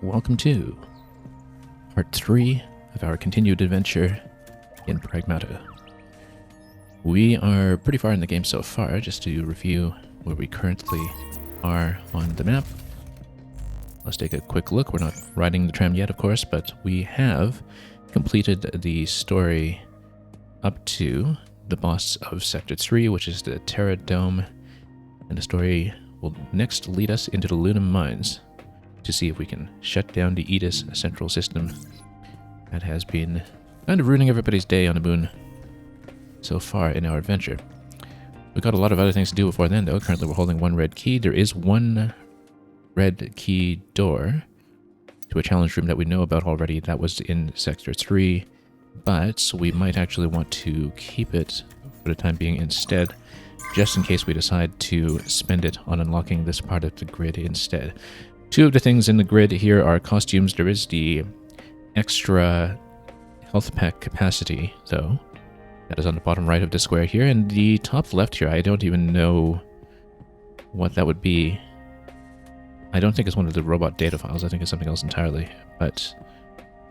welcome to part 3 of our continued adventure in Pragmata. We are pretty far in the game so far, just to review where we currently are on the map. Let's take a quick look. We're not riding the tram yet, of course, but we have completed the story up to the boss of Sector 3, which is the Terra Dome, and the story will next lead us into the Lunam Mines to see if we can shut down the Edis central system that has been kind of ruining everybody's day on the moon so far in our adventure. We've got a lot of other things to do before then, though. Currently we're holding one red key. There is one red key door to a challenge room that we know about already. That was in Sector 3, but we might actually want to keep it for the time being instead, just in case we decide to spend it on unlocking this part of the grid instead. Two of the things in the grid here are costumes. There is the extra health pack capacity, though. That is on the bottom right of the square here, and the top left here, I don't even know what that would be. I don't think it's one of the robot data files. I think it's something else entirely, but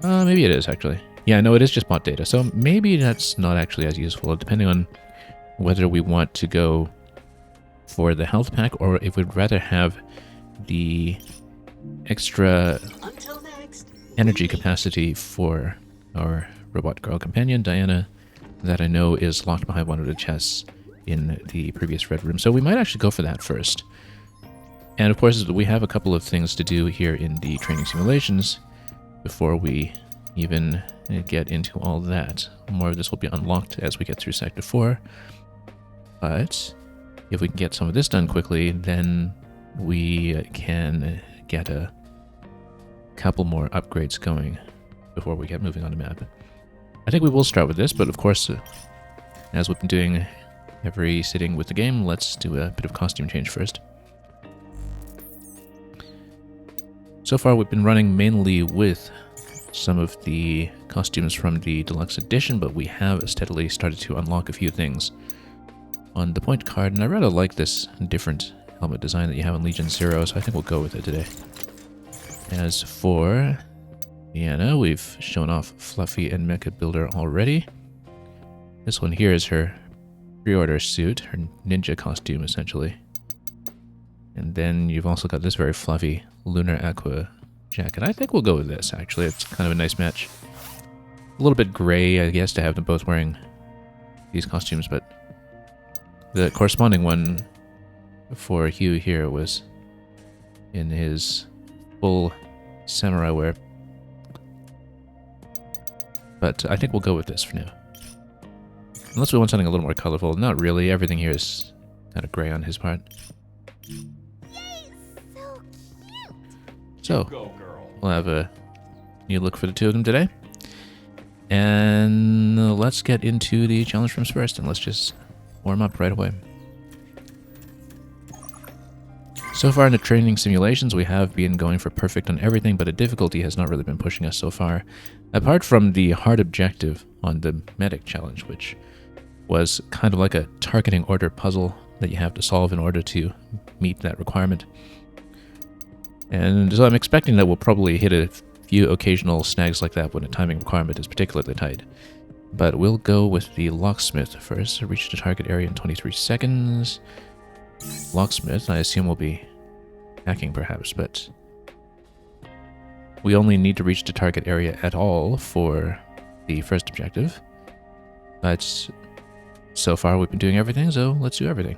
maybe it is, actually. Yeah, no, it is just bot data, so maybe that's not actually as useful, depending on whether we want to go for the health pack or if we'd rather have the extra energy capacity for our robot girl companion, Diana, that I know is locked behind one of the chests in the previous red room. So we might actually go for that first. And of course, we have a couple of things to do here in the training simulations before we even get into all that. More of this will be unlocked as we get through Sector 4. But if we can get some of this done quickly, then we can get a couple more upgrades going before we get moving on the map. I think we will start with this, but of course, as we've been doing every sitting with the game, let's do a bit of costume change first. So far we've been running mainly with some of the costumes from the deluxe edition, but we have steadily started to unlock a few things on the point card, and I rather like this different helmet design that you have in Legion Zero, so I think we'll go with it today. As for Diana, we've shown off Fluffy and Mecha Builder already. This one here is her pre-order suit, her ninja costume essentially. And then you've also got this very fluffy Lunar Aqua jacket. I think we'll go with this, actually. It's kind of a nice match. A little bit gray, I guess, to have them both wearing these costumes, but the corresponding one for Hugh here was in his full samurai wear. But I think we'll go with this for now. Unless we want something a little more colorful. Not really. Everything here is kind of gray on his part. So, we'll have a new look for the two of them today. And let's get into the challenge rooms first, and let's just warm up right away. So far in the training simulations, we have been going for perfect on everything, but the difficulty has not really been pushing us so far. Apart from the hard objective on the medic challenge, which was kind of like a targeting order puzzle that you have to solve in order to meet that requirement. And so I'm expecting that we'll probably hit a few occasional snags like that when the timing requirement is particularly tight. But we'll go with the locksmith first. Reach the target area in 23 seconds. Locksmith, I assume, will be hacking perhaps, but we only need to reach the target area at all for the first objective. But so far we've been doing everything, so let's do everything.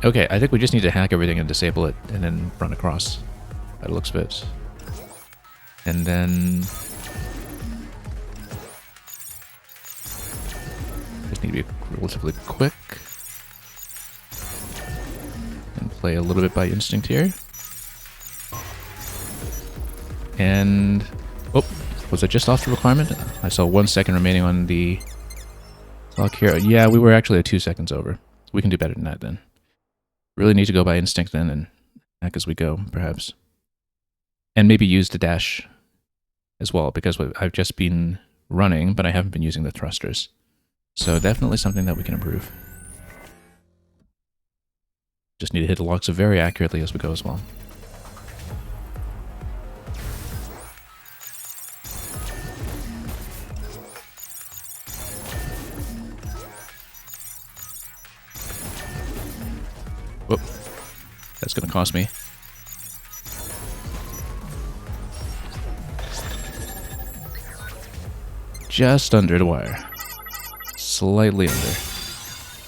Okay, I think we just need to hack everything and disable it, and then run across. That looks of it. And then just need to be relatively quick and play a little bit by instinct here. And oh, was it just off the requirement? I saw 1 second remaining on the clock here. Yeah, we were actually 2 seconds over. We can do better than that then. Really need to go by instinct then and hack as we go, perhaps. And maybe use the dash as well, because I've just been running, but I haven't been using the thrusters. So definitely something that we can improve. Just need to hit the locks very accurately as we go as well. Whoop. That's going to cost me. Just under the wire. Slightly under.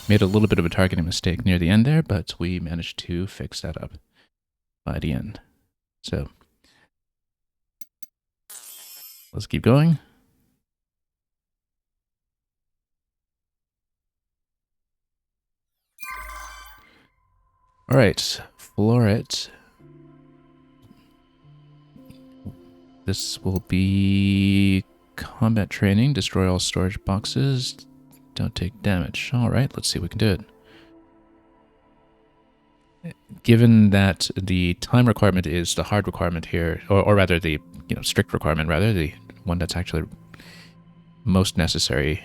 Made a little bit of a targeting mistake near the end there, but we managed to fix that up by the end. So, let's keep going. All right, Floret. This will be combat training. Destroy all storage boxes. Don't take damage. All right, let's see if we can do it. Given that the time requirement is the hard requirement here, or rather the strict requirement, rather the one that's actually most necessary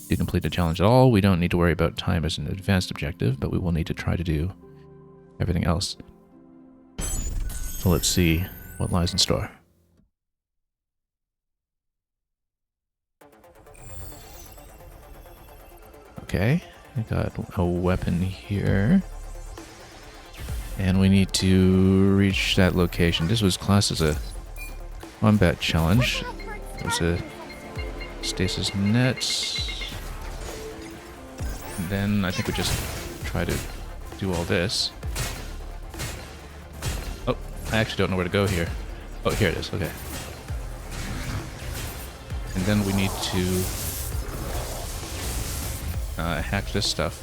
to complete the challenge at all, we don't need to worry about time as an advanced objective, but we will need to try to do everything else. So let's see what lies in store. Okay, I got a weapon here. And we need to reach that location. This was classed as a combat challenge. There's a stasis net. And then I think we just try to do all this. Oh, I actually don't know where to go here. Oh, here it is, okay. And then we need to hack this stuff.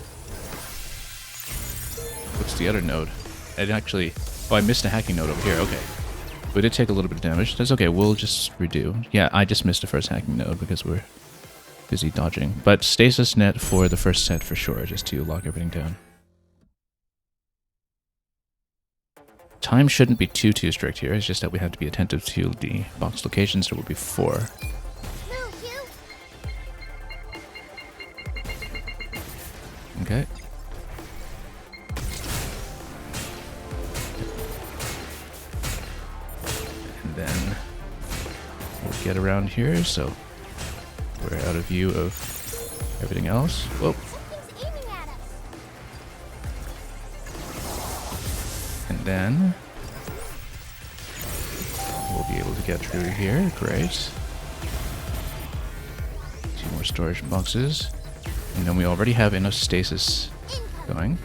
What's the other node? Oh, I missed a hacking node over here, okay. We did take a little bit of damage. That's okay, we'll just redo. Yeah, I just missed the first hacking node because we're busy dodging. But stasis net for the first set for sure, just to lock everything down. Time shouldn't be too strict here, it's just that we have to be attentive to the box locations. There will be 4. Okay. And then we'll get around here so we're out of view of everything else. Whoa. And then we'll be able to get through here. Great. 2 more storage boxes. And then we already have enough stasis going.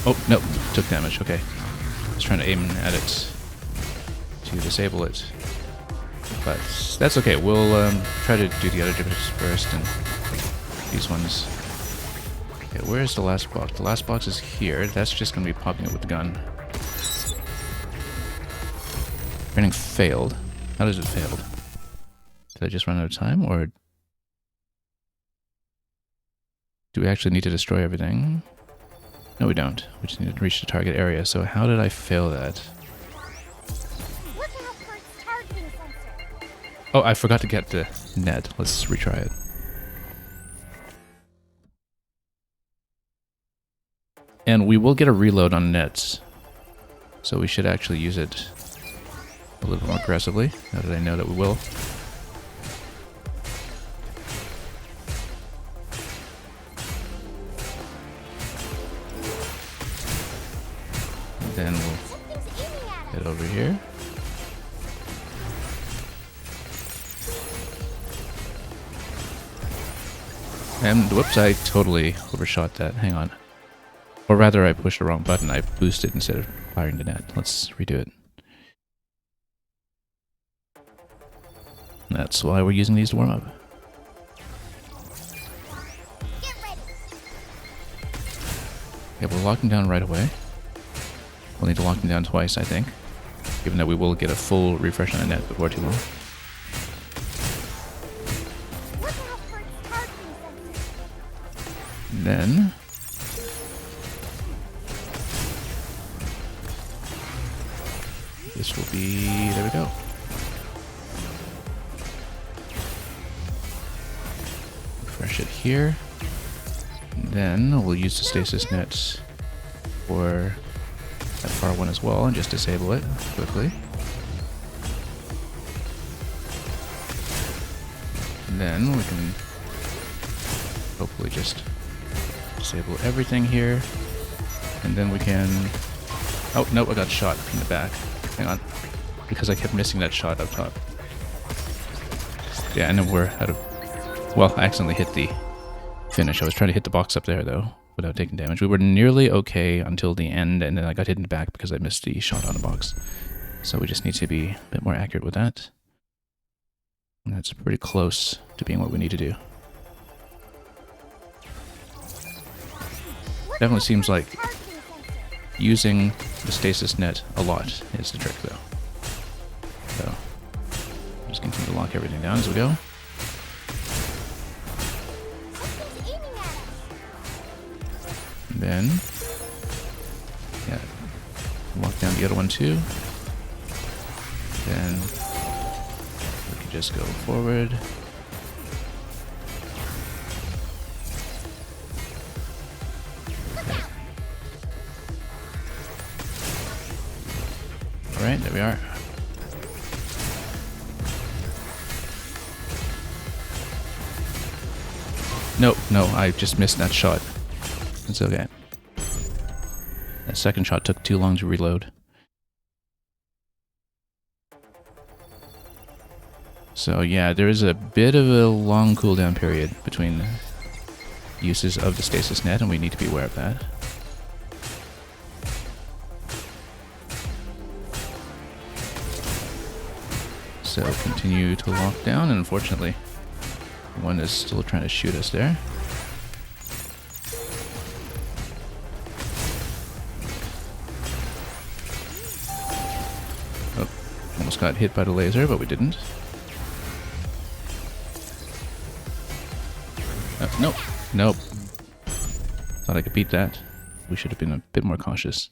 Oh, no, took damage, okay. I was trying to aim at it to disable it. But that's okay, we'll try to do the other divots first and these ones. Okay, where's the last box? The last box is here. That's just going to be popping it with the gun. Training failed. How does it fail? Did I just run out of time, or do we actually need to destroy everything? No, we don't. We just need to reach the target area. So how did I fail that? Oh, I forgot to get the net. Let's retry it. And we will get a reload on nets, so we should actually use it a little more aggressively, now that I know that we will. Then we'll head over here. And whoops, I totally overshot that. Hang on. Or rather, I pushed the wrong button. I boosted instead of firing the net. Let's redo it. That's why we're using these to warm up. Okay, we'll lock them down right away. We'll need to lock them down twice, I think, given that we will get a full refresh on the net before too long. And then this will be, there we go. push it here. And then we'll use the stasis net for that far one as well and just disable it quickly. And then we can hopefully just disable everything here. And then we can... Oh, no, I got shot from the back. Hang on. Because I kept missing that shot up top. Yeah, and then we're out of... Well, I accidentally hit the finish. I was trying to hit the box up there, though, without taking damage. We were nearly okay until the end, and then I got hit in the back because I missed the shot on the box. So we just need to be a bit more accurate with that. And that's pretty close to being what we need to do. Definitely seems like using the stasis net a lot is the trick, though. So, just continue to lock everything down as we go. And then, yeah, lock down the other one too. Then we can just go forward. Alright, there we are. No, I just missed that shot. It's okay. That second shot took too long to reload. So yeah, there is a bit of a long cooldown period between uses of the stasis net, and we need to be aware of that. So continue to lock down, and unfortunately, one is still trying to shoot us there. Oh, almost got hit by the laser, but we didn't. Nope. Thought I could beat that. We should have been a bit more cautious.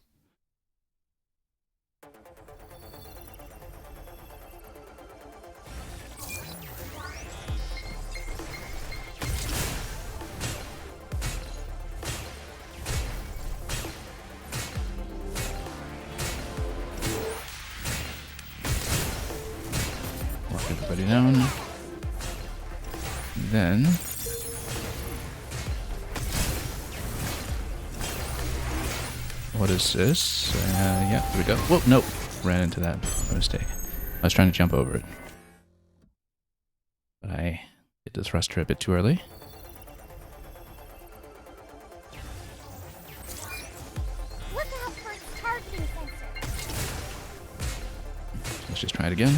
Lock everybody down. Then what is this? Yeah, here we go. Whoa, nope. Ran into that. My mistake. I was trying to jump over it. But I hit the thruster a bit too early. Look out for its targeting sensor. Let's just try it again.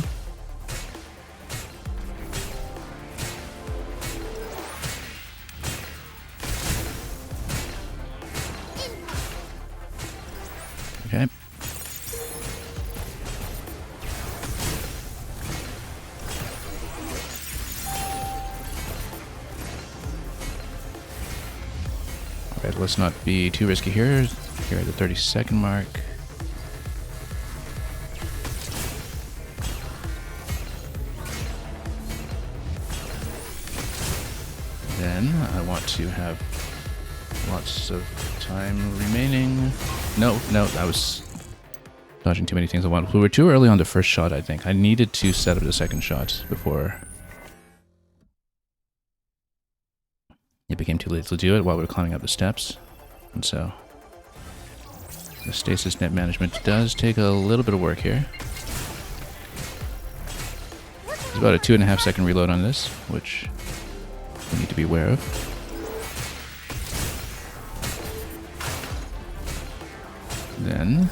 Okay. Alright, let's not be too risky here. Here at the 30-second mark. Then I want to have lots of time remaining. No, I was dodging too many things at once. We were too early on the first shot, I think. I needed to set up the second shot before it became too late to do it while we were climbing up the steps. And so the stasis net management does take a little bit of work here. There's about a 2.5 second reload on this, which we need to be aware of. Then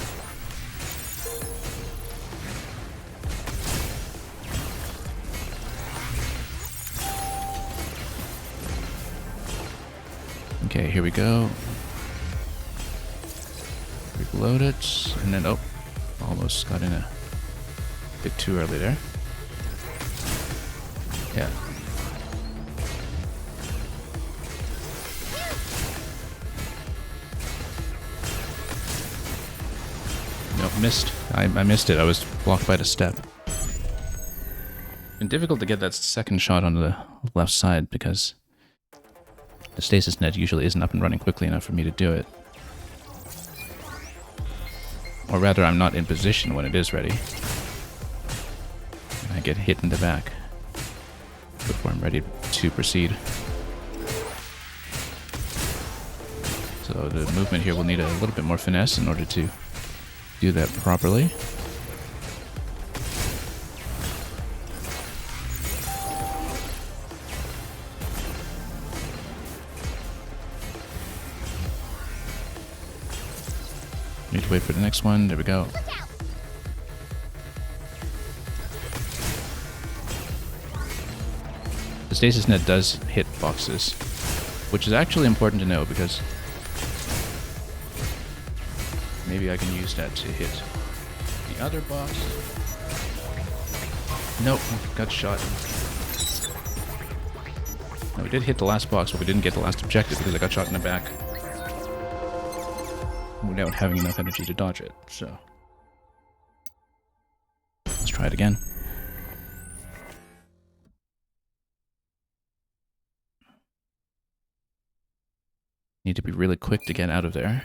okay, here we go. Reload it, and then almost got in a bit too early there. Yeah. Nope, missed. I missed it. I was blocked by the step. Been difficult to get that second shot on the left side because The stasis net usually isn't up and running quickly enough for me to do it. Or rather, I'm not in position when it is ready. I get hit in the back before I'm ready to proceed. So the movement here will need a little bit more finesse in order to do that properly. Need to wait for the next one. There we go. The stasis net does hit boxes, which is actually important to know because maybe I can use that to hit the other box. Nope, got shot. No, we did hit the last box, but we didn't get the last objective because I got shot in the back without having enough energy to dodge it, so let's try it again. Need to be really quick to get out of there.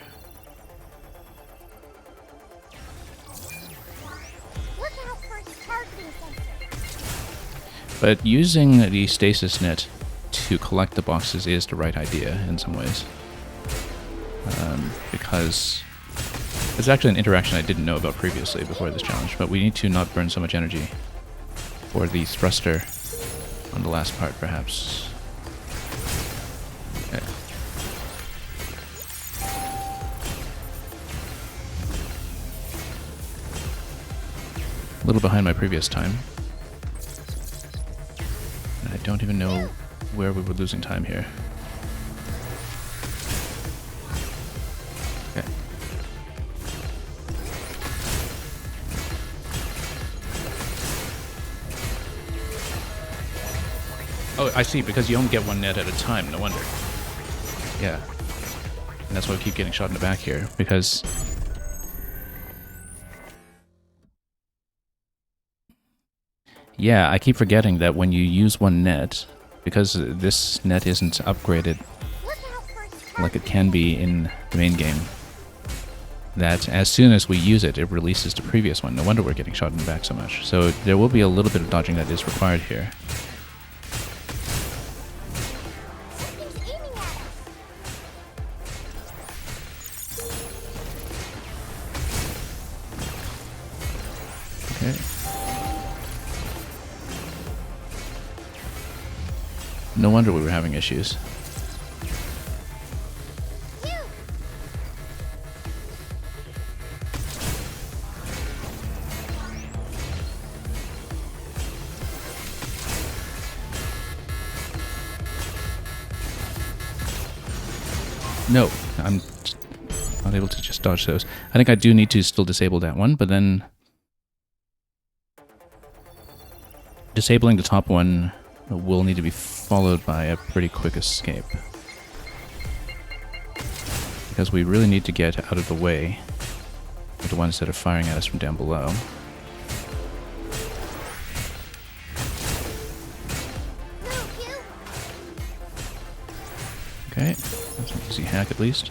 Look out for its targeting sensor. But using the stasis net to collect the boxes is the right idea in some ways. Because it's actually an interaction I didn't know about previously before this challenge, but we need to not burn so much energy for the thruster on the last part, perhaps. Okay. A little behind my previous time. And I don't even know where we were losing time here. Okay. Oh, I see, because you only get one net at a time, no wonder. Yeah. And that's why we keep getting shot in the back here, because yeah, I keep forgetting that when you use one net, because this net isn't upgraded like it can be in the main game, that as soon as we use it, it releases the previous one. No wonder we're getting shot in the back so much. So there will be a little bit of dodging that is required here. Something's aiming at us. Okay. No wonder we were having issues. No, I'm not able to just dodge those. I think I do need to still disable that one, but then disabling the top one will need to be followed by a pretty quick escape. Because we really need to get out of the way of the ones that are firing at us from down below. Okay, that's an easy hack at least.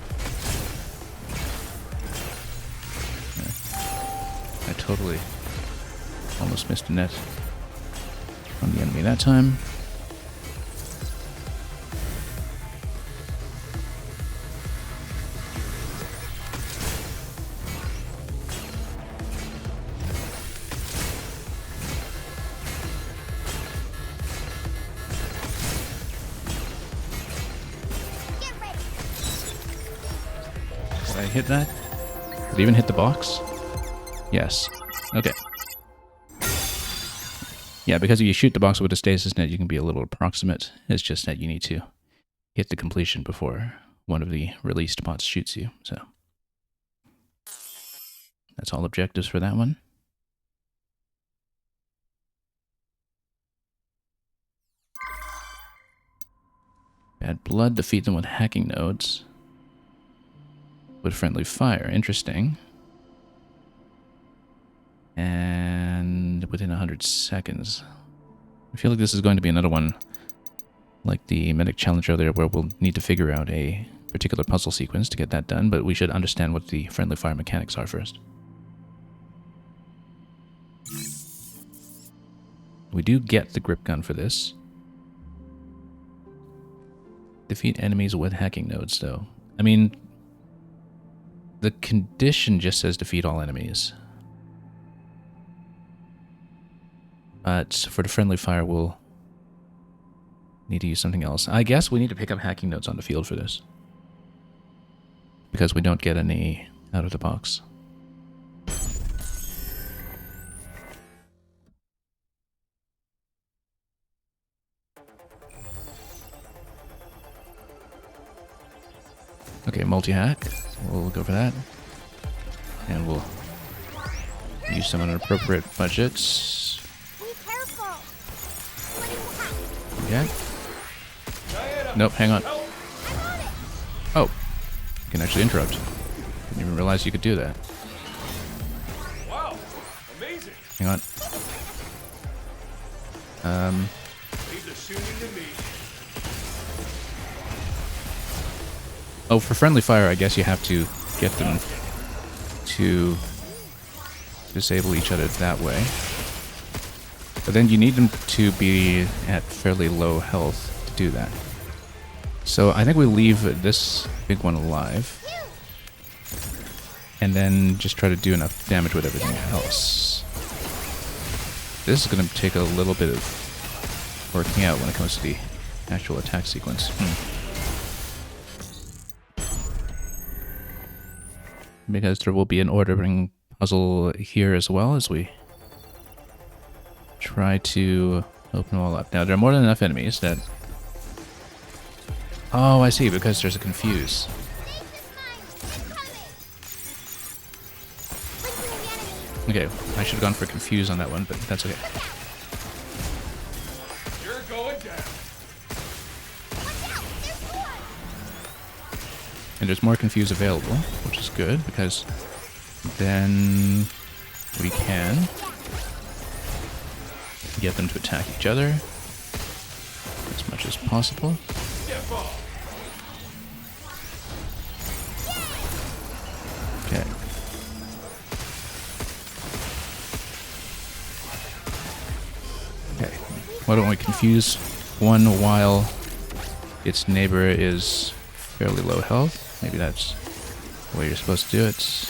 Okay. I totally almost missed a net on the enemy that time. Get ready. Did I hit that? Did it even hit the box? Yes. Okay. Yeah, because if you shoot the box with a stasis net, you can be a little approximate. It's just that you need to hit the completion before one of the released bots shoots you. So that's all objectives for that one. Bad blood, defeat them with hacking nodes. With friendly fire, interesting. And within 100 seconds. I feel like this is going to be another one like the medic challenge earlier, where we'll need to figure out a particular puzzle sequence to get that done, but we should understand what the friendly fire mechanics are first. We do get the grip gun for this. Defeat enemies with hacking nodes, though. I mean, the condition just says defeat all enemies. But for the friendly fire, we'll need to use something else. I guess we need to pick up hacking nodes on the field for this, because we don't get any out of the box. Okay, multi-hack. We'll go for that. And we'll use some appropriate budgets. Be careful. Okay. Nope, hang on. Oh, you can actually interrupt. Didn't even realize you could do that. Wow, amazing. Hang on. These are shooting to me. Oh, for friendly fire, I guess you have to get them to disable each other that way. But then you need them to be at fairly low health to do that. So I think we leave this big one alive. And then just try to do enough damage with everything else. This is going to take a little bit of working out when it comes to the actual attack sequence. Because there will be an ordering puzzle here as well as we try to open them all up. Now, there are more than enough enemies that... Oh, I see, because there's a confuse. Okay, I should have gone for confuse on that one, but that's okay. You're going down. And there's more confuse available, which is good, because then we can get them to attack each other as much as possible. Step off. Okay. Okay. Why don't we confuse one while its neighbor is fairly low health? Maybe that's the way you're supposed to do it.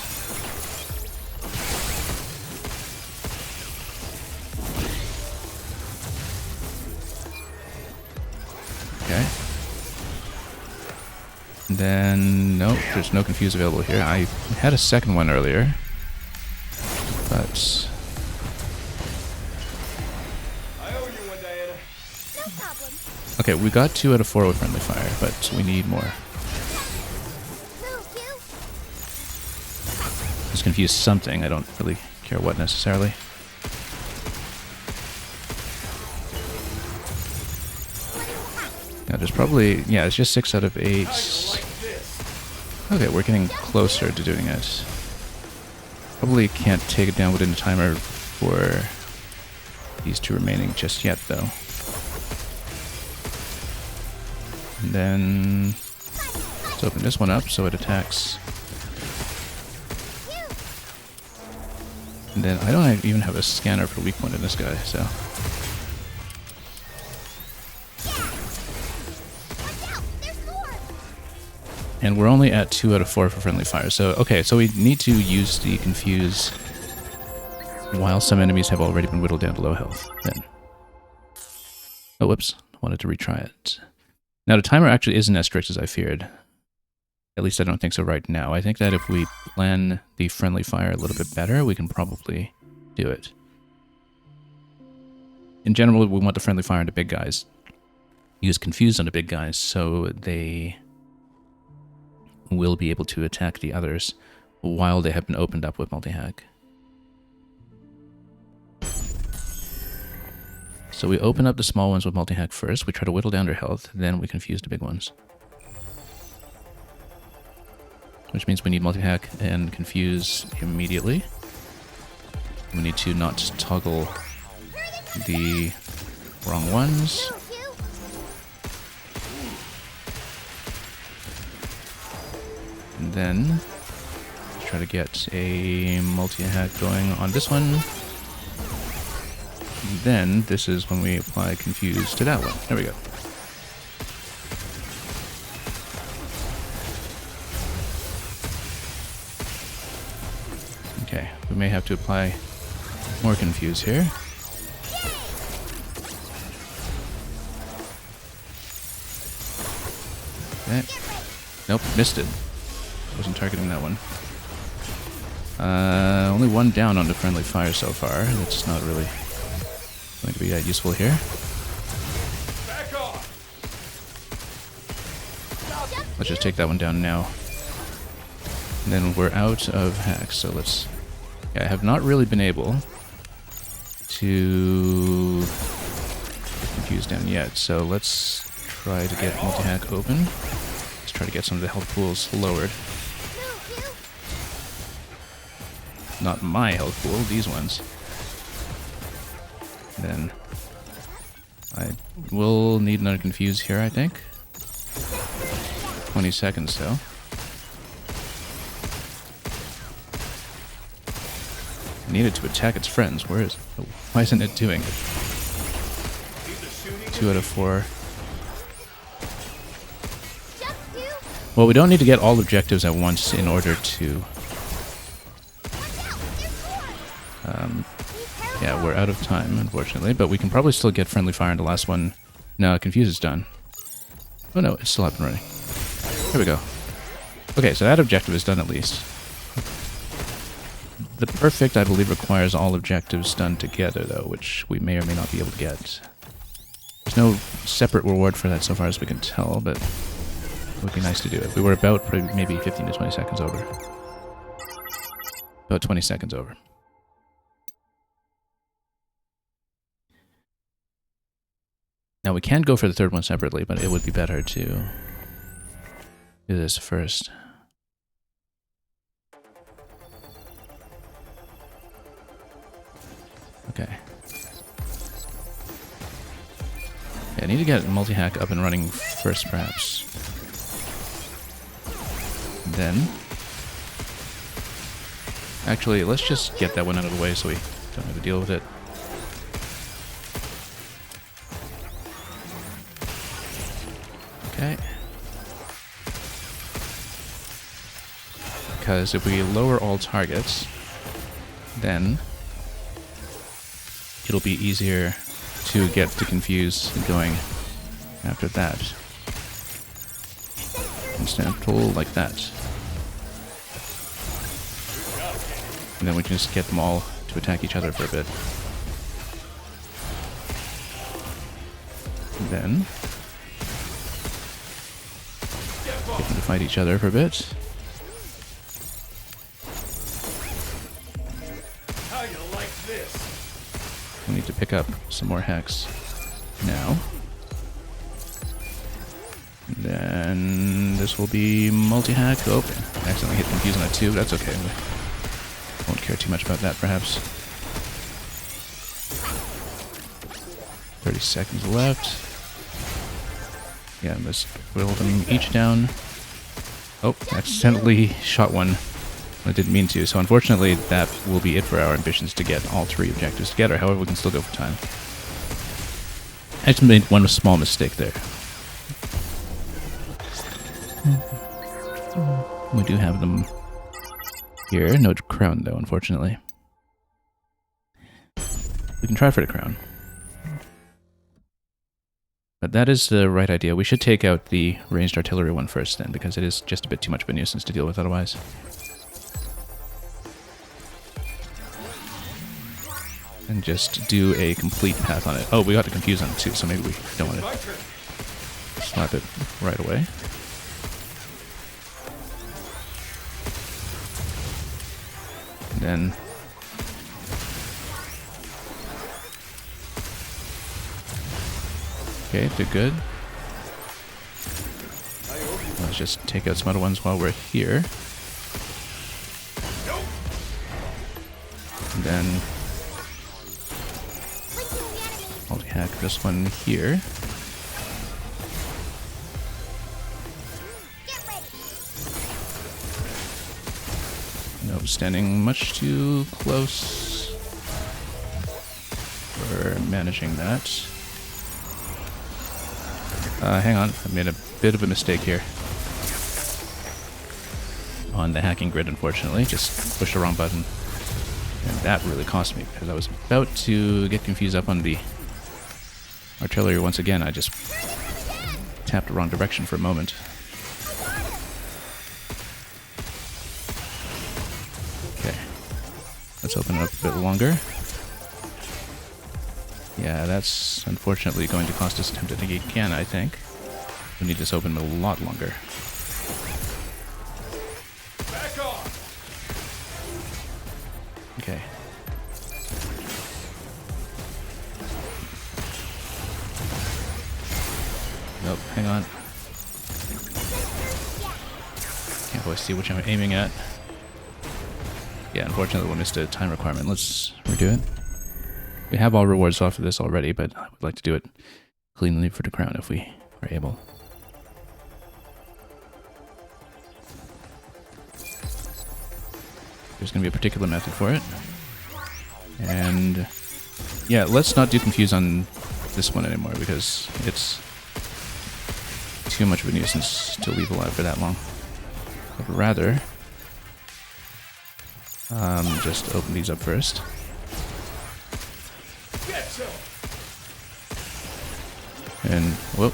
Okay. And then, nope, there's no confuse available here. I had a second one earlier, but... I owe you one, Diana. No problem. Okay, we got 2 out of 4 with friendly fire, but we need more. Move, you. Just confuse something, I don't really care what necessarily. Now there's probably, yeah, it's just 6 out of 8. Okay, we're getting closer to doing it. Probably can't take it down within the timer for these 2 remaining just yet, though. And then let's open this one up so it attacks. And then I don't even have a scanner for weak point in this guy, so. And we're only at 2 out of 4 for friendly fire. So, okay, so we need to use the confuse while some enemies have already been whittled down to low health. Then. Oh, whoops. Wanted to retry it. Now, the timer actually isn't as strict as I feared. At least I don't think so right now. I think that if we plan the friendly fire a little bit better, we can probably do it. In general, we want the friendly fire on the big guys. Use confuse on the big guys so they will be able to attack the others while they have been opened up with multi-hack. So we open up the small ones with multi-hack first, we try to whittle down their health, then we confuse the big ones. Which means we need multi-hack and confuse immediately. We need to not toggle the wrong ones. Move, you. Then try to get a multi-hack going on this one. Then this is when we apply confuse to that one. There we go. Okay, we may have to apply more confuse here. Okay. Nope, missed it. Wasn't targeting that one. Only one down on the friendly fire so far. That's not really going to be that useful here. Back off. Let's just take that one down now. And then we're out of hacks, so let's... Yeah, I have not really been able to get confused down yet, so let's try to get multi-hack open. Let's try to get some of the health pools lowered. Not my health pool, these ones. Then I will need another confuse here, I think. 20 seconds though. I needed to attack its friends. Where is it? Oh, why isn't it doing it? 2 out of 4. Well, we don't need to get all objectives at once in order to... yeah, we're out of time, unfortunately, but we can probably still get friendly fire in the last one. No, confuse is done. Oh no, it's still up and running. Here we go. Okay, so that objective is done at least. The perfect, I believe, requires all objectives done together, though, which we may or may not be able to get. There's no separate reward for that so far as we can tell, but it would be nice to do it. We were about maybe 15 to 20 seconds over. About 20 seconds over. Now we can go for the third one separately, but it would be better to do this first. Okay. Yeah, I need to get multi-hack up and running first, perhaps. Then... Actually, let's just get that one out of the way so we don't have to deal with it. Okay. Because if we lower all targets, then it'll be easier to get the confuse going after that. Instant pull like that. And then we can just get them all to attack each other for a bit. And then get them to fight each other for a bit. How you like this? We need to pick up some more hacks now. And then this will be multi-hack open. I accidentally hit confuse on that too, but that's okay. We won't care too much about that, perhaps. 30 seconds left. Yeah, let's whittle them each down. Oh, accidentally shot one. I didn't mean to, so unfortunately that will be it for our ambitions to get all 3 objectives together. However, we can still go for time. I just made one small mistake there. We do have them here. No crown, though, unfortunately. We can try for the crown. But that is the right idea. We should take out the ranged artillery one first, then, because it is just a bit too much of a nuisance to deal with otherwise. And just do a complete path on it. Oh, we got the confuse on it too, so maybe we don't want to slap it right away. And then okay, did good. Let's just take out some other ones while we're here. And then multi-hack this one here. standing much too close. We're managing that. Hang on, I made a bit of a mistake here. On the hacking grid, unfortunately. Just pushed the wrong button. And that really cost me, because I was about to get confused up on the artillery once again. I just tapped the wrong direction for a moment. Okay. Let's open it up a bit longer. Yeah, that's unfortunately going to cost us attempted again, I think. We need this open a lot longer. Back off. Okay. Nope, hang on. Can't always see which I'm aiming at. Yeah, unfortunately we missed a time requirement. Let's redo it. We have all rewards off of this already, but I would like to do it cleanly for the crown if we are able. There's going to be a particular method for it. And yeah, let's not do confuse on this one anymore because it's too much of a nuisance to leave alive for that long. I'd rather just open these up first. And whoop.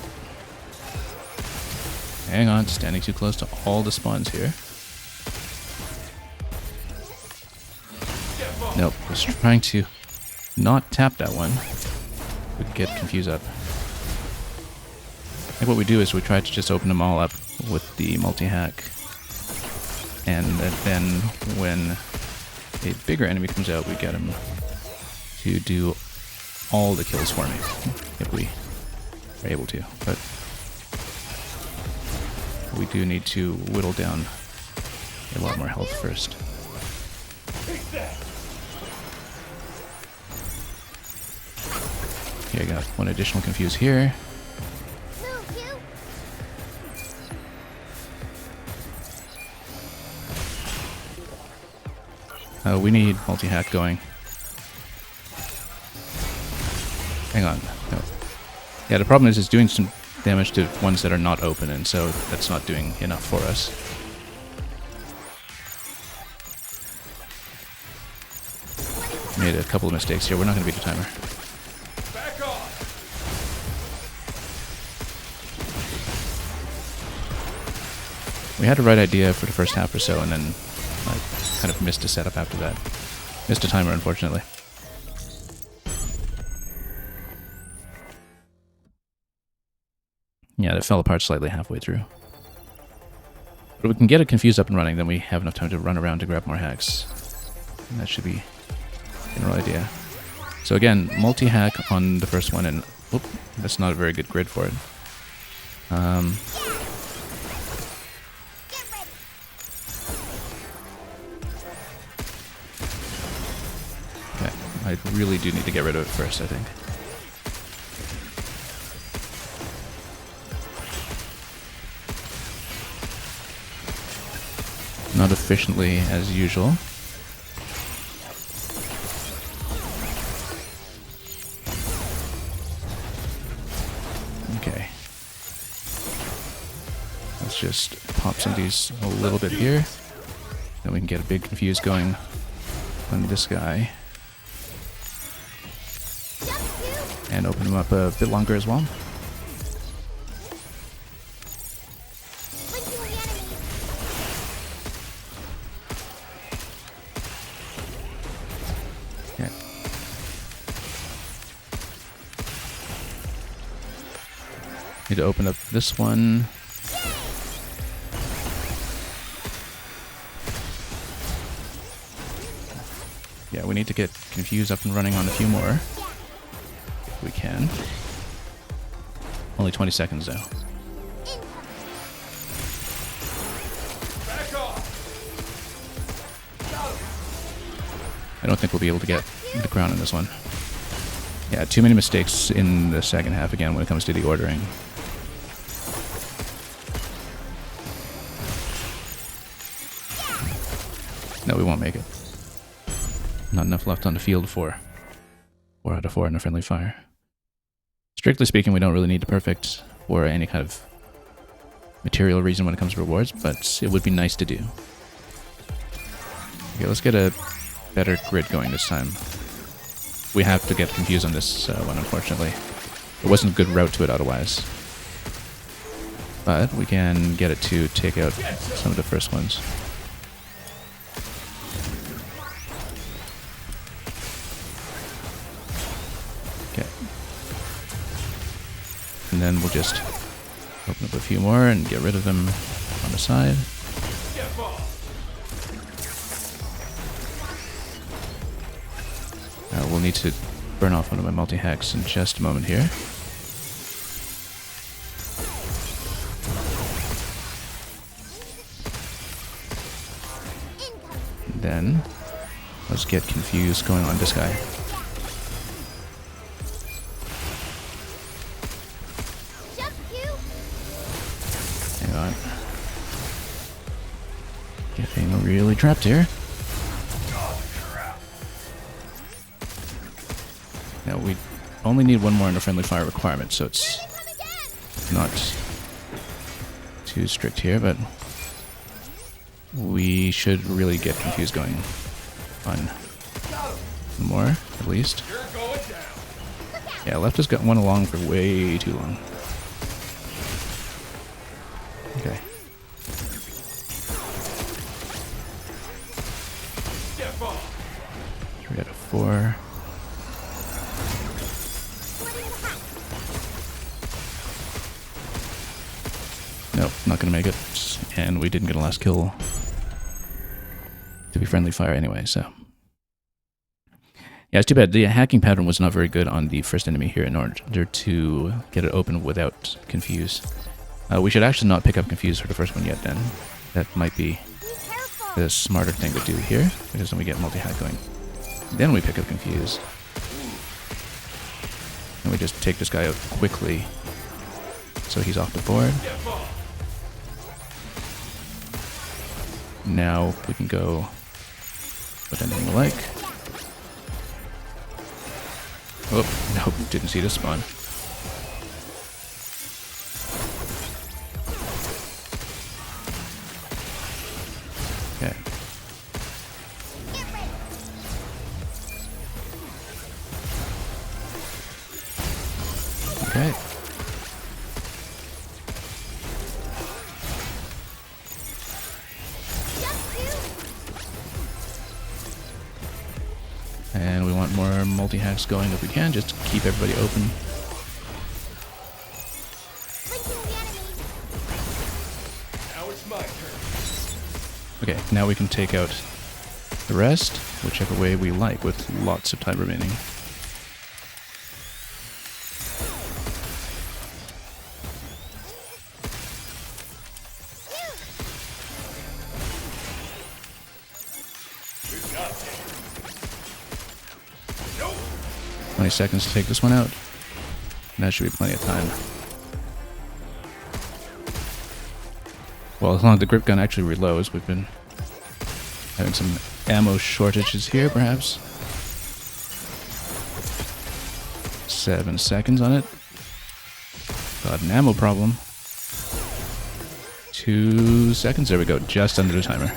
Hang on, standing too close to all the spawns here. Nope, I was trying to not tap that one. We could get confused up. I think what we do is we try to just open them all up with the multi-hack. And then when a bigger enemy comes out, we get him to do all the kills for me, if we are able to. But we do need to whittle down a lot more health first. Okay, I got one additional confuse here. We need multi-hack going. Hang on. No. Yeah, the problem is it's doing some damage to ones that are not open, and so that's not doing enough for us. Made a couple of mistakes here. We're not going to beat the timer. Back off. We had the right idea for the first half or so, and then I kind of missed a setup after that. Missed a timer, unfortunately. Yeah, it fell apart slightly halfway through. But if we can get it confused up and running, then we have enough time to run around to grab more hacks. And that should be the general idea. So again, multi-hack on the first one, and whoop, that's not a very good grid for it. Okay, I really do need to get rid of it first, I think. Not efficiently as usual. Okay. Let's just pop some of these a little bit here. Then we can get a big confuse going on this guy. And open him up a bit longer as well. Okay. Need to open up this one. Yeah, we need to get confused up and running on a few more. If we can. Only 20 seconds though. I don't think we'll be able to get the crown in this one. Yeah, too many mistakes in the second half again when it comes to the ordering. No, we won't make it. Not enough left on the field for 4 out of 4 in a friendly fire. Strictly speaking, we don't really need to perfect for any kind of material reason when it comes to rewards, but it would be nice to do. Okay, let's get a better grid going this time. We have to get confused on this one, unfortunately. It wasn't a good route to it otherwise. But we can get it to take out some of the first ones. Okay. And then we'll just open up a few more and get rid of them on the side. We'll need to burn off one of my multi-hacks in just a moment here. And then let's get confused going on this guy. Hang on. Getting really trapped here. Now we only need one more in the friendly fire requirement, so it's not too strict here, but we should really get confused going on more, at least. Yeah, left has got one along for way too long. Okay. 3 out of 4. Nope, not gonna make it. And we didn't get a last kill to be friendly fire anyway, so. Yeah, it's too bad. The hacking pattern was not very good on the first enemy here in order to get it open without confuse. We should actually not pick up confuse for the first one yet then. That might be the smarter thing to do here, because then we get multi-hack going. Then we pick up confuse. And we just take this guy out quickly so he's off the board. Now we can go with anything we like. Oh, nope, didn't see this spawn. Okay. Okay. And we want more multi-hacks going if we can, just to keep everybody open. Now it's my turn. Okay, now we can take out the rest, whichever way we like, with lots of time remaining. We've got it. 20 seconds to take this one out. And that should be plenty of time. Well, as long as the grip gun actually reloads, we've been having some ammo shortages here, perhaps. 7 seconds on it. Got an ammo problem. 2 seconds, there we go, just under the timer.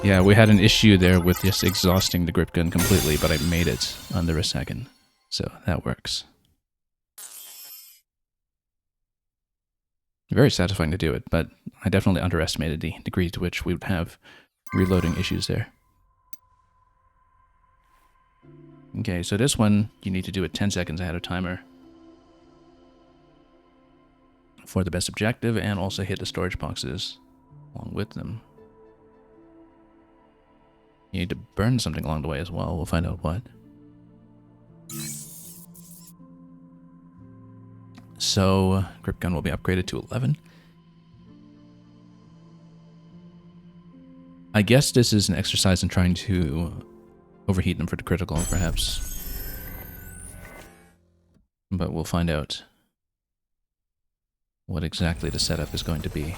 Yeah, we had an issue there with just exhausting the grip gun completely, but I made it under a second. So that works. Very satisfying to do it, but I definitely underestimated the degree to which we would have reloading issues there. Okay, so this one, you need to do it 10 seconds ahead of timer for the best objective, and also hit the storage boxes along with them. You need to burn something along the way as well. We'll find out what. So, grip gun will be upgraded to 11. I guess this is an exercise in trying to overheat them for the critical, perhaps. But we'll find out what exactly the setup is going to be.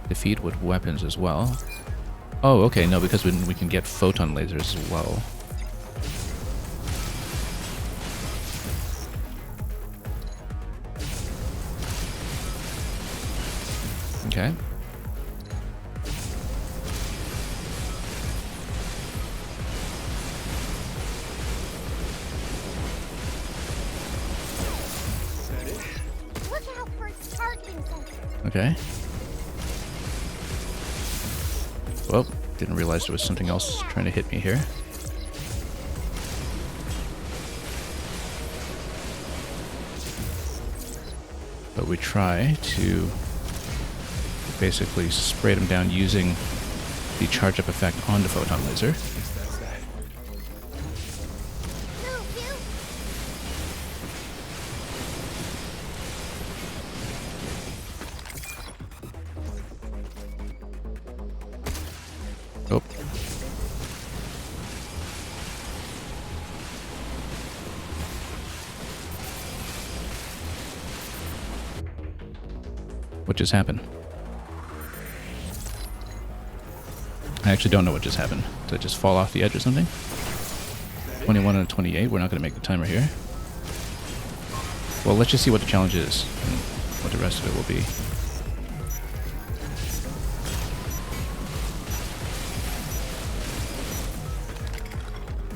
Defeat with weapons as well. Oh, okay, no, because we can get photon lasers as well. Okay. Look out for its targeting sensor. Okay. Well, didn't realize there was something else trying to hit me here. But we try to basically spray them down using the charge-up effect on the photon laser. That's that. Move, you! Oh. What just happened? I actually don't know what just happened. Did I just fall off the edge or something? 21 and 28. We're not going to make the timer here. Well, let's just see what the challenge is and what the rest of it will be.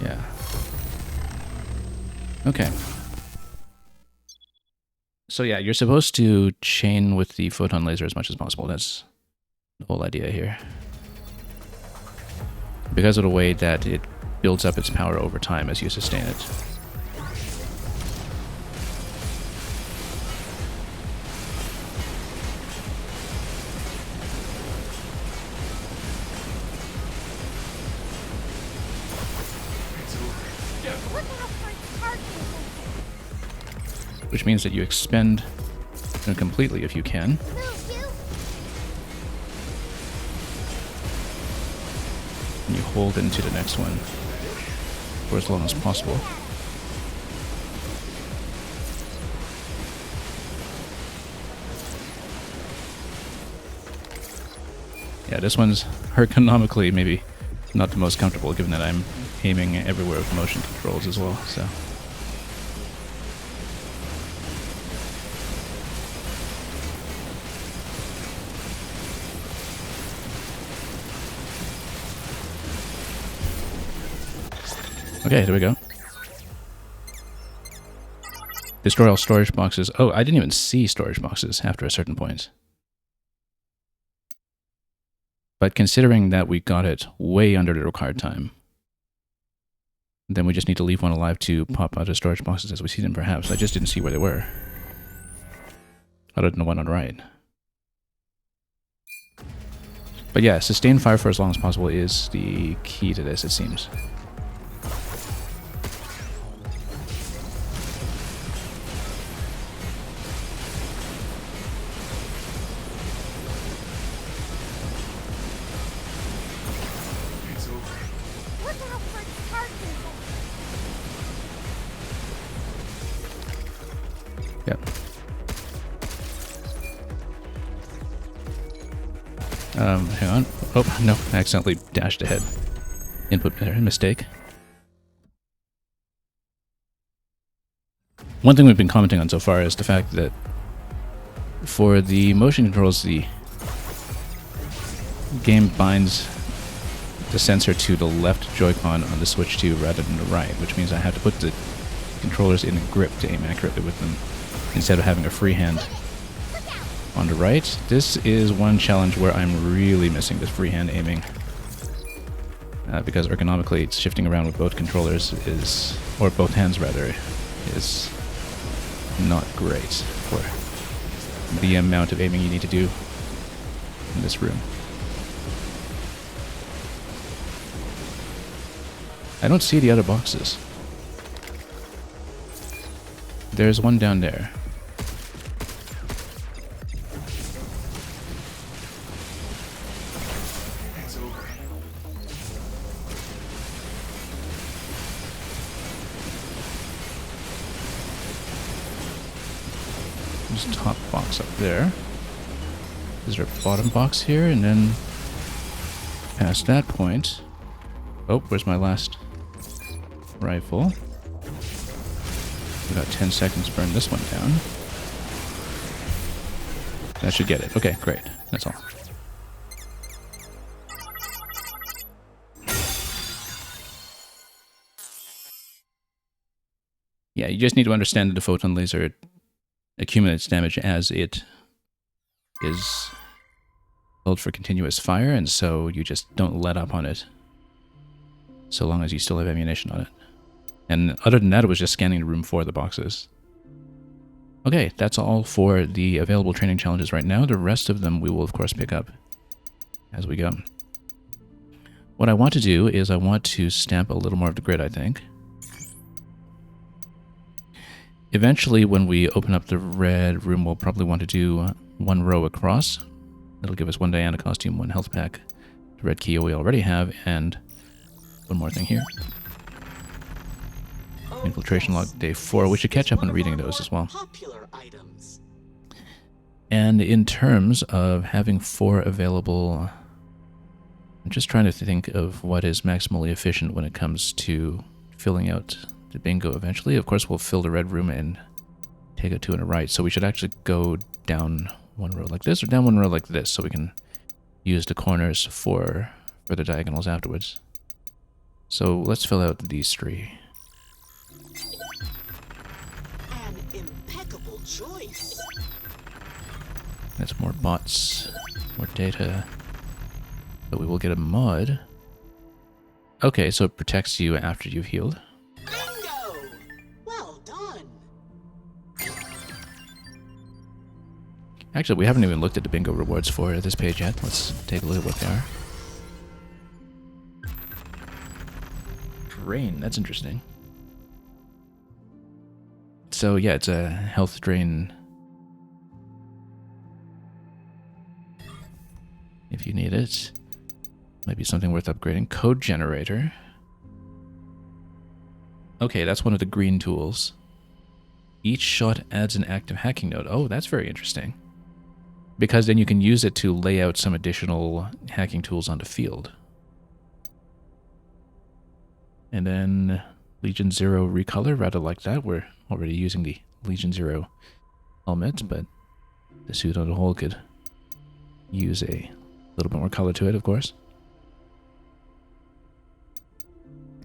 Yeah. Okay. So yeah, you're supposed to chain with the photon laser as much as possible. That's the whole idea here. Because of the way that it builds up its power over time as you sustain it. It's over. Yeah. Look out for its targeting sensor. Which means that you expend them completely if you can. Move, you! And you hold into the next one for as long as possible. Yeah, this one's ergonomically maybe not the most comfortable, given that I'm aiming everywhere with motion controls as well, so. Okay, there we go. Destroy all storage boxes. Oh, I didn't even see storage boxes after a certain point. But considering that we got it way under the required time, then we just need to leave one alive to pop out of storage boxes as we see them, perhaps. I just didn't see where they were. Other than the one on the right. But yeah, sustain fire for as long as possible is the key to this, it seems. It's over. Look out for its targeting sensor. Yep. Hang on. Oh, no, I accidentally dashed ahead. Input mistake. One thing we've been commenting on so far is the fact that for the motion controls, the game binds the sensor to the left Joy-Con on the Switch 2 rather than the right, which means I have to put the controllers in a grip to aim accurately with them instead of having a free hand on the right. This is one challenge where I'm really missing this freehand aiming. Because ergonomically, shifting around with both controllers is, or both hands rather, is not great for the amount of aiming you need to do in this room. I don't see the other boxes. There's one down there. It's over. There's top box up there. Is there a bottom box here? And then past that point... Oh, where's my last rifle? About 10 seconds to burn this one down. That should get it. Okay, great. That's all. Yeah, you just need to understand that the photon laser accumulates damage as it is built for continuous fire, and so you just don't let up on it so long as you still have ammunition on it. And other than that, it was just scanning the room for the boxes. Okay, that's all for the available training challenges right now. The rest of them we will, of course, pick up as we go. What I want to do is I want to stamp a little more of the grid, I think. Eventually, when we open up the red room, we'll probably want to do one row across. That'll give us one Diana costume, one health pack, the red key we already have, and one more thing here. Infiltration log day 4. We should catch up on reading those as well. And in terms of having 4 available, I'm just trying to think of what is maximally efficient when it comes to filling out the bingo eventually. Of course, we'll fill the red room and take a 2 and a right. So we should actually go down one row like this or down one row like this so we can use the corners for the diagonals afterwards. So let's fill out these 3. An impeccable choice. That's more bots, more data. But we will get a mod. Okay, so it protects you after you've healed. Bingo! Well done. Actually, we haven't even looked at the bingo rewards for this page yet. Let's take a look at what they are. Drain, that's interesting. So yeah, it's a health drain if you need it. Might be something worth upgrading. Code generator. Okay, that's one of the green tools. Each shot adds an active hacking node. Oh, that's very interesting. Because then you can use it to lay out some additional hacking tools on the field. And then Legion Zero recolor, rather like that. We're already using the Legion Zero helmet, but the suit on the whole could use a little bit more color to it, of course.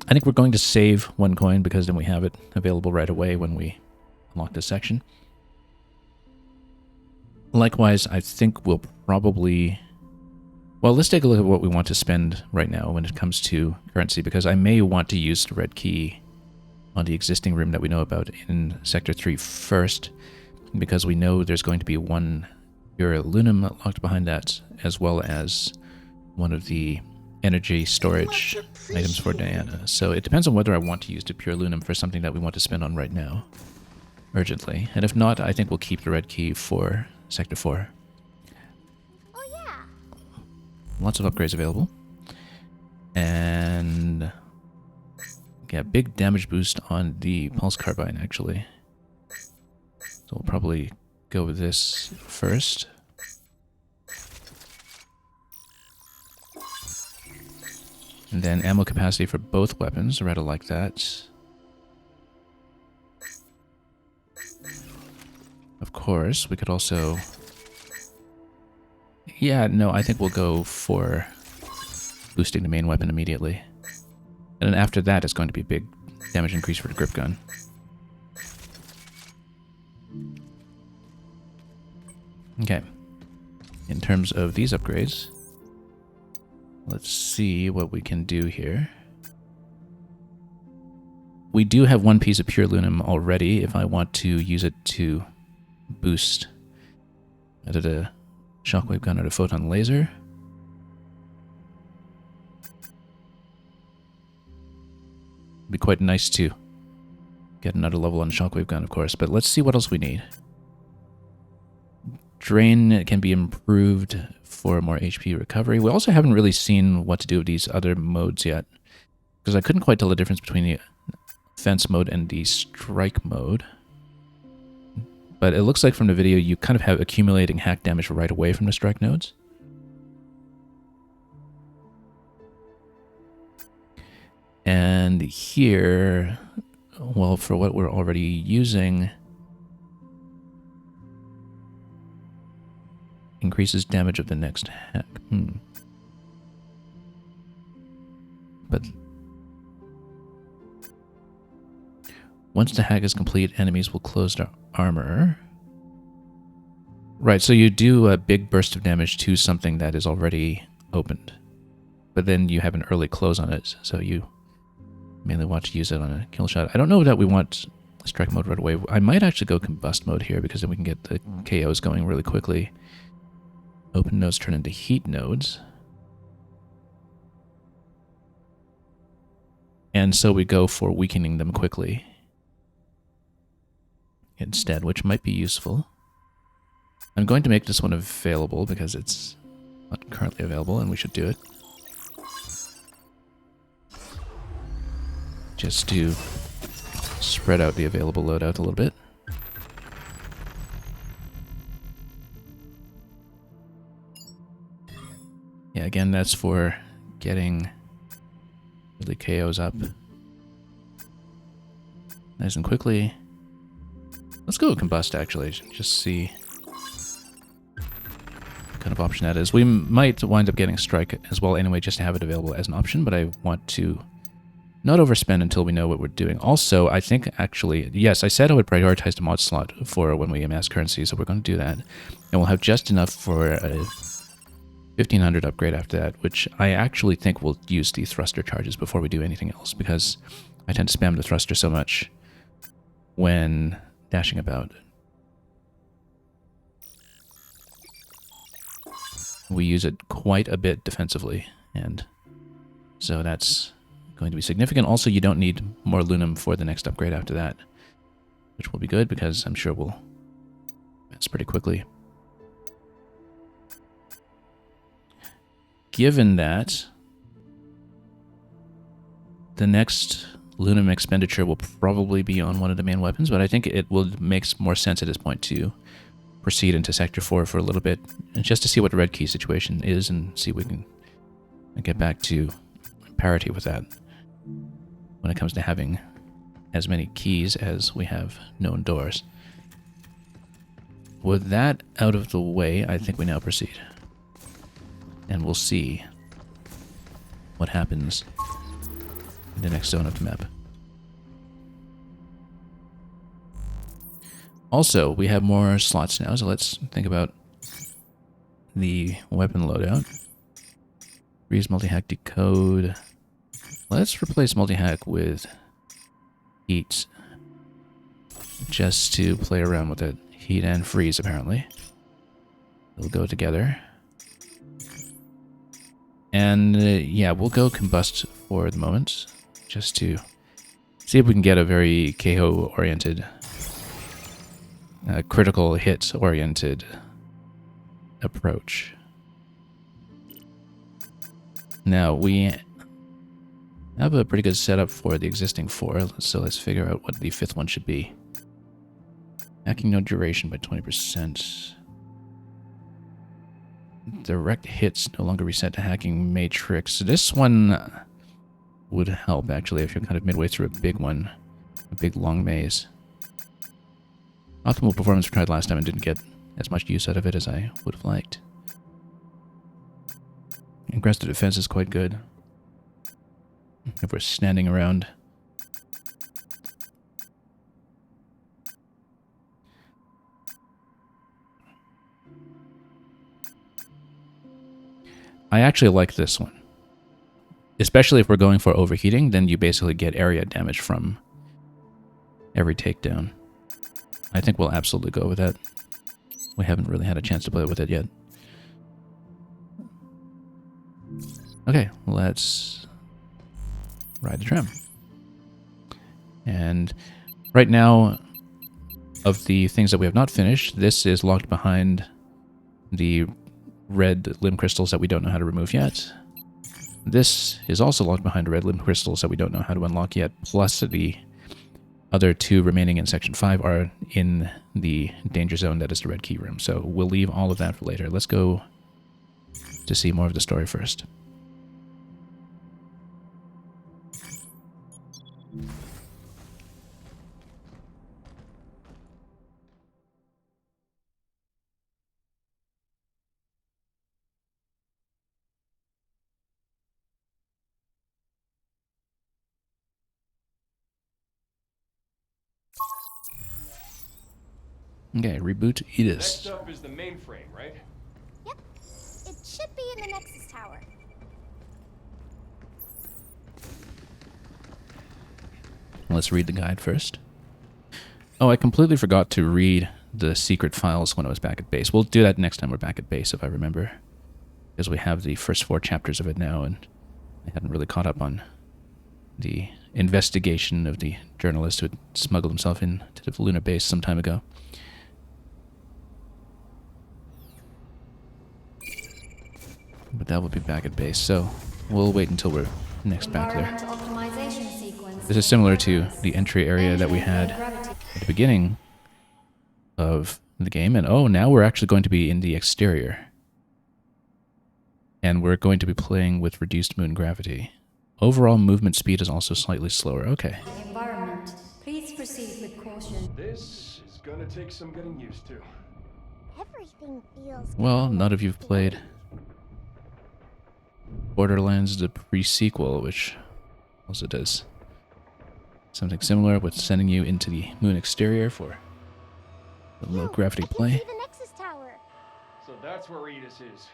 I think we're going to save 1 coin because then we have it available right away when we unlock this section. Likewise, I think we'll probably... Well, let's take a look at what we want to spend right now when it comes to currency, because I may want to use the red key on the existing room that we know about in Sector 3 first, because we know there's going to be 1 pure lunum locked behind that, as well as one of the energy storage items for Diana. So it depends on whether I want to use the pure lunum for something that we want to spend on right now, urgently. And if not, I think we'll keep the red key for Sector 4. Oh yeah. Lots of upgrades available. And yeah, big damage boost on the pulse carbine, actually. So we'll probably go with this first. And then ammo capacity for both weapons, rather like that. Of course, we could also... Yeah, no, I think we'll go for boosting the main weapon immediately. And then after that, it's going to be a big damage increase for the grip gun. Okay. In terms of these upgrades, let's see what we can do here. We do have 1 piece of pure lunum already if I want to use it to boost either the shockwave gun or the photon laser. It'd be quite nice to get another level on the shockwave gun, of course, but let's see what else we need. Drain can be improved for more HP recovery. We also haven't really seen what to do with these other modes yet, because I couldn't quite tell the difference between the offense mode and the strike mode. But it looks like from the video you kind of have accumulating hack damage right away from the strike nodes. And here, well, for what we're already using, increases damage of the next hack. But once the hack is complete, enemies will close their armor. Right, so you do a big burst of damage to something that is already opened. But then you have an early close on it, so you mainly want to use it on a kill shot. I don't know that we want strike mode right away. I might actually go combust mode here, because then we can get the KOs going really quickly. Open nodes turn into heat nodes. And so we go for weakening them quickly instead, which might be useful. I'm going to make this one available because it's not currently available, and we should do it. Just to spread out the available loadout a little bit. Yeah, again, that's for getting the KOs up nice and quickly. Let's go with combust, actually, just see what kind of option that is. We might wind up getting strike as well anyway, just to have it available as an option, but I want to not overspend until we know what we're doing. Also, I think actually, yes, I said I would prioritize the mod slot for when we amass currency, so we're going to do that. And we'll have just enough for a 1500 upgrade after that, which I actually think we'll use the thruster charges before we do anything else, because I tend to spam the thruster so much when dashing about. We use it quite a bit defensively, and so that's going to be significant. Also, you don't need more Lunum for the next upgrade after that, which will be good because I'm sure we'll advance pretty quickly. Given that, the next Lunum expenditure will probably be on one of the main weapons, but I think it will make more sense at this point to proceed into Sector 4 for a little bit, just to see what the red key situation is and see if we can get back to parity with that when it comes to having as many keys as we have known doors. With that out of the way, I think we now proceed. And we'll see what happens in the next zone of the map. Also, we have more slots now, so let's think about the weapon loadout. Freeze, multi-hack, decode. Let's replace multi-hack with heat, just to play around with it. Heat and freeze, apparently. They'll go together. And yeah, we'll go combust for the moment, just to see if we can get a very KO-oriented, critical hit-oriented approach. Now, we have a pretty good setup for the existing 4, so let's figure out what the 5th one should be. Hacking no duration by 20%. Direct hits no longer reset to hacking matrix. This one would help, actually, if you're kind of midway through a big one. A big long maze. Optimal performance we tried last time and didn't get as much use out of it as I would have liked. Aggressive defense is quite good if we're standing around. I actually like this one. Especially if we're going for overheating, then you basically get area damage from every takedown. I think we'll absolutely go with that. We haven't really had a chance to play with it yet. Okay, let's ride the tram. And right now, of the things that we have not finished, this is locked behind the red limb crystals that we don't know how to remove yet. This is also locked behind red limb crystals that we don't know how to unlock yet, plus the other 2 remaining in Section 5 are in the danger zone that is the red key room. So we'll leave all of that for later. Let's go to see more of the story first. Okay, reboot Next Edis. up is the mainframe, right? Yep. It should be in the Nexus Tower. Let's read the guide first. Oh, I completely forgot to read the secret files when I was back at base. We'll do that next time we're back at base, if I remember. Because we have the first 4 chapters of it now, and I hadn't really caught up on the investigation of the journalist who had smuggled himself into the lunar base some time ago. But that will be back at base, so we'll wait until we're next back there. This is similar to the entry area that we had at the beginning of the game, and oh, now we're actually going to be in the exterior. And we're going to be playing with reduced moon gravity. Overall movement speed is also slightly slower. Okay. Environment. Please proceed with caution. This is gonna take some getting used to. Everything feels. Well, none of you've played Borderlands, the pre-sequel, which also does something similar with sending you into the moon exterior for the low gravity I can play. see the Nexus Tower. So that's where Edis is.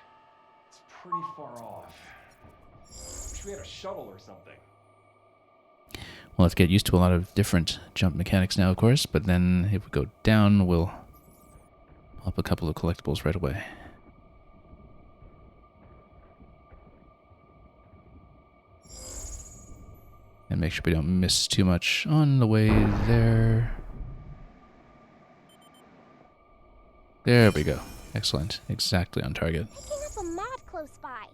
It's pretty far off. Wish we had a shuttle or something. We'll have to get used to a lot of different jump mechanics now, of course, but then if we go down, we'll pop a couple of collectibles right away. And make sure we don't miss too much on the way there. There we go. Excellent. Exactly on target. Picking up a mod close by.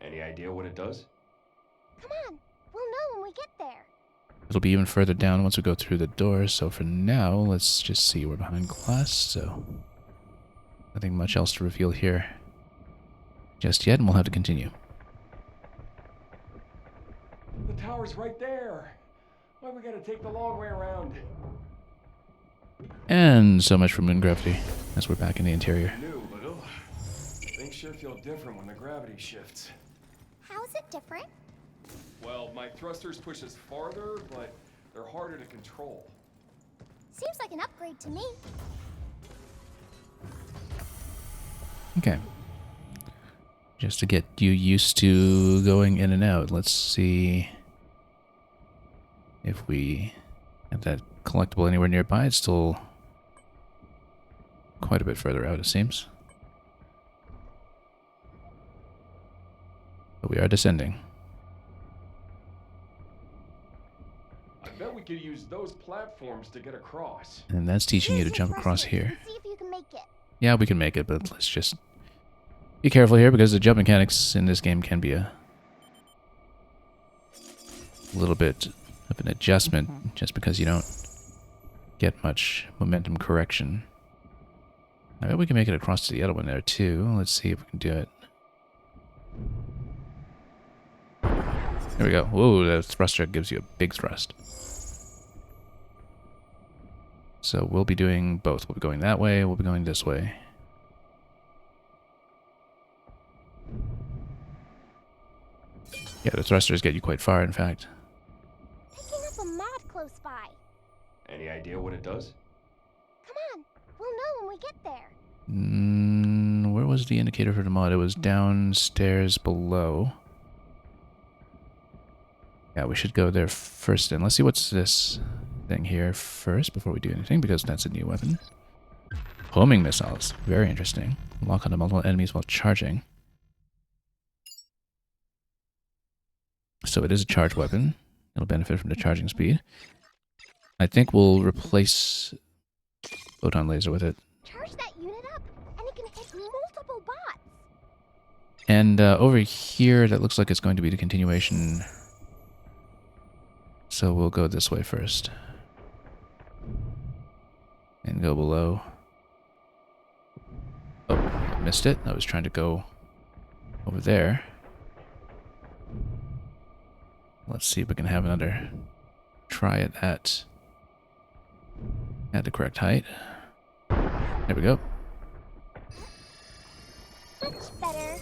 Any idea what it does? Come on, we'll know when we get there. It'll be even further down once we go through the door, so for now, let's just see. We're behind glass, so nothing much else to reveal here just yet, and we'll have to continue. The tower's right there. Why we gotta take the long way around? And so much for moon gravity, as we're back in the interior. New, but things sure feel different when the gravity shifts. How is it different? Well, my thrusters push us farther, but they're harder to control. Seems like an upgrade to me. Okay. Just to get you used to going in and out, let's see if we have that collectible anywhere nearby. It's still quite a bit further out, it seems. But we are descending. I bet we could use those platforms to get across. And that's teaching you to Use jump your across thrusters here. and see if you can make it. Yeah, we can make it, but let's just be careful here because the jump mechanics in this game can be a little bit of an adjustment just because you don't get much momentum correction. I bet we can make it across to the other one there too. Let's see if we can do it. There we go. Whoa, that thruster gives you a big thrust. So we'll be doing both. We'll be going that way, we'll be going this way. Yeah, the thrusters get you quite far, in fact. Picking up a mod close by. Any idea what it does? Come on, we'll know when we get there. Where was the indicator for the mod? It was downstairs below. Yeah, we should go there first then. Let's see what's this thing here first before we do anything, because that's a new weapon. Homing missiles. Very interesting. Lock onto multiple enemies while charging. So it is a charge weapon. It'll benefit from the charging speed. I think we'll replace photon laser with it. Charge that unit up, and it can hit multiple bots. And over here, that looks like it's going to be the continuation. So we'll go this way first. And go below. Oh, I missed it. I was trying to go over there. Let's see if we can have another try at the correct height. There we go. Much better.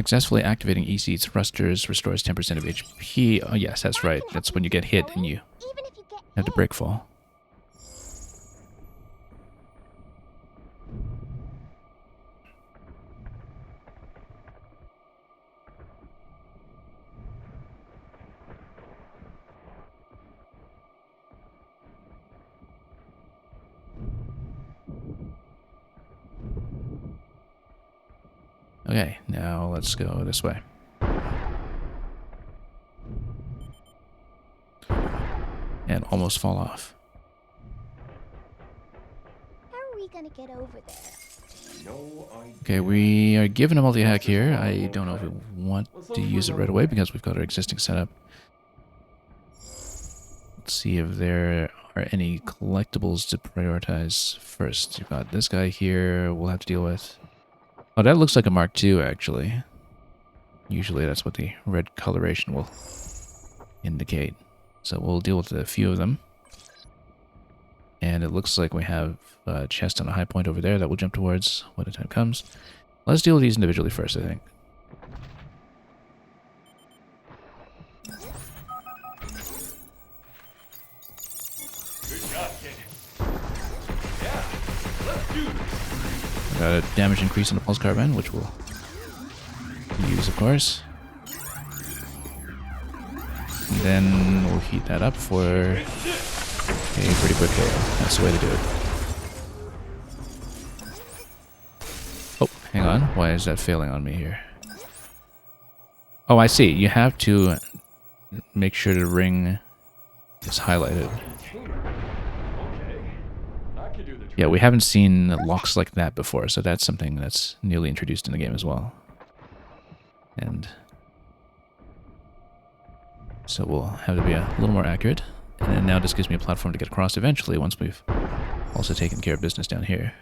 Successfully activating EC thrusters restores 10% of HP. Oh yes, that's right. That's when you get hit and you Even if you get have to break fall. Okay, now let's go this way. And almost fall off. How are we gonna get over there? No idea. Okay, we are given a multi-hack here. I don't know if we want to use it right away because we've got our existing setup. Let's see if there are any collectibles to prioritize first. You've got this guy here we'll have to deal with. Oh, that looks like a Mark II, actually. Usually that's what the red coloration will indicate. So we'll deal with a few of them. And it looks like we have a chest on a high point over there that we'll jump towards when the time comes. Let's deal with these individually first, I think. Good job, kid. Yeah, let's do this. Got a damage increase in the pulse carbine, which we'll use, of course. And then we'll heat that up for a pretty quick KO. That's the way to do it. Oh, hang on. Why is that failing on me here? Oh, I see. You have to make sure the ring is highlighted. Container. Okay. I could do the trick. Yeah, we haven't seen locks like that before, so that's something that's newly introduced in the game as well. And so we'll have to be a little more accurate. And then now this gives me a platform to get across eventually once we've also taken care of business down here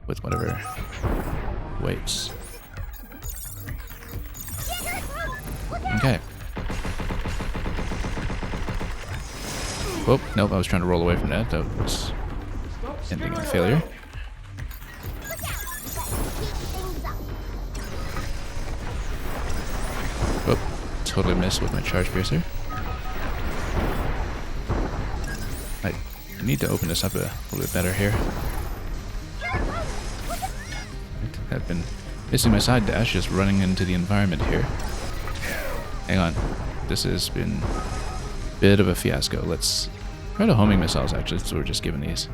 with whatever waits. Okay. Oh, nope, I was trying to roll away from that. That was ending in failure. Oh, totally missed with my charge piercer. I need to open this up a little bit better here. I've been missing my side dash, just running into the environment here. Hang on. This has been a bit of a fiasco. Let's try to homing missiles, actually, so we're just given these.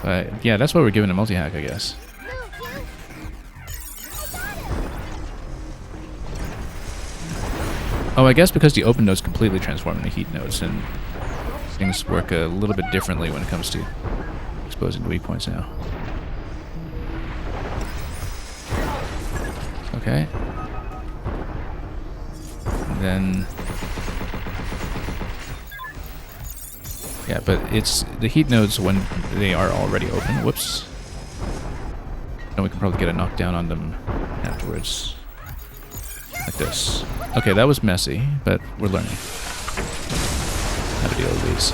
But yeah, that's why we're given a multi-hack, I guess. Oh, I guess because the open nodes completely transform into heat nodes, and things work a little bit differently when it comes to exposing the weak points now. Okay. And then... yeah, but it's the heat nodes when they are already open. Whoops. And we can probably get a knockdown on them afterwards. Like this. Okay, that was messy, but we're learning how to deal with these.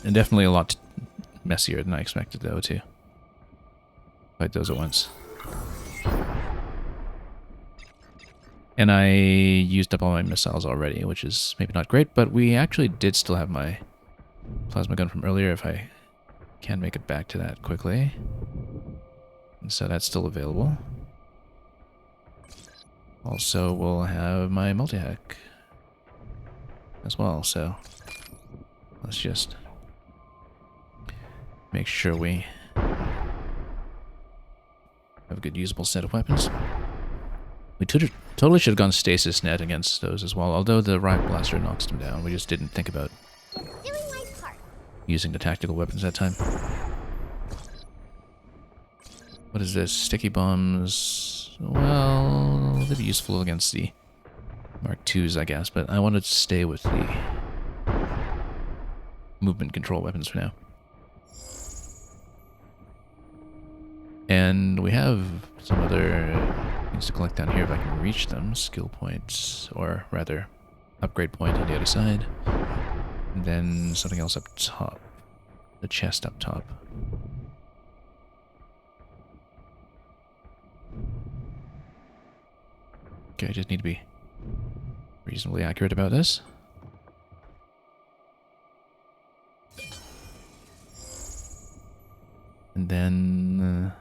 And definitely a lot messier than I expected, though, to fight those at once. And I used up all my missiles already, which is maybe not great, but we actually did still have my plasma gun from earlier if I can make it back to that quickly. And so that's still available. Also, we'll have my multi-hack as well, so let's just make sure we have a good usable set of weapons. We totally should have gone stasis net against those as well, although the riot blaster knocks them down. We just didn't think about Doing my part. using the tactical weapons that time. What is this? Sticky bombs. Well, they'd be useful against the Mark IIs, I guess, but I wanted to stay with the movement control weapons for now. And we have some other things to collect down here if I can reach them. Skill points, or rather, upgrade point on the other side. And then something else up top. The chest up top. Okay, I just need to be reasonably accurate about this. And then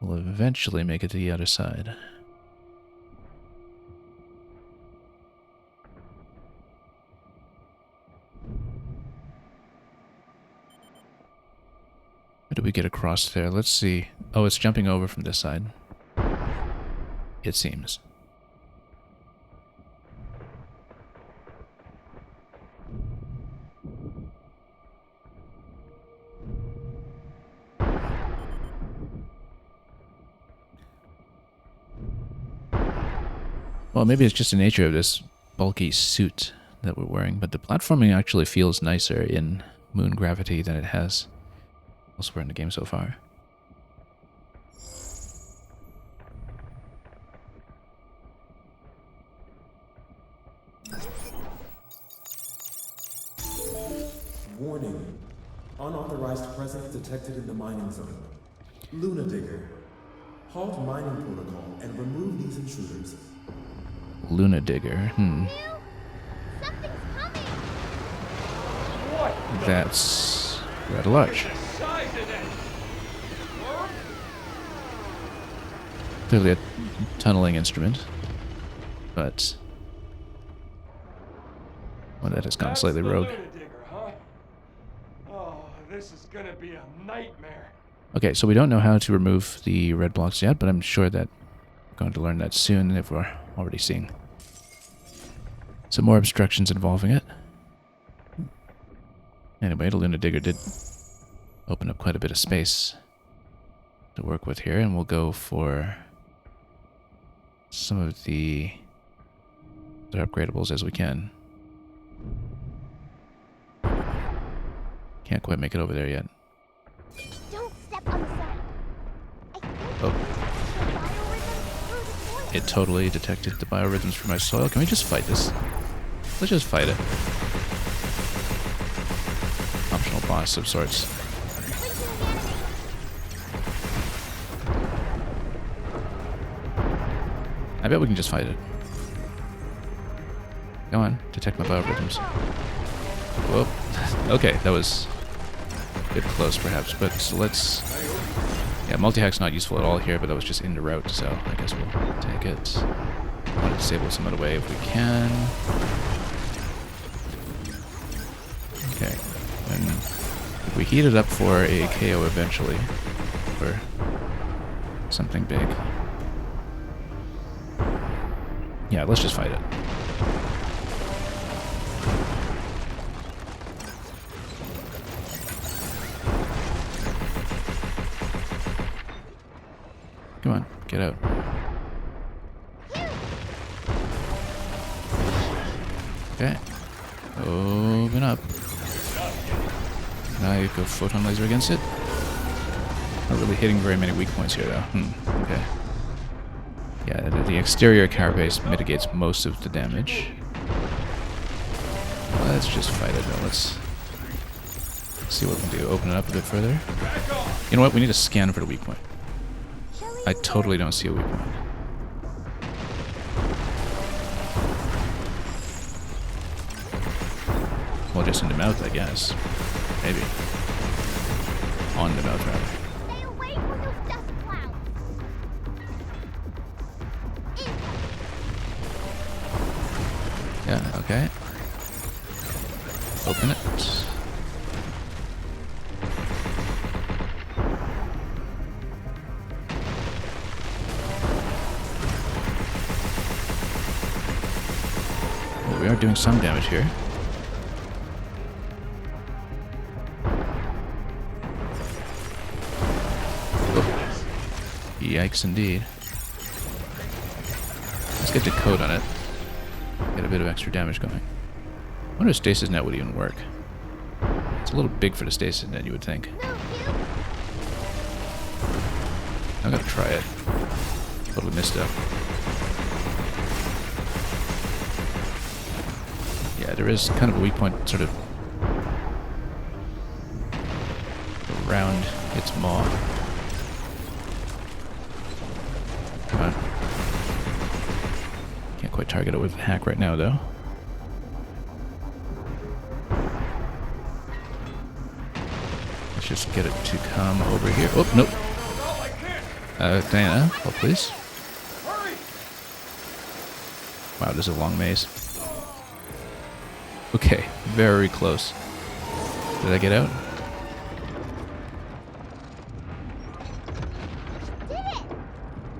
we'll eventually make it to the other side. How do we get across there? Let's see. Oh, it's jumping over from this side. It seems. Well, maybe it's just the nature of this bulky suit that we're wearing, but the platforming actually feels nicer in Moon Gravity than it has elsewhere in the game so far. Warning. Unauthorized presence detected in the mining zone. Luna Digger. Halt mining protocol and remove these intruders. Luna Digger, Something's coming! What That's rather large. the size of that worm? Clearly a tunneling instrument, but one that has gone That's slightly the rogue. Luna Digger, huh? Oh, this is gonna be a nightmare. Okay, so we don't know how to remove the red blocks yet, but I'm sure that we're going to learn that soon if we're already seeing some more obstructions involving it. Anyway, the Luna Digger did open up quite a bit of space to work with here, and we'll go for some of the upgradables as we can. Can't quite make it over there yet. Don't step on the sand. I think Oh. the biorhythm through the soil. It totally detected the biorhythms from my soil. Can we just fight this? Let's just fight it. Optional boss of sorts. Linking the enemy. I bet we can just fight it. Go on, detect my biorhythms. Whoa. Okay, that was a bit close perhaps, but let's... Yeah, multi-hack's not useful at all here, but that was just in the route, so I guess we'll take it. I want to disable some other way if we can. Okay. And if we heat it up for a KO eventually, or something big. Yeah, let's just fight it. Come on, get out. Okay. Open up. Now you go photon laser against it. Not really hitting very many weak points here though. Okay. Yeah, the exterior carapace mitigates most of the damage. Let's just fight it though. Let's see what we can do. Open it up a bit further. You know what? We need to scan for the weak point. I totally don't see a weak point. Well, just in the mouth, I guess. Maybe. On the mouth, rather. Stay away from those dust clouds. Yeah, okay. Open it. Well, we are doing some damage here. Oh. Yikes indeed. Let's get the code on it. Get a bit of extra damage going. I wonder if stasis net would even work. It's a little big for the stasis net, you would think. No, you. I'm gonna try it. Totally missed it. Yeah, there is kind of a weak point sort of around its maw. Come on. Can't quite target it with the hack right now, though. Let's just get it to come over here. Oh, nope. Diana, hold please. Wow, this is a long maze. Okay, very close. Did I get out?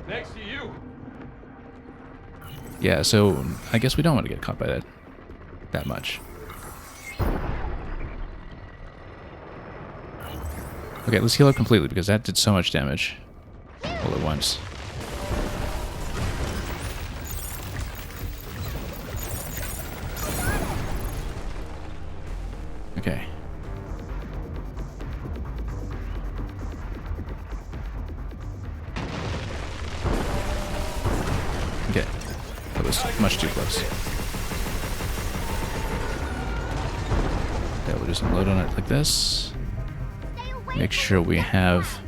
Next to you. Yeah, so I guess we don't want to get caught by that much. Okay, let's heal up completely because that did so much damage all at once. Okay. Okay. That was much too close. Okay, we'll just unload on it like this. Make sure we have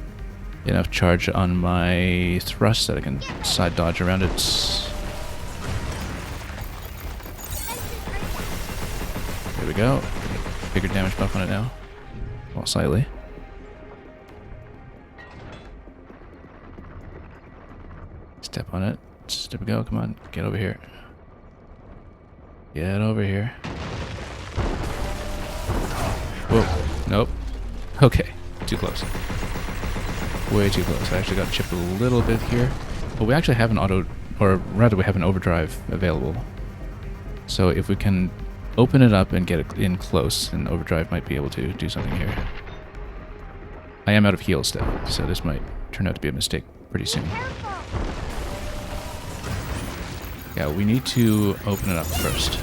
enough charge on my thrust that I can side dodge around it. There we go. Bigger damage buff on it now. Well, slightly. Step on it. There we go. Come on. Get over here. Get over here. Whoa. Nope. Okay. Too close. Way too close. I actually got chipped a little bit here. But we actually have an auto, or rather we have an overdrive available. So if we can open it up and get it in close, and overdrive might be able to do something here. I am out of heals though, so this might turn out to be a mistake pretty soon. Yeah, we need to open it up first.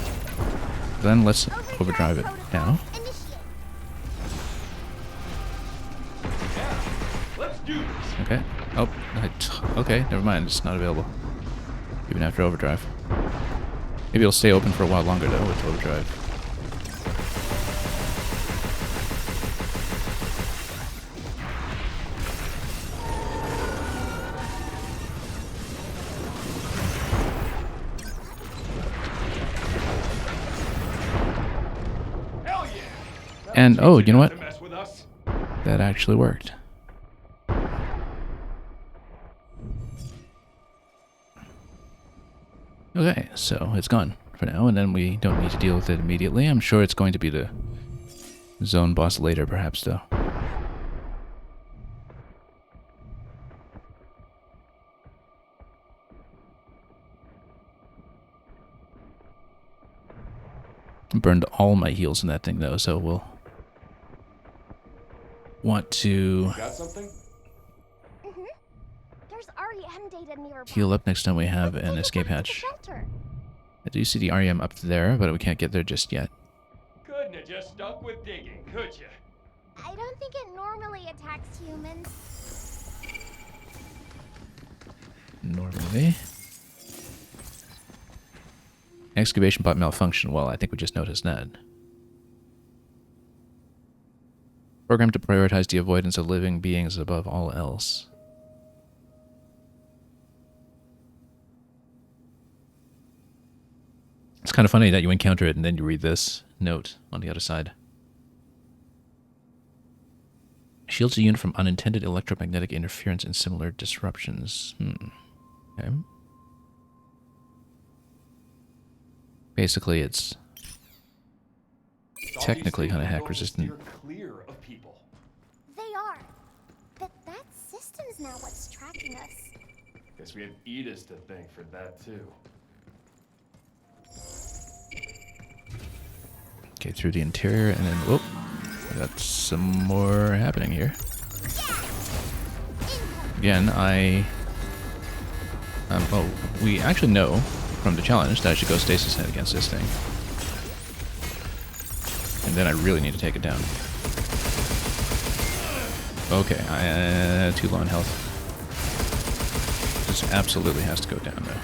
Then let's overdrive it now. Okay. Oh, okay, never mind. It's not available. Even after overdrive. Maybe it'll stay open for a while longer though with overdrive. Hell yeah. And oh, you know what? To mess with us. That actually worked. Okay, so it's gone for now, and then we don't need to deal with it immediately. I'm sure it's going to be the zone boss later, perhaps, though. Burned all my heals in that thing, though, so we'll want to Got something? There's REM data nearby. heal up next time we have Let's an take a escape look at the hatch. shelter. I do see the REM up there, but we can't get there just yet. Couldn't have just stuck with digging, could you? I don't think it normally attacks humans. Normally. Excavation bot malfunction. Well, I think we just noticed that. Programmed to prioritize the avoidance of living beings above all else. It's kind of funny that you encounter it and then you read this note on the other side. Shields a unit from unintended electromagnetic interference and similar disruptions. Okay. Basically, it's technically kind of hack resistant. Steer clear of people. They are. But that system's now what's tracking us. Guess we have Edis to thank for that too. Okay, through the interior, and then whoop, we got some more happening here. Again, oh, we actually know from the challenge that I should go stasis net against this thing, and then I really need to take it down. Okay, too low on health. This absolutely has to go down though.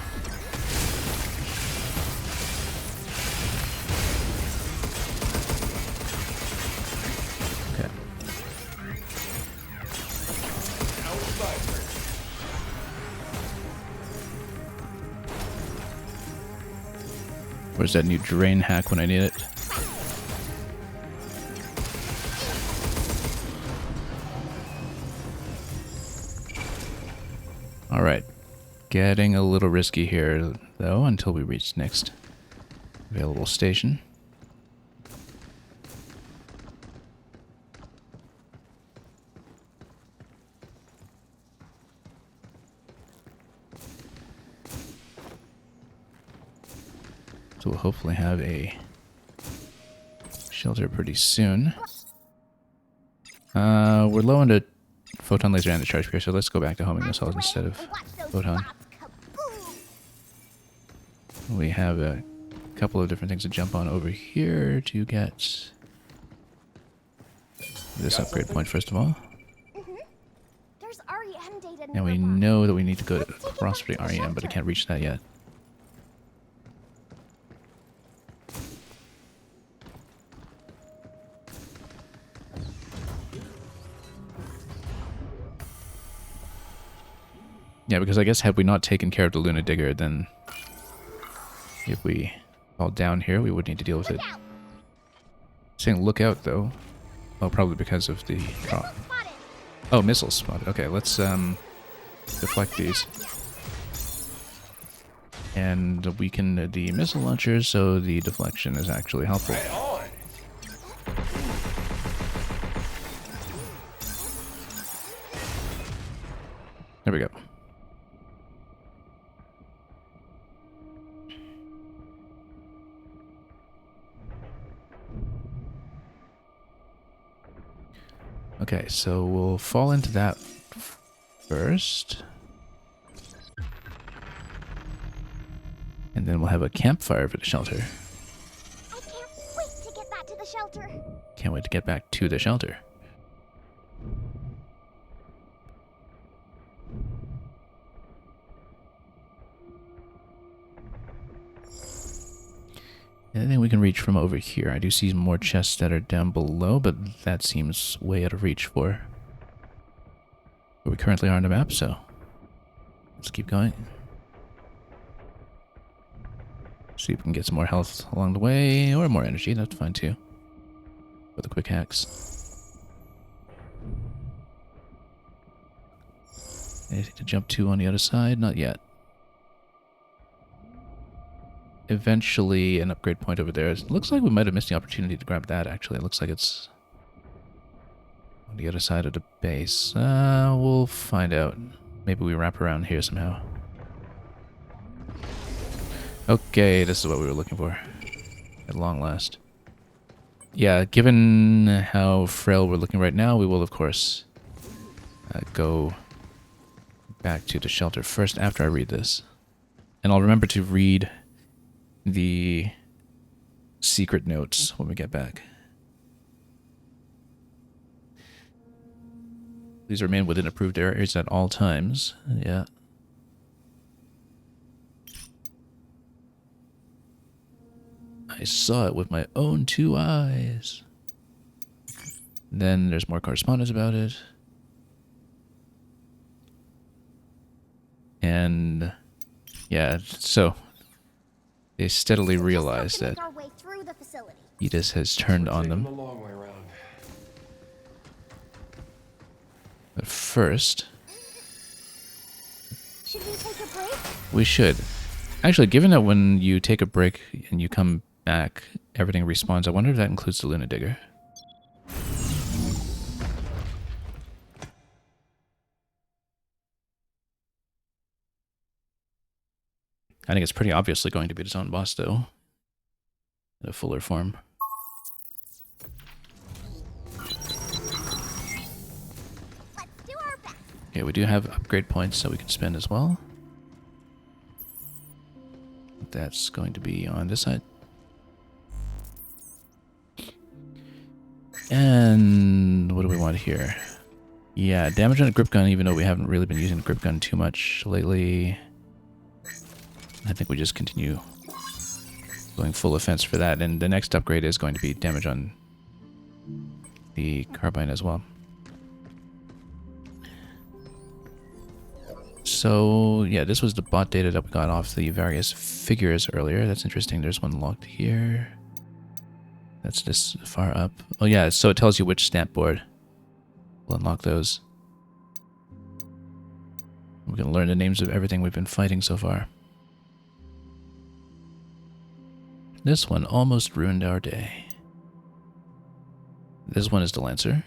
Where's that new drain hack when I need it? Alright. Getting a little risky here, though, until we reach next available station. So we'll hopefully have a shelter pretty soon. We're low on the photon laser and the charge pierce, so let's go back to homing missiles instead of photon. We have a couple of different things to jump on over here to get this upgrade point first of all. There's REM data. Now we know that we need to go across for the REM, but I can't reach that yet. Yeah, because I guess had we not taken care of the Luna Digger, then if we fall down here, we would need to deal with it. Saying look out, though. Oh, probably because of the drop. Oh, missiles spotted. Okay, let's deflect these. And weaken the missile launchers, so the deflection is actually helpful. There we go. Okay, so we'll fall into that first. And then we'll have a campfire for the shelter. I can't wait to get back to the shelter. Can't wait to get back to the shelter. Anything we can reach from over here. I do see more chests that are down below, but that seems way out of reach for where we currently are on the map, so let's keep going. See if we can get some more health along the way, or more energy, that's fine too. With the quick hacks. Anything to jump to on the other side? Not yet. Eventually an upgrade point over there. It looks like we might have missed the opportunity to grab that, actually. It looks like it's on the other side of the base. We'll find out. Maybe we wrap around here somehow. Okay, this is what we were looking for. At long last. Yeah, given how frail we're looking right now, we will, of course, go back to the shelter first after I read this. And I'll remember to read the secret notes when we get back. Please remain within approved areas at all times. Yeah. I saw it with my own 2 eyes. Then there's more correspondence about it. And yeah, so they steadily realize that Edis has turned on them. But first, Should we take a break? we should. Actually, given that when you take a break and you come back, everything respawns, I wonder if that includes the Luna Digger. I think it's pretty obviously going to be the zone boss, though. In a fuller form. Let's do our best. Okay, we do have upgrade points that we can spend as well. That's going to be on this side. And what do we want here? Yeah, damage on a grip gun, even though we haven't really been using the grip gun too much lately. I think we just continue going full offense for that. And the next upgrade is going to be damage on the carbine as well. So, yeah, this was the bot data that we got off the various figures earlier. That's interesting. There's one locked here. That's this far up. Oh, yeah, so it tells you which stamp board. We'll unlock those. We're going to learn the names of everything we've been fighting so far. This one almost ruined our day. This one is the Lancer.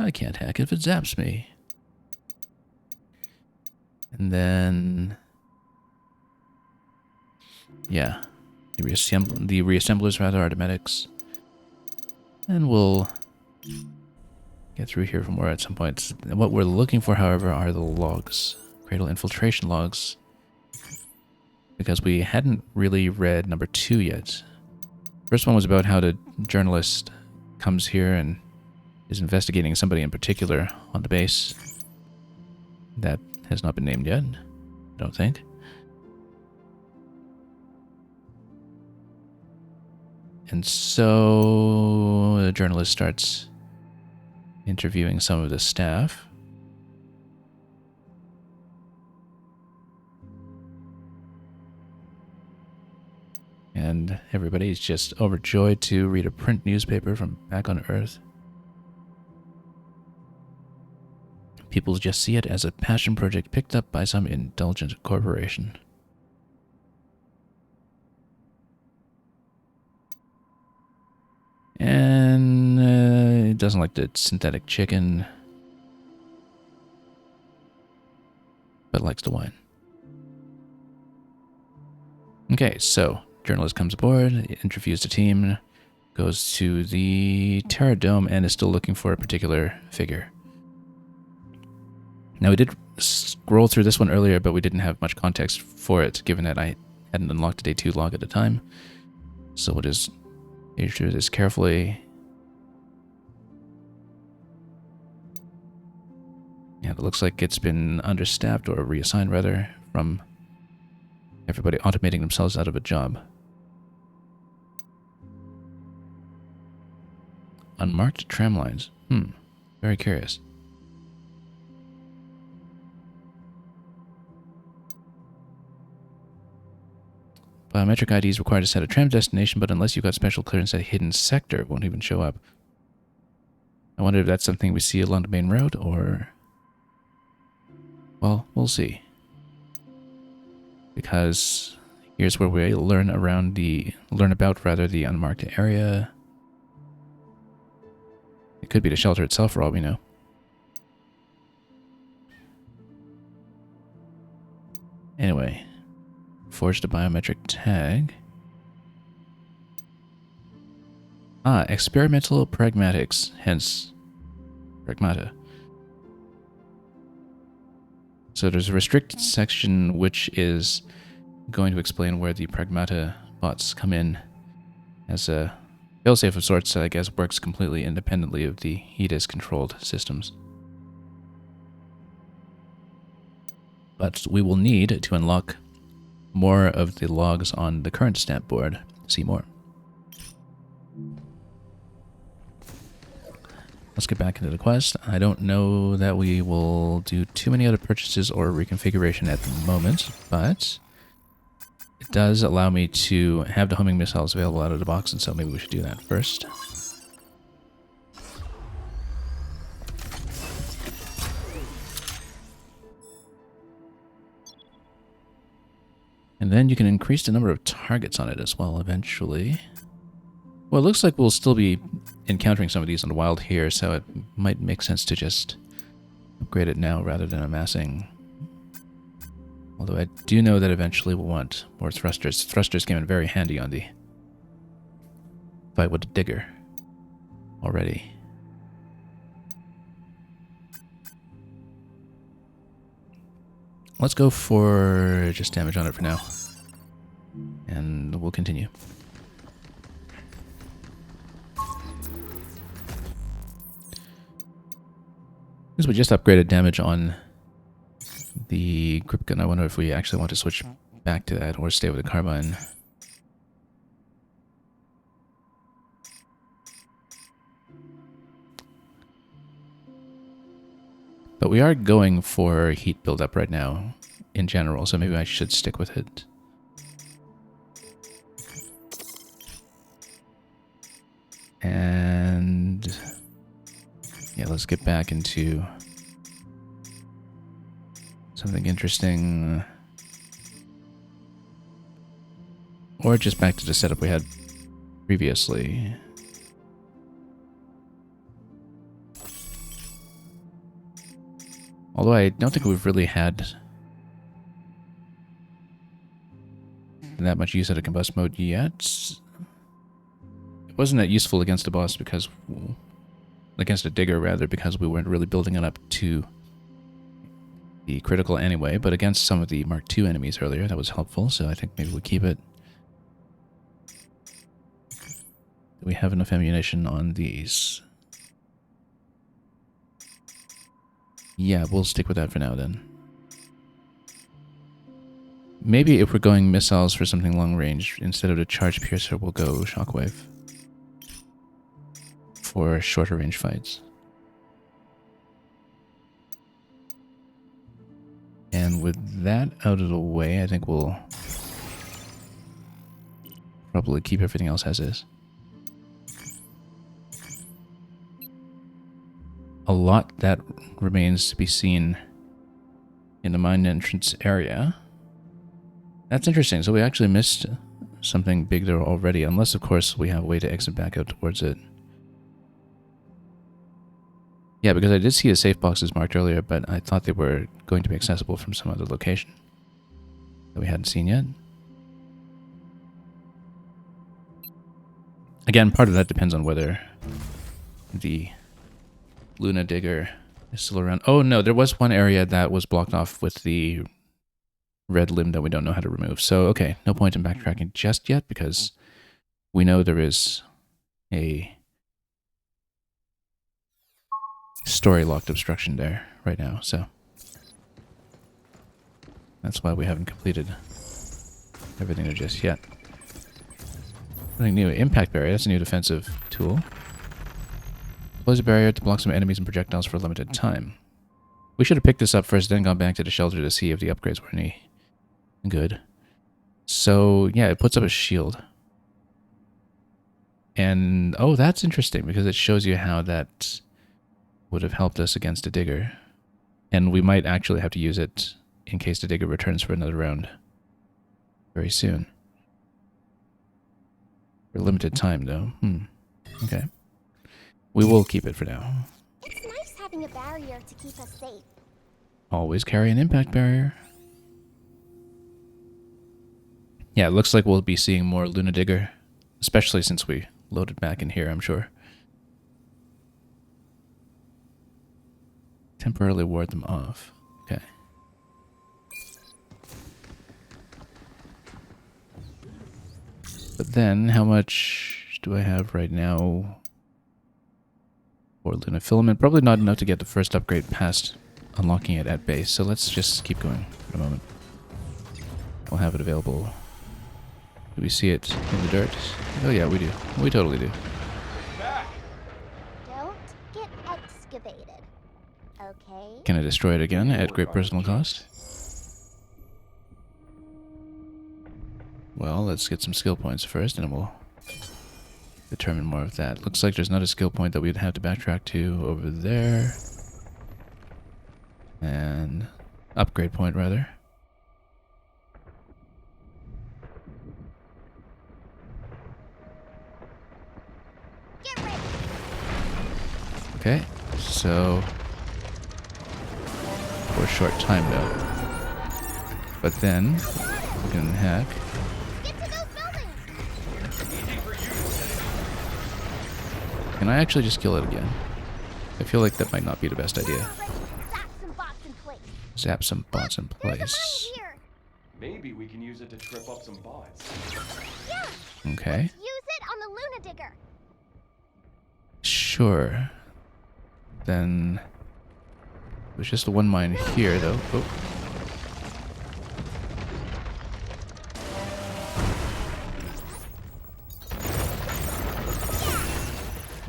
I can't hack it if it zaps me. And then... yeah. The reassemblers, rather, are the medics. And we'll get through here from where at some point. What we're looking for, however, are the logs. Cradle infiltration logs. Because we hadn't really read number 2 yet. First one was about how the journalist comes here and is investigating somebody in particular on the base. That has not been named yet, I don't think. And so the journalist starts interviewing some of the staff. And everybody's just overjoyed to read a print newspaper from back on Earth. People just see it as a passion project picked up by some indulgent corporation. And it doesn't like the synthetic chicken, but likes the wine. Okay, so journalist comes aboard, interviews the team, goes to the Terra Dome, and is still looking for a particular figure. Now, we did scroll through this one earlier, but we didn't have much context for it, given that I hadn't unlocked the Day 2 log at the time. So we'll just read through this carefully. Yeah, it looks like it's been understaffed, or reassigned rather, from everybody automating themselves out of a job. Unmarked tram lines. Very curious. Biometric ID is required to set a tram destination, but unless you've got special clearance at a hidden sector, it won't even show up. I wonder if that's something we see along the main road, or... well, we'll see. Because here's where we learn about the unmarked area. It could be the shelter itself for all we know. Anyway, forged a biometric tag. Experimental pragmatics, hence Pragmata. So there's a restricted section which is going to explain where the Pragmata bots come in as a failsafe of sorts that I guess works completely independently of the HEDIS-controlled systems. But we will need to unlock more of the logs on the current stamp board to see more. Let's get back into the quest. I don't know that we will do too many other purchases or reconfiguration at the moment, but it does allow me to have the homing missiles available out of the box, and so maybe we should do that first. And then you can increase the number of targets on it as well eventually. Well, it looks like we'll still be encountering some of these in the wild here, so it might make sense to just upgrade it now rather than amassing. Although I do know that eventually we'll want more thrusters. Thrusters came in very handy on the fight with the digger already. Let's go for just damage on it for now, and we'll continue. Because we just upgraded damage on the grip gun, I wonder if we actually want to switch back to that or stay with the carbine. But we are going for heat buildup right now in general, so maybe I should stick with it. And yeah, let's get back into something interesting. Or just back to the setup we had previously. Although I don't think we've really had that much use out of combust mode yet. It wasn't that useful against a boss because... against a digger, rather, because we weren't really building it up to the critical anyway, but against some of the Mark II enemies earlier, that was helpful, so I think maybe we'll keep it. Do we have enough ammunition on these? Yeah, we'll stick with that for now then. Maybe if we're going missiles for something long range, instead of the charge piercer, we'll go shockwave for shorter range fights. And with that out of the way, I think we'll probably keep everything else as is. A lot that remains to be seen in the mine entrance area. That's interesting. So we actually missed something big there already, unless, of course, we have a way to exit back out towards it. Yeah, because I did see the safe boxes marked earlier, but I thought they were going to be accessible from some other location that we hadn't seen yet. Again, part of that depends on whether the Luna Digger is still around. Oh no, there was one area that was blocked off with the red limb that we don't know how to remove. So, okay, no point in backtracking just yet because we know there is a story-locked obstruction there right now, so that's why we haven't completed everything there just yet. Something new, impact barrier, that's a new defensive tool. Deploys a barrier to block some enemies and projectiles for a limited time. We should have picked this up first, then gone back to the shelter to see if the upgrades were any good. So, yeah, it puts up a shield. And, oh, that's interesting, because it shows you how that would have helped us against a digger. And we might actually have to use it in case the digger returns for another round very soon. For a limited time, though. Okay. We will keep it for now. It's nice having a barrier to keep us safe. Always carry an impact barrier. Yeah, it looks like we'll be seeing more Luna Digger, especially since we loaded back in here, I'm sure. Temporarily ward them off. Okay. But then, how much do I have right now for Luna Filament? Probably not enough to get the first upgrade past unlocking it at base, so let's just keep going for a moment. We'll have it available. Do we see it in the dirt? Oh yeah, we do. We totally do. Don't get excavated. Okay? Can I destroy it again at great personal cost? Well, let's get some skill points first, and then we'll determine more of that. Looks like there's not a skill point that we'd have to backtrack to over there. And upgrade point, rather. Get ready. Okay, so for a short time though. But then we can hack. Get to those buildings. Can I actually just kill it again? I feel like that might not be the best idea. Zap some bots in place. Zap some bots in There's a place. mine here. Maybe we can use it to trip up some bots. Yeah. Okay. Use it on the Luna Digger. Sure. Then there's just the one mine here though. Oh.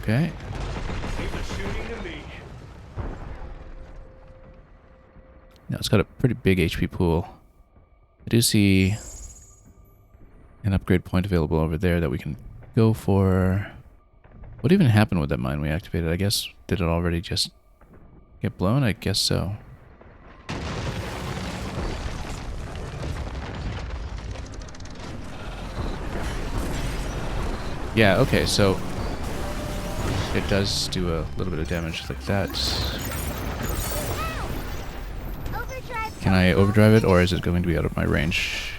Okay. Leave the shooting to me. it's got a pretty big HP pool. I do see an upgrade point available over there that we can go for. What even happened with that mine we activated? I guess, did it already just get blown? I guess so. Yeah, okay, so it does do a little bit of damage like that. Overdrive. Can I overdrive it, or is it going to be out of my range?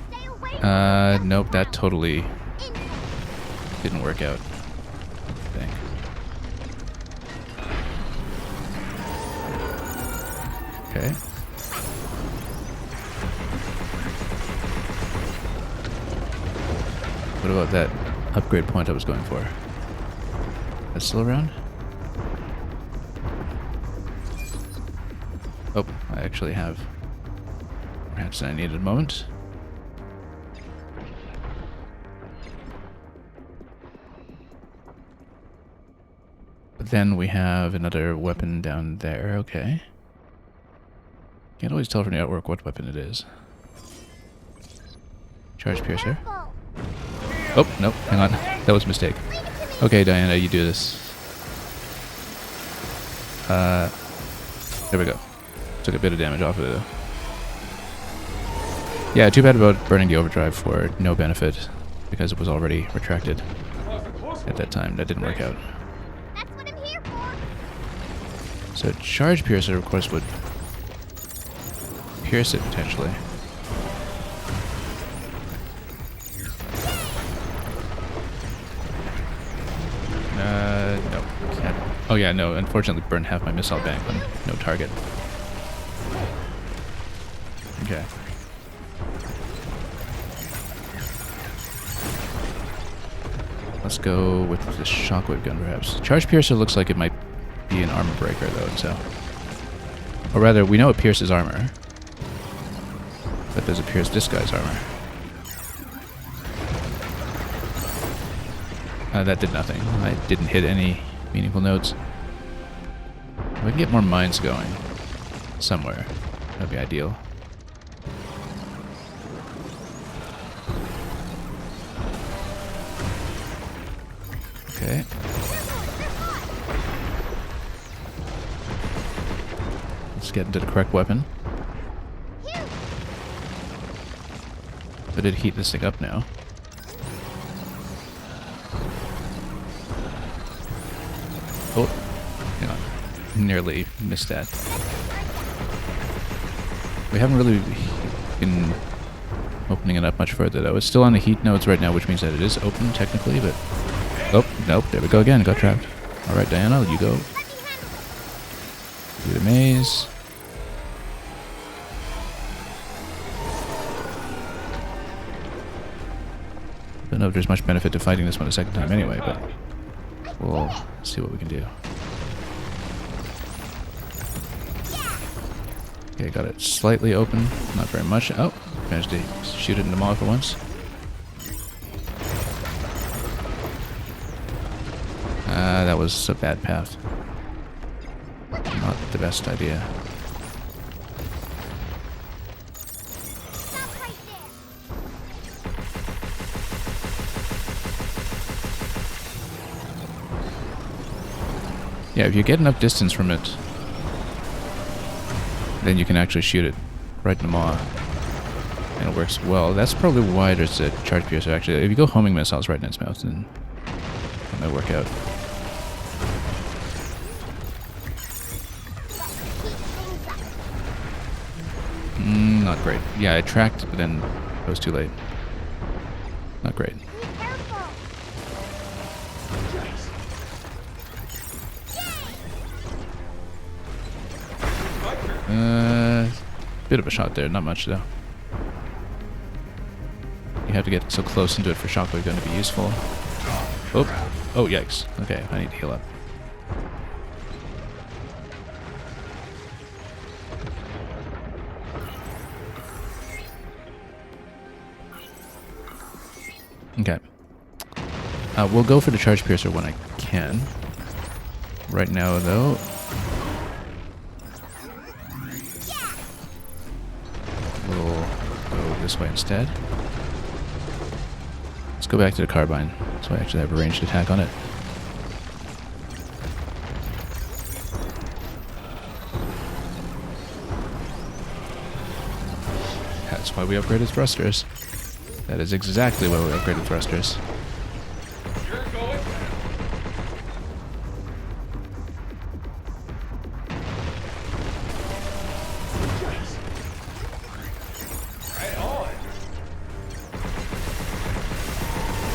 Stay away. Nope, that totally didn't work out, I think. Okay. What about that upgrade point I was going for? That's still around? Oh, I actually have perhaps I needed a moment. But then we have another weapon down there, okay. Can't always tell from the artwork what weapon it is. Charge piercer. Careful. Oh, nope, hang on. That was a mistake. Okay, Diana, you do this. There we go. Took a bit of damage off of it, though. Yeah, too bad about burning the overdrive for no benefit, because it was already retracted at that time. That didn't work out. That's what I'm here for. So charge piercer, of course, would pierce it potentially. No. Can't. Oh yeah, no. Unfortunately, burned half my missile bank on no target. Okay. Let's go with the shockwave gun, perhaps. Charge piercer looks like it might be an armor breaker, though. So, or rather, we know it pierces armor, but does it pierce this guy's armor? That did nothing. I didn't hit any meaningful notes. If we can get more mines going somewhere, that'd be ideal. Okay. Let's get into the correct weapon. But it heat this thing up now. Oh, hang on. Nearly missed that. We haven't really been opening it up much further, though. It's still on the heat nodes right now, which means that it is open, technically, but... Oh, nope, there we go again, got trapped. Alright, Diana, you go. Do the maze. Don't know if there's much benefit to fighting this one a second time anyway, but... We'll see what we can do. Okay, got it slightly open. Not very much. Oh, managed to shoot it in the maw for once. That was a bad path. Not the best idea. Stop right there. Yeah, if you get enough distance from it, then you can actually shoot it right in the maw. And it works well. That's probably why there's a charge piercer, actually. If you go homing missiles right in its mouth, then it might work out. Not great. Yeah, I tracked, but then it was too late. Not great. Be careful. Bit of a shot there, not much though. You have to get so close into it for shockwave gun to be useful. Oh, oh yikes. Okay, I need to heal up. Okay. We'll go for the charge piercer when I can. Right now, though, this way instead. Let's go back to the carbine, so I actually have a ranged attack on it. That's why we upgraded thrusters. That is exactly why we upgraded thrusters. You're going. Right on.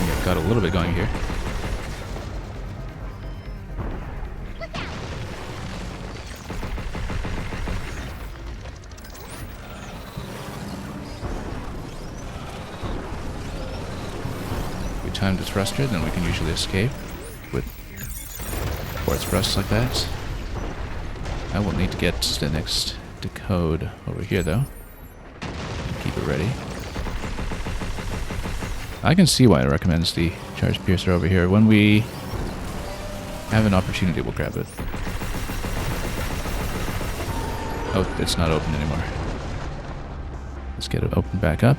Yeah, got a little bit going here. We timed the thruster, then we can usually escape with force thrusts like that. I will need to get the next decode over here though. Keep it ready. I can see why it recommends the charge piercer over here. When we have an opportunity, we'll grab it. Oh, it's not open anymore. Let's get it open back up.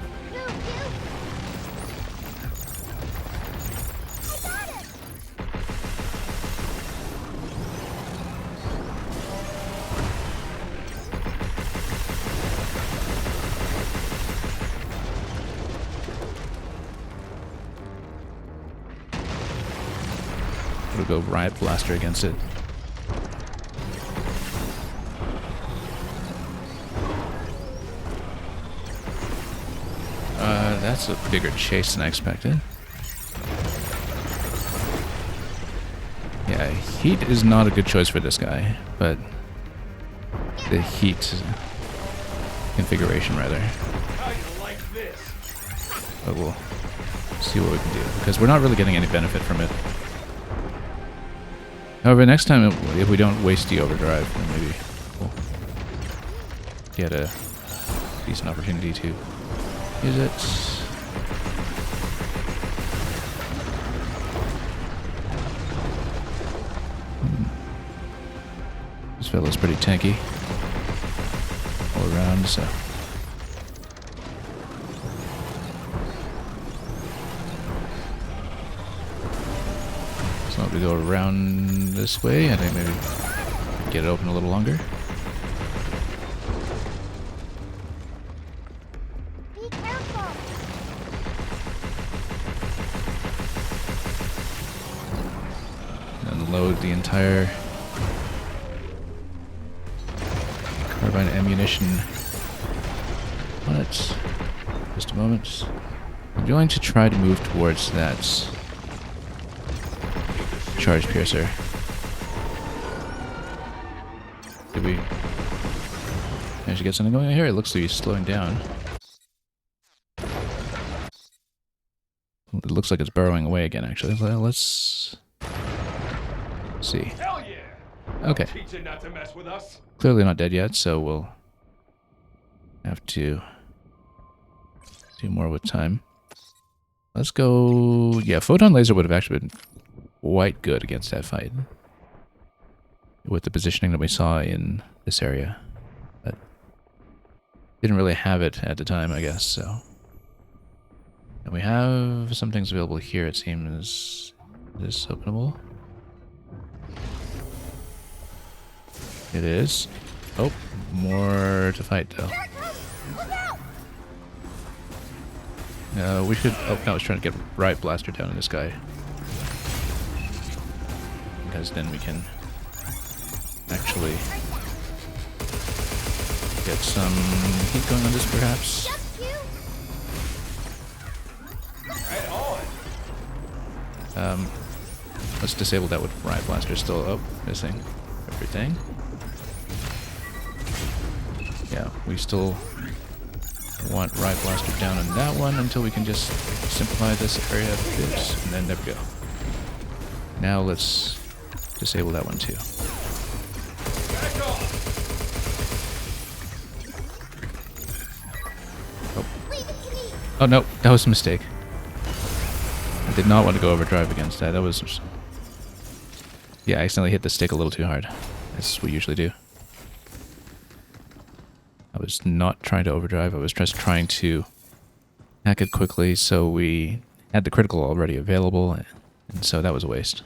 We'll go Riot Blaster against it. That's a bigger chase than I expected. Yeah, heat is not a good choice for this guy, but the heat configuration rather. How you like this? But we'll see what we can do, because we're not really getting any benefit from it. However, next time, if we don't waste the overdrive, then maybe we'll get a decent opportunity to use it. This fellow's pretty tanky all around, so. So if we go around this way, I think maybe get it open a little longer. Be careful. And load the entire carbine ammunition on it. Just a moment. I'm going to try to move towards that charge piercer. Did we manage to get something going on here? It looks to be slowing down. It looks like it's burrowing away again, actually. Well, let's see. Hell yeah! Okay. Teach it not to mess with us. Clearly not dead yet, so we'll have to do more with time. Let's go... Yeah, photon laser would have actually been quite good against that fight, with the positioning that we saw in this area. But didn't really have it at the time, I guess, so. And we have some things available here, it seems. Is this openable? It is. Oh, more to fight, though. No, we should... Oh, no, I was trying to get Riot Blaster down on this guy. Because then we can actually get some heat going on this, perhaps. Right on. Let's disable that with Riot Blaster still. Oh, missing everything. Yeah, we still want Riot Blaster down on that one until we can just simplify this area a bit, and then there we go. Now let's disable that one too. Back off. Oh no, that was a mistake. I did not want to go overdrive against that. That was... Yeah, I accidentally hit the stick a little too hard, as we usually do. I was not trying to overdrive, I was just trying to hack it quickly, so we had the critical already available, and so that was a waste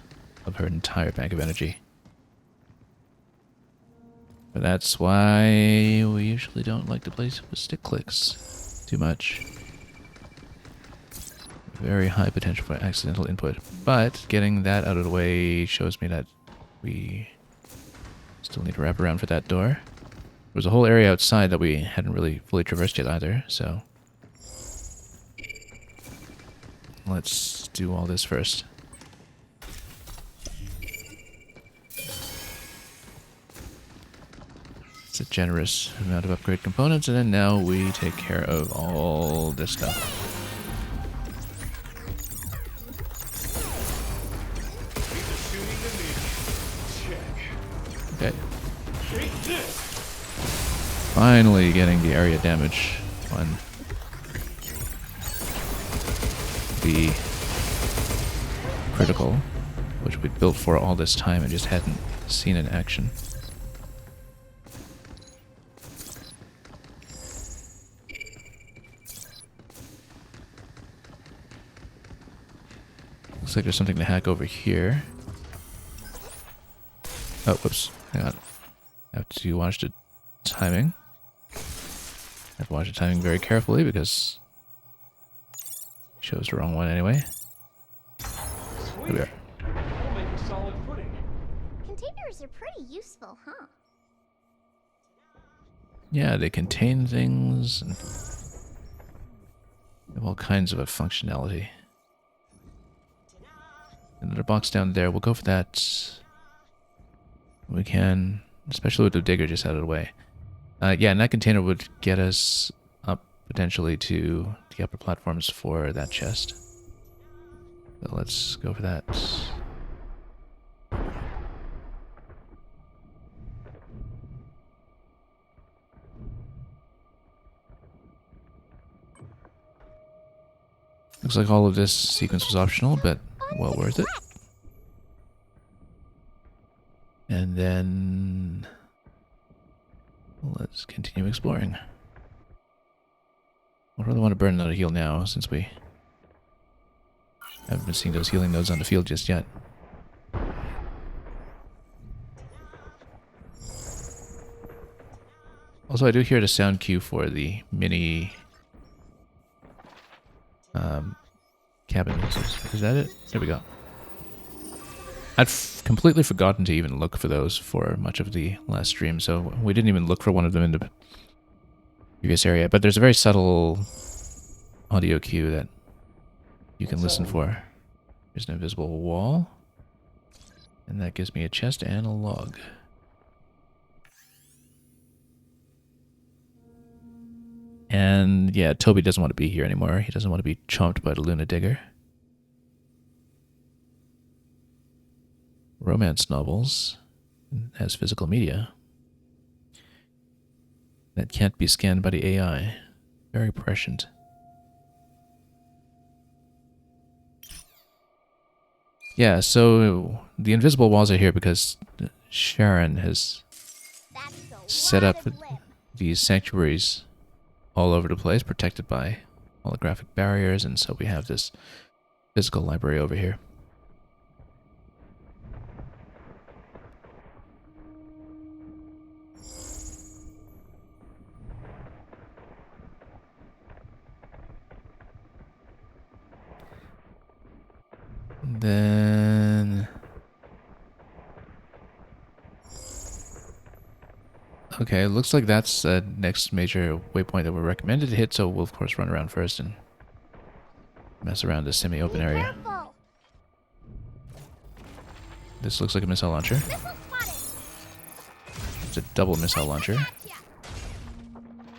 of her entire bank of energy. But that's why we usually don't like to play with stick clicks too much. Very high potential for accidental input. But getting that out of the way shows me that we still need to wrap around for that door. There was a whole area outside that we hadn't really fully traversed yet either, so let's do all this first. It's a generous amount of upgrade components, and then now we take care of all this stuff. Okay. Finally getting the area damage on the critical, which we built for all this time and just hadn't seen in action. Looks like there's something to hack over here. Oh, whoops. Hang on. I have to watch the timing. I have to watch the timing very carefully because it shows the wrong one anyway. Here we are. We'll make a solid footing. Containers are pretty useful, huh? Yeah, they contain things and have all kinds of a functionality. Another box down there. We'll go for that. We can, especially with the digger just out of the way. Yeah, and that container would get us up potentially to the upper platforms for that chest. So let's go for that. Looks like all of this sequence was optional, but well worth it. And then let's continue exploring. I really want to burn another heal now, since we haven't been seeing those healing nodes on the field just yet. Also, I do hear the sound cue for the mini cabin. Is that it? There we go. I'd completely forgotten to even look for those for much of the last stream, so we didn't even look for one of them in the previous area. But there's a very subtle audio cue that you can listen for. There's an invisible wall, and that gives me a chest and a log. And yeah, Toby doesn't want to be here anymore. He doesn't want to be chomped by the Luna Digger. Romance novels as physical media that can't be scanned by the AI. Very prescient. Yeah, so the invisible walls are here because Sharon has set up these sanctuaries all over the place, protected by holographic barriers, and so we have this physical library over here. Then okay, looks like that's the next major waypoint that we're recommended to hit, so we'll of course run around first and mess around this semi-open area. Careful. This looks like a missile launcher. Missile spotted. It's a double missile launcher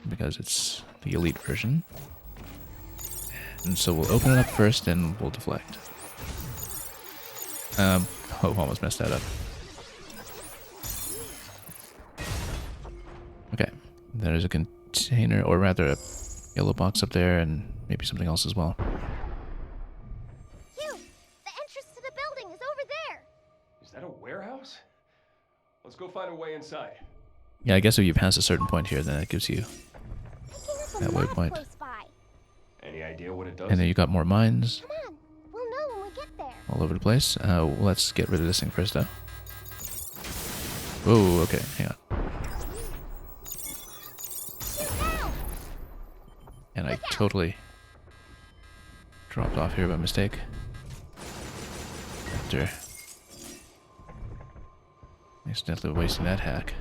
because it's the elite version. And so we'll open it up first and we'll deflect. Oh, almost messed that up. Okay, there's a container, or rather a yellow box up there, and maybe something else as well. Hugh, the entrance to the building is over there. Is that a warehouse? Let's go find a way inside. Yeah, I guess if you pass a certain point here, then it gives you Picking up a that map waypoint. close by. Any idea what it does? And then you got more mines Come on, we'll know when we get there. all over the place. Let's get rid of this thing first, though. Whoa, okay, hang on. Shoot now! And I totally dropped off here by mistake. After accidentally wasting that hack.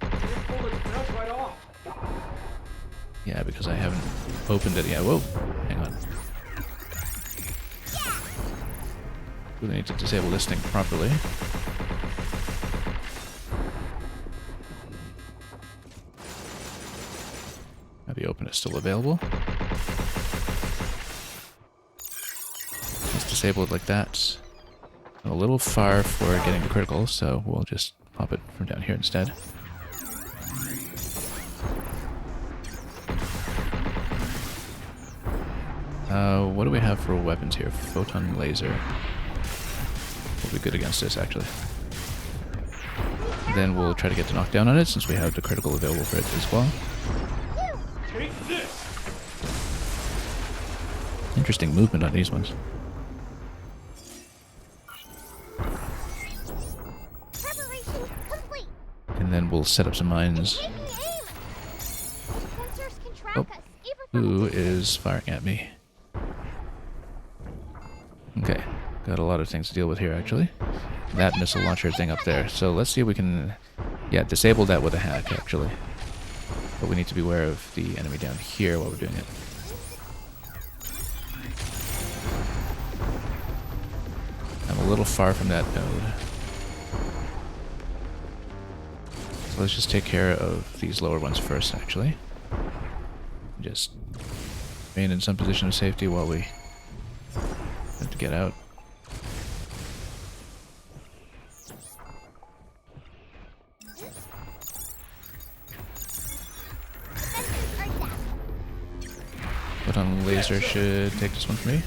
It pulled its nuts right off. Yeah, because I haven't opened it yet. Whoa, hang on. Really need to disable this thing properly. Now the open is still available. Let's disable it like that. A little far for getting the critical, so we'll just pop it from down here instead. What do we have for weapons here? Photon laser. Will be good against this, actually. Then we'll try to get the knockdown on it, since we have the critical available for it as well. Take this! Interesting movement on these ones. Preparation complete. And then we'll set up some mines. Taking aim. Sensors can track Oh, us, even from who is firing at me? Okay, got a lot of things to deal with here, actually. That missile launcher thing up there. So let's see if we can, yeah, disable that with a hack, actually. But we need to be aware of the enemy down here while we're doing it. I'm a little far from that node. So let's just take care of these lower ones first, actually. Just remain in some position of safety while we have to get out. sensors are down. But on laser should take this one for me.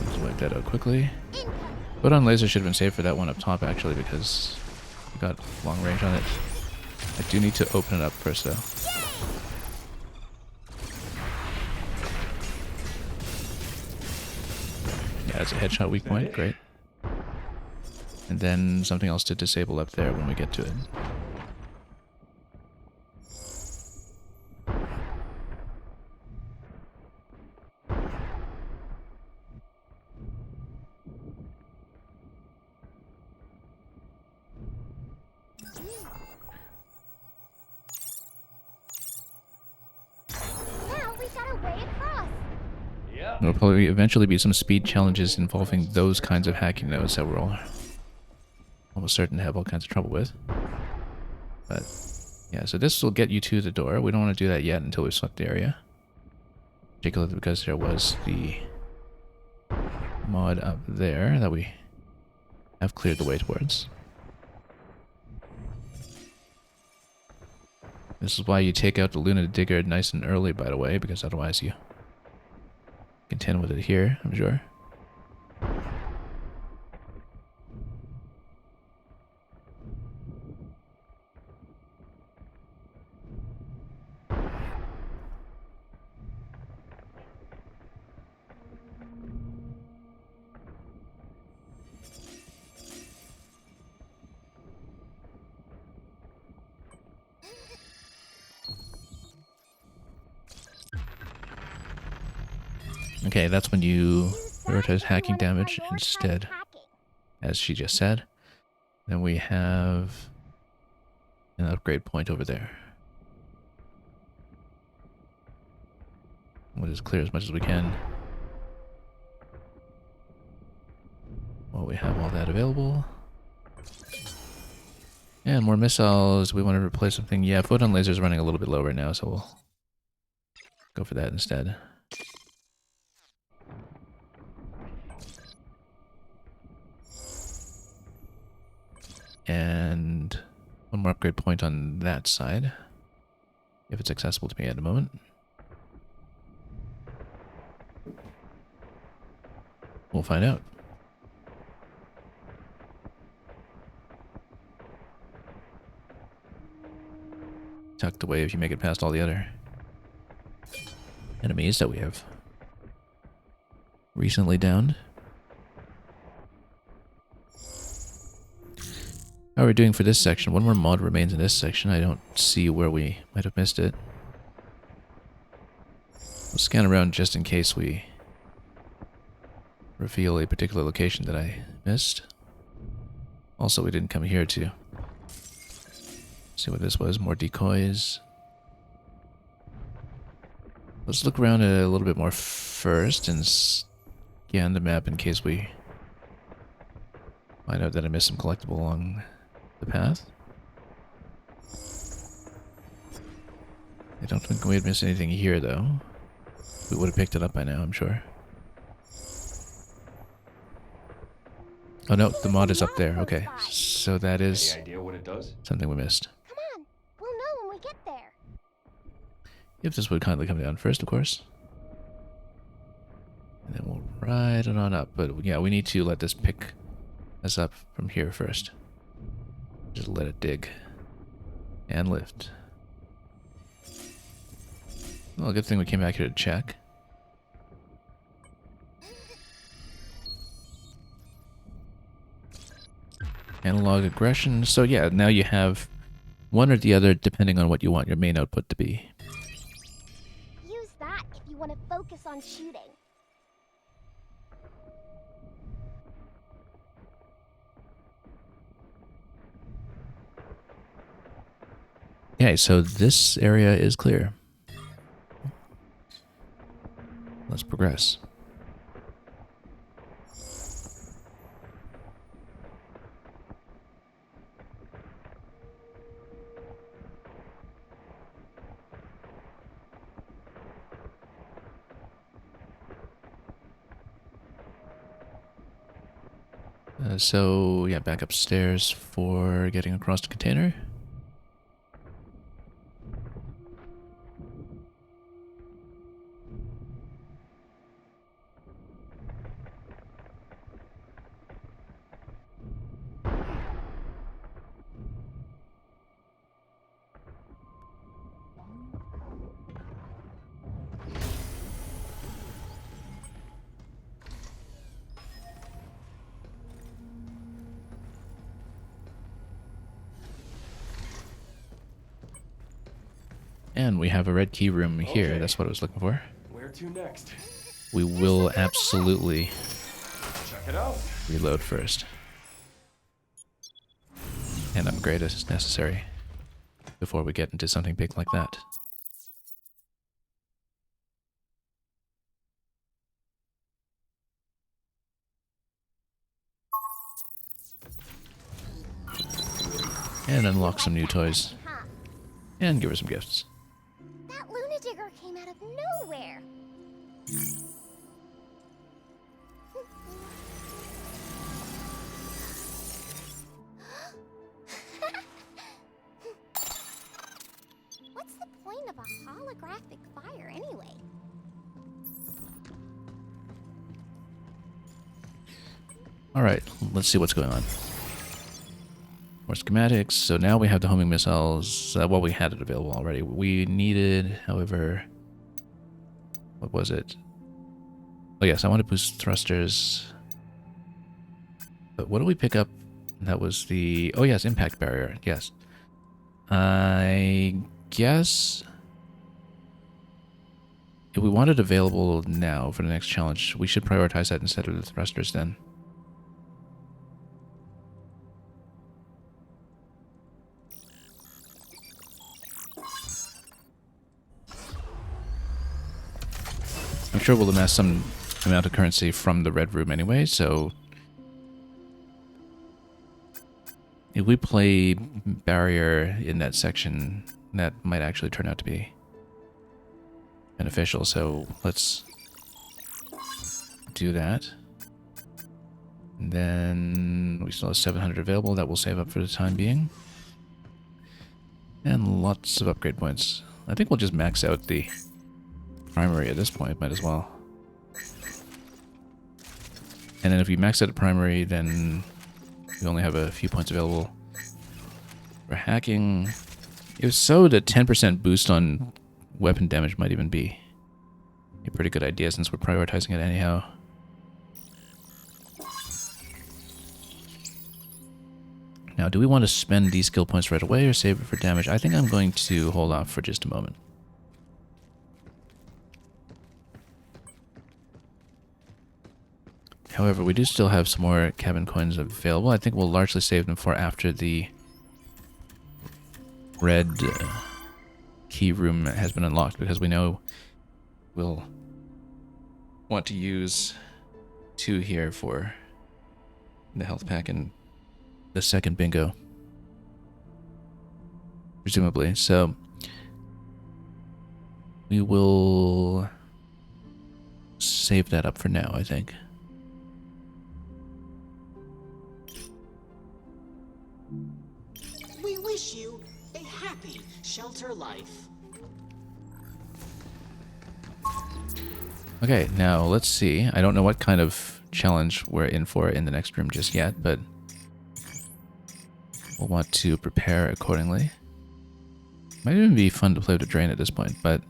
Let's wipe that out quickly. But on laser should have been saved for that one up top, actually, because we got long range on it. I do need to open it up first, though. Yeah, it's a headshot weak point. Great. And then something else to disable up there when we get to it. Now we got a way across. Yeah. There'll probably eventually be some speed challenges involving those kinds of hacking nodes that we're all almost certain to have all kinds of trouble with. But yeah, so this will get you to the door. We don't want to do that yet until we've swept the area. Particularly because there was the mod up there that we have cleared the way towards. This is why you take out the Luna Digger nice and early, by the way, because otherwise you contend with it here, I'm sure. Okay, that's when you prioritize hacking damage instead, as she just said. Then we have an upgrade point over there. We'll just clear as much as we can while we have all that available. And more missiles. We want to replace something. Yeah, photon laser is running a little bit low right now, so we'll go for that instead. And one more upgrade point on that side, if it's accessible to me at the moment. We'll find out. Tucked away if you make it past all the other enemies that we have recently downed. How are we doing for this section? One more mod remains in this section. I don't see where we might have missed it. We'll scan around just in case we reveal a particular location that I missed. Also, we didn't come here to see what this was. More decoys. Let's look around a little bit more first and scan the map in case we find out that I missed some collectible along the path. I don't think we'd missed anything here, though. We would have picked it up by now, I'm sure. Oh no, the mod is up there. Okay, so that is Any idea what it does? something we missed. Come on, we'll know when we get there. If this would kindly come down first, of course. And then we'll ride it on up. But yeah, we need to let this pick us up from here first. Just let it dig. And lift. Well, good thing we came back here to check. Analog aggression. So yeah, now you have one or the other depending on what you want your main output to be. Use that if you want to focus on shooting. Okay, so this area is clear. Let's progress. So, yeah, back upstairs for getting across the container. And we have a red key room here. Okay. That's what I was looking for. Where to next? We will absolutely Check it out. reload first. And upgrade as necessary before we get into something big like that. And unlock some new toys. Huh. And give her some gifts. That Luna Digger came out of nowhere. What's the point of a holographic fire anyway? Alright, let's see what's going on. More schematics. So now we have the homing missiles. Well, we had it available already. We needed, however... What was it? Oh yes, I want to boost thrusters. But what do we pick up? That was the... Oh yes, impact barrier. Yes. I guess... If we want it available now for the next challenge, we should prioritize that instead of the thrusters then. I'm sure we'll amass some amount of currency from the red room anyway, so... If we play barrier in that section, that might actually turn out to be beneficial, so let's do that. And then we still have 700 available, that will save up for the time being. And lots of upgrade points. I think we'll just max out the primary at this point, might as well. And then if we max out a primary, then we only have a few points available for hacking. If so, the 10% boost on weapon damage might even be A pretty good idea since we're prioritizing it anyhow. Now, do we want to spend these skill points right away or save it for damage? I think I'm going to hold off for just a moment. However, we do still have some more cabin coins available. I think we'll largely save them for after the red key room has been unlocked, because we know we'll want to use 2 here for the health pack and the second bingo, presumably. So we will save that up for now, I think. We wish you a happy shelter life. Okay, now let's see. I don't know what kind of challenge we're in for in the next room just yet, but we'll want to prepare accordingly. Might even be fun to play with the drain at this point, but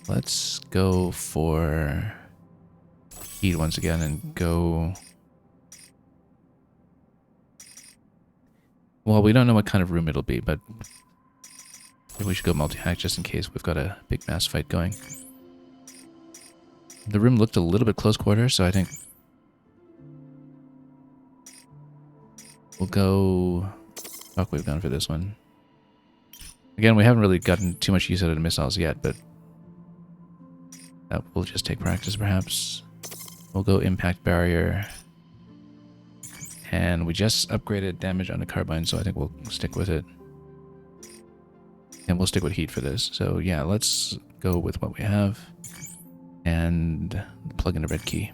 let's go for heat once again and go... Well, we don't know what kind of room it'll be, but maybe we should go multi-hack just in case we've got a big mass fight going. The room looked a little bit close quarters, so I think we'll go shockwave gun for this one. Again, we haven't really gotten too much use out of the missiles yet, but that will just take practice perhaps. We'll go impact barrier. And we just upgraded damage on the carbine, so I think we'll stick with it. And we'll stick with heat for this. So yeah, let's go with what we have. And plug in the red key.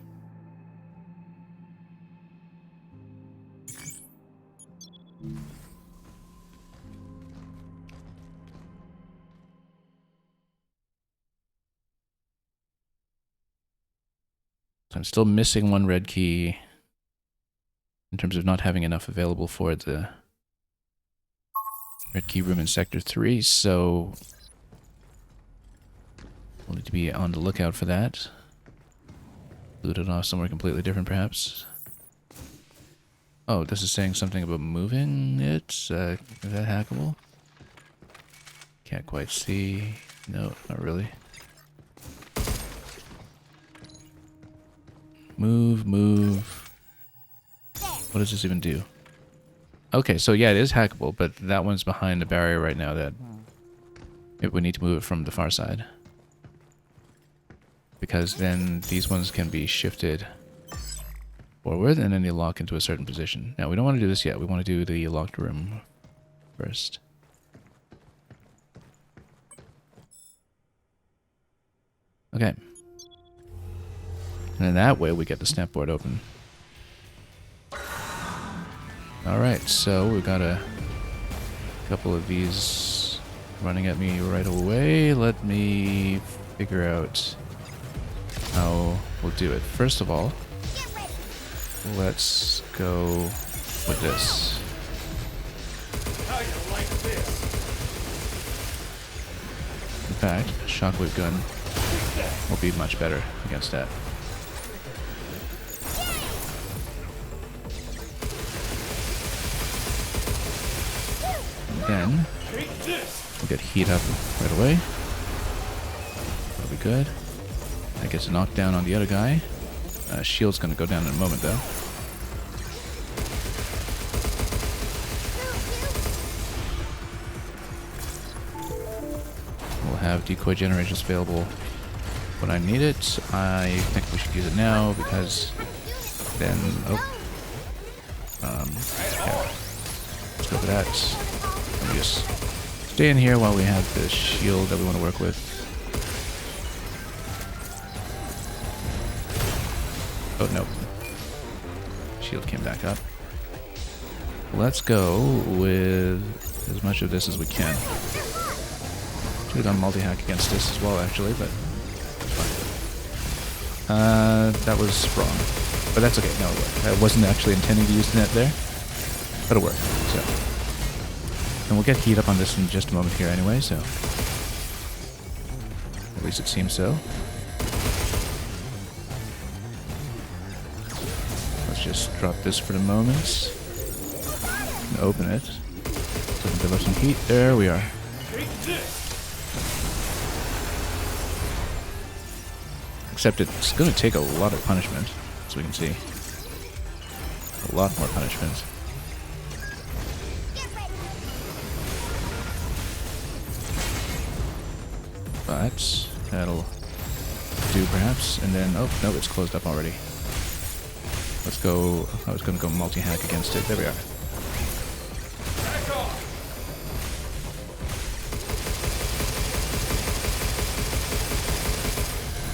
So I'm still missing 1 red key in terms of not having enough available for the red key room in Sector 3, so we'll need to be on the lookout for that. Loot it off somewhere completely different, perhaps. Oh, this is saying something about moving it? Is that hackable? Can't quite see. No, not really. Move, move. What does this even do? Okay, so yeah, it is hackable, but that one's behind the barrier right now that maybe we need to move it from the far side. Because then these ones can be shifted forward and then they lock into a certain position. Now, we don't want to do this yet. We want to do the locked room first. Okay. And then that way we get the snap board open. Alright, so we've got a couple of these running at me right away. Let me figure out how we'll do it. First of all, let's go with this. How you like this? In fact, a shockwave gun will be much better against that. Then we'll get heat up right away. That'll be good. That gets a knockdown on the other guy. Shield's gonna go down in a moment though. We'll have decoy generators available when I need it. I think we should use it now because then... yeah. Let's go for that. Let me just stay in here while we have the shield that we want to work with. Oh, no. Shield came back up. Let's go with as much of this as we can. Should have done multi-hack against this as well, actually, but it's fine. That was wrong. But that's okay. No, I wasn't actually intending to use the net there. But it worked, so... And we'll get heat up on this in just a moment here anyway, so... At least it seems so. Let's just drop this for the moment. And open it. So we can build up some heat. There we are. Except it's going to take a lot of punishment, as we can see. A lot more punishment. But that'll do perhaps. And then, oh, no, it's closed up already. Let's go. I was going to go multi-hack against it. There we are.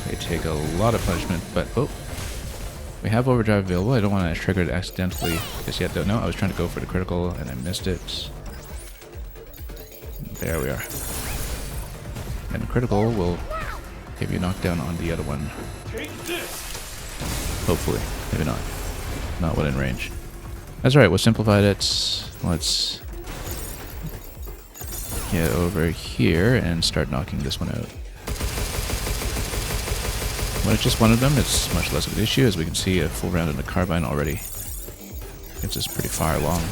They take a lot of punishment, but oh, we have overdrive available. I don't want to trigger it accidentally just yet, though. No, I was trying to go for the critical and I missed it. There we are. And critical will give you a knockdown on the other one. Hopefully, maybe not. Not within range. That's right. We'll simplify it. Let's get over here and start knocking this one out. When it's just one of them, it's much less of an issue. As we can see, a full round in the carbine already gets us pretty far along.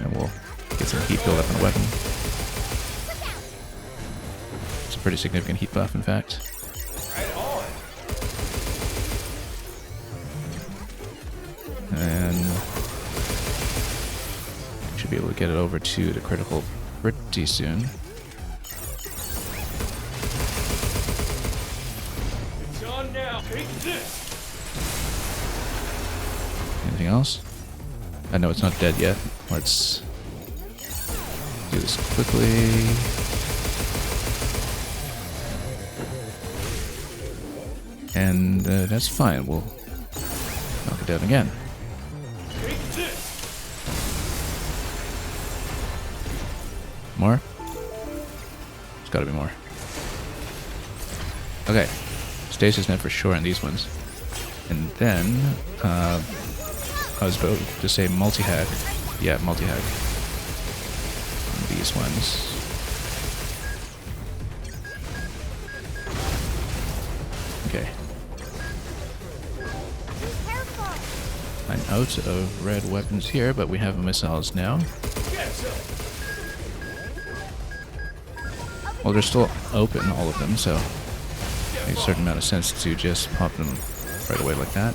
And we'll get some heat build up in the weapon. It's a pretty significant heat buff, in fact. And should be able to get it over to the critical pretty soon. Anything else? I know it's not dead yet. Let's do this quickly. And that's fine. We'll knock it down again. More? There's gotta be more. Okay. Stasis net for sure on these ones. And then, I was about to say multi-hack. Yeah, multi-hack. On these ones. Okay. I'm out of red weapons here, but we have missiles now. Well, they're still open, all of them, so it makes a certain amount of sense to just pop them right away like that.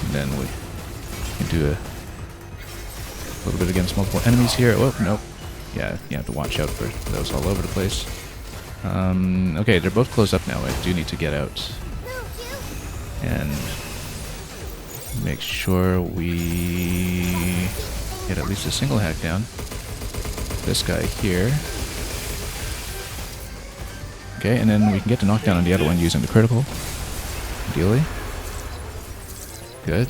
And then we can do a little bit against multiple enemies here. Oh, nope. Yeah, you have to watch out for those all over the place. Okay, they're both closed up now. I do need to get out and make sure we get at least a single hack down. This guy here. Okay, and then we can get the knockdown on the other one using the critical. Ideally. Good.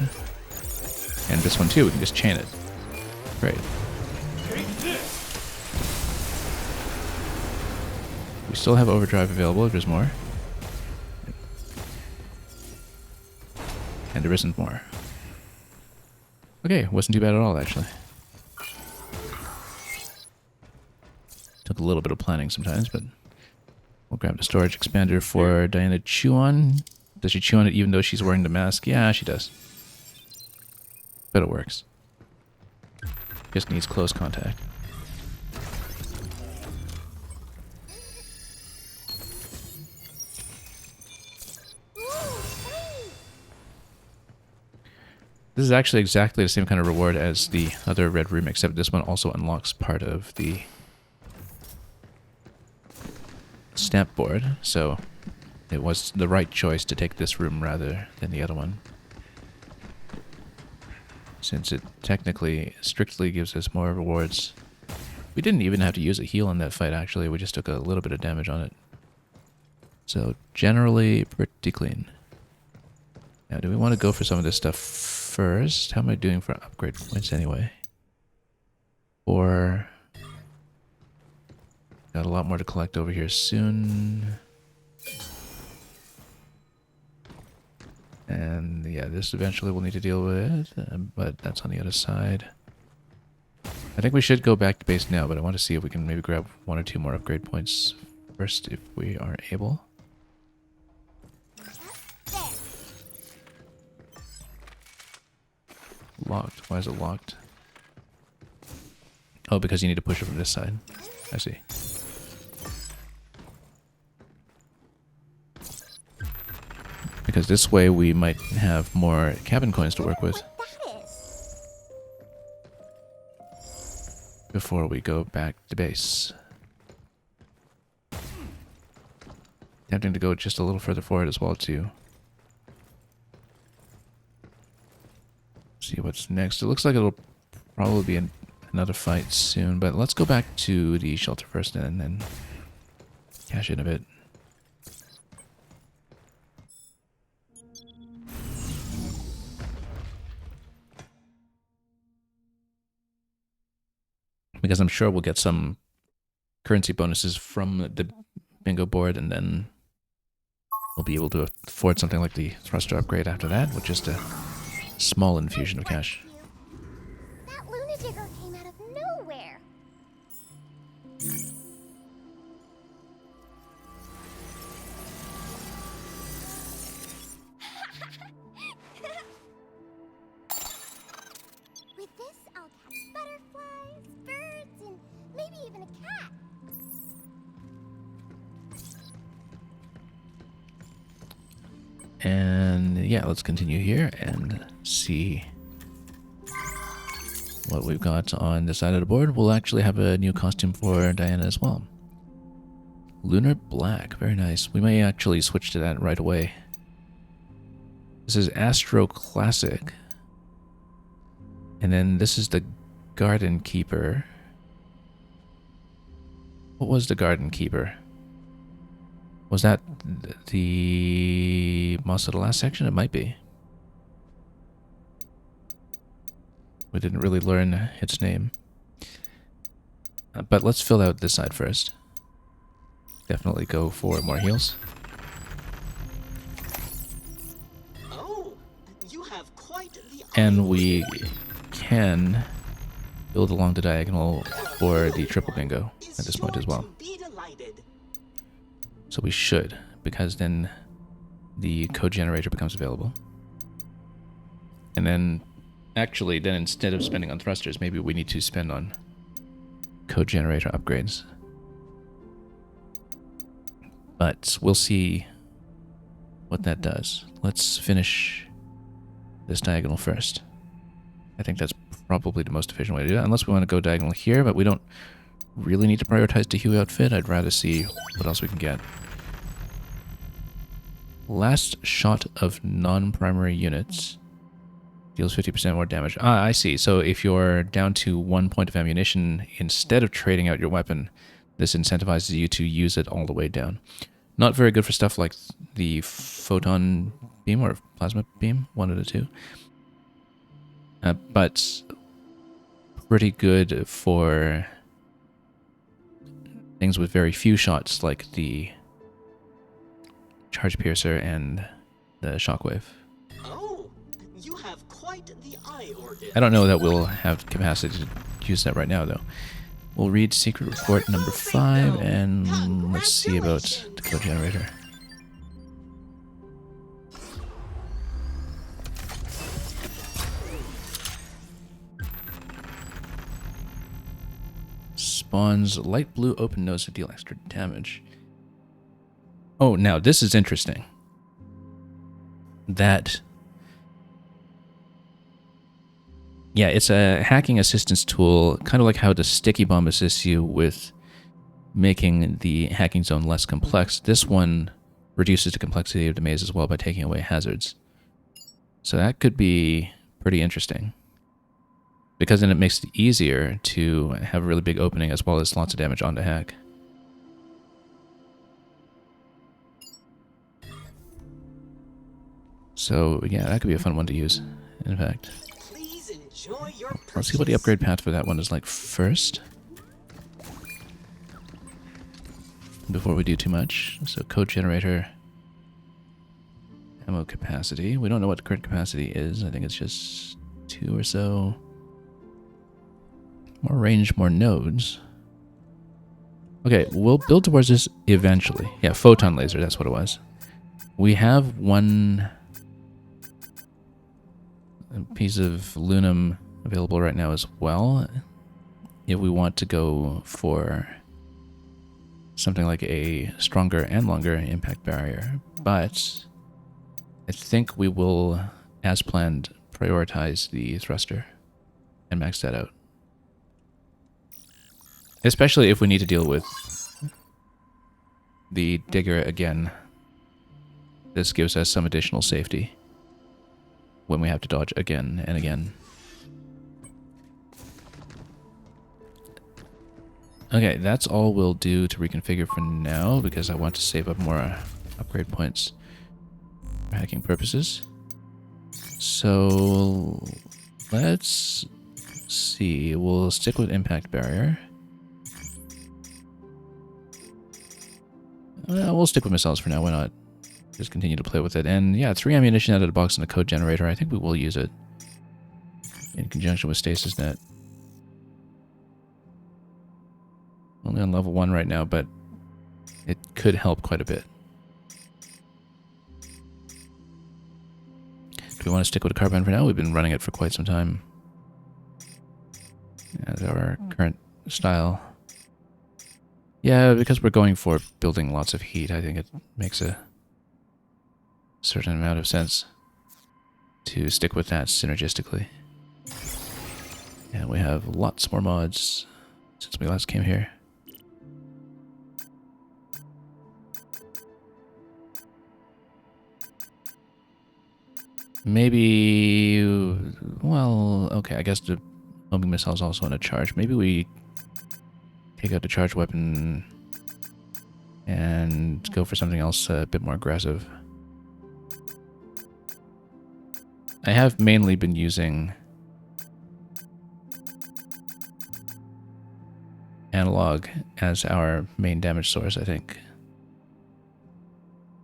And this one too, we can just chain it. Great. We still have overdrive available if there's more. And there isn't more. Okay, wasn't too bad at all, actually. Took a little bit of planning sometimes, but we'll grab the storage expander for Diana to chew on. Does she chew on it even though she's wearing the mask? Yeah, she does. But it works. Just needs close contact. This is actually exactly the same kind of reward as the other red room, except this one also unlocks part of the stamp board, so it was the right choice to take this room rather than the other one. Since it technically, strictly gives us more rewards. We didn't even have to use a heal in that fight, actually. We just took a little bit of damage on it. So, generally, pretty clean. Now, do we want to go for some of this stuff first? How am I doing for upgrade points anyway? Or... got a lot more to collect over here soon. And yeah, this eventually we'll need to deal with, but that's on the other side. I think we should go back to base now, but I want to see if we can maybe grab 1 or 2 more upgrade points first, if we are able. There. Locked. Why is it locked? Oh, because you need to push it from this side. I see. Because this way we might have more cabin coins to work with That is. before we go back to base. Tempting to go just a little further forward as well to see what's next. It looks like it'll probably be another fight soon, but let's go back to the shelter first and then cash in a bit. Because I'm sure we'll get some currency bonuses from the bingo board, and then we'll be able to afford something like the thruster upgrade after that with just a small infusion of cash. That Luna Digger came out of nowhere. With this, I'll catch butterflies, birds, and maybe even a cat. And yeah, let's continue here and see what we've got on this side of the board. We'll actually have a new costume for Diana as well. Lunar Black, very nice. We may actually switch to that right away. This is Astro Classic. And then this is the Garden Keeper. What was the Garden Keeper? Was that the Moss of the last section? It might be. We didn't really learn its name. But let's fill out this side first. Definitely go for more heals. Oh, you have quite the And we can build along the diagonal for the triple bingo at this point as well. Be delighted. So we should, because then the code generator becomes available. And then, actually, then instead of spending on thrusters, maybe we need to spend on code generator upgrades. But we'll see what that does. Let's finish this diagonal first. I think that's probably the most efficient way to do that, unless we want to go diagonal here, but we don't really need to prioritize the hue outfit. I'd rather see what else we can get. Last shot of non-primary units deals 50% more damage. Ah, I see. So if you're down to 1 point of ammunition, instead of trading out your weapon, this incentivizes you to use it all the way down. Not very good for stuff like the photon beam or plasma beam, one of the two. But pretty good for things with very few shots, like the charge piercer and the shockwave. Oh, you have quite the eye organ. I don't know that we'll have capacity to use that right now, though. We'll read secret report number 5, and let's see about the code generator. Spawns light blue open nose to deal extra damage. Oh, now this is interesting. That... yeah, it's a hacking assistance tool, kind of like how the sticky bomb assists you with making the hacking zone less complex. This one reduces the complexity of the maze as well by taking away hazards. So that could be pretty interesting, because then it makes it easier to have a really big opening as well as lots of damage on the hack. So yeah, that could be a fun one to use, in fact. Please enjoy your Let's see what the purchase. upgrade path for that one is like first, before we do too much. So code generator, ammo capacity. We don't know what the current capacity is. I think it's just 2 or so. More range, more nodes. Okay, we'll build towards this eventually. Yeah, photon laser, that's what it was. We have one piece of aluminum available right now as well. If we want to go for something like a stronger and longer impact barrier. But I think we will, as planned, prioritize the thruster and max that out. Especially if we need to deal with the digger again. This gives us some additional safety when we have to dodge again and again. Okay, that's all we'll do to reconfigure for now because I want to save up more upgrade points for hacking purposes. So let's see. We'll stick with impact barrier. We'll stick with missiles for now. Why not? Just continue to play with it. And yeah, 3 ammunition out of the box and a code generator. I think we will use it in conjunction with stasis net. Only on level 1 right now, but it could help quite a bit. Do we want to stick with a carbine for now? We've been running it for quite some time as our current style. Yeah, because we're going for building lots of heat, I think it makes a certain amount of sense to stick with that synergistically. And we have lots more mods since we last came here. Maybe, well, okay, I guess the homing missile is also on a charge. Maybe we take out the charge weapon and go for something else a bit more aggressive. I have mainly been using analog as our main damage source, I think.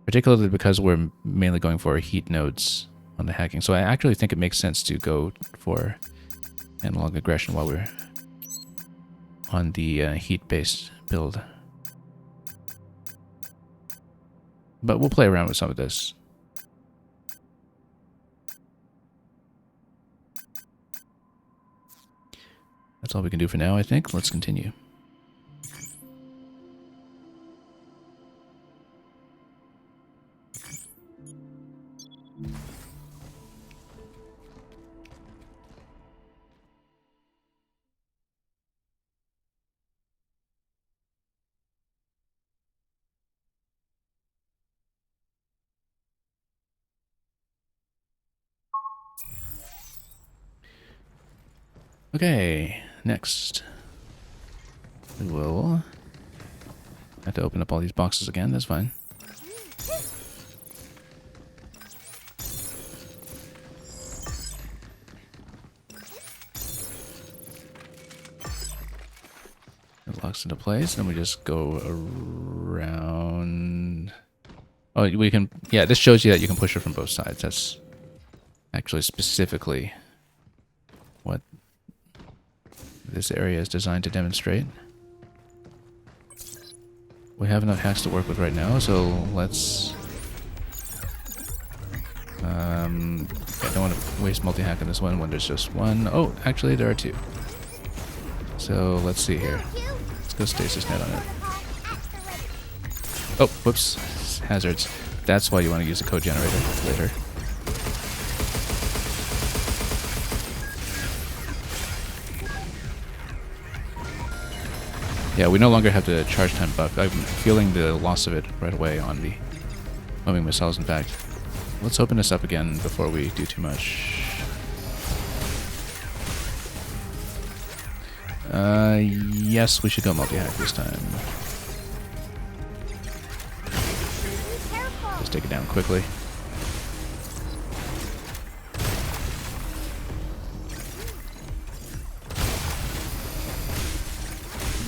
Particularly because we're mainly going for heat nodes on the hacking. So I actually think it makes sense to go for analog aggression while we're on the heat-based build. But we'll play around with some of this. That's all we can do for now, I think. Let's continue. Okay, next we will have to open up all these boxes again. That's fine. It locks into place, and we just go around. Oh, we can. Yeah, this shows you that you can push it from both sides. That's actually specifically what this area is designed to demonstrate. We have enough hacks to work with right now, so let's... I don't want to waste multi-hack on this one when there's just one. Oh, actually there are 2. So let's see here. Let's go stasis net on it. Oh, whoops. Hazards. That's why you want to use the code generator later. Yeah, we no longer have the charge time buff. I'm feeling the loss of it right away on the homing missiles, in fact. Let's open this up again before we do too much. Yes, we should go multi-hack this time. Just take it down quickly.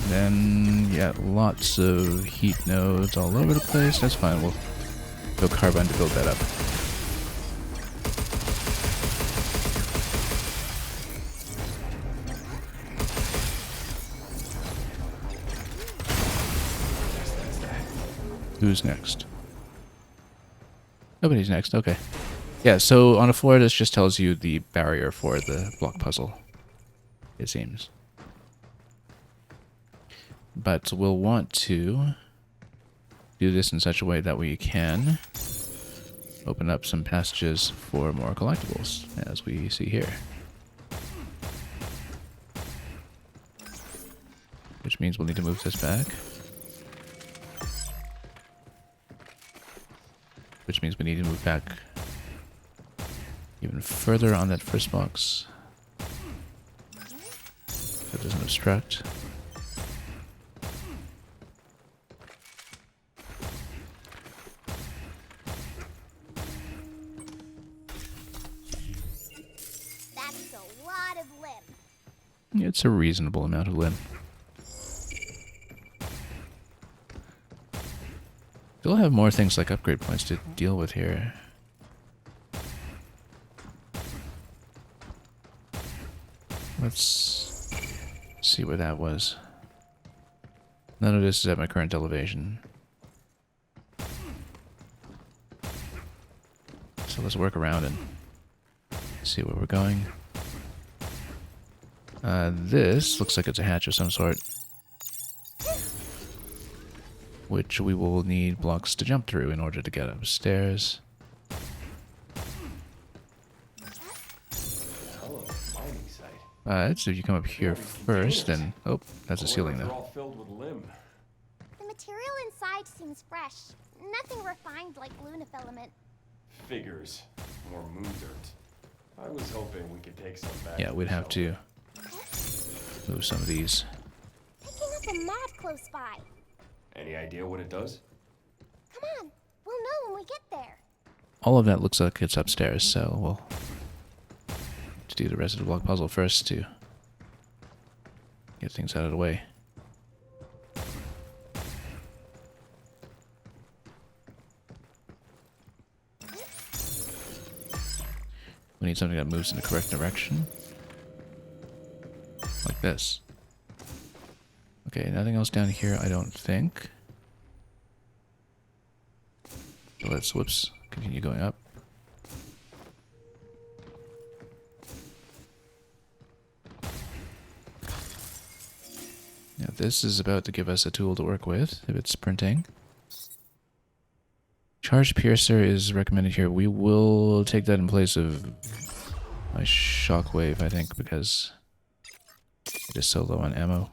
Then, yeah, lots of heat nodes all over the place. That's fine. We'll go carbine to build that up. Who's next? Nobody's next. Okay. Yeah, so on a floor, this just tells you the barrier for the block puzzle, it seems. But we'll want to do this in such a way that we can open up some passages for more collectibles, as we see here. Which means we'll need to move this back. Which means we need to move back even further on that first box. That doesn't obstruct. That's a lot of limb. It's a reasonable amount of limb. Still have more things like upgrade points to deal with here. Let's see where that was. None of this is at my current elevation. So let's work around and see where we're going. This looks like it's a hatch of some sort, which we will need blocks to jump through in order to get upstairs. So if you come up here first, then... Oh, that's a ceiling, They're though. all filled with limb. The material inside seems fresh. Nothing refined like Luna filament. Figures. More moon dirt. I was hoping we could take some back. Yeah, we'd have to move some of these. Picking up a mod close by. Any idea what it does? Come on, we'll know when we get there. All of that looks like it's upstairs, so we'll have to do the rest of the block puzzle first to get things out of the way. We need something that moves in the correct direction. Like this. Okay, nothing else down here, I don't think. So let's, whoops, continue going up. Now this is about to give us a tool to work with, if it's printing. Charge Piercer is recommended here. We will take that in place of my Shockwave, I think, because it is so low on ammo.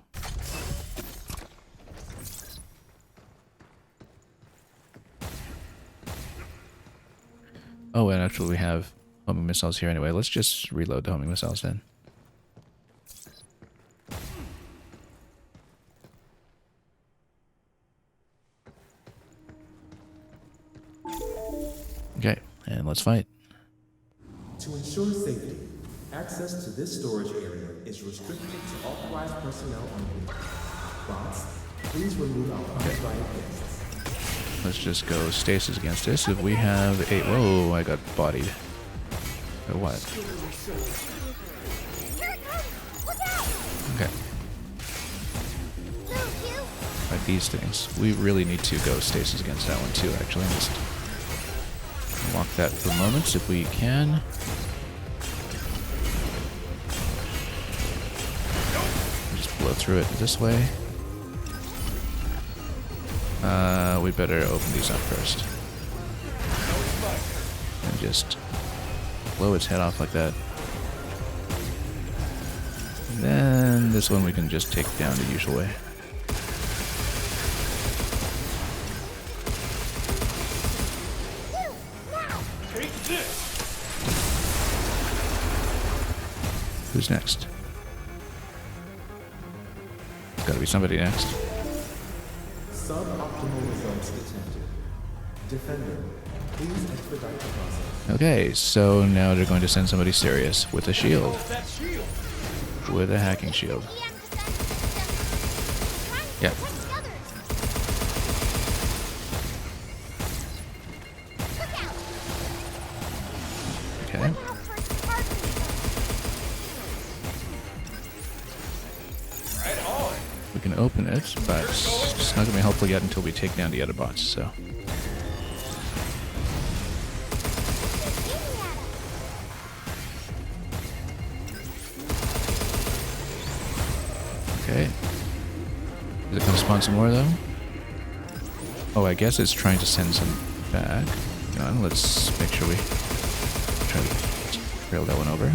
Oh, and actually we have homing missiles here anyway. Let's just reload the homing missiles then. Okay, and let's fight. To ensure safety, access to this storage area is restricted to authorized personnel only. Bots, please remove our uninvited guests. Let's just go stasis against this. If we have a... Whoa, I got bodied. Or what? Here it comes! Look out! Okay. Blue, you! Like these things. We really need to go stasis against that one too, actually. Just lock that for moments if we can. Just blow through it this way. We better open these up first. And just blow its head off like that. And then this one we can just take down the usual way. Take this! Who's next? There's gotta be somebody next. Suboptimal results detected. Defender, please expedite the process. Okay, so now they're going to send somebody serious with a shield. That shield! With a hacking shield. Yeah. Okay. Right on! We can open it, but it's not going to be helpful yet until we take down the other bots, so... Okay. Is it going to spawn some more, though? Oh, I guess it's trying to send some back. Hang on, let's make sure we try to trail that one over.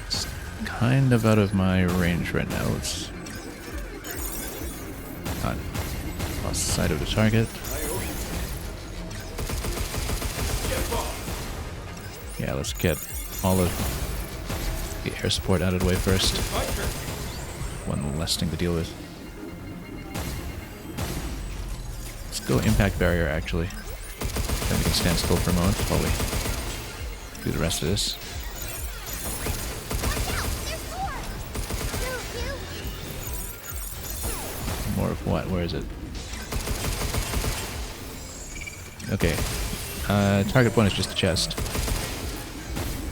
It's kind of out of my range right now. Let's not lost sight of the target. Yeah, let's get all of the air support out of the way first. One less thing to deal with. Let's go impact barrier, actually. Then we can stand still for a moment while we do the rest of this. More of what? Where is it? Okay. Target point is just the chest.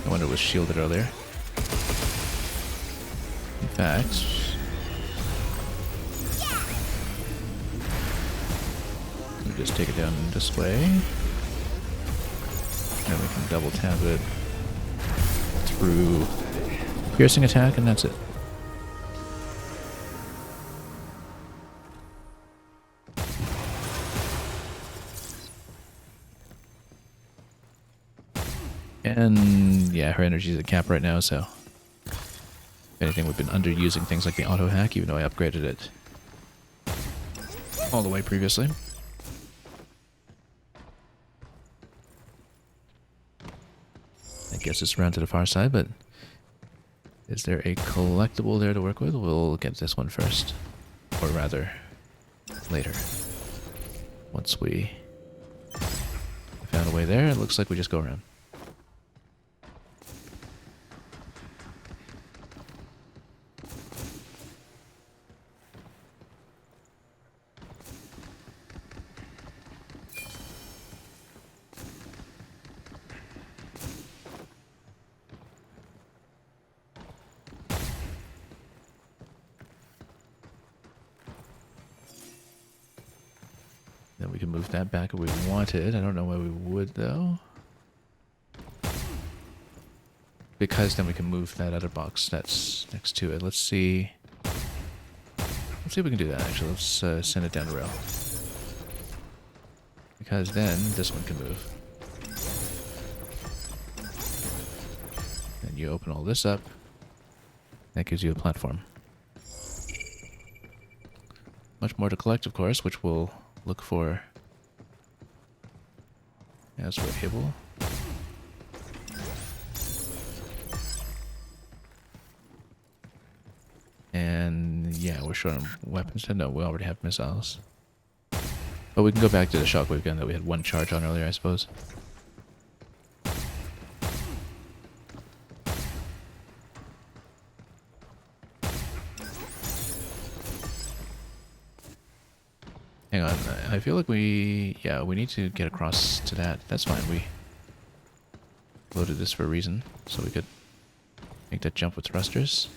I wonder it was shielded earlier. In fact... we just take it down this way. And we can double tap it through piercing attack, and that's it. And yeah, her energy is at cap right now, so if anything, we've been underusing things like the auto hack, even though I upgraded it all the way previously. I guess it's around to the far side, but is there a collectible there to work with? We'll get this one first, or rather, later. Once we found a way there, it looks like we just go around. Then we can move that back if we wanted. I don't know why we would, though. Because then we can move that other box that's next to it. Let's see. Let's see if we can do that, actually. Let's send it down the rail. Because then this one can move. And you open all this up. That gives you a platform. Much more to collect, of course, which we'll look for as we're able. And yeah, we're short on weapons. No, we already have missiles. But we can go back to the shockwave gun that we had one charge on earlier, I suppose. Hang on, I feel like we need to get across to that. That's fine, we loaded this for a reason, so we could make that jump with thrusters.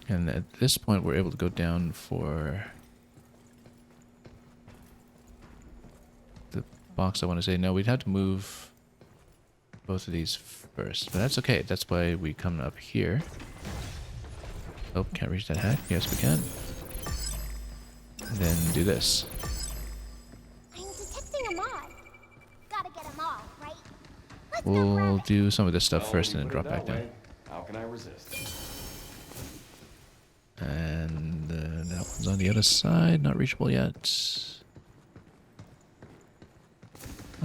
And at this point we're able to go down for the box, I want to say. No, we'd have to move both of these first, but that's okay. That's why we come up here. Oh, can't reach that hack. Yes, we can. And then do this. I'm detecting a mod. Gotta get them all, right? Let's go We'll grab it. do some of this stuff Well, first when and you then put drop it back that down. way, how can I resist? And that one's on the other side, not reachable yet.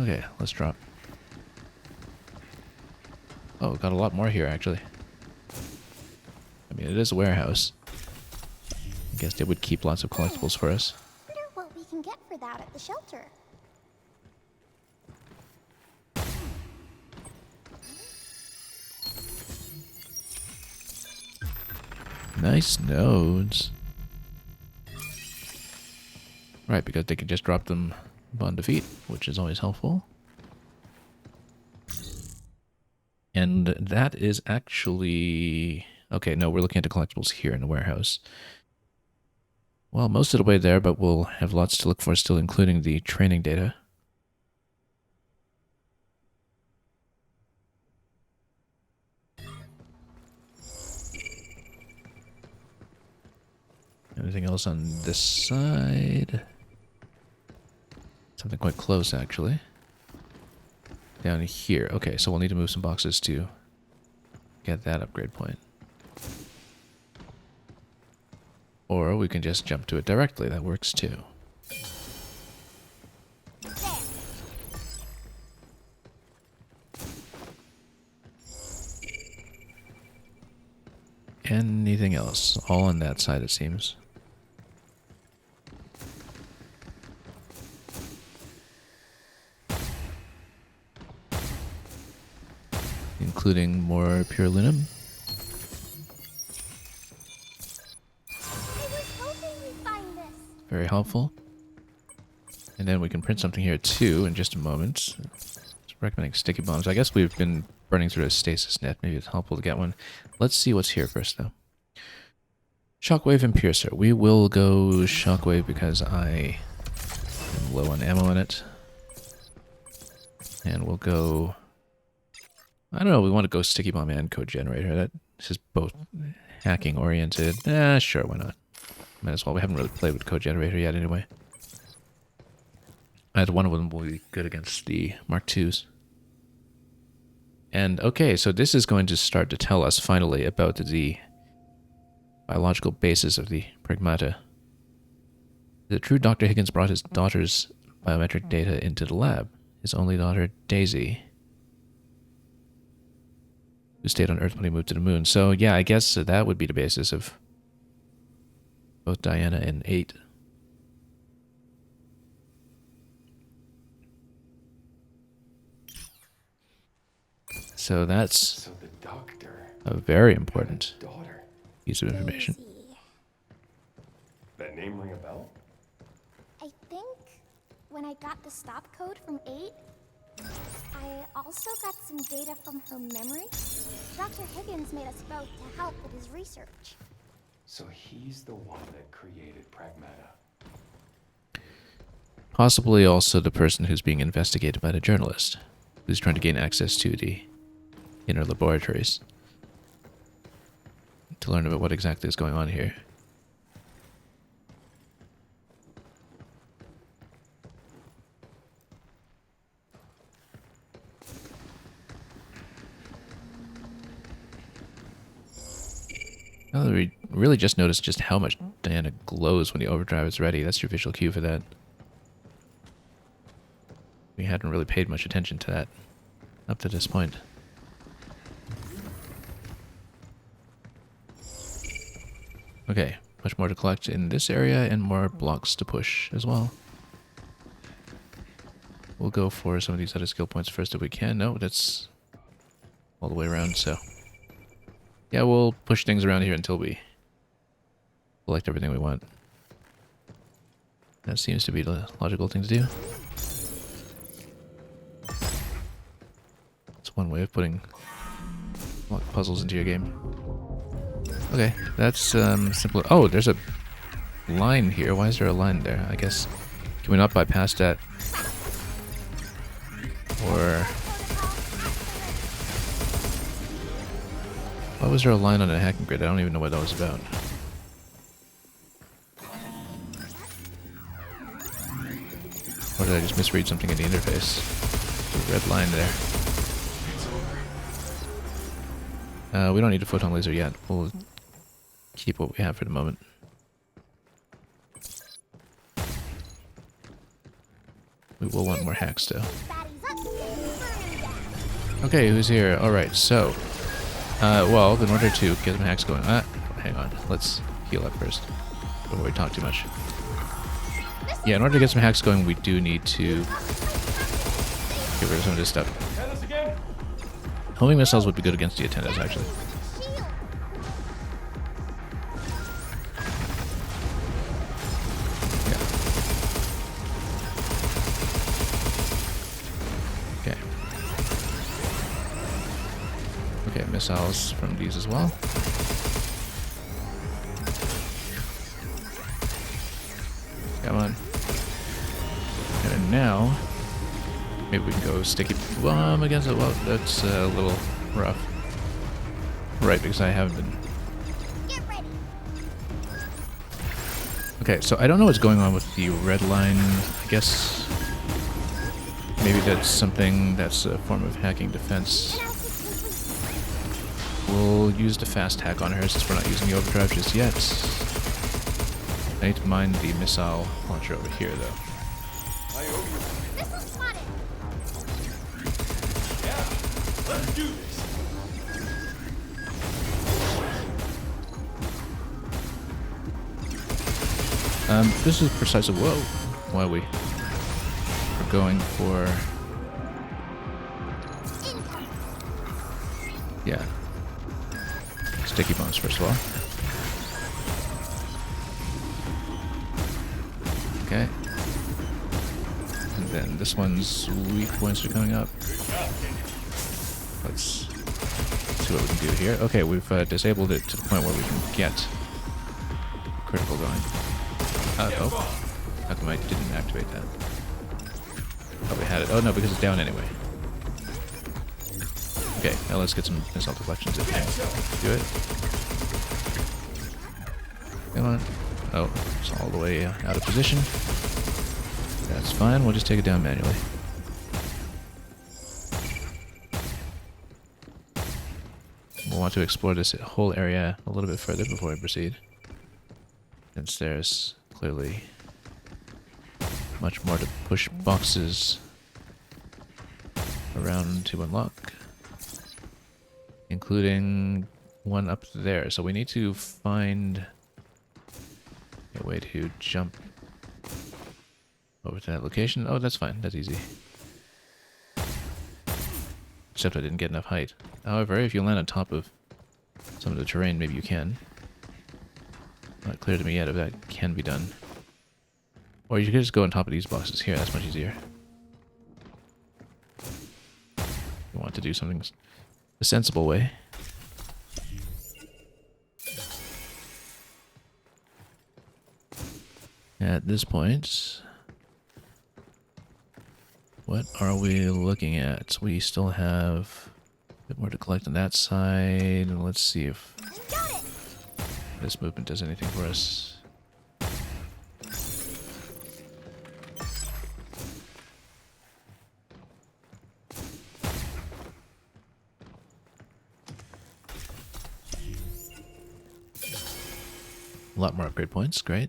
Okay, let's drop. Oh, got a lot more here, actually. I mean, it is a warehouse. I guess they would keep lots of collectibles for us. Wonder what we can get for that at the shelter. Nice nodes. Right, because they could just drop them upon defeat, which is always helpful. And that is actually... Okay, no, we're looking at the collectibles here in the warehouse. Well, most of the way there, but we'll have lots to look for still, including the training data. Anything else on this side? Something quite close, actually. Down here. Okay, so we'll need to move some boxes to get that upgrade point. Or we can just jump to it directly. That works too. Anything else? All on that side, it seems. Including more pure aluminum. I was hoping we'd find this. Very helpful. And then we can print something here too in just a moment. Just recommending sticky bombs. I guess we've been burning through a stasis net. Maybe it's helpful to get one. Let's see what's here first though. Shockwave and Piercer. We will go Shockwave because I am low on ammo in it. And we'll go... I don't know, we want to go Sticky Bomb and Code Generator. This is both hacking oriented. Sure, why not? Might as well. We haven't really played with Code Generator yet anyway. Either one of them will be good against the Mark IIs. And okay, so this is going to start to tell us finally about the biological basis of the Pragmata. The true Dr. Higgins brought his daughter's biometric data into the lab. His only daughter, Daisy, who stayed on Earth when he moved to the moon. So yeah, I guess that would be the basis of both Diana and 8. So that's the doctor, a very important daughter. piece of information. Daisy. That name ring a bell? I think when I got the stop code from 8, I also got some data from her memory. Dr. Higgins made us both to help with his research. So he's the one that created Pragmata. Possibly also the person who's being investigated by the journalist, who's trying to gain access to the inner laboratories to learn about what exactly is going on here. Now that we really just noticed just how much Diana glows when the overdrive is ready. That's your visual cue for that. We hadn't really paid much attention to that up to this point. Okay, much more to collect in this area and more blocks to push as well. We'll go for some of these other skill points first if we can. No, that's all the way around, so... yeah, we'll push things around here until we collect everything we want. That seems to be the logical thing to do. It's one way of putting block puzzles into your game. Okay, that's simple. Oh, there's a line here. Why is there a line there? I guess, can we not bypass that? Or... why was there a line on a hacking grid? I don't even know what that was about. Or did I just misread something in the interface? There's a red line there. We don't need a photon laser yet. We'll keep what we have for the moment. We will want more hacks though. Okay, who's here? Alright, so... well, in order to get some hacks going... hang on. Let's heal up first. Before we talk too much. Yeah, in order to get some hacks going, we do need to get rid of some of this stuff. Homing missiles would be good against the Attendas, actually. Yeah. missiles from these as well. Come on. And now, maybe we can go sticky bomb against it. Well, that's a little rough. Right, because I haven't been. Get ready. Okay, so I don't know what's going on with the red line. I guess maybe that's something that's a form of hacking defense. We'll use the fast hack on her since we're not using the overdrive just yet. I need to mine the missile launcher over here, though. I owe you. Missile spotted. Yeah, let's do this. This is precisely why we are going for, yeah, sticky bombs first of all. Okay, and then this one's weak points are coming up. Let's see what we can do here. Okay, we've disabled it to the point where we can get critical going. Oh, how come I didn't activate that? Oh, we had it. Oh no, because it's down anyway. Okay, now let's get some missile deflections if we can do it. Come on. Oh, it's all the way out of position. That's fine, we'll just take it down manually. We'll want to explore this whole area a little bit further before we proceed, since there's clearly much more to push boxes around to unlock, including one up there. So we need to find a way to jump over to that location. Oh, that's fine. That's easy. Except I didn't get enough height. However, if you land on top of some of the terrain, maybe you can. Not clear to me yet if that can be done. Or you could just go on top of these boxes here. That's much easier. You want to do something a sensible way. At this point, what are we looking at? We still have a bit more to collect on that side. Let's see if this movement does anything for us. A lot more upgrade points, great.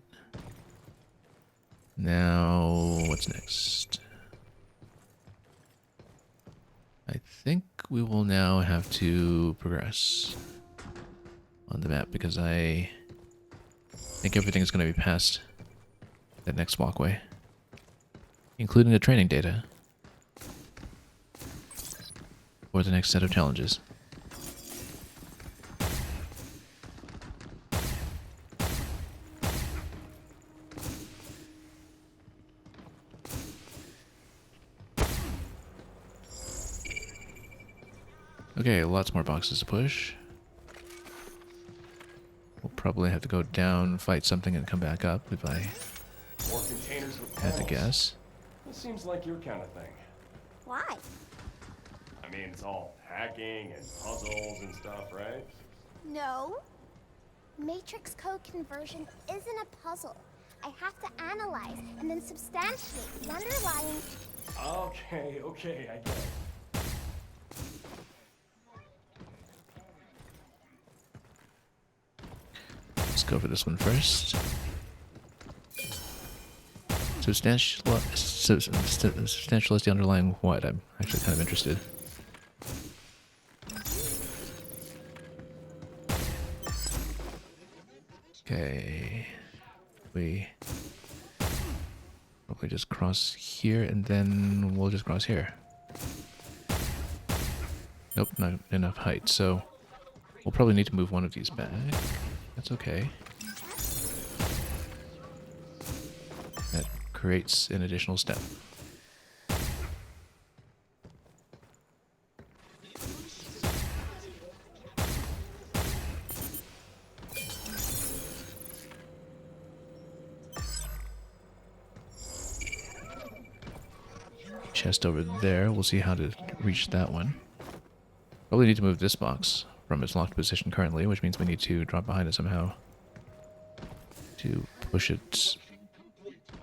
Now, what's next? I think we will now have to progress on the map because I think everything is going to be past that next walkway, including the training data for the next set of challenges. Okay, lots more boxes to push. We'll probably have to go down, fight something, and come back up if I More containers with had to panels. guess. This seems like your kind of thing. Why? I mean, it's all hacking and puzzles and stuff, right? No. Matrix code conversion isn't a puzzle. I have to analyze and then substantiate the underlying. Okay, I get it. Let's go for this one first. Substantialize the underlying what? I'm actually kind of interested. Okay. We probably just cross here and then we'll just cross here. Nope, not enough height, so we'll probably need to move one of these back. That's okay. That creates an additional step. chest over there. We'll see how to reach that one. Probably need to move this box from its locked position currently, which means we need to drop behind it somehow to push it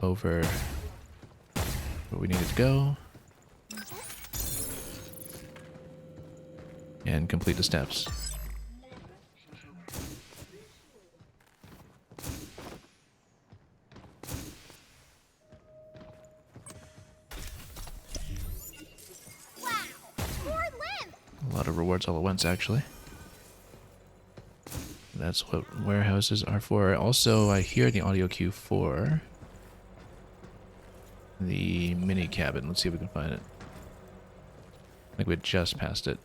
over where we need it to go and complete the steps. A lot of rewards all at once, actually. That's what warehouses are for. Also, I hear the audio cue for the mini cabin. Let's see if we can find it. I think we just passed it.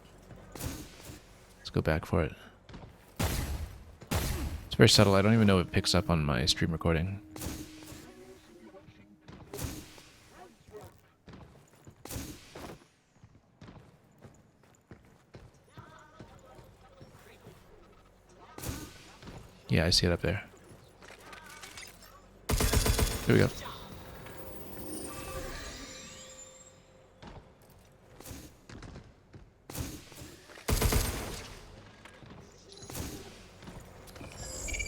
Let's go back for it. It's very subtle. I don't even know if it picks up on my stream recording. Yeah, I see it up there. Here we go.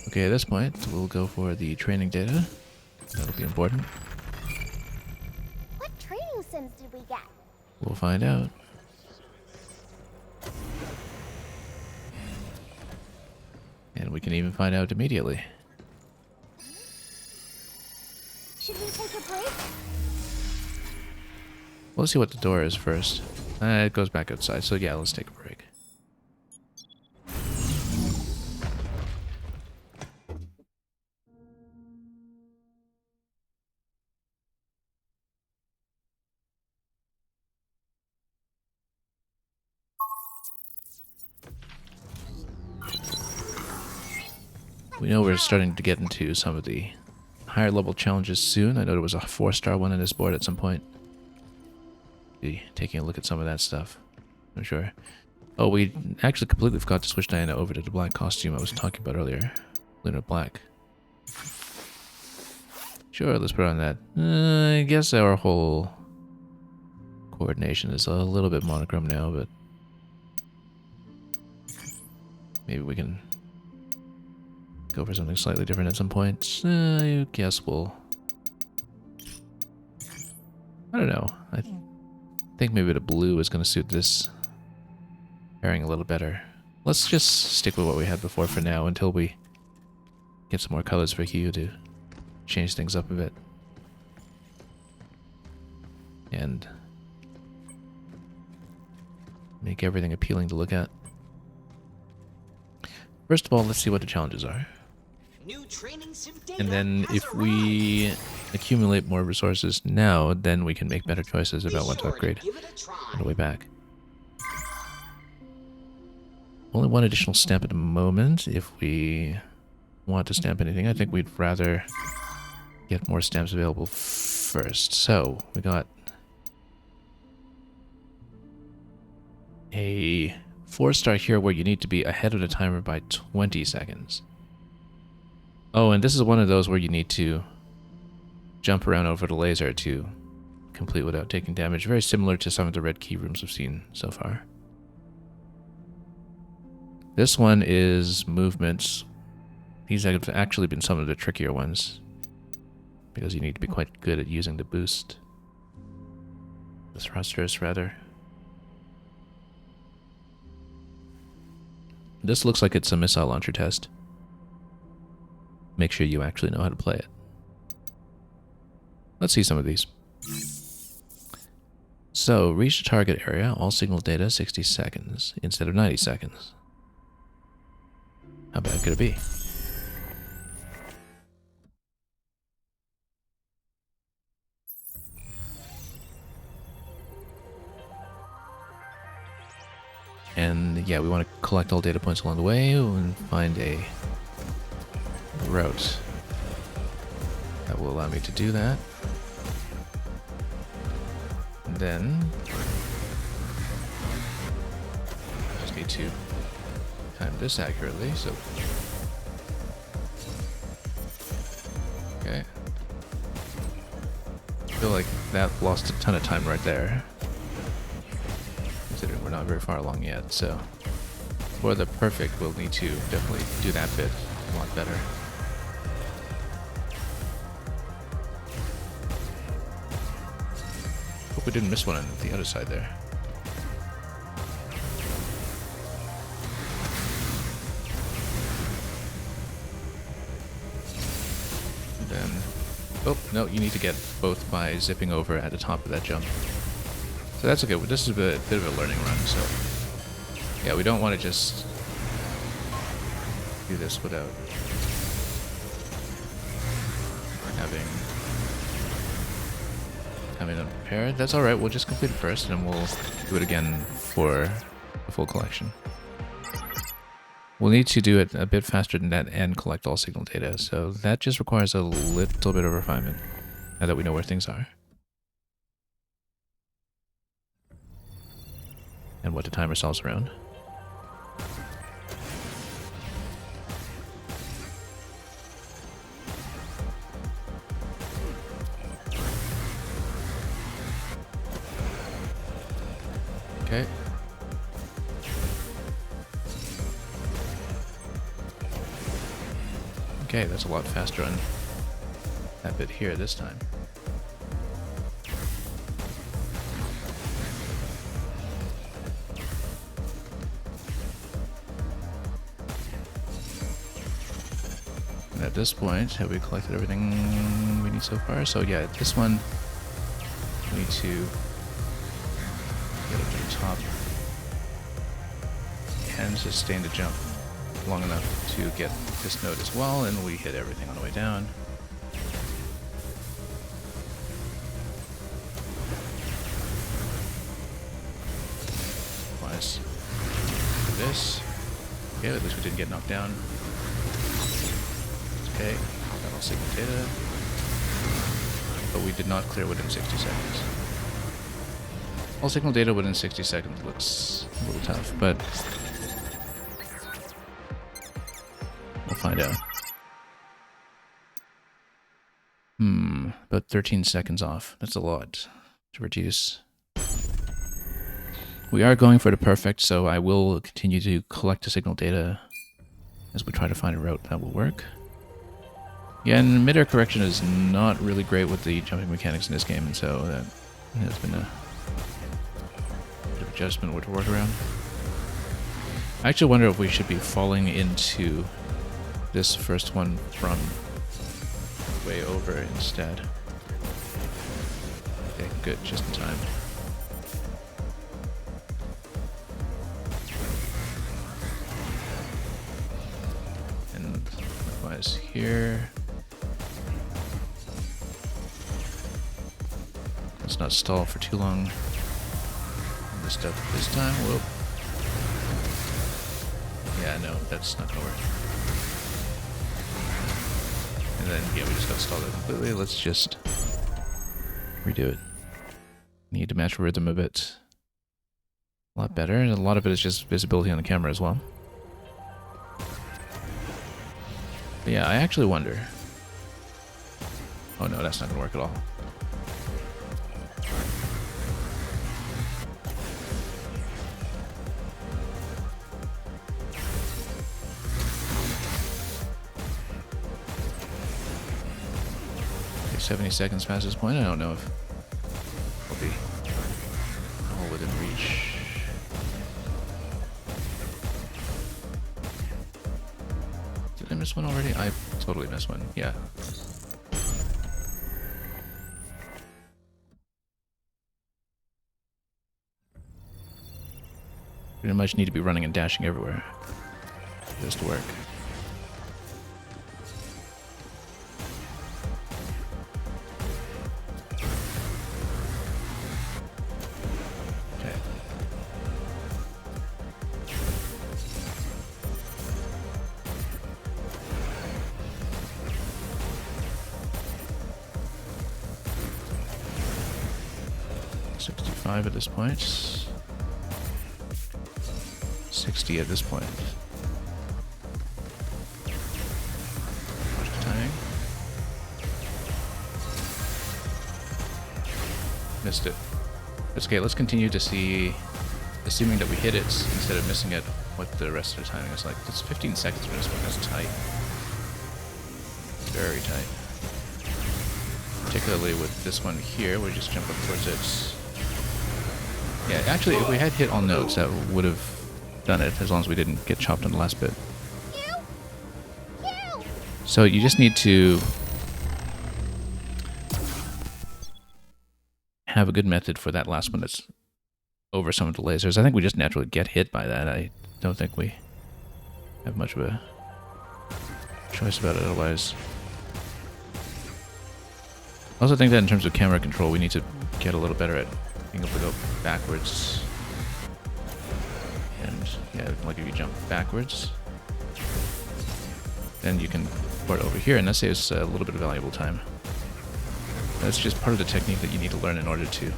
Okay, at this point, we'll go for the training data. That'll be important. What training sims did we get? We'll find out. And we can even find out immediately. Should we take a break? Well, let's see what the door is first. It goes back outside, so yeah, let's take a break. We know we're starting to get into some of the higher level challenges soon. I know there was a 4-star one on this board at some point. Be taking a look at some of that stuff. I'm sure. Oh, we actually completely forgot to switch Diana over to the black costume I was talking about earlier. Lunar Black. Sure, let's put on that. I guess our whole coordination is a little bit monochrome now, but maybe we can go for something slightly different at some point. I guess we'll... I don't know. I think maybe the blue is going to suit this pairing a little better. Let's just stick with what we had before for now until we get some more colors for Hue to change things up a bit. And make everything appealing to look at. First of all, let's see what the challenges are. New training sim data And then has if we arrived. accumulate more resources now, then we can make better choices about what to Be sure upgrade give it a try. on the way back. Only one additional stamp at the moment. If we want to stamp anything, I think we'd rather get more stamps available first. So, we got a 4-star here where you need to be ahead of the timer by 20 seconds. Oh, and this is one of those where you need to jump around over the laser to complete without taking damage. Very similar to some of the red key rooms we've seen so far. This one is movements. These have actually been some of the trickier ones, because you need to be quite good at using the boost. The thrusters, rather. This looks like it's a missile launcher test. Make sure you actually know how to play it. Let's see some of these. So, reach the target area, all signal data 60 seconds instead of 90 seconds. How bad could it be? And yeah, we want to collect all data points along the way and find a route that will allow me to do that. And then I just need to time this accurately, so okay. feel like that lost a ton of time right there, considering we're not very far along yet. So for the perfect, we'll need to definitely do that bit a lot better. Hope we didn't miss one on the other side there. And then, oh no, you need to get both by zipping over at the top of that jump. So that's okay. This is a bit of a learning run. So yeah, we don't want to just do this without having it prepared. That's alright, we'll just complete it first and we'll do it again for the full collection. We'll need to do it a bit faster than that and collect all signal data, so that just requires a little bit of refinement now that we know where things are. And what the timer solves around. Okay. Okay, that's a lot faster on that bit here this time. And at this point, have we collected everything we need so far? So yeah, at this one, we need to get up to the top and sustain the jump long enough to get this node as well, and we hit everything on the way down. Twice. This. Okay, at least we didn't get knocked down. Okay, got all signal data. But we did not clear within 60 seconds. All signal data within 60 seconds looks a little tough, but we'll find out. About 13 seconds off. That's a lot to reduce. We are going for the perfect, so I will continue to collect the signal data as we try to find a route that will work. Yeah, and mid-air correction is not really great with the jumping mechanics in this game, and so that has been a bit of adjustment to work around. I actually wonder if we should be falling into this first one from way over instead. Okay, good, just in time. And likewise here. Let's not stall for too long on this stuff this time. Whoa. Yeah, no, that's not gonna work. And then, yeah, we just got stalled out completely. Let's just redo it. Need to match rhythm a bit. A lot better, and a lot of it is just visibility on the camera as well. But yeah, I actually wonder. Oh no, that's not gonna work at all. Okay, 70 seconds past this point. I don't know if I'll be all within reach. Did I miss one already? I totally missed one. Yeah. Pretty much need to be running and dashing everywhere for this to work. Okay. $65 at this point. 60 at this point. Watch the timing. Missed it. It's okay, let's continue to see, assuming that we hit it instead of missing it, what the rest of the timing is like. It's 15 seconds for this one, that's tight. Very tight. Particularly with this one here, we just jump up towards it. Yeah, actually, if we had hit all notes, that would have done it, as long as we didn't get chopped on the last bit. So you just need to have a good method for that last one that's over some of the lasers. I think we just naturally get hit by that. I don't think we have much of a choice about it otherwise. I also think that in terms of camera control, we need to get a little better at being able to go backwards. And yeah, like if you jump backwards, then you can port over here, and that saves a little bit of valuable time. That's just part of the technique that you need to learn in order to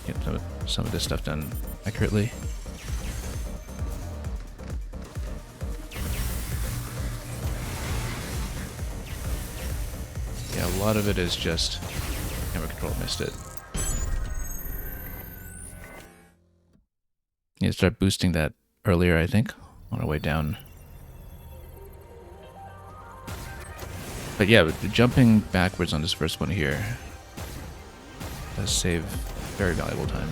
get some of this stuff done accurately. Yeah, a lot of it is just camera control, missed it. You need to start boosting that earlier, I think, on our way down. But yeah, jumping backwards on this first one here does save very valuable time.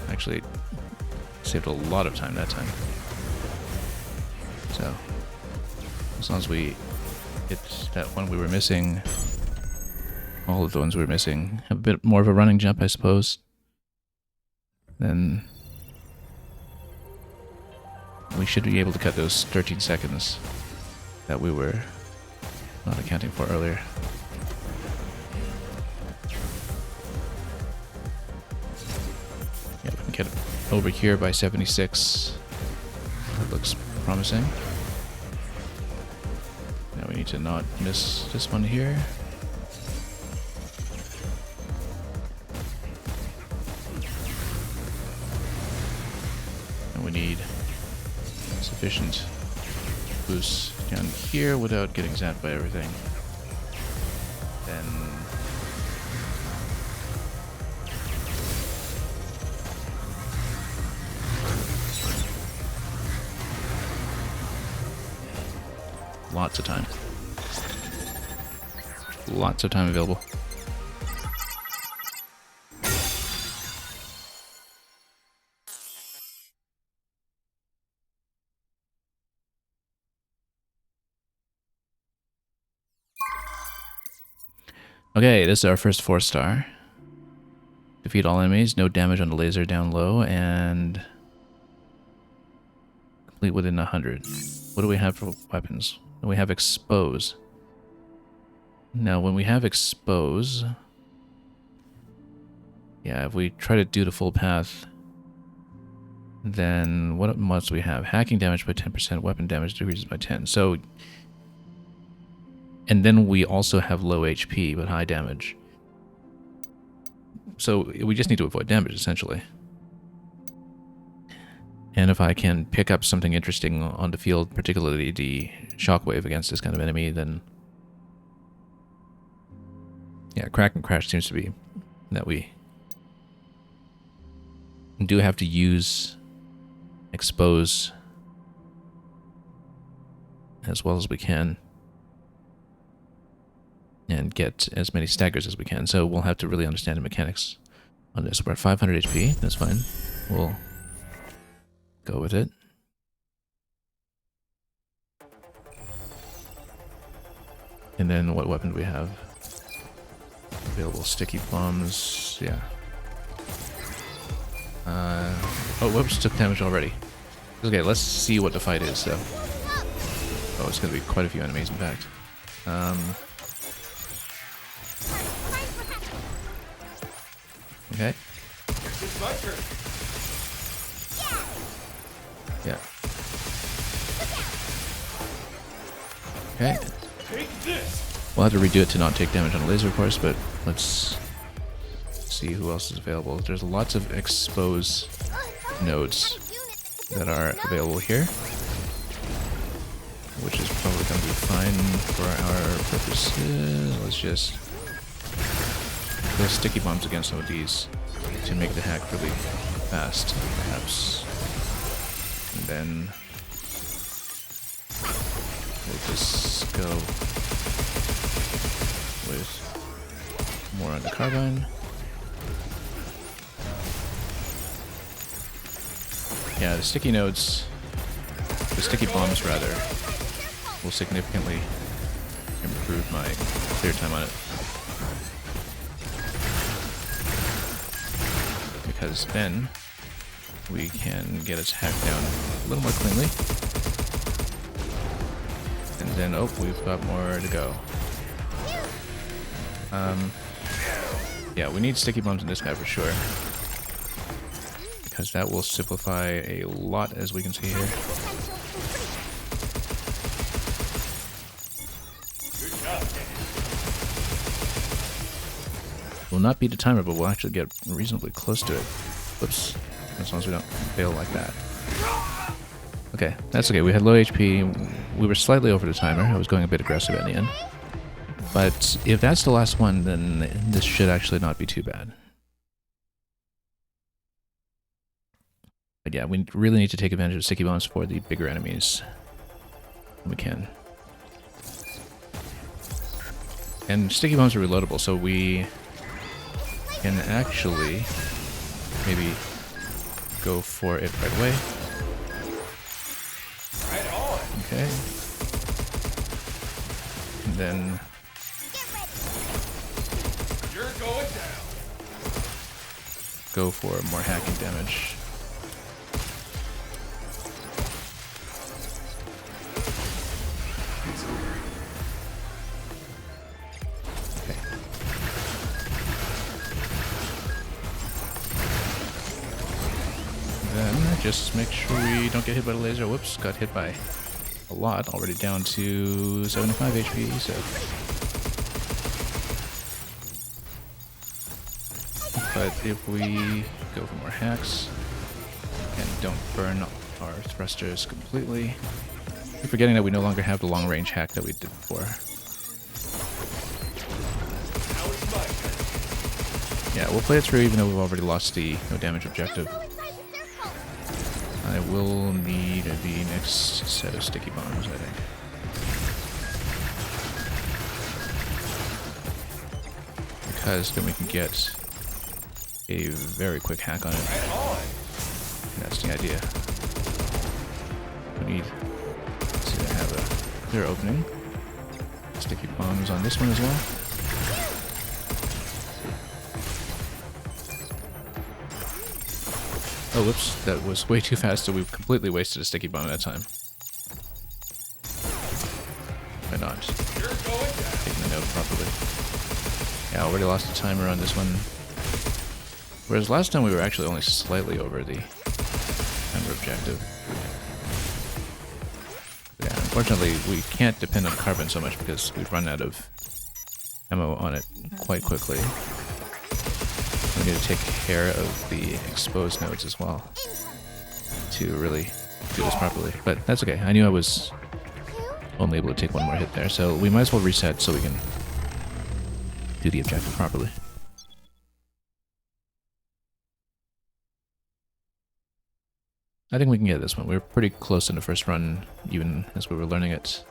Actually, saved a lot of time that time. So, as long as we hit that one we were missing, all of the ones we were missing, have a bit more of a running jump, I suppose, then we should be able to cut those 13 seconds that we were not accounting for earlier. Yeah, we can get over here by 76. That looks promising. Now we need to not miss this one here. And we need sufficient boost down here without getting zapped by everything. Then lots of time. Lots of time available. Okay, this is our first 4-star. Defeat all enemies, no damage on the laser down low, and complete within 100. What do we have for weapons? We have Expose. Now, when we have Expose, yeah, if we try to do the full path, then what must we have? Hacking damage by 10%, weapon damage decreases by 10. So, and then we also have low HP, but high damage. So we just need to avoid damage, essentially. And if I can pick up something interesting on the field, particularly the shockwave against this kind of enemy, then yeah, Crack and Crash seems to be that we do have to use Expose as well as we can and get as many staggers as we can. So we'll have to really understand the mechanics on this. We're at 500 HP, that's fine. We'll go with it. And then what weapon do we have? Available sticky bombs, yeah. Oh, whoops, took damage already. Okay, let's see what the fight is, so. Oh, it's gonna be quite a few enemies, in fact. Okay. It's my turn. Yeah. Okay. Take this. We'll have to redo it to not take damage on a laser, of course, but let's see who else is available. There's lots of expose nodes that are available here, which is probably going to be fine for our purposes. Let's just throw sticky bombs against some of these to make the hack really fast, perhaps. And then we'll just go with more on the carbine. Yeah, the sticky nodes, the sticky bombs rather, will significantly improve my clear time on it. Because then we can get its hack down a little more cleanly. And then, oh, we've got more to go. Yeah, we need sticky bombs in this guy for sure. Because that will simplify a lot, as we can see here. We'll not beat the timer, but we'll actually get reasonably close to it. Whoops. As long as we don't fail like that. Okay, that's okay. We had low HP. We were slightly over the timer. I was going a bit aggressive at the end. But if that's the last one, then this should actually not be too bad. But yeah, we really need to take advantage of sticky bombs for the bigger enemies when we can. And sticky bombs are reloadable, so we can actually maybe go for it right away. Right on. Okay. And then You're going down. go for more hacking damage. Then just make sure we don't get hit by the laser. Whoops, got hit by a lot. Already down to 75 HP, so. But if we go for more hacks and don't burn our thrusters completely, we're forgetting that we no longer have the long range hack that we did before. Yeah, we'll play it through even though we've already lost the no damage objective. I will need the next set of sticky bombs, I think. Because then we can get a very quick hack on it. That's the idea. We need to have a clear opening. Sticky bombs on this one as well. Oh, whoops, that was way too fast, so we completely wasted a sticky bomb at that time. Why not? Taking the note properly. Yeah, already lost the timer on this one. Whereas last time we were actually only slightly over the timer objective. Yeah, unfortunately we can't depend on carbon so much because we've run out of ammo on it quite quickly. We need to take care of the exposed nodes as well to really do this properly. But that's okay. I knew I was only able to take one more hit there, so we might as well reset so we can do the objective properly. I think we can get this one. We were pretty close in the first run, even as we were learning it.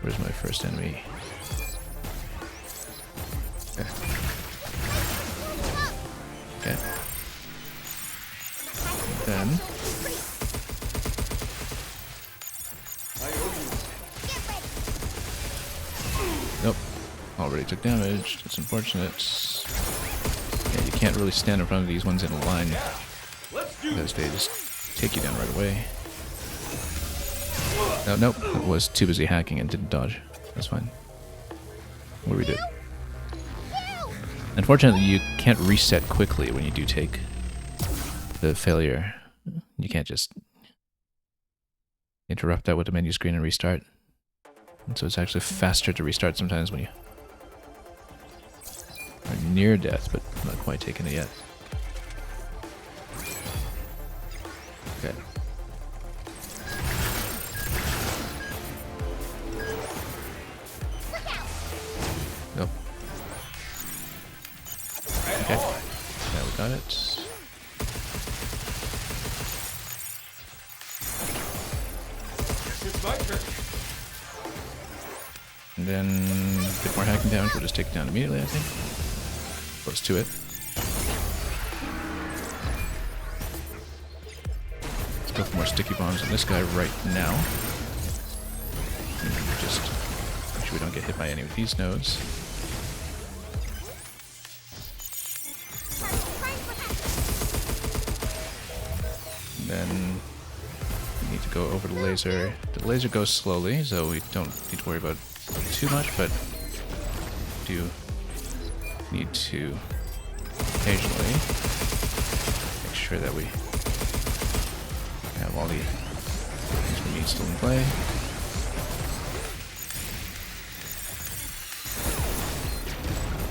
Where's my first enemy? Okay. Okay. And then nope. Already took damage. That's unfortunate. Yeah, you can't really stand in front of these ones in a line because they just take you down right away. No, nope. I was too busy hacking and didn't dodge. That's fine. We'll redo it. Unfortunately, you can't reset quickly when you do take the failure. You can't just interrupt that with the menu screen and restart. And so it's actually faster to restart sometimes when you are near death, but not quite taken it yet. Okay. got it. It's my turn. And then a bit more hacking damage. We'll just take it down immediately, I think. Close to it. Let's go for more sticky bombs on this guy right now. And just make sure we don't get hit by any of these nodes. And then we need to go over the laser. The laser goes slowly, so we don't need to worry about too much, but do need to occasionally make sure that we have all the things we need still in play.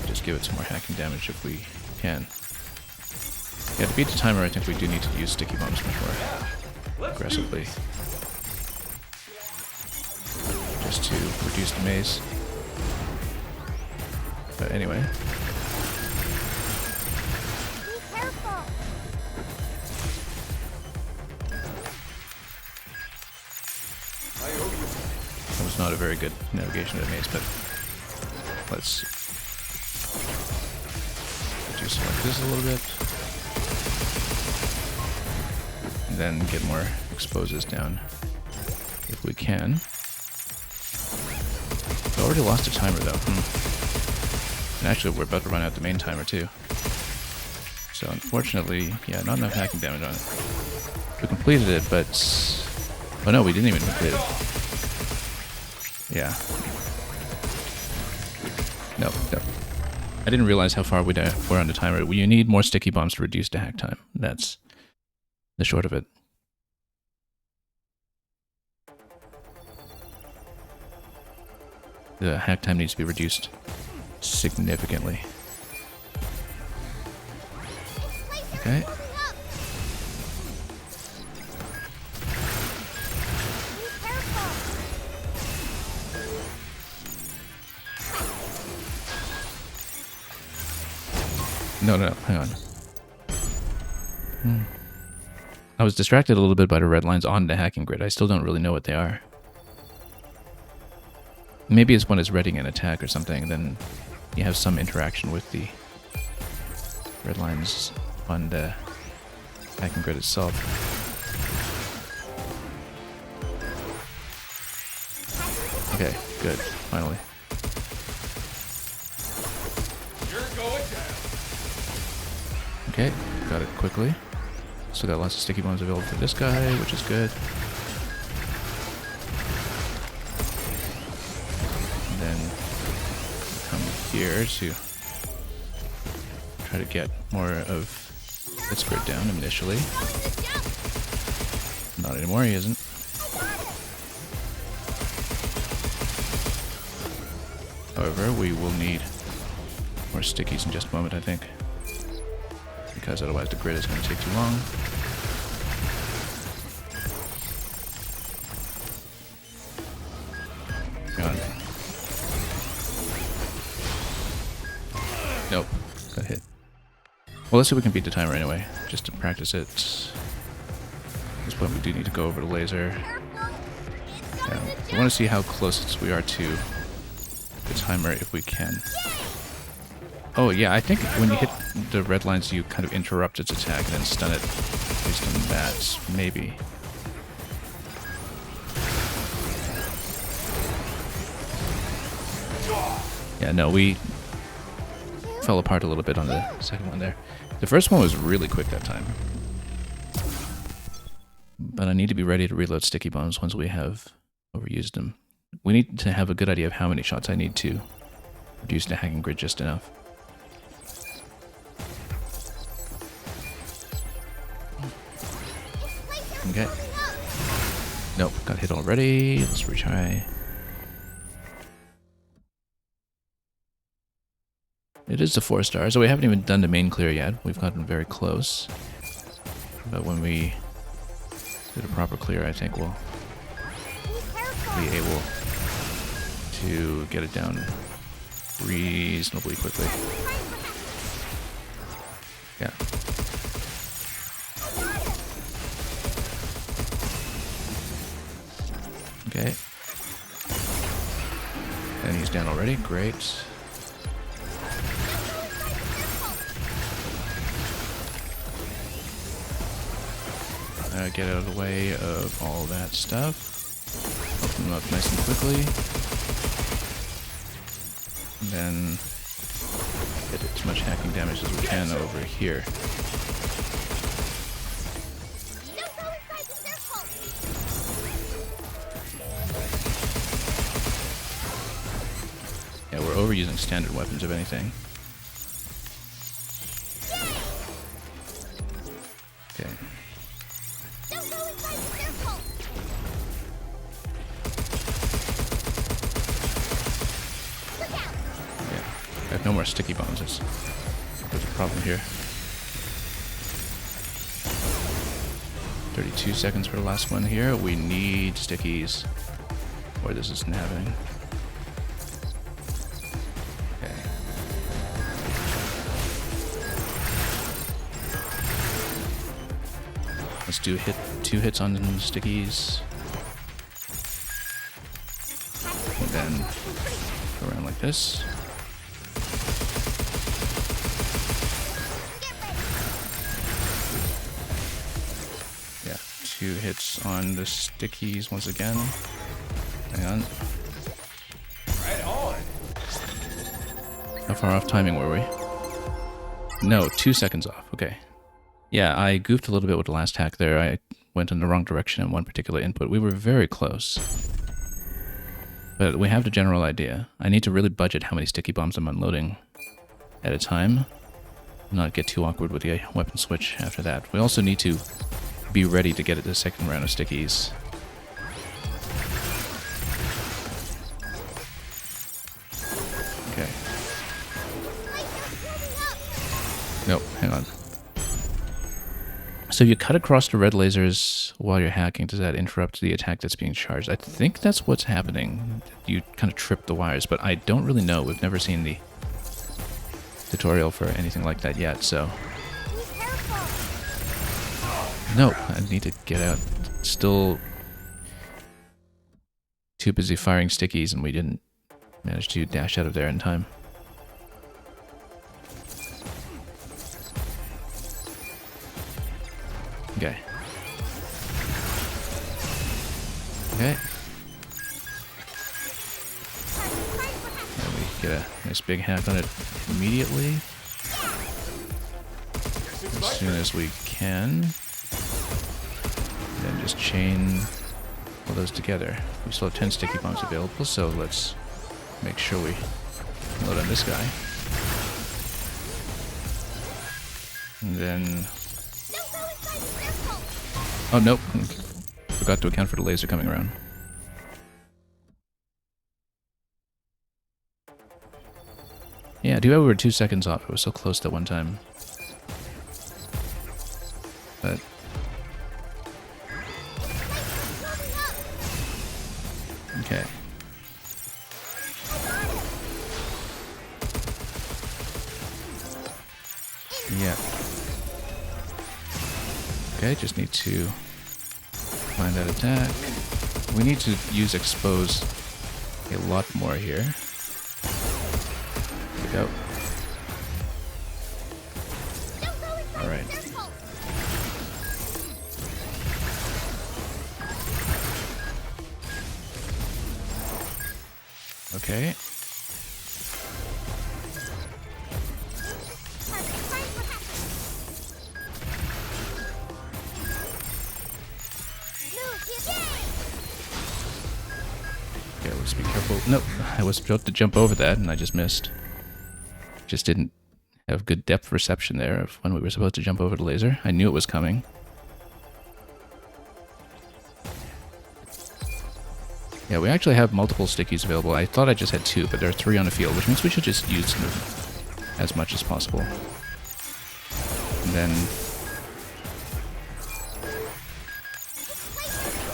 Just give it some more hacking damage if we can. Yeah, to beat the timer, I think we do need to use sticky bombs much more aggressively. Just to reduce the maze. But anyway. Be careful. That was not a very good navigation of the maze, but let's reduce it like this a little bit. And then get more exposes down if we can. We already lost a timer though. And actually we're about to run out the main timer too. So unfortunately, yeah, not enough hacking damage on it. We completed it, but... Oh no, we didn't even complete it. Yeah. No. I didn't realize how far we're on the timer. You need more sticky bombs to reduce the hack time. That's the short of it. The hack time needs to be reduced significantly. Okay. No, hang on. I was distracted a little bit by the red lines on the hacking grid. I still don't really know what they are. Maybe it's when it's readying an attack or something, then you have some interaction with the red lines on the hacking grid itself. Okay, good, finally. Okay, got it quickly. Still got lots of sticky bombs available for this guy, which is good. And then come here to try to get more of this grid down initially. Not anymore, he isn't. However, we will need more stickies in just a moment, I think. Because otherwise the grid is going to take too long. God. Nope. Got hit. Well, let's see if we can beat the timer anyway, just to practice it. At this point we do need to go over the laser. Yeah, we want to see how close we are to the timer if we can. Oh yeah, I think when you hit the red lines you kind of interrupt its attack and then stun it based on that, maybe. Yeah, no, we fell apart a little bit on the second one there. The first one was really quick that time. But I need to be ready to reload sticky bombs once we have overused them. We need to have a good idea of how many shots I need to reduce the hacking grid just enough. Okay. Nope, got hit already. Let's retry. It is the 4-star, so we haven't even done the main clear yet. We've gotten very close. But when we do the proper clear, I think we'll be able to get it down reasonably quickly. Yeah. Okay. And he's down already. Great. Get out of the way of all that stuff. Open them up nice and quickly. And then get as much hacking damage as we can over here. Yeah, we're overusing standard weapons, if anything. Okay. I have no more sticky bombs. There's a problem here. 32 seconds for the last one here. We need stickies, or this isn't happening. Okay. Let's do 2 hits on the stickies. And then go around like this. Yeah, 2 hits on the stickies once again. Hang on. Right on. How far off timing were we? No, 2 seconds off. Okay. Yeah, I goofed a little bit with the last hack there. I went in the wrong direction in one particular input. We were very close. But we have the general idea. I need to really budget how many sticky bombs I'm unloading at a time. Not get too awkward with the weapon switch after that. We also need to be ready to get at the second round of stickies. Okay. Nope, hang on. So you cut across the red lasers while you're hacking. Does that interrupt the attack that's being charged? I think that's what's happening. You kind of trip the wires, but I don't really know. We've never seen the tutorial for anything like that yet, so... No, I need to get out. Still too busy firing stickies, and we didn't manage to dash out of there in time. Okay. Okay. And we get a nice big hack on it immediately. As soon as we can. Then just chain all those together. We still have 10 sticky bombs available, so let's make sure we load on this guy. And then... Oh, nope. Forgot to account for the laser coming around. Yeah, too bad we were 2 seconds off. It was so close that one time. But... Okay. Yeah. Okay, just need to find that attack. We need to use expose a lot more here. There we go. Alright. Okay. Okay, let's be careful. Nope, I was about to jump over that and I just missed. Just didn't have good depth perception there of when we were supposed to jump over the laser. I knew it was coming. Yeah, we actually have multiple stickies available. I thought I just had 2, but there are 3 on the field, which means we should just use them as much as possible. And then...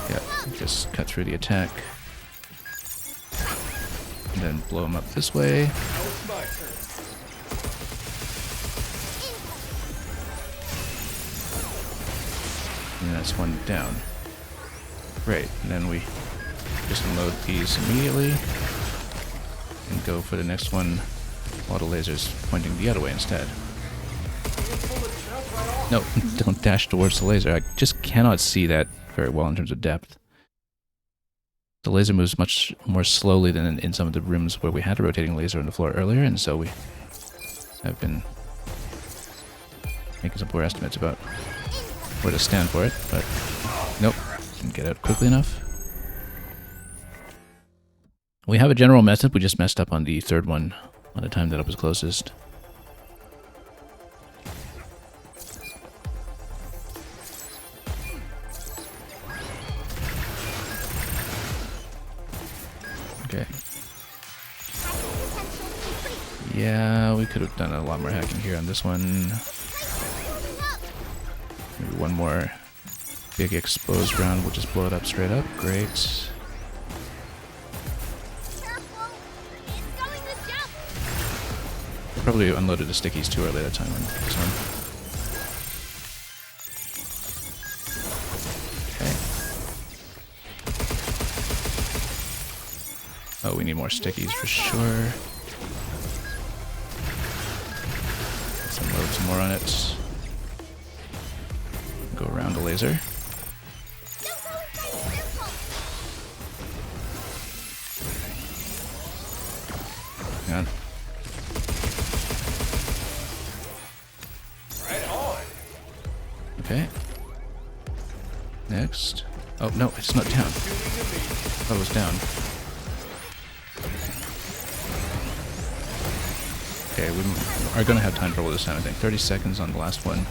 yeah, just cut through the attack. And then blow them up this way. And that's one down. Great, and then we Just unload these immediately. And go for the next one while the laser's pointing the other way instead. No, don't dash towards the laser. I just cannot see that very well in terms of depth. The laser moves much more slowly than in some of the rooms where we had a rotating laser on the floor earlier, and so we have been making some poor estimates about where to stand for it, but nope, didn't get out quickly enough. We have a general method, we just messed up on the third one on the time that it was closest. Okay. Yeah, we could have done a lot more hacking here on this one. Maybe one more big exposed round, we'll just blow it up straight up. Great. Probably unloaded the stickies too early that time on this one. Okay. Oh, we need more stickies for sure. Let's unload some more on it. Go around the laser. Hang on. Okay. Next. Oh, no, it's not down. I thought it was down. Okay, we are going to have time trouble this time, I think. 30 seconds on the last one.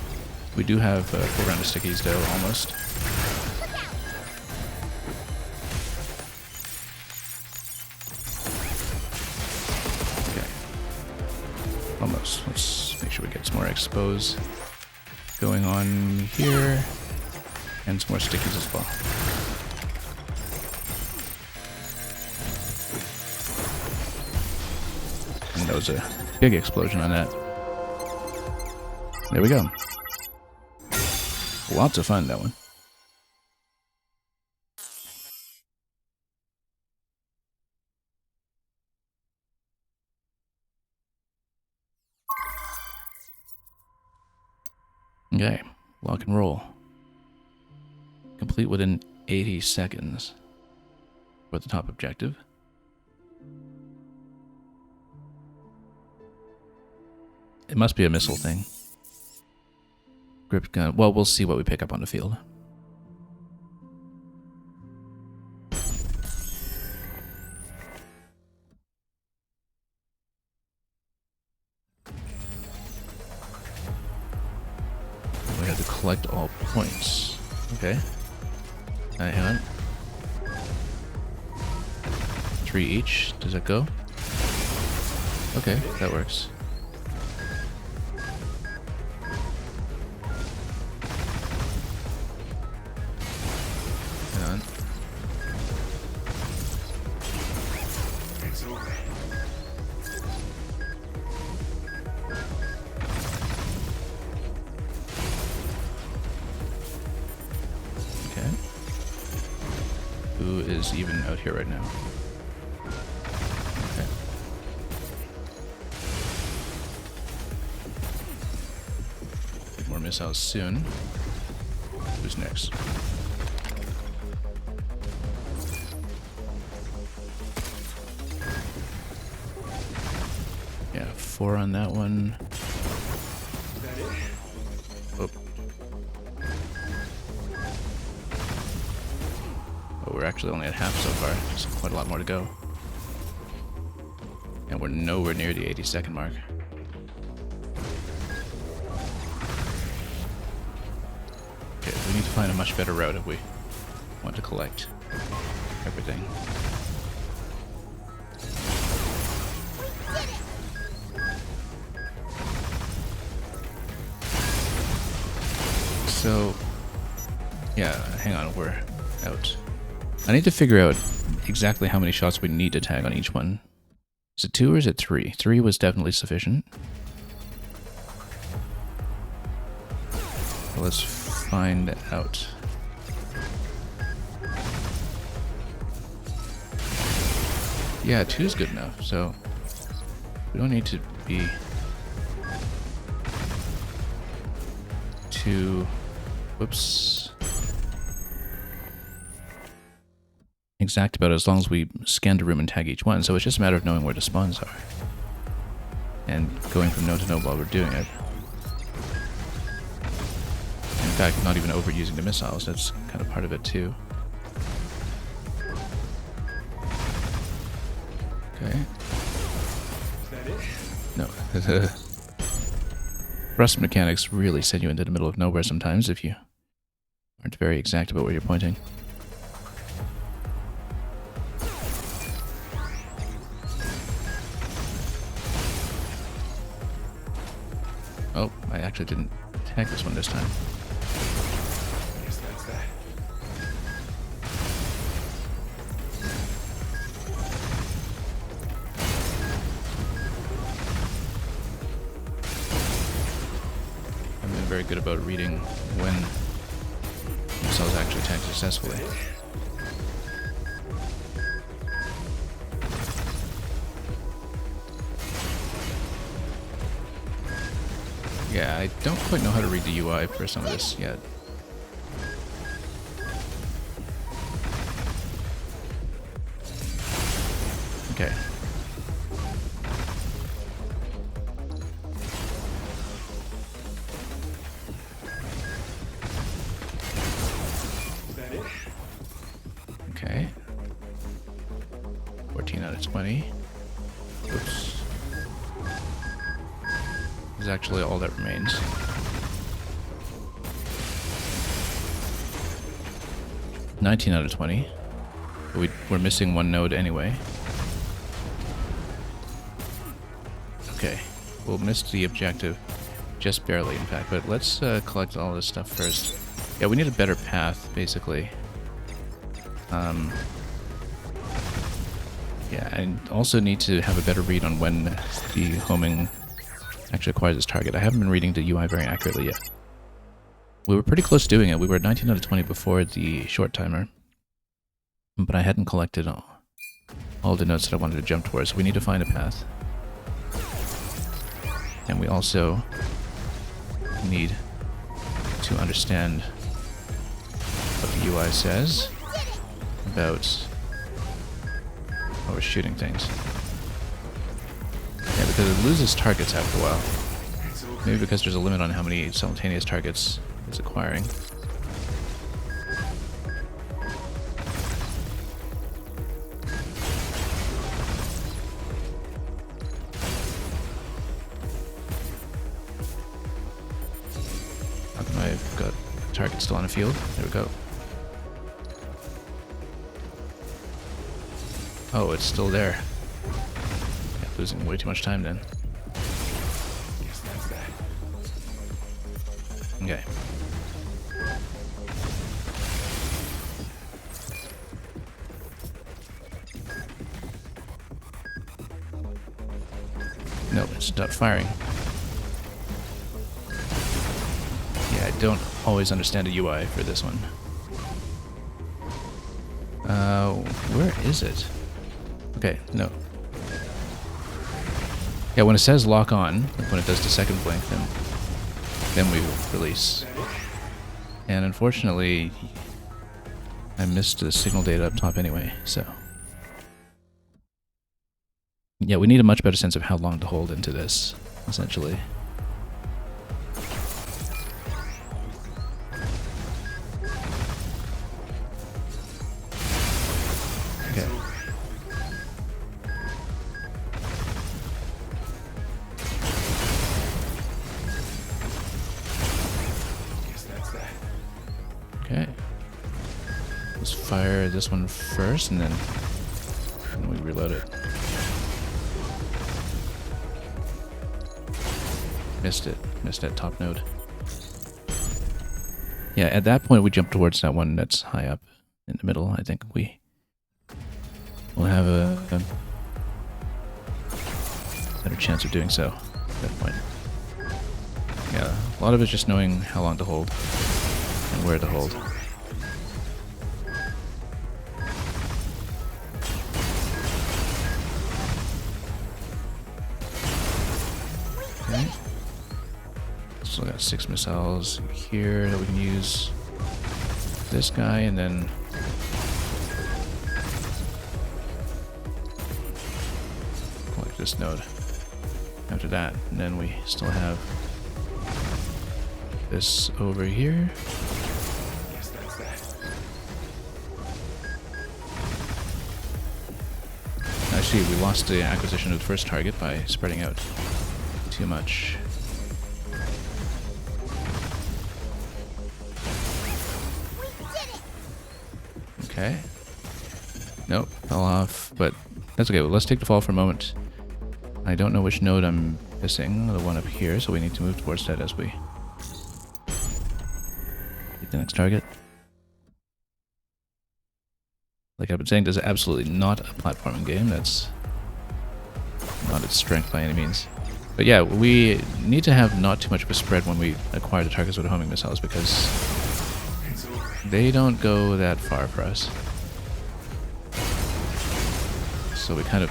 We do have a full round of stickies, though, almost. Okay. Almost. Let's make sure we get some more expose going on here, and some more stickies as well. And that was a big explosion on that. There we go. Lots of fun, that one. Okay. Lock and roll. Complete within 80 seconds for the top objective. It must be a missile thing. Grip gun. Well, we'll see what we pick up on the field. We have to collect all points. Okay. Hang on. 3 each. Does that go? Okay, that works. Hang on. It's over. Okay. Who is even out here right now? Okay. More missiles soon. Who's next? Yeah, 4 on that one. Oh. Oh, we're actually only at half so far. There's quite a lot more to go. And we're nowhere near the 80-second mark. Okay, we need to find a much better route if we want to collect everything. So, yeah, hang on, we're out. I need to figure out exactly how many shots we need to tag on each one. Is it 2 or is it 3? 3 was definitely sufficient. Well, let's find out. Yeah, 2 is good enough, so we don't need to be too... Whoops. Exact about it as long as we scan the room and tag each one, so it's just a matter of knowing where the spawns are. And going from node to node while we're doing it. In fact, not even overusing the missiles, that's kind of part of it too. Okay. Is that it? No. Rust mechanics really send you into the middle of nowhere sometimes if you aren't very exact about where you're pointing. Oh, I actually didn't tag this one this time. I guess that's that. I've been very good about reading when missiles actually tagged successfully. Yeah, I don't quite know how to read the UI for some of this yet. Okay. Is that it? Okay. 14 out of 20. Oops. Is actually all that remains. $19 out of 20. But we're missing one node anyway. Okay. We'll miss the objective just barely, in fact. But let's collect all this stuff first. Yeah, we need a better path, basically. Yeah, and also need to have a better read on when the homing actually acquires its target. I haven't been reading the UI very accurately yet. We were pretty close to doing it. We were at 19 out of 20 before the short timer. But I hadn't collected all the nodes that I wanted to jump towards, so we need to find a path. And we also need to understand what the UI says about how we're shooting things. Yeah, because it loses targets after a while. Maybe because there's a limit on how many simultaneous targets it's acquiring. How come I've got a target still on the field? There we go. Oh, it's still there. Yeah, losing way too much time then. Guess that's that. Okay. No, it's not firing. Yeah, I don't always understand a UI for this one. Where is it? Okay, no. Yeah, when it says lock on, like when it does the second blink, then we release. And unfortunately, I missed the signal data up top anyway, so. Yeah, we need a much better sense of how long to hold into this, essentially. Okay. Guess that's that. Okay. Let's fire this one first, and then we reload it. Missed it. Missed that top node. Yeah, at that point we jump towards that one that's high up in the middle. I think we will have a better chance of doing so at that point. Yeah, a lot of it's just knowing how long to hold and where to hold. still got 6 missiles here that we can use. This guy, and then collect this node after that. And then we still have this over here. Guess that's that. Actually, we lost the acquisition of the first target by spreading out too much. Okay. Nope, fell off, but that's okay. Well, let's take the fall for a moment. I don't know which node I'm missing, the one up here, so we need to move towards that as we hit the next target. Like I've been saying, this is absolutely not a platforming game. That's not its strength by any means. But yeah, we need to have not too much of a spread when we acquire the targets with homing missiles, because they don't go that far for us. So we kind of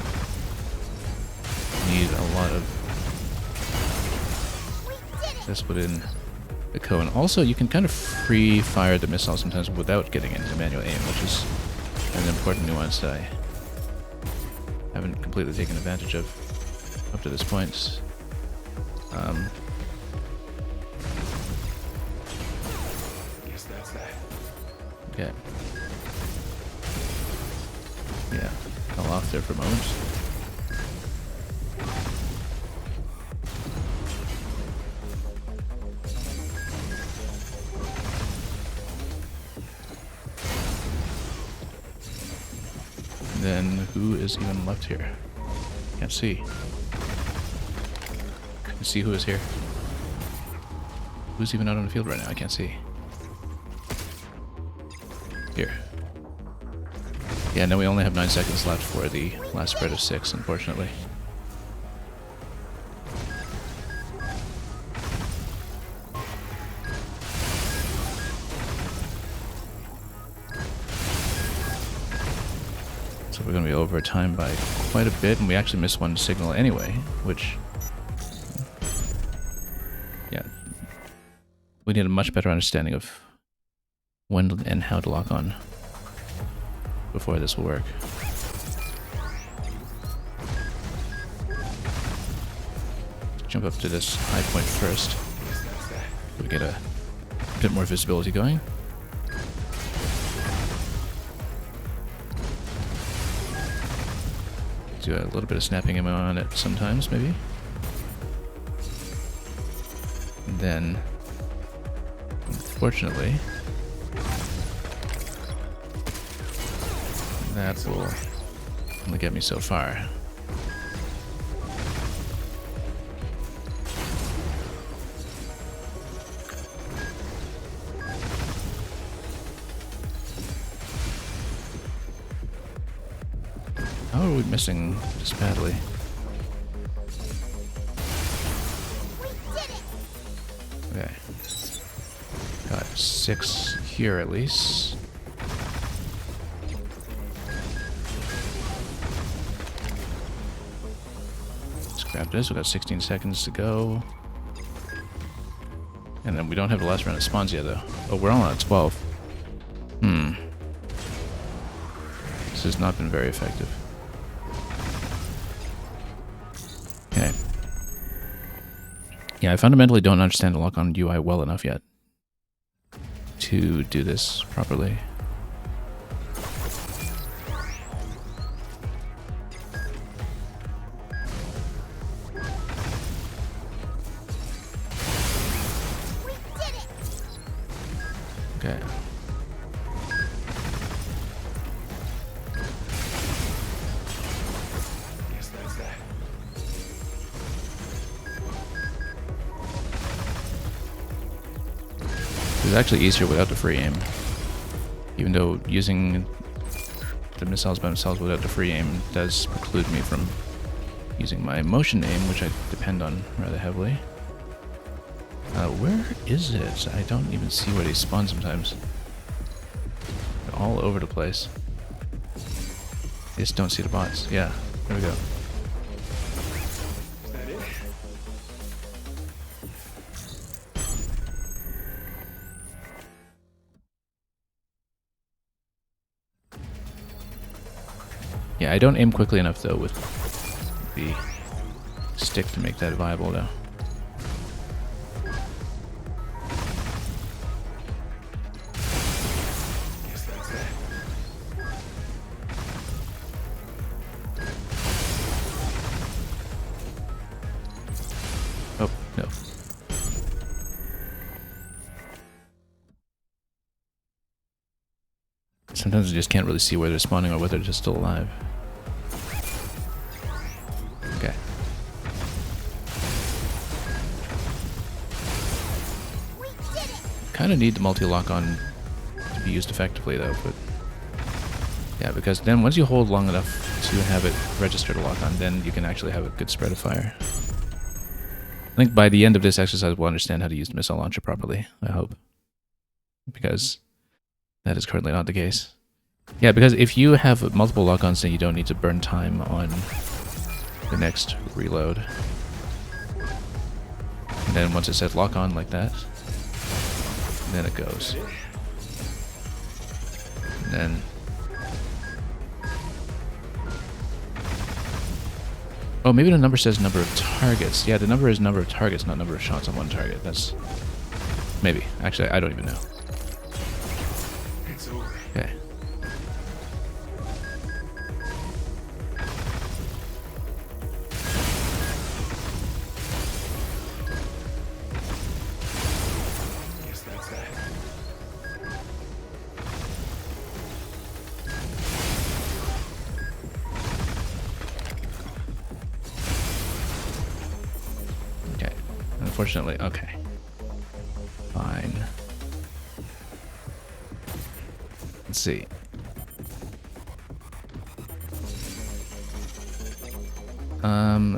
need a lot of this within the code. And also, you can kind of free fire the missile sometimes without getting into manual aim, which is an important nuance that I haven't completely taken advantage of up to this point. Guess that's that. Okay. Yeah, fell off there for a moment. Then who is even left here? Can't see. Can't see who is here. Who's even out on the field right now? I can't see. Here. Yeah, and then we only have 9 seconds left for the last spread of 6, unfortunately. So we're going to be over time by quite a bit, and we actually missed one signal anyway, which... yeah. We need a much better understanding of when and how to lock on before this will work. Jump up to this high point first. We get a bit more visibility going. Do a little bit of snapping ammo on it sometimes, maybe. And then, unfortunately, that will only get me so far. How are we missing this badly? Okay. Got 6 here at least. Let's grab this. We've got 16 seconds to go. And then we don't have the last round of spawns yet, though. Oh, we're all at 12. This has not been very effective. Okay. Yeah, I fundamentally don't understand the lock-on UI well enough yet to do this properly. Okay. Guess that's that. It's actually easier without the free aim. Even though using the missiles by themselves without the free aim does preclude me from using my motion aim, which I depend on rather heavily. Where is it? I don't even see where they spawn sometimes. They're all over the place. I just don't see the bots. Yeah, there we go. Is that it? Yeah, I don't aim quickly enough though with the stick to make that viable though. Oh, no. Sometimes I just can't really see where they're spawning or whether they're just still alive. Okay. Kind of need the multi-lock on to be used effectively though, but yeah, because then once you hold long enough to have it register to lock on, then you can actually have a good spread of fire. I think by the end of this exercise we'll understand how to use the missile launcher properly, I hope. Because that is currently not the case. Yeah, because if you have multiple lock-ons, then you don't need to burn time on the next reload. And then once it says lock-on like that, then it goes. And then... oh, maybe the number says number of targets. Yeah, the number is number of targets, not number of shots on one target. That's... maybe. Actually, I don't even know. It's over. Okay. Guess that's that. Okay. Unfortunately, okay. Fine. Let's see.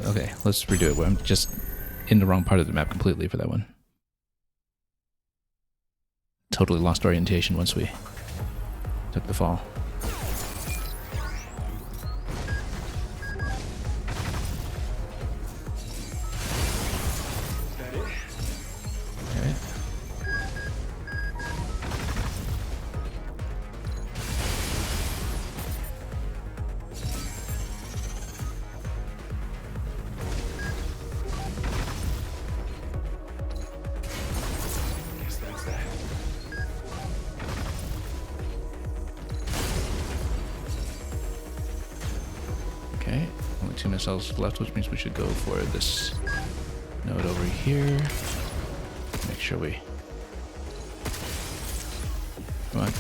Okay, let's redo it. I'm just in the wrong part of the map completely for that one. Totally lost orientation once we took the fall. Is that it? Okay. Guess that's that. Okay, only 2 missiles left, which means we should go for this node over here. Make sure we... come on.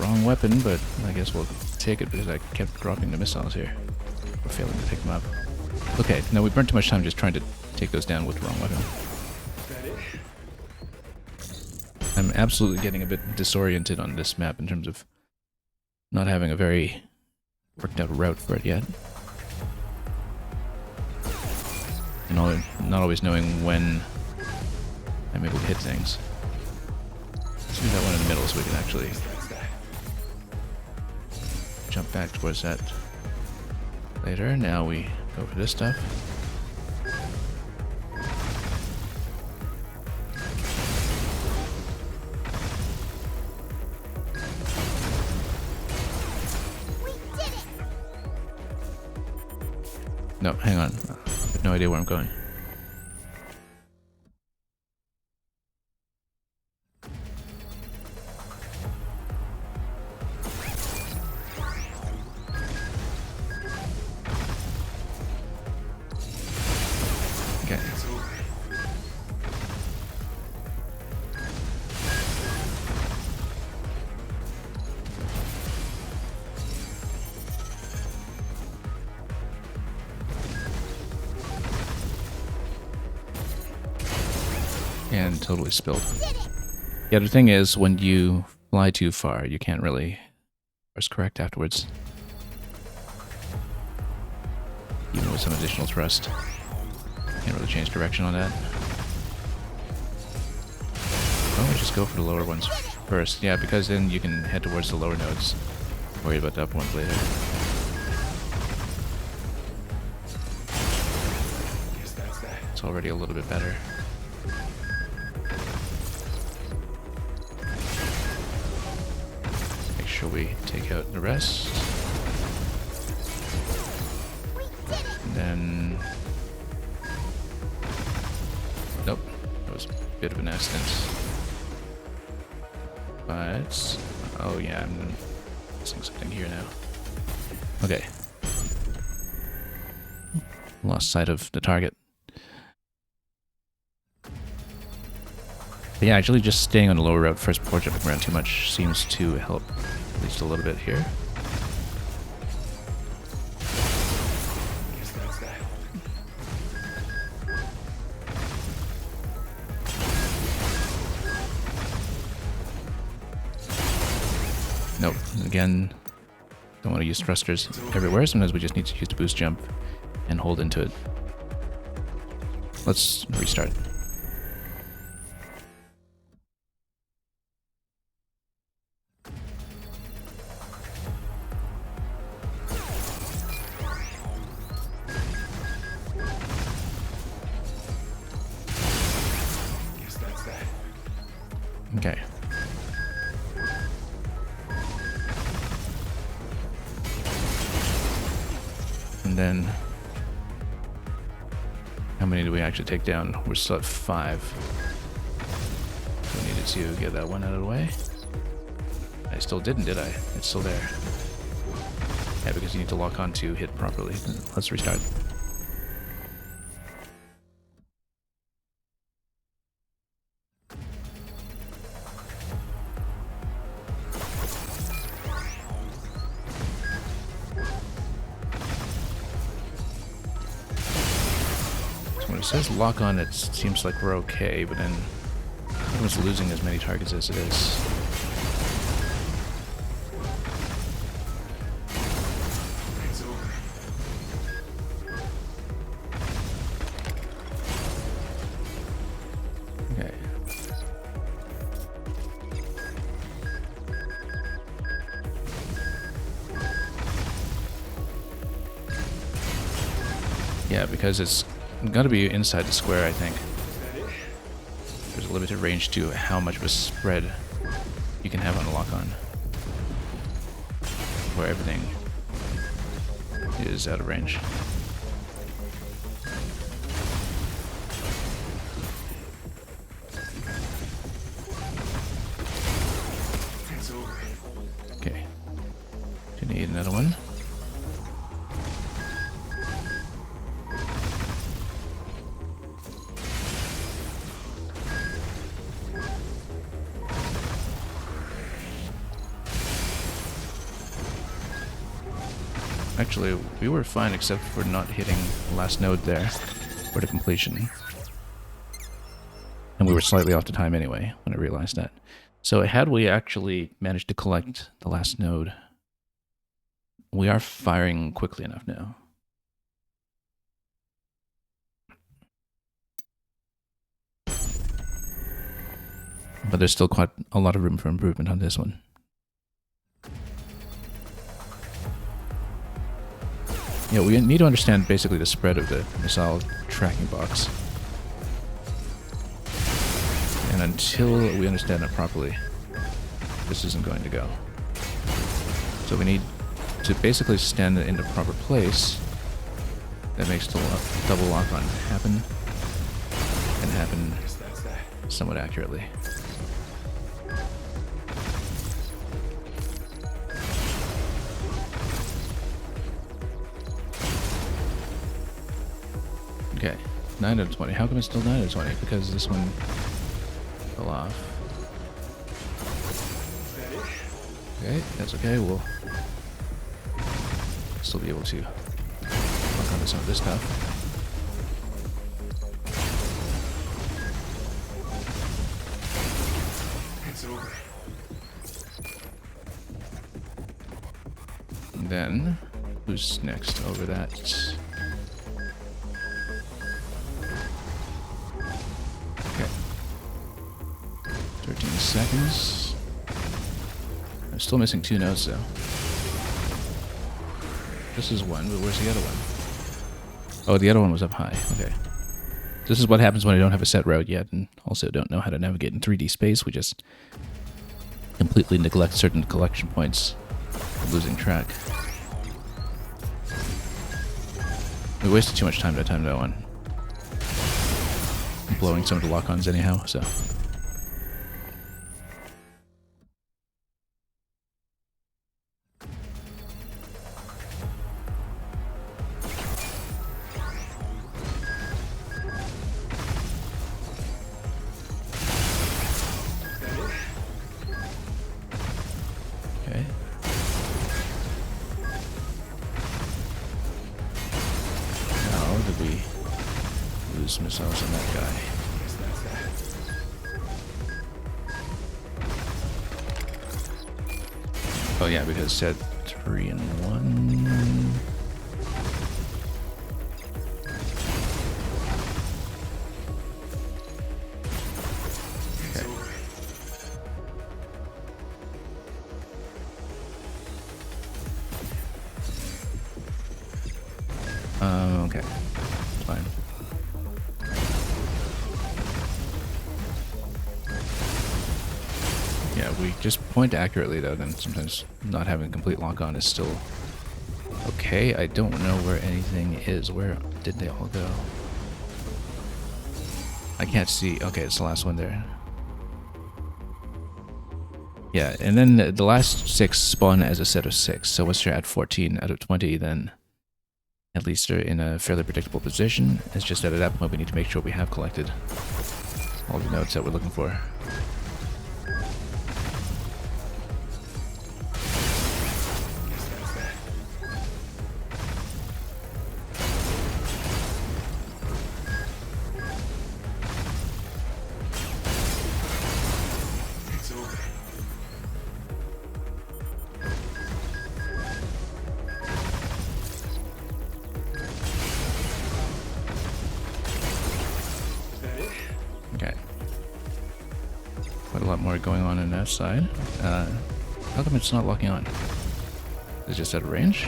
Wrong weapon, but I guess we'll take it because I kept dropping the missiles here. Or failing to pick them up. Okay, no, we burnt too much time just trying to take those down with the wrong weapon. Is that it? I'm absolutely getting a bit disoriented on this map in terms of not having a very worked out route for it yet. And not always knowing when I'm able to hit things. Let's do that one in the middle so we can actually That's that. jump back towards that later. Now we go for this stuff. We did it! No, hang on. I have no idea where I'm going. Okay. It's over. And totally spilled. Yeah, the thing is, when you fly too far, you can't really course correct afterwards. Even with some additional thrust. Can't really change direction on that. Why don't we just go for the lower ones first? Yeah, because then you can head towards the lower nodes. Worry about the upper ones later. Guess that's that. It's already a little bit better. Make sure we take out the rest. then... Nope, that was a bit of an accident. But... Oh yeah, I'm missing something here now. Okay. Lost sight of the target. But yeah, actually just staying on the lower route first before jumping around too much seems to help at least a little bit here. Guess that's that. Nope. Again, don't want to use thrusters everywhere. Sometimes we just need to use the boost jump and hold into it. Let's restart. Guess that's that. Okay. And then, how many do we actually take down? We're still at 5. So we needed to get that one out of the way. I still didn't, did I? It's still there. Yeah, because you need to lock on to hit properly. Let's restart. When it says lock on, it seems like we're okay, but then I was losing as many targets as it is. It's over. Okay. Yeah, because it's got to be inside the square, I think. There's a limited range to how much of a spread you can have on a lock-on, where everything is out of range. It's over. Okay. Gonna need another one. Actually, we were fine except for not hitting the last node there for the completion. And we were slightly off the time anyway when I realized that. So had we actually managed to collect the last node, we are firing quickly enough now. But there's still quite a lot of room for improvement on this one. Yeah, we need to understand basically the spread of the missile tracking box. And until we understand it properly, this isn't going to go. So we need to basically stand it in the proper place that makes the double lock-on happen, and happen Guess that's that. somewhat accurately. Okay, 9 out of 20. How come it's still 9 out of 20? Because this one fell off. Is that it? Okay, that's okay. We'll still be able to work on some of this stuff. It's over. And then, who's next over that? Okay. 13 seconds. I'm still missing 2 nodes though. This is one, but where's the other one? Oh, the other one was up high. Okay. This is what happens when I don't have a set route yet, and also don't know how to navigate in 3D space. We just completely neglect certain collection points, losing track. We wasted too much time that time though on blowing some of the lock-ons anyhow, so. Okay. Now, did we lose missiles on that guy? Oh yeah, because it said 3 and 1. Okay. Okay. Fine. Yeah, we just point accurately though, then sometimes not having complete lock-on is still okay. I don't know where anything is. Where did they all go? I can't see. Okay, it's the last one there. Yeah, and then the last 6 spawn as a set of 6. So once you're at 14 out of 20, then at least they're in a fairly predictable position. It's just that at that point we need to make sure we have collected all the notes that we're looking for. Okay. Quite a lot more going on that side. How come it's not locking on? Is it just out of range?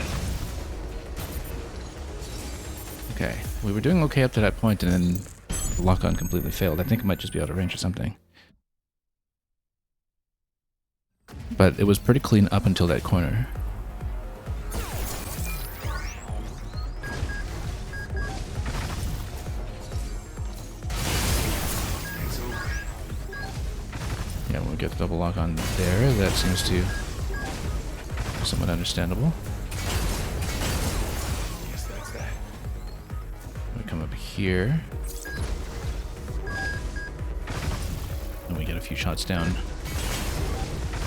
Okay. We were doing okay up to that point and then the lock-on completely failed. I think it might just be out of range or something. But it was pretty clean up until that corner. Yeah, when we get the double lock on there, that seems to be somewhat understandable. We come up here. And we get a few shots down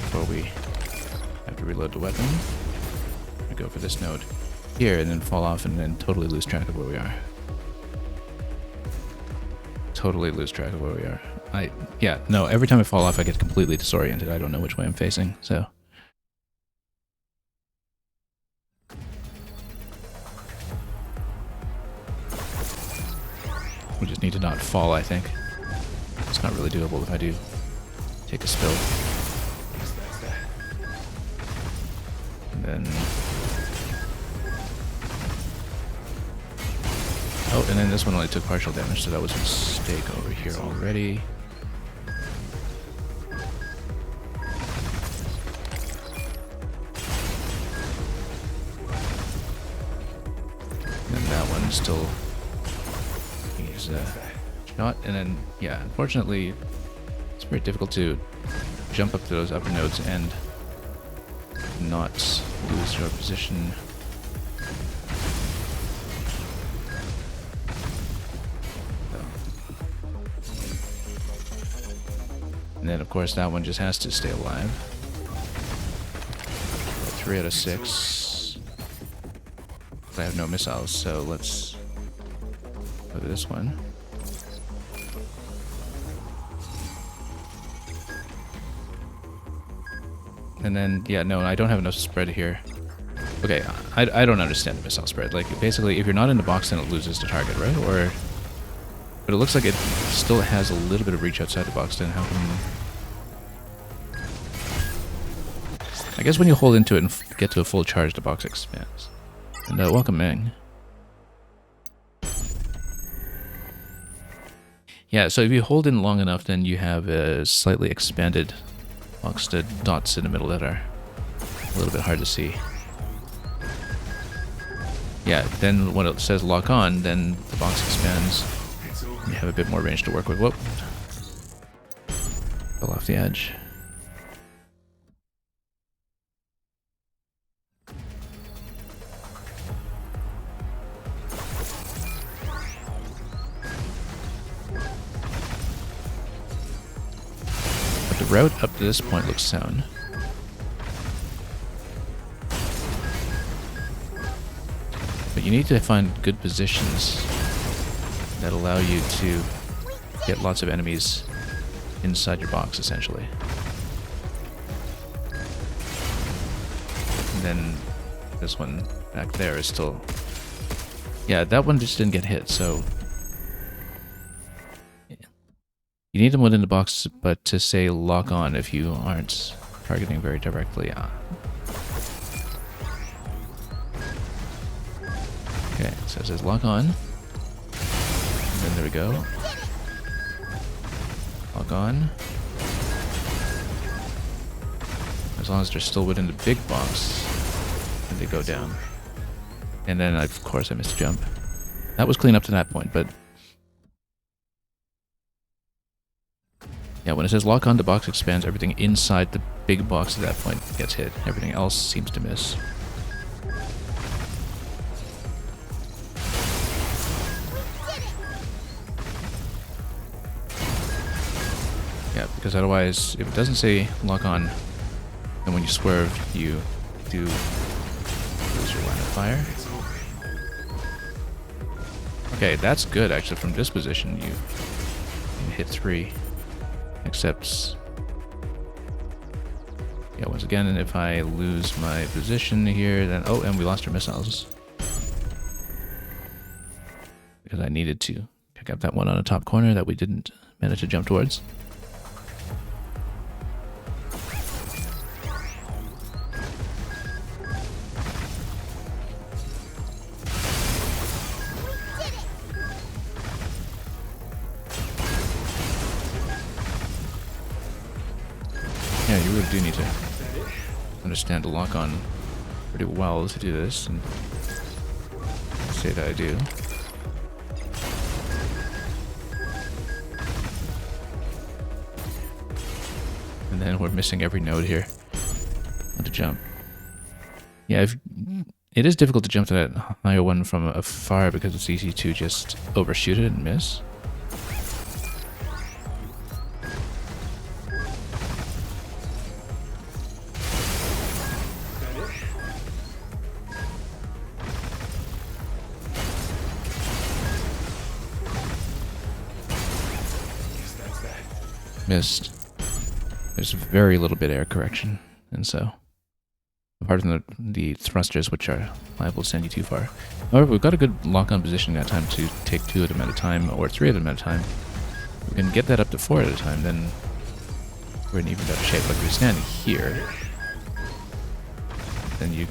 before we have to reload the weapon. We go for this node here and then fall off and then totally lose track of where we are. Totally lose track of where we are. Yeah, no, every time I fall off I get completely disoriented. I don't know which way I'm facing, so. We just need to not fall, I think. It's not really doable if I do take a spill. And then... Oh, and then this one only took partial damage, so that was a mistake over here already. And that one still needs a shot. And then, yeah, unfortunately, it's very difficult to jump up to those upper nodes and not lose your position. And then, of course, that one just has to stay alive. 3 out of 6. I have no missiles, so let's go to this one. And then, yeah, no, I don't have enough spread here. Okay, I don't understand the missile spread. Like, basically, if you're not in the box, then it loses the target, right? Or... But it looks like it still has a little bit of reach outside the box, then how come... I guess when you hold into it and get to a full charge, the box expands. And welcome, Ming. Yeah, so if you hold in long enough, then you have a slightly expanded box to dots in the middle that are a little bit hard to see. Yeah, then when it says lock on, then the box expands. You have a bit more range to work with. Whoop. Fell off the edge. But the route up to this point looks sound. But you need to find good positions that allow you to get lots of enemies inside your box, essentially. And then this one back there is still... Yeah, that one just didn't get hit, so... You need them within the box, but to say lock on if you aren't targeting very directly. Okay, so it says lock on. And then there we go. Lock on. As long as they're still within the big box, then they go down. And then, of course, I missed a jump. That was clean up to that point, but... Yeah, when it says lock on, the box expands. Everything inside the big box at that point gets hit. Everything else seems to miss. Yeah, because otherwise, if it doesn't say lock on, then when you swerve, you do lose your line of fire. Okay, that's good actually. From this position, you can hit 3. Except, yeah, once again, and if I lose my position here, then oh, and we lost our missiles because I needed to pick up that one on the top corner that we didn't manage to jump towards. Yeah, you really do need to understand the lock-on pretty well to do this, and say that I do. And then we're missing every node here on to jump. Yeah, it is difficult to jump to that higher one from afar because it's easy to just overshoot it and miss. Missed. There's very little bit of air correction, and so apart from the thrusters, which are liable to send you too far. However, we've got a good lock-on position that time to take 2 of them at a time, or 3 of them at a time. We can get that up to 4 at a time, then we're in even better shape. Like if we stand here, then you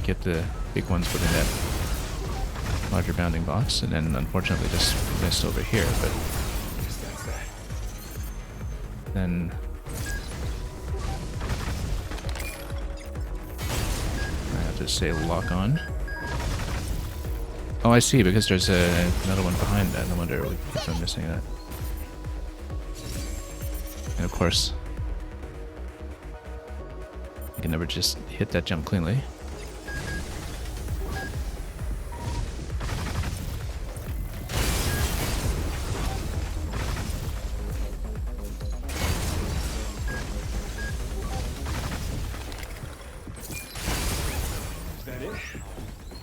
get the big ones within that larger bounding box, and then unfortunately just missed over here, but then I have to say lock on. Oh, I see, because there's another one behind that. No wonder if I'm missing that. And of course, I can never just hit that jump cleanly.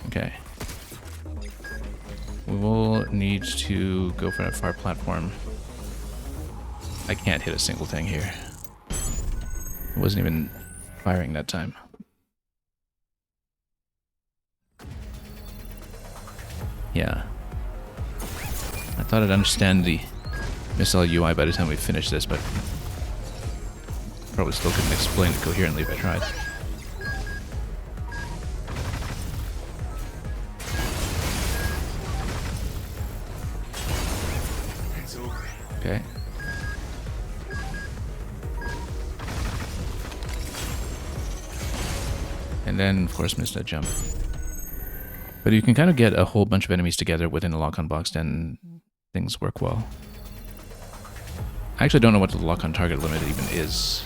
Okay. We will need to go for that far platform. I can't hit a single thing here. I wasn't even firing that time. Yeah. I thought I'd understand the missile UI by the time we finished this, but probably still couldn't explain it coherently if I tried. Okay. And then, of course, missed that jump. But you can kind of get a whole bunch of enemies together within the lock-on box, and things work well. I actually don't know what the lock-on target limit even is,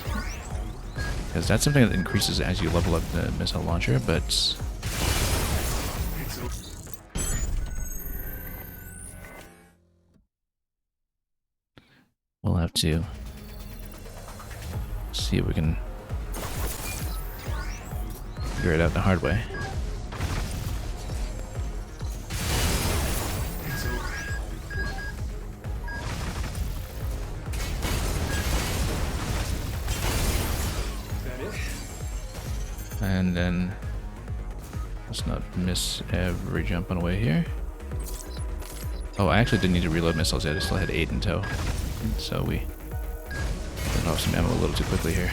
because that's something that increases as you level up the missile launcher, but we'll have to see if we can figure it out the hard way. And then let's not miss every jump on the way here. Oh, I actually didn't need to reload missiles yet. I still had 8 in tow. So we got off some ammo a little too quickly here.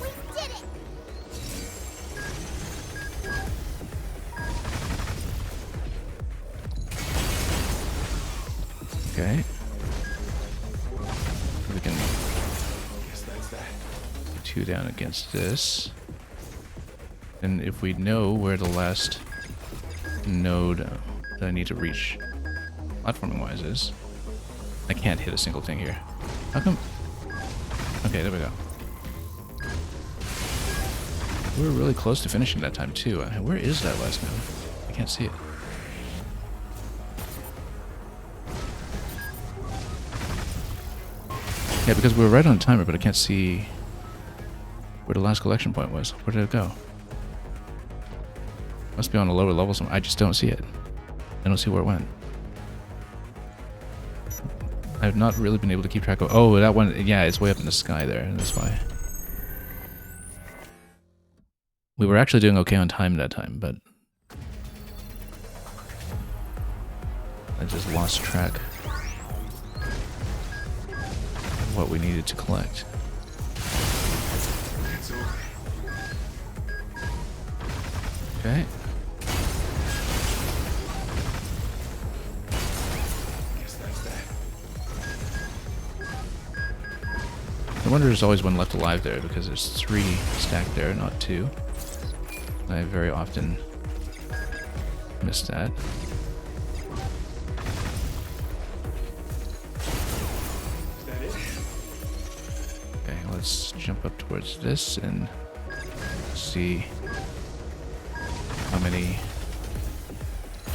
We did it! Okay. We can get 2 down against this. And if we know where the last node that I need to reach platforming-wise is, I can't hit a single thing here. How come? Okay, there we go. We were really close to finishing that time too. Where is that last node? I can't see it. Yeah, because we were right on timer, but I can't see where the last collection point was. Where did it go? Must be on a lower level somewhere. I just don't see it. I don't see where it went. I've not really been able to keep track of... Oh, that one... Yeah, it's way up in the sky there. That's why. We were actually doing okay on time that time, but... I just lost track of what we needed to collect. Okay. I wonder there's always one left alive there because there's 3 stacked there, not 2. I very often miss that. Okay, let's jump up towards this and see how many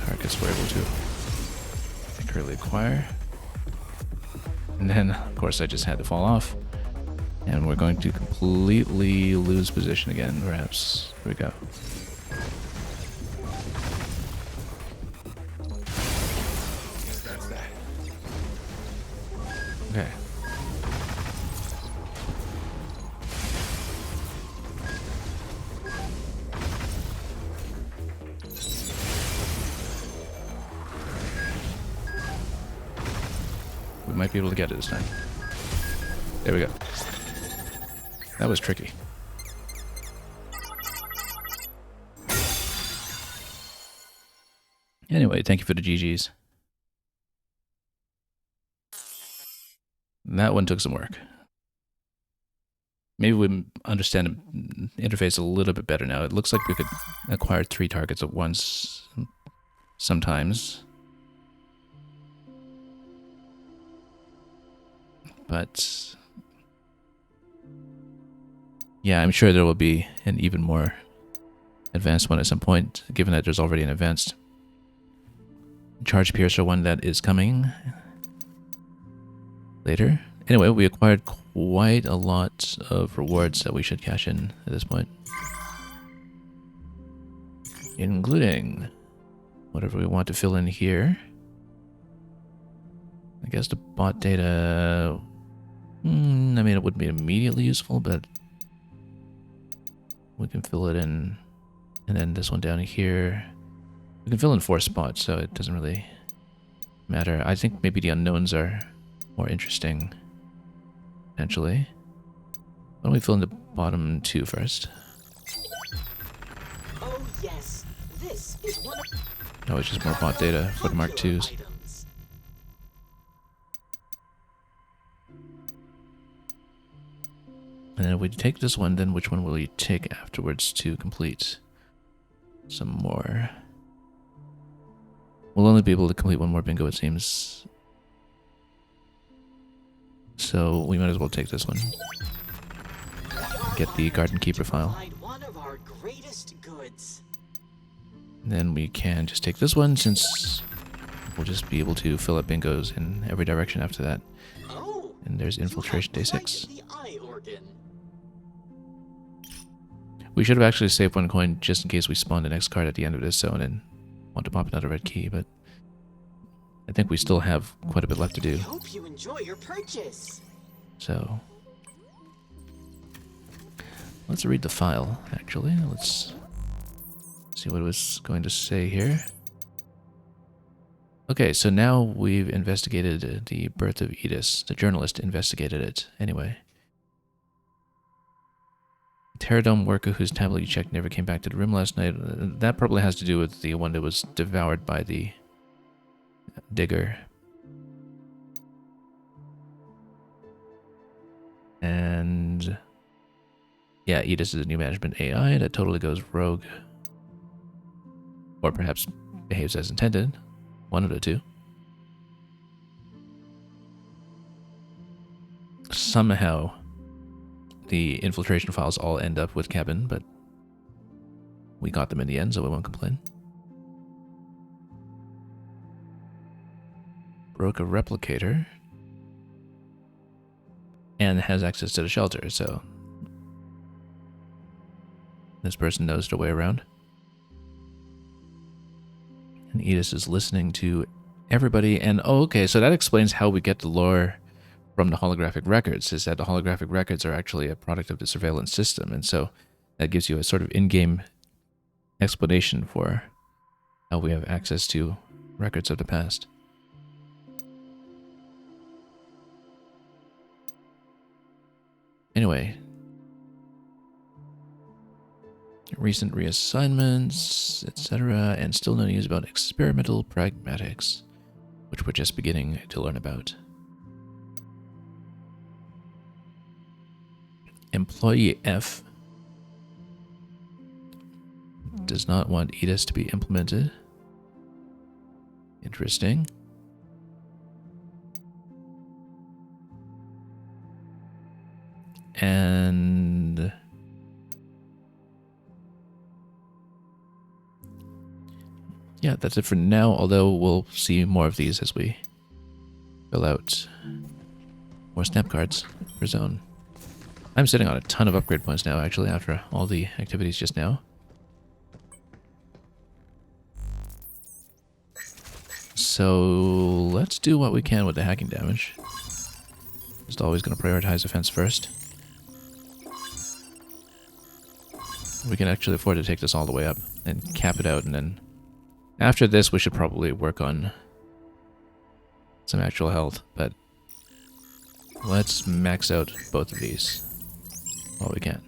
targets we're able to accurately acquire. And then, of course, I just had to fall off. And we're going to completely lose position again, perhaps. Here we go. Okay. We might be able to get it this time. There we go. That was tricky. Anyway, thank you for the GGs. That one took some work. Maybe we understand the interface a little bit better now. It looks like we could acquire 3 targets at once sometimes. But yeah, I'm sure there will be an even more advanced one at some point, given that there's already an advanced Charge Piercer one that is coming later. Anyway, we acquired quite a lot of rewards that we should cash in at this point. Including whatever we want to fill in here. I guess the bot data... I mean, it wouldn't be immediately useful, but we can fill it in. And then this one down here. We can fill in 4 spots, so it doesn't really matter. I think maybe the unknowns are more interesting, potentially. Why don't we fill in the bottom 2 first? Oh yes, this is one of Oh, it's just more bot data for the Mark IIs. items. then if we take this one, then which one will you take afterwards to complete some more? We'll only be able to complete one more bingo, it seems. So we might as well take this one. Get the Garden Keeper file. One of our greatest goods. Then we can just take this one, since we'll just be able to fill up bingos in every direction after that. Oh, And there's Infiltration Day 6. the eye organ. We should have actually saved one coin just in case we spawn the next card at the end of this zone and want to pop another red key, but I think we still have quite a bit left to do. I hope you enjoy your purchase. So let's read the file, actually. Let's see what it was going to say here. Okay, so now we've investigated the birth of Edis. The journalist investigated it anyway. Terradome worker whose tablet you checked never came back to the room last night. That probably has to do with the one that was devoured by the digger. And yeah, Edis is a new management AI that totally goes rogue. Or perhaps behaves as intended. One of the two. Somehow the infiltration files all end up with Kevin, but we got them in the end, so we won't complain. Broke a replicator and has access to the shelter, so this person knows their way around. And Edis is listening to everybody, and oh, okay, so that explains how we get the lore from the holographic records, is that the holographic records are actually a product of the surveillance system, and so that gives you a sort of in-game explanation for how we have access to records of the past. Anyway, recent reassignments, etc., and still no news about experimental pragmatics, which we're just beginning to learn about. Employee F does not want Edis to be implemented. Interesting. And yeah, that's it for now, although we'll see more of these as we fill out more snap cards for zone. I'm sitting on a ton of upgrade points now, actually, after all the activities just now. So let's do what we can with the hacking damage. Just always going to prioritize defense first. We can actually afford to take this all the way up and cap it out, and then after this we should probably work on some actual health, but let's max out both of these while we can.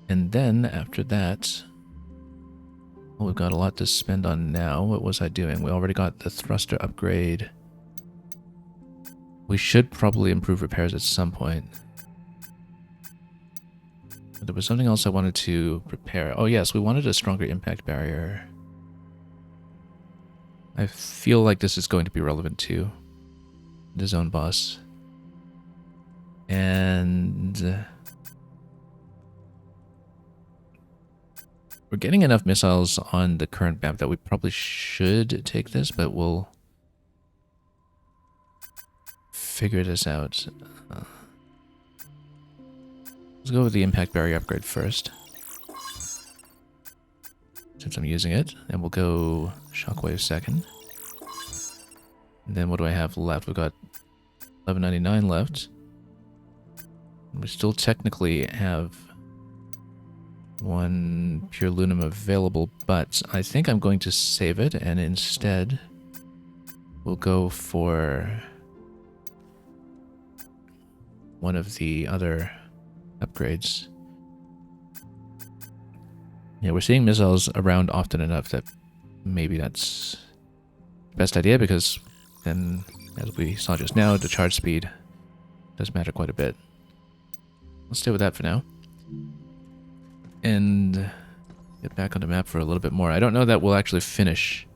And then after that, well, we've got a lot to spend on now. What was I doing? We already got the thruster upgrade. We should probably improve repairs at some point. But there was something else I wanted to prepare. Oh yes, we wanted a stronger impact barrier. I feel like this is going to be relevant to the zone boss. And we're getting enough missiles on the current map that we probably should take this, but we'll figure this out. Let's go with the impact barrier upgrade first, since I'm using it, and we'll go shockwave second. And then what do I have left? We've got 1199 left. We still technically have one pure lunum available, but I think I'm going to save it, and instead we'll go for one of the other upgrades. Yeah, we're seeing missiles around often enough that maybe that's the best idea, because then As we saw just now, the charge speed does matter quite a bit. Let's stay with that for now. And get back on the map for a little bit more. I don't know that we'll actually finish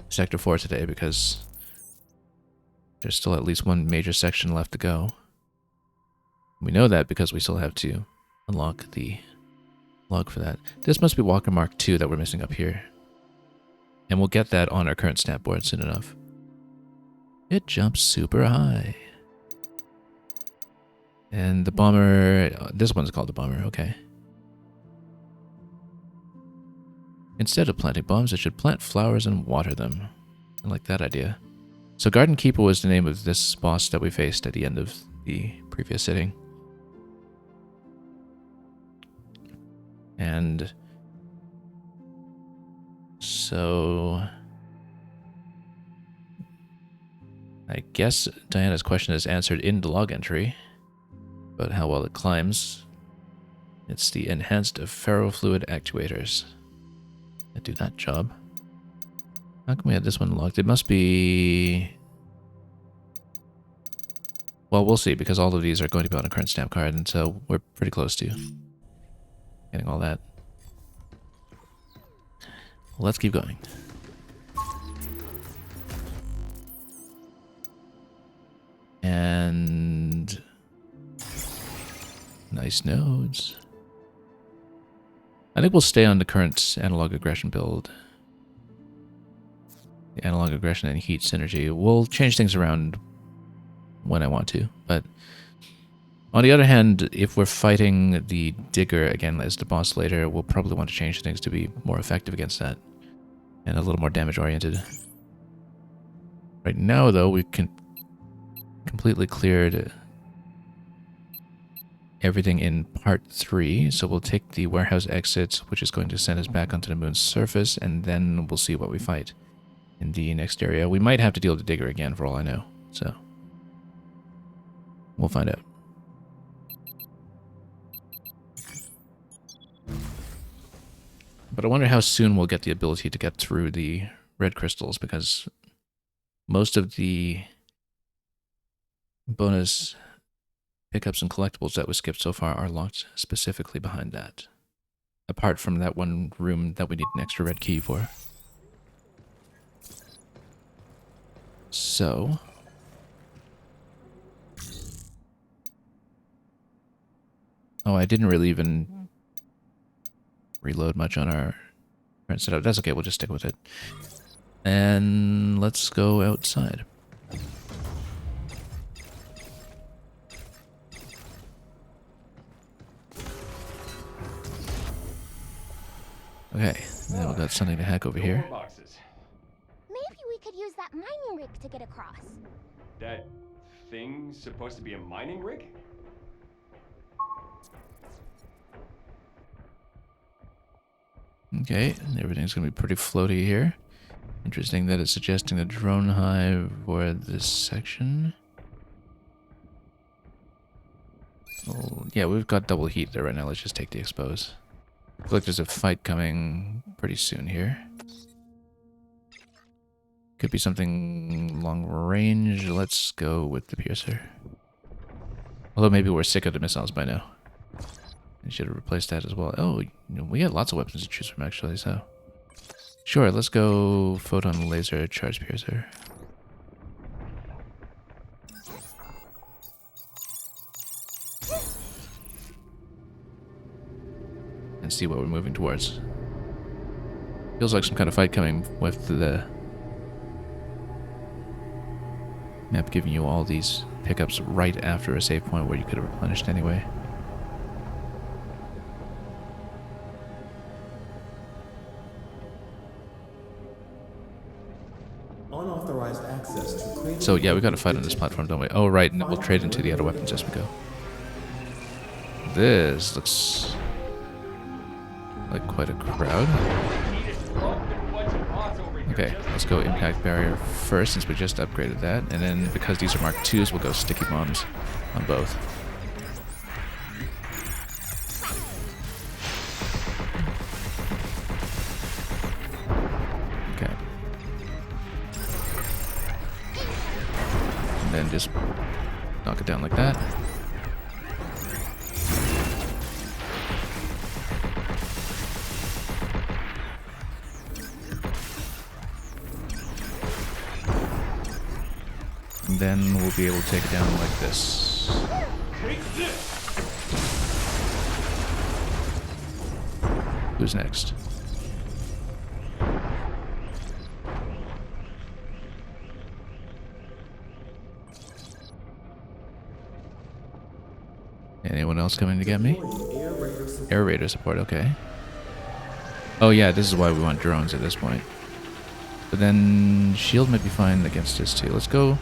Sector 4 today because there's still at least one major section left to go. We know that because we still have to unlock the log for that. This must be Walker Mark 2 that we're missing up here. And we'll get that on our current snap board soon enough. It jumps super high. And the bomber... this one's called the bomber, okay. Instead of planting bombs, it should plant flowers and water them. I like that idea. So Garden Keeper was the name of this boss that we faced at the end of the previous sitting. And so I guess Diana's question is answered in the log entry, but how well it climbs. It's the enhanced ferrofluid actuators that do that job. How come we had this one locked? It must be... well, we'll see, because all of these are going to be on a current snap card, and so we're pretty close to getting all that. Let's keep going. And... nice nodes. I think we'll stay on the current analog aggression build. The analog aggression and heat synergy. We'll change things around when I want to, but on the other hand, if we're fighting the Digger again as the boss later, we'll probably want to change things to be more effective against that and a little more damage oriented. Right now, though, we can completely cleared everything in part 3, so we'll take the warehouse exit, which is going to send us back onto the moon's surface, and then we'll see what we fight in the next area. We might have to deal with the Digger again, for all I know, so we'll find out. But I wonder how soon we'll get the ability to get through the red crystals, because most of the bonus pickups and collectibles that we skipped so far are locked specifically behind that. Apart from that one room that we need an extra red key for. So... oh, I didn't really even reload much on our current setup. That's okay, we'll just stick with it. And let's go outside. Okay, now we've got something to hack over here. Boxes. Maybe we could use that mining rig to get across. That thing's supposed to be a mining rig? Okay, everything's gonna be pretty floaty here. Interesting that it's suggesting a drone hive for this section. Well, yeah, we've got double heat there right now. Let's just take the expose. Looks like there's a fight coming pretty soon here. Could be something long range. Let's go with the piercer. Although maybe we're sick of the missiles by now. I should have replaced that as well. Oh, you know, we got lots of weapons to choose from actually, so... sure, let's go photon laser charge piercer. And see what we're moving towards. Feels like some kind of fight coming with the map giving you all these pickups right after a save point where you could have replenished anyway. Unauthorized access to cradle. So yeah, we got to fight on this platform, don't we? Oh right, and we'll trade into the other weapons as we go. This looks like quite a crowd. Okay, let's go impact barrier first since we just upgraded that, and then because these are Mark IIs, we'll go sticky bombs on both. Okay. then just knock it down like that. And then we'll be able to take it down like this. Who's next? Anyone else coming to get me? Air Raider support, okay. Oh yeah, this is why we want drones at this point. But then shield might be fine against this too. Let's go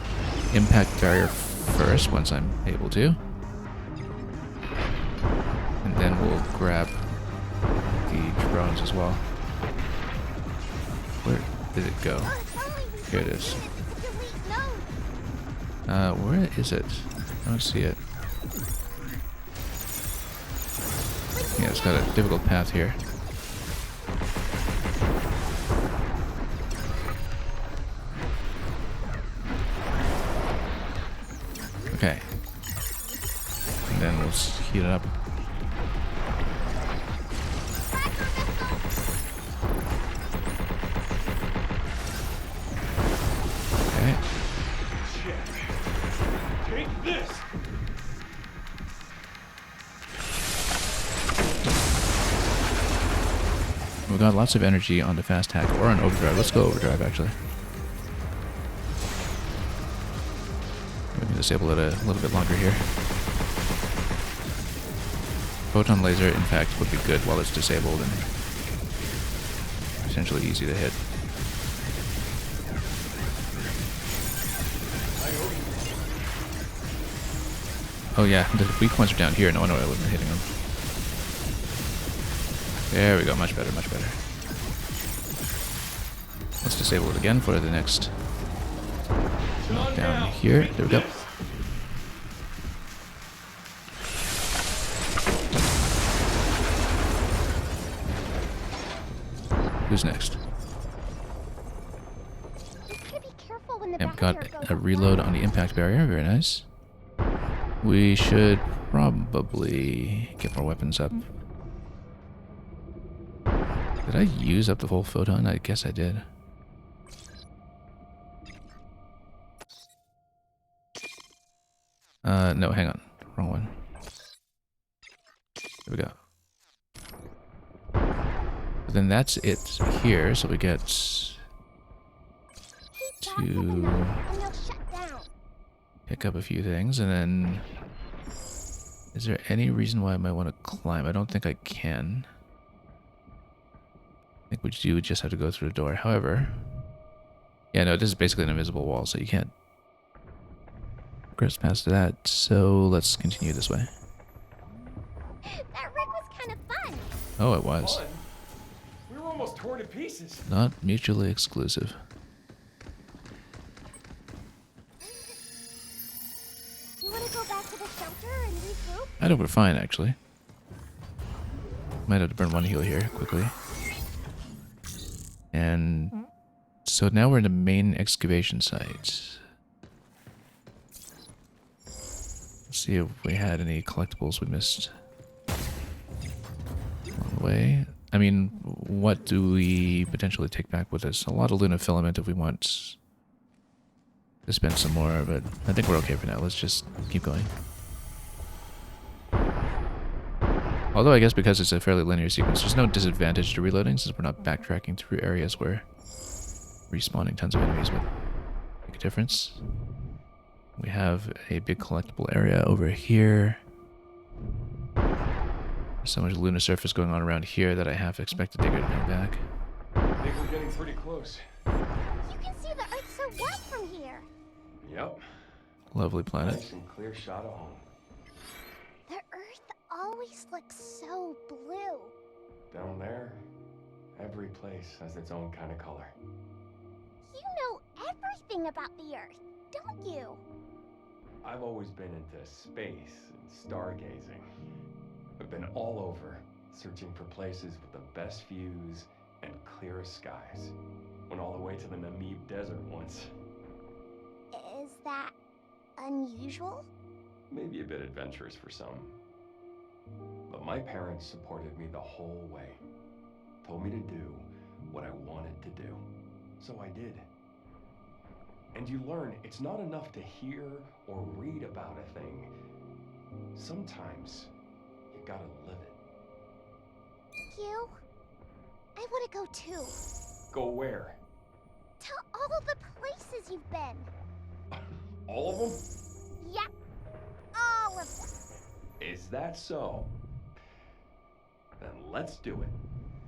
impact barrier first once I'm able to. And then we'll grab the drones as well. Where did it go? Here it is. Where is it? I don't see it. Yeah, it's got a difficult path here. Okay. And then we'll heat it up. Okay. Take this! We've got lots of energy on the fast hack or on overdrive. Let's go overdrive actually. We can disable it a little bit longer here. Photon laser, in fact, would be good while it's disabled and essentially easy to hit. Oh yeah, the weak points are down here. No wonder I wasn't hitting them. There we go, much better, much better. Let's disable it again for the next knockdown here. There we go. Who's next? And we got a reload on the impact barrier, very nice. We should probably get more weapons up. Did I use up the whole photon? I guess I did. No, hang on. Wrong one. There we go. But then that's it here, so we get to pick up a few things, and then is there any reason why I might want to climb? I don't think I can. I think we do just have to go through the door. However, yeah, no, this is basically an invisible wall, so you can't progress past that. So let's continue this way. That wreck was kind of fun. Oh, it was. Fun? We were almost torn to pieces. Not mutually exclusive. You want to go back to the shelter and regroup? I think we're fine, actually. Might have to burn one heal here quickly. And so now we're in the main excavation site. Let's see if we had any collectibles we missed along the way. I mean, what do we potentially take back with us? A lot of Luna filament if we want to spend some more, but I think we're okay for now. Let's just keep going. Although I guess because it's a fairly linear sequence, there's no disadvantage to reloading since we're not backtracking through areas where respawning tons of enemies would make a difference. We have a big collectible area over here. There's so much Luna surface going on around here that I half expected Digger to come back. I think we're getting pretty close. You can see the Earth so well from here. Yep. Lovely planet. Nice and clear shot of home. The Earth always looks so blue. Down there, every place has its own kind of color. You know everything about the Earth, don't you? I've always been into space and stargazing. I've been all over, searching for places with the best views and clearest skies. Went all the way to the Namib Desert once. Is that unusual? Maybe a bit adventurous for some. But my parents supported me the whole way. Told me to do what I wanted to do. So I did. And you learn it's not enough to hear or read about a thing. Sometimes you gotta live it. You? I want to go too. Go where? To all the places you've been. All of them? Yep. All of them. Is that so? Then let's do it.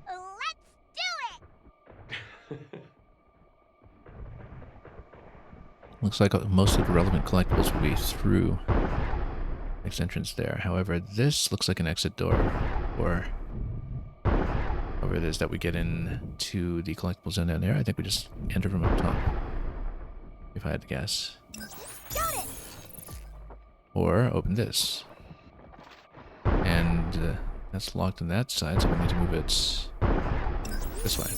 Let's do it! Looks like most of the relevant collectibles will be through next entrance there. However, this looks like an exit door, or however it is that we get into the collectible zone down there. I think we just enter from up top, if I had to guess. Got it! Or open this. And that's locked on that side, so we need to move it this way.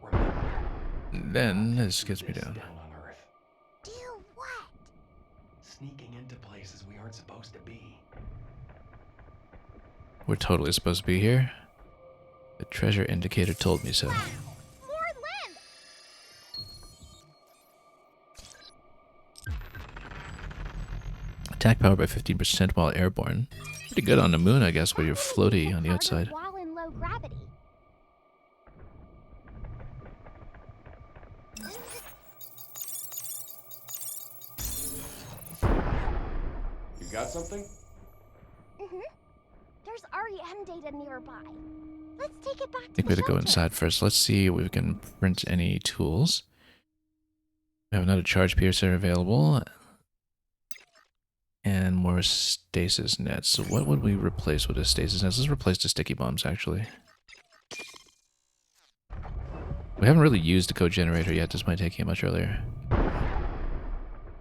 Remember, Then this gets me this down. on Earth. Do what? Sneaking into places we aren't supposed to be. We're totally supposed to be here. The treasure indicator told me so. More land! Attack power by 15% while airborne. Pretty good on the moon, I guess, where you're floaty on the Harder outside. While in low gravity. You got something? There's REM data nearby. Let's take it back I to think we the have to go shelter. inside first. Let's see if we can print any tools. We have another charge piercer available. And more stasis nets. So what would we replace with a stasis nets? Let's replace the sticky bombs, actually. We haven't really used the code generator yet. This might take you much earlier.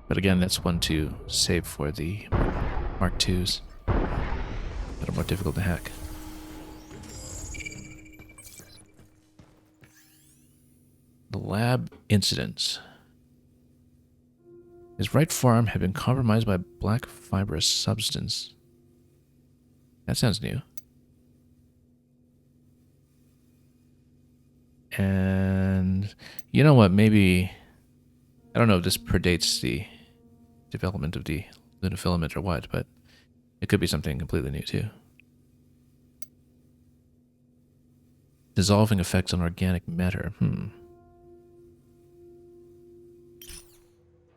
But again, that's one to save for the Mark IIs that are more difficult to hack. The lab incidents. His right forearm had been compromised by black fibrous substance. That sounds new. And you know what? Maybe, I don't know if this predates the development of the lunafilament or what, but it could be something completely new too. Dissolving effects on organic matter.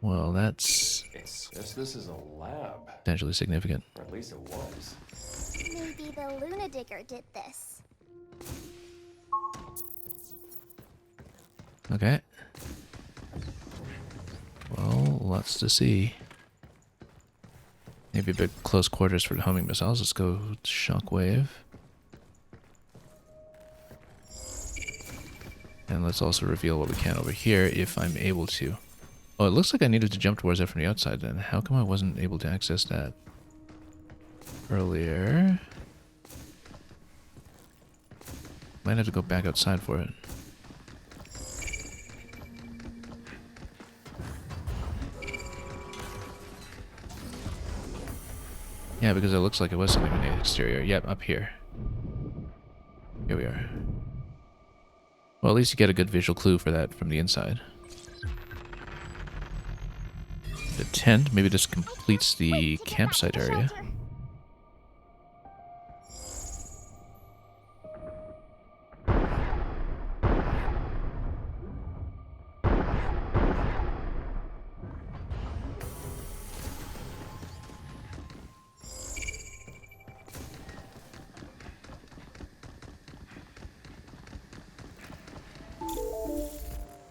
Well, that's Yes, this is a lab. potentially significant. Or at least it was. Maybe the Luna Digger did this. Okay. Well, lots to see. Maybe a bit close quarters for the homing missiles. Let's go with shockwave. And let's also reveal what we can over here if I'm able to. Oh, it looks like I needed to jump towards it from the outside then. How come I wasn't able to access that earlier? Might have to go back outside for it. Yeah, because it looks like it was something in the exterior. Yep, up here. Here we are. Well, at least you get a good visual clue for that from the inside. The tent, maybe this completes the campsite area.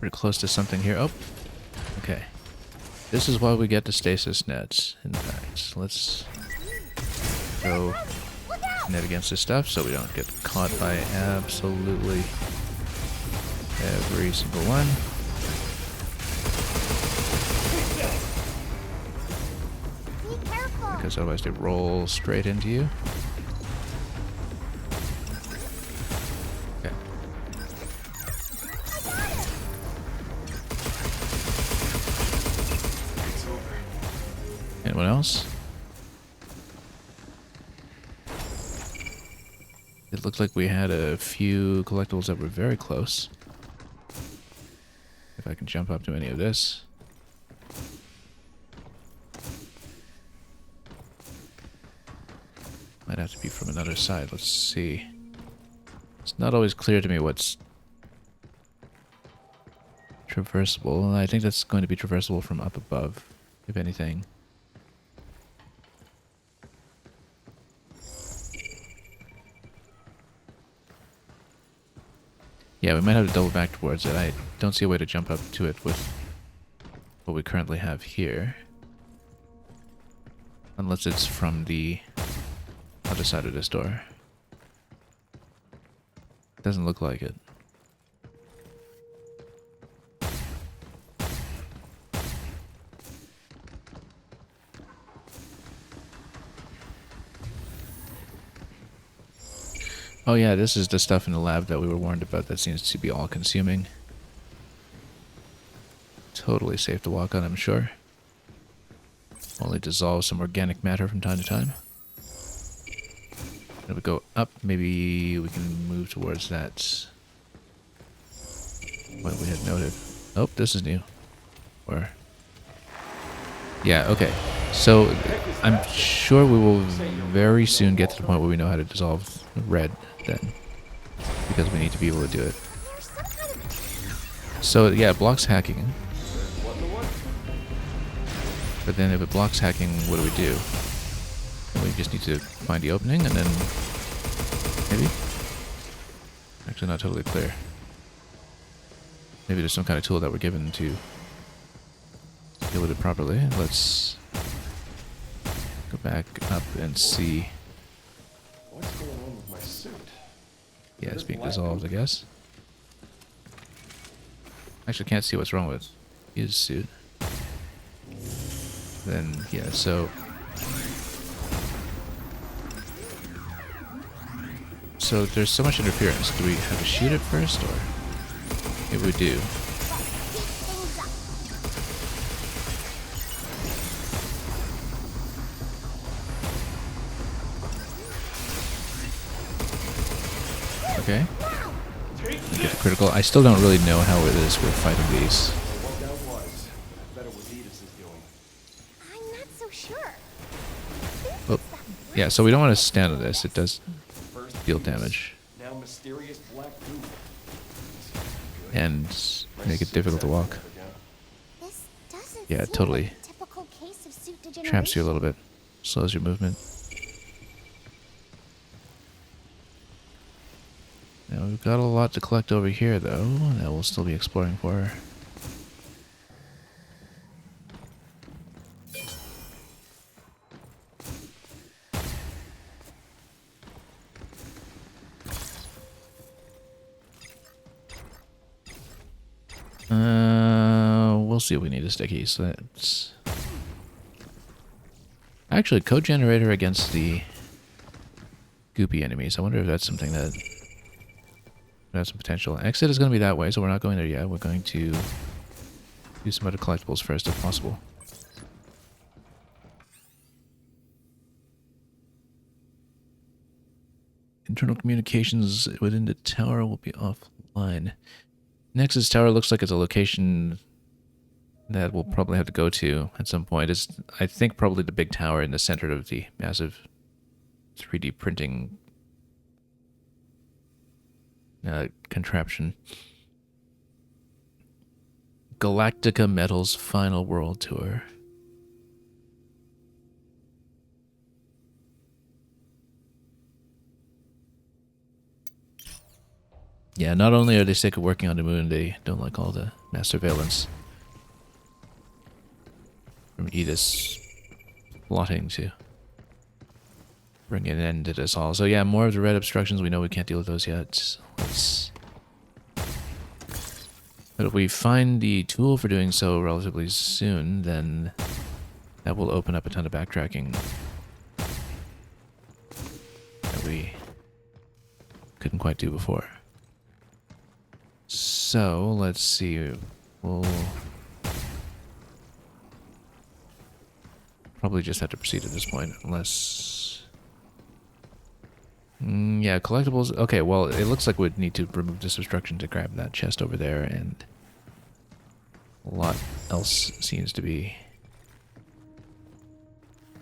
Pretty close to something here. Oh, okay. This is why we get the stasis nets. In fact, let's go net against this stuff so we don't get caught by absolutely every single one. Be careful. Because otherwise they roll straight into you. Okay. Anyone else? It looked like we had a few collectibles that were very close. If I can jump up to any of this. Might have to be from another side. Let's see. It's not always clear to me what's traversable. I think that's going to be traversable from up above, if anything. Yeah, we might have to double back towards it. I don't see a way to jump up to it with what we currently have here. Unless it's from the other side of this door. Doesn't look like it. Oh yeah, this is the stuff in the lab that we were warned about that seems to be all-consuming. Totally safe to walk on, I'm sure. Only dissolve some organic matter from time to time. If we go up, maybe we can move towards that. What we had noted. Oh, this is new. Or... yeah, okay. So, I'm sure we will very soon get to the point where we know how to dissolve red, then. Because we need to be able to do it. So, yeah, it blocks hacking. But then if it blocks hacking, what do we do? We just need to find the opening and then... maybe? Actually not totally clear. Maybe there's some kind of tool that we're given to deal with it properly. Let's go back up and see. What's going on with my suit? Yeah, it's being dissolved, I guess. Actually can't see what's wrong with his suit. Then, yeah, so... so there's so much interference. Do we have to shoot it first, or... maybe we do. Okay. Get the critical. I still don't really know how it is with fighting these. What that was, I bet it was Edith's doing. I'm not so sure. Oh, yeah, so we don't want to stand on this. It does First deal Edith, damage. now mysterious black goo. And make it difficult to walk. This doesn't Yeah, seem totally. like a typical case of suit degeneration. Traps you a little bit. Slows your movement. Now we've got a lot to collect over here, though, that we'll still be exploring for. We'll see if we need a sticky, so that's... actually, code generator against the goopy enemies. I wonder if that's something that has some potential. Exit is going to be that way, so we're not going there yet. We're going to do some other collectibles first, if possible. Internal communications within the tower will be offline. Nexus Tower looks like it's a location that we'll probably have to go to at some point. It's, I think, probably the big tower in the center of the massive 3D printing contraption. Galactica Metal's final world tour. Yeah, not only are they sick of working on the moon, they don't like all the mass surveillance from Edith's plotting to bring an end to this all. So yeah, more of the red obstructions. We know we can't deal with those yet. But if we find the tool for doing so relatively soon, then that will open up a ton of backtracking that we couldn't quite do before. So, let's see. We'll Probably just have to proceed at this point, unless... yeah, collectibles... Okay, well, it looks like we'd need to remove this obstruction to grab that chest over there, and... a lot else seems to be...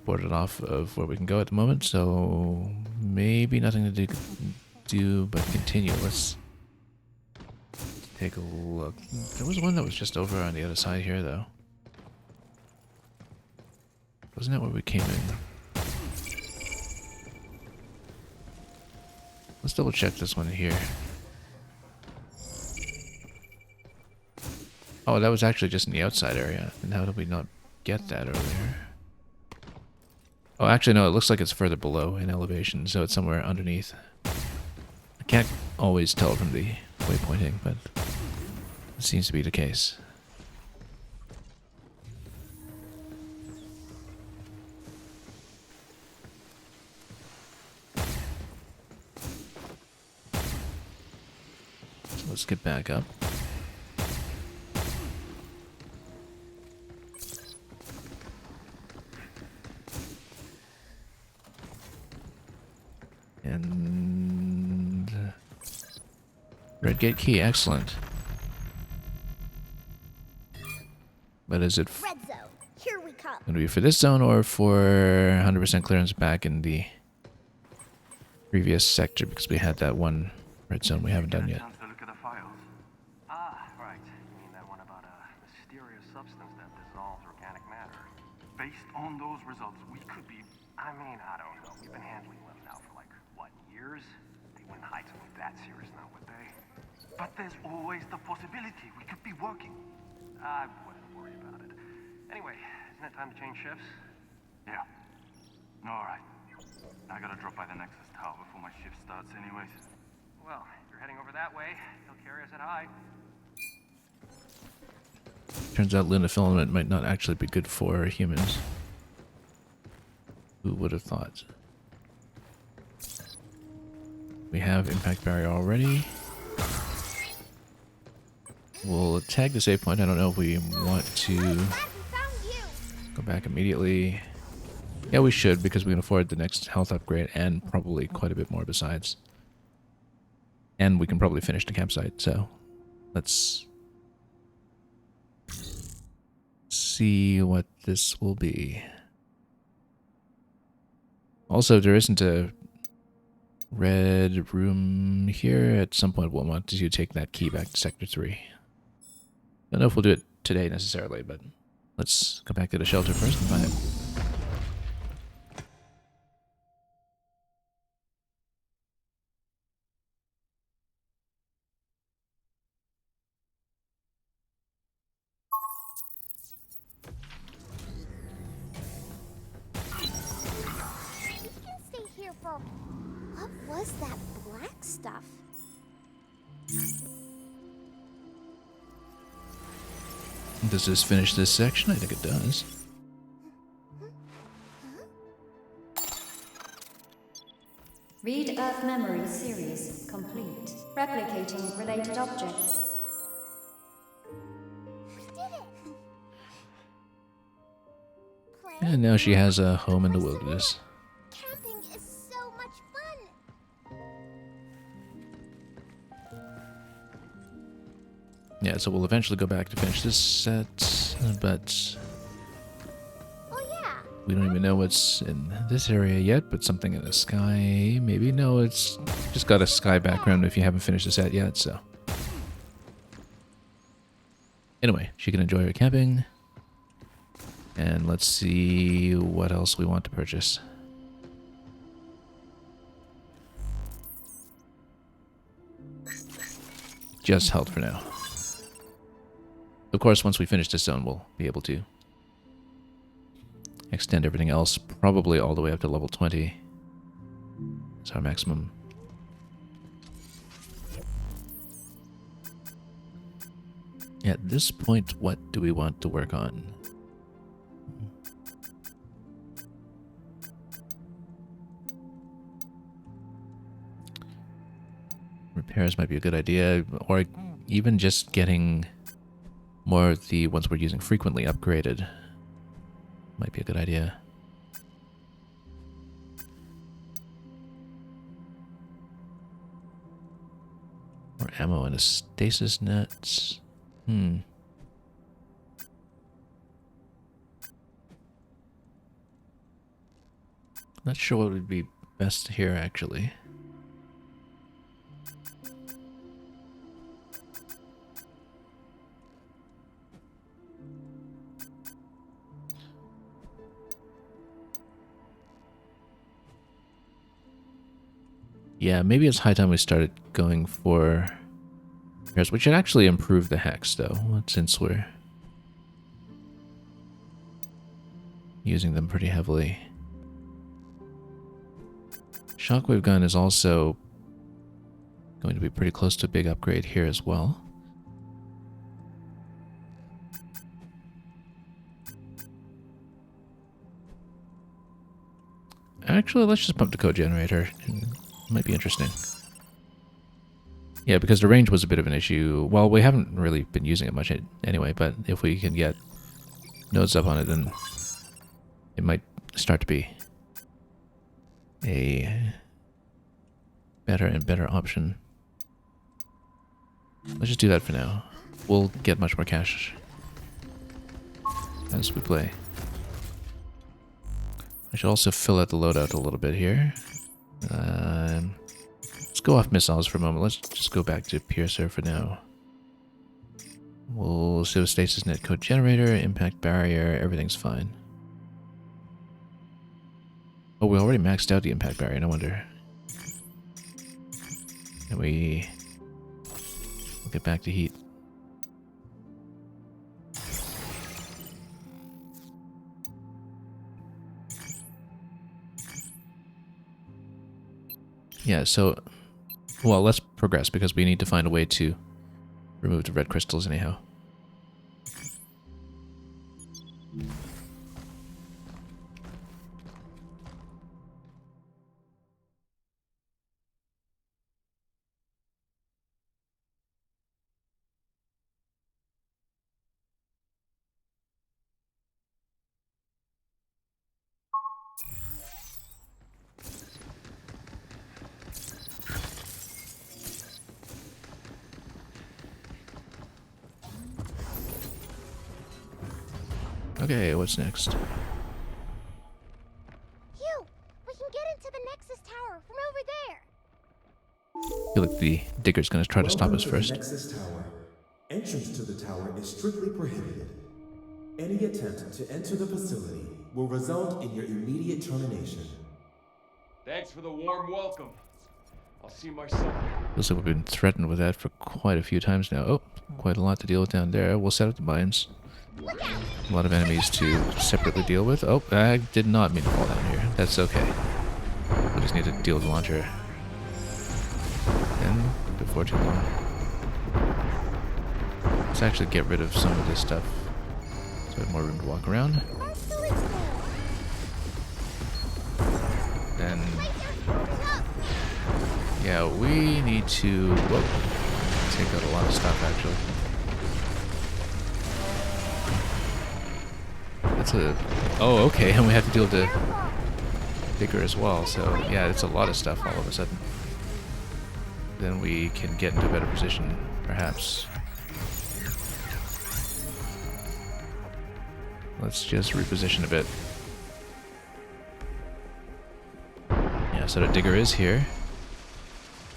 boarded off of where we can go at the moment, so... maybe nothing to do but continue. Let's... take a look. There was one that was just over on the other side here, though. Wasn't that where we came in? Let's double check this one here. Oh, that was actually just in the outside area. And how did we not get that earlier? Oh, actually, no, it looks like it's further below in elevation, so it's somewhere underneath. I can't always tell from the waypointing, but it seems to be the case. Let's get back up. And... red gate key, excellent. But is it Red zone, here we come. going to be for this zone or for 100% clearance back in the previous sector? Because we had that one red zone we haven't done yet. Chance to look at the files. Ah, right. You mean that one about a mysterious substance that dissolves organic matter? Based on those results, we could be... I mean, I don't know. We've been handling them now for like, what, years? They wouldn't hide something that serious now, would they? But there's always the possibility we could be working. I wouldn't worry about it. Anyway, isn't it time to change shifts? Yeah. All right. I gotta drop by the Nexus Tower before my shift starts anyways. Well, if you're heading over that way, he'll carry us at high. Turns out linofilament might not actually be good for humans. Who would have thought? We have impact barrier already. We'll tag the save point. I don't know if we want to go back immediately. Yeah, we should, because we can afford the next health upgrade and probably quite a bit more besides. And we can probably finish the campsite, so let's see what this will be. Also, there isn't a red room here. At some point we'll want to take that key back to Sector 3. Don't know if we'll do it today necessarily, but let's go back to the shelter first and find it. We can stay here for... what was that black stuff? Does this finish this section? I think it does. Read Earth Memory series complete. Replicating related objects. We did it! Play, And now she has a home in the wilderness. camping is so much fun! Yeah, so we'll eventually go back to finish this set, but Oh yeah, we don't even know what's in this area yet, but something in the sky, maybe? No, it's just got a sky background if you haven't finished the set yet, so. Anyway, she can enjoy her camping. And let's see what else we want to purchase. Just health for now. Of course, once we finish this zone, we'll be able to extend everything else, probably all the way up to level 20. It's our maximum. At this point, what do we want to work on? Repairs might be a good idea, or even just getting more of the ones we're using frequently upgraded might be a good idea. more ammo and a stasis net. Not sure what would be best here, actually. Yeah, maybe it's high time we started going for repairs, which should actually improve the hex, though, since we're using them pretty heavily. Shockwave gun is also going to be pretty close to a big upgrade here as well. Actually, let's just pump the code generator. Might be interesting. Yeah, because the range was a bit of an issue. Well, we haven't really been using it much anyway, but if we can get nodes up on it, then it might start to be a better and better option. Let's just do that for now. We'll get much more cash as we play. I should also fill out the loadout a little bit here. Let's go off missiles for a moment. Let's just go back to Piercer for now. We'll show stasis net code generator, impact barrier, everything's fine. Oh, we already maxed out the impact barrier, no wonder. And we'll get back to heat. Yeah, so, well, let's progress because we need to find a way to remove the red crystals anyhow. Okay, what's next? Phew! We can get into the Nexus Tower from over there. I feel like the digger's gonna try to stop us first. Nexus Tower. Entrance to the tower is strictly prohibited. Any attempt to enter the facility will result in your immediate termination. Thanks for the warm welcome. I'll see myself. Feels like we've been threatened with that for quite a few times now. Oh, quite a lot to deal with down there. We'll set up the mines. A lot of enemies to separately deal with. Oh, I did not mean to fall down here. That's okay. We just need to deal with the launcher. And before too long. Let's actually get rid of some of this stuff so we have more room to walk around. Then, yeah, we need to take out a lot of stuff actually. That's a... Oh, okay, and we have to deal with the digger as well, so yeah, it's a lot of stuff all of a sudden. Then we can get into a better position, perhaps. Let's just reposition a bit. Yeah, so the digger is here.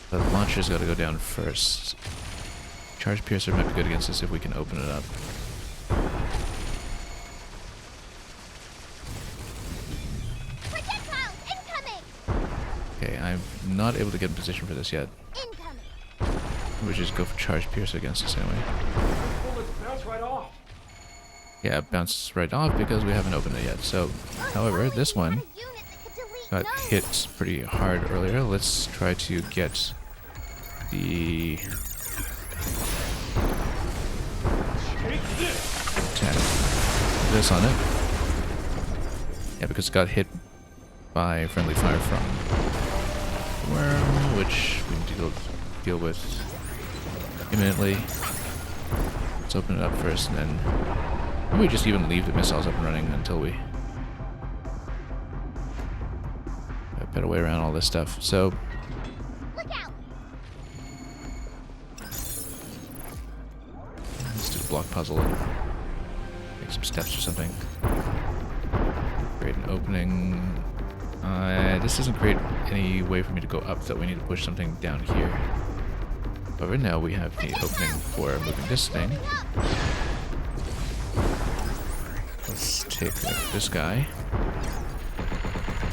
The launcher's got to go down first. Charge Piercer might be good against us if we can open it up. Okay, I'm not able to get in position for this yet. We just go for Charge Piercer against us anyway. Bullets bounce right off. Yeah, it bounces right off because we haven't opened it yet. So, however, this one got hit pretty hard earlier. Let's try to get the attack this on it. Yeah, because it got hit by friendly fire from Worm, which we need to deal with imminently. Let's open it up first, and then maybe we just even leave the missiles up and running until we got a better way around all this stuff. So, block puzzle and make some steps or something. Create an opening. This doesn't create any way for me to go up, though. We need to push something down here. However, now we have the opening for moving this thing. Let's take this guy.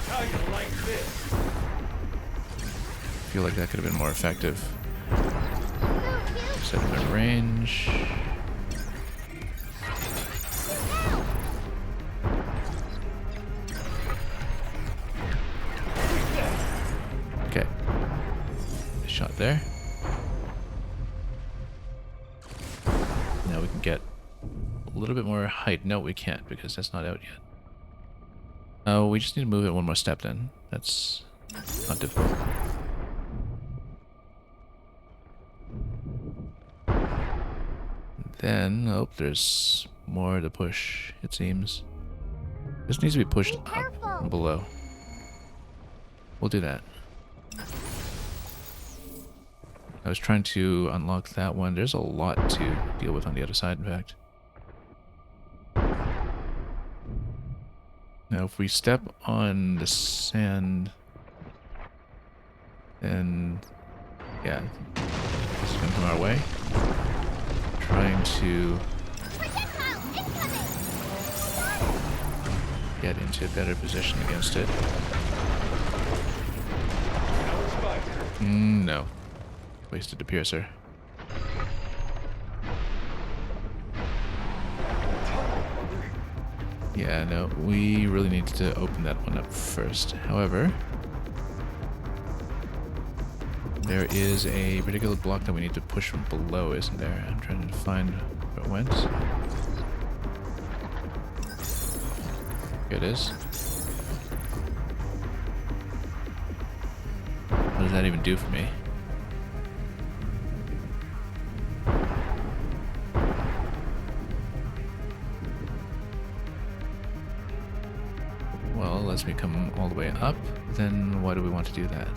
How you like this? I feel like that could have been more effective. Set him in range. Okay. Nice shot there. Now we can get a little bit more height. No, we can't because that's not out yet. Oh, we just need to move it one more step then. That's not difficult. Then, oh, there's more to push, it seems. This needs to be pushed up and below. We'll do that. I was trying to unlock that one. There's a lot to deal with on the other side, in fact. Now, if we step on the sand, then, yeah, this is going to come our way. Trying to get into a better position against it. No. Wasted the piercer. Yeah, no, we really need to open that one up first. However, there is a particular block that we need to push from below, isn't there? I'm trying to find where it went. Here it is. What does that even do for me? Well, lets me come all the way up. Then why do we want to do that?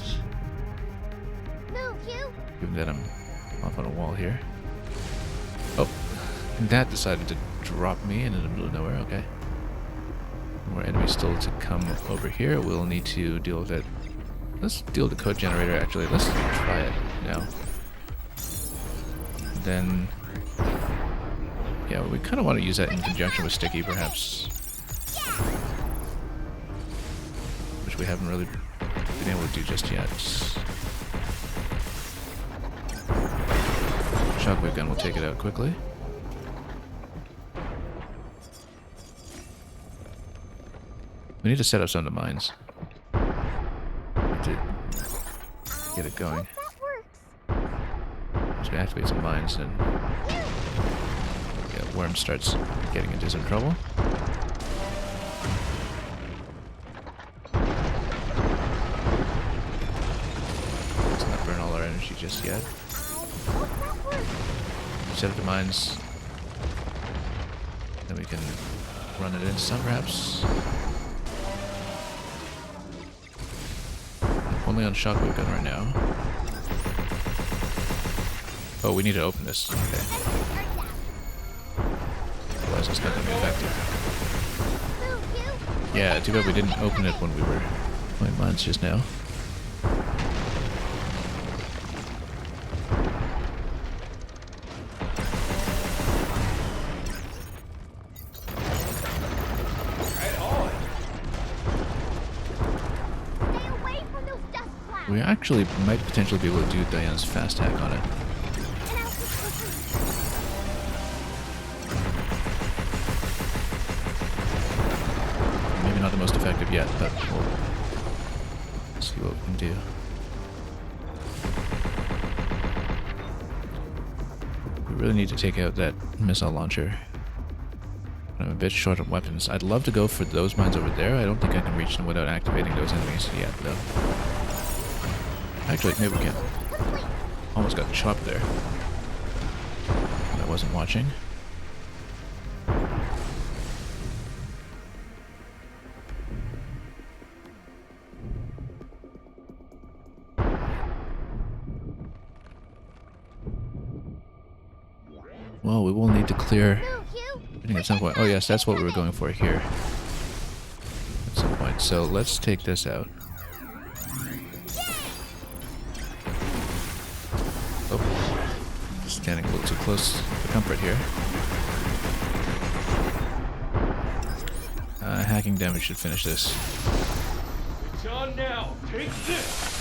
Given that I'm off on a wall here. Oh, and that decided to drop me in the middle of nowhere. Okay. More enemies still to come over here. We'll need to deal with it. Let's deal with the code generator, actually. Let's try it now. Then, yeah, we kind of want to use that in conjunction with Sticky, perhaps. Which we haven't really been able to do just yet. Shockwave gun will take it out quickly. We need to set up some of the mines. To get it going. So we activate some mines and yeah, Worm starts getting into some trouble. Let's not burn all our energy just yet. Set up the mines. Then we can run it into some perhaps. Only on Shockwave gun right now. Oh, we need to open this. Okay. Otherwise it's not going to be effective. Yeah, too bad we didn't open it when we were playing mines just now. We actually might potentially be able to do Diana's fast hack on it. Maybe not the most effective yet, but we'll see what we can do. We really need to take out that missile launcher. I'm a bit short of weapons. I'd love to go for those mines over there. I don't think I can reach them without activating those enemies yet, though. Actually, maybe we can. Almost got chopped there. I wasn't watching. Well, we will need to clear Move, you! I think at some point. Oh yes, that's what we were going for here. At some point. So let's take this out. Oh, standing a little too close for comfort here. Hacking damage should finish this. It's on now. Take this.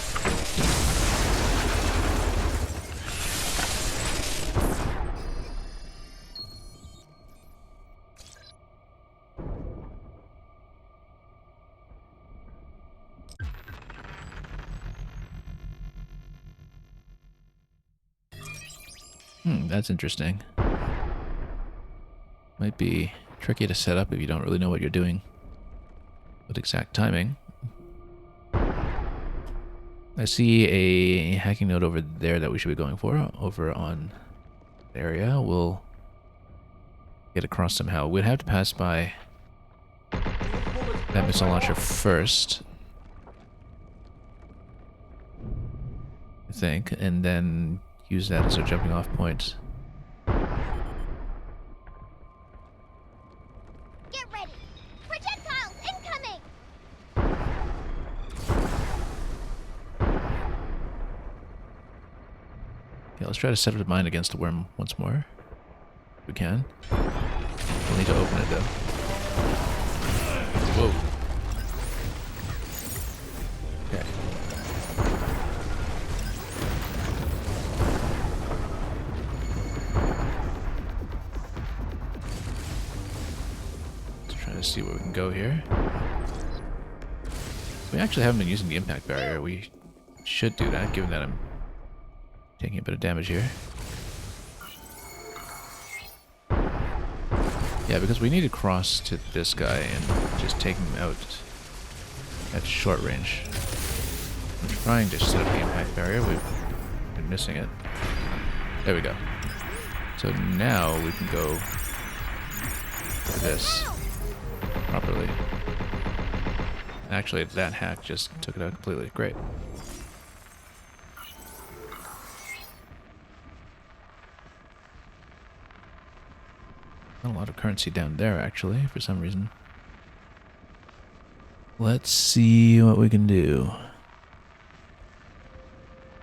That's interesting. Might be tricky to set up if you don't really know what you're doing with exact timing. I see a hacking node over there that we should be going for, over on the area. We'll get across somehow. We'd have to pass by that missile launcher first, I think, and then use that as a jumping off point. Get ready! Projectiles incoming! Okay, let's try to set up the mine against the worm once more. If we can. We'll need to open it though. Whoa. Okay. Let's try to see where we can go here. We actually haven't been using the impact barrier. We should do that, given that I'm taking a bit of damage here. Yeah, because we need to cross to this guy and just take him out at short range. I'm trying to set up the impact barrier. We've been missing it. There we go. So now we can go to this properly. Actually, that hack just took it out completely. Great. Not a lot of currency down there, actually, for some reason. Let's see what we can do.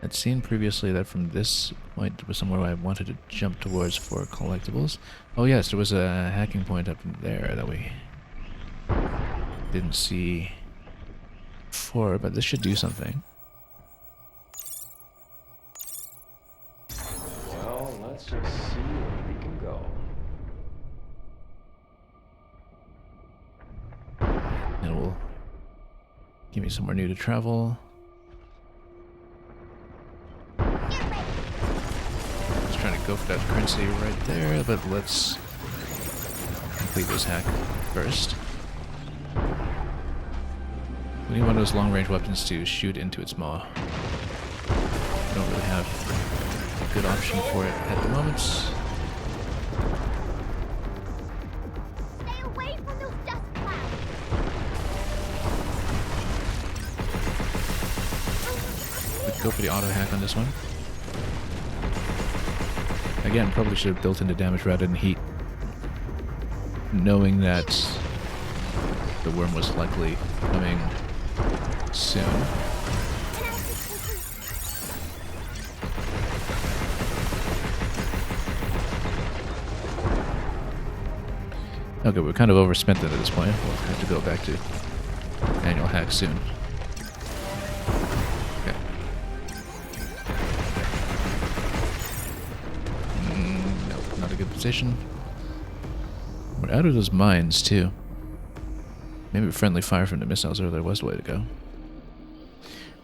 I'd seen previously that from this point was somewhere I wanted to jump towards for collectibles. Oh yes, there was a hacking point up there that we didn't see before, but this should do something. Well, let's just see where we can go. And it will give me somewhere new to travel. Just trying to go for that currency right there, but let's complete this hack first. We need one of those long-range weapons to shoot into its maw. We don't really have a good option for it at the moment. Stay away from those dust clouds! Let's go for the auto hack on this one. Again, probably should have built into damage rather than heat, knowing that the worm was likely coming soon. Okay, we're kind of overspent then at this point. We'll have to go back to annual hack soon. Okay. Nope, not a good position. We're out of those mines too. Maybe friendly fire from the missiles earlier was the way to go.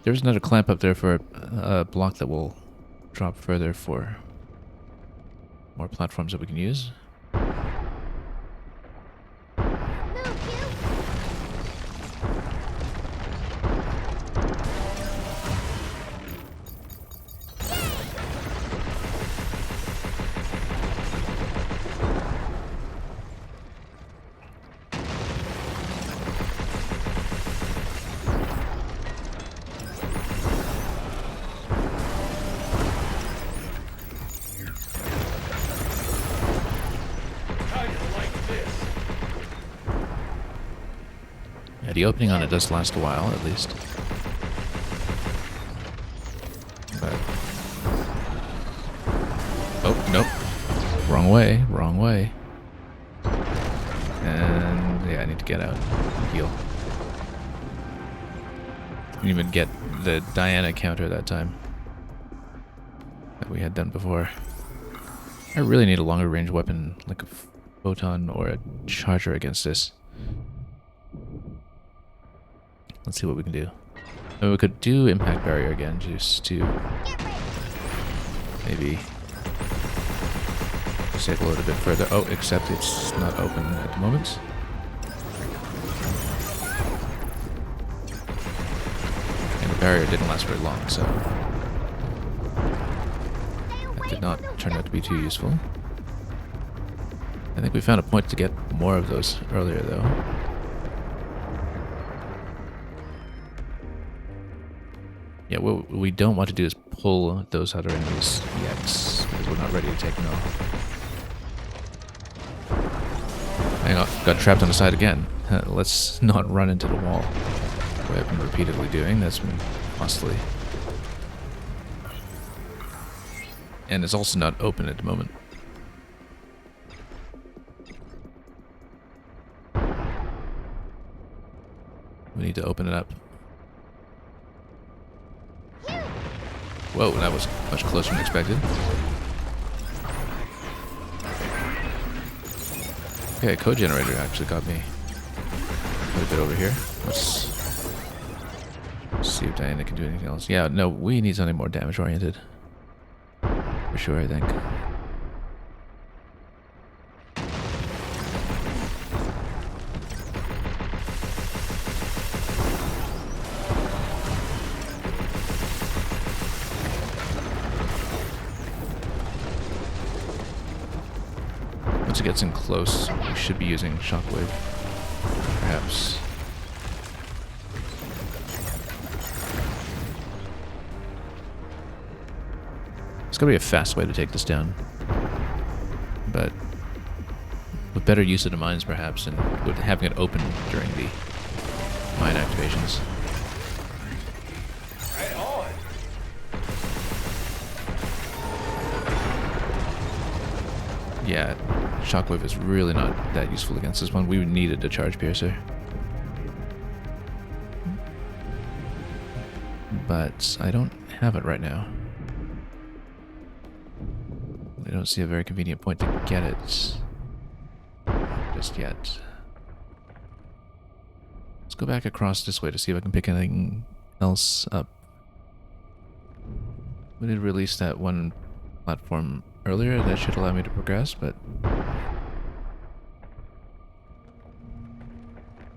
There's another clamp up there for a block that will drop further for more platforms that we can use. The opening on it does last a while, at least. But... oh, nope. Wrong way, wrong way. And yeah, I need to get out. Heal. Didn't even get the Diana counter that time that we had done before. I really need a longer range weapon, like a photon or a charger against this. Let's see what we can do. And we could do impact barrier again, just to maybe disable it a bit further. Oh, except it's not open at the moment. And the barrier didn't last very long, so that did not turn out to be too useful. I think we found a point to get more of those earlier, though. Yeah, what we don't want to do is pull those other enemies yet, because we're not ready to take them off. Hang on, got trapped on the side again. Let's not run into the wall. What I've been repeatedly doing, that's been costly. And it's also not open at the moment. We need to open it up. Whoa, that was much closer than expected. Okay, code generator actually got me quite a bit over here. Let's see if Diana can do anything else. Yeah, no, we need something more damage oriented. For sure, I think. Once it gets in close, we should be using Shockwave, perhaps. It's gotta be a fast way to take this down, but with better use of the mines, perhaps, and with having it open during the mine activations. Right on. Yeah, Shockwave is really not that useful against this one. We needed a Charge Piercer. But I don't have it right now. I don't see a very convenient point to get it just yet. Let's go back across this way to see if I can pick anything else up. We did release that one platform earlier. That should allow me to progress, but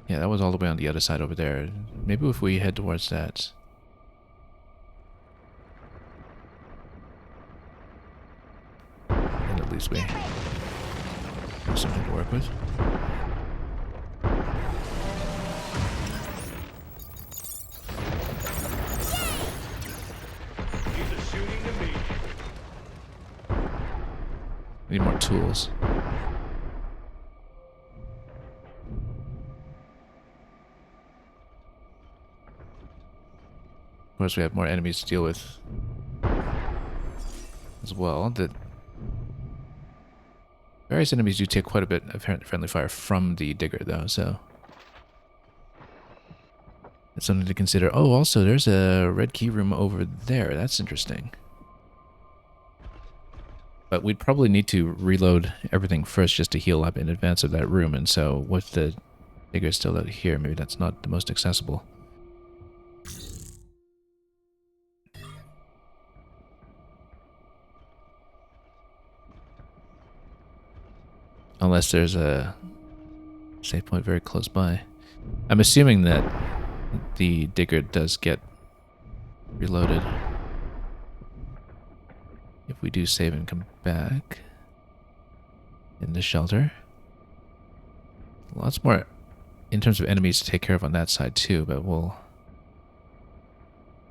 yeah, that was all the way on the other side over there. Maybe if we head towards that. Then at least we have something to work with. These are shooting to me. Need more tools. Of course, we have more enemies to deal with as well. The various enemies do take quite a bit of friendly fire from the digger, though, so it's something to consider. Oh, also, there's a red key room over there. That's interesting. But we'd probably need to reload everything first just to heal up in advance of that room, and so with the digger still out here, maybe that's not the most accessible. Unless there's a save point very close by. I'm assuming that the digger does get reloaded if we do save and come back in the shelter. Lots more in terms of enemies to take care of on that side too, but we'll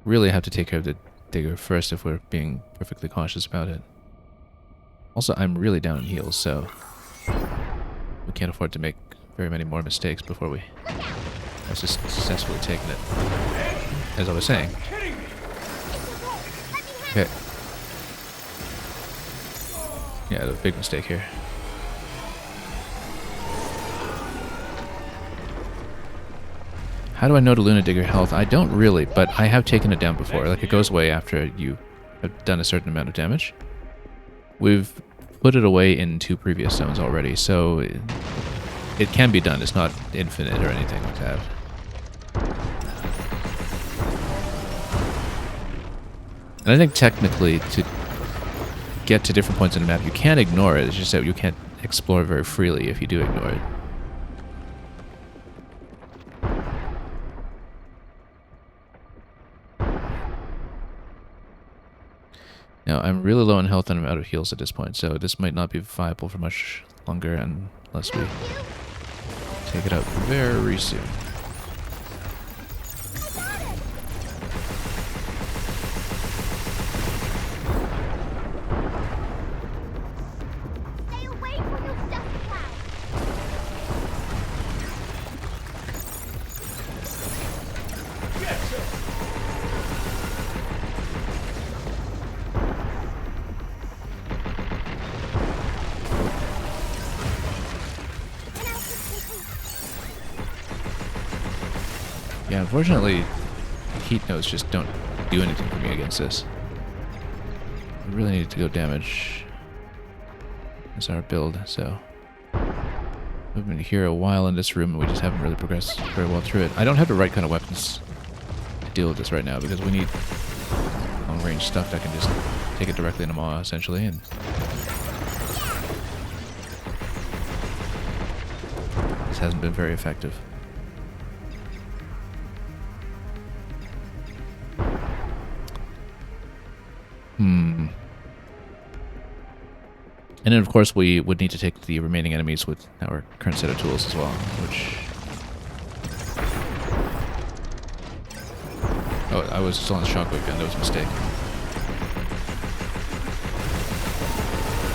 really have to take care of the digger first if we're being perfectly cautious about it. Also, I'm really down in heals, so we can't afford to make very many more mistakes before we I've just successfully taken it. As I was saying. Okay. Yeah, a big mistake here. How do I know to Luna Dig your health? I don't really, but I have taken it down before. Like, it goes away after you have done a certain amount of damage. We've put it away in 2 previous zones already, so it can be done. It's not infinite or anything like that. And I think technically to get to different points in the map, you can ignore it. It's just that you can't explore very freely if you do ignore it. Now, I'm really low on health and I'm out of heals at this point, so this might not be viable for much longer unless we take it out very soon. Stay away from those dust clouds. Yeah, unfortunately, heat nodes just don't do anything for me against this. We really need to go damage as our build, so we've been here a while in this room and we just haven't really progressed very well through it. I don't have the right kind of weapons to deal with this right now because we need long-range stuff that can just take it directly into Maw, essentially, and this hasn't been very effective. And then, of course, we would need to take the remaining enemies with our current set of tools as well, which... Oh, I was still on the shockwave gun. That was a mistake.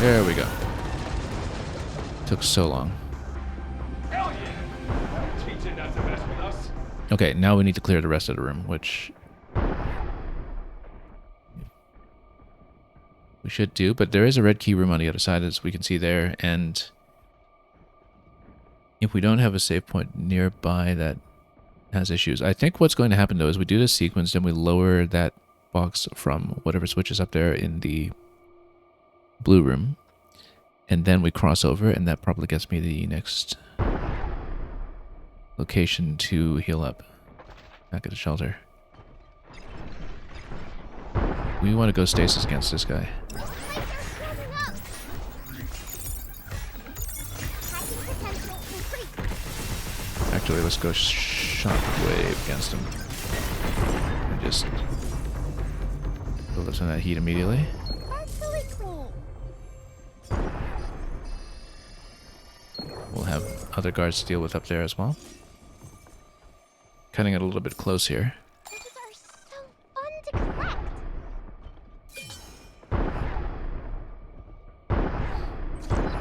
There we go. Took so long. Hell yeah! That'll teach you not to mess with us. Okay, now we need to clear the rest of the room, which... we should do, but there is a red key room on the other side, as we can see there, and if we don't have a save point nearby that has issues, I think what's going to happen though is we do this sequence, then we lower that box from whatever switch is up there in the blue room, and then we cross over, and that probably gets me the next location to heal up back at the shelter. We want to go stasis against this guy. Actually, let's go shockwave against him. And just build up some of that heat immediately. That's really cool. We'll have other guards to deal with up there as well. Cutting it a little bit close here. These are so fun to collect.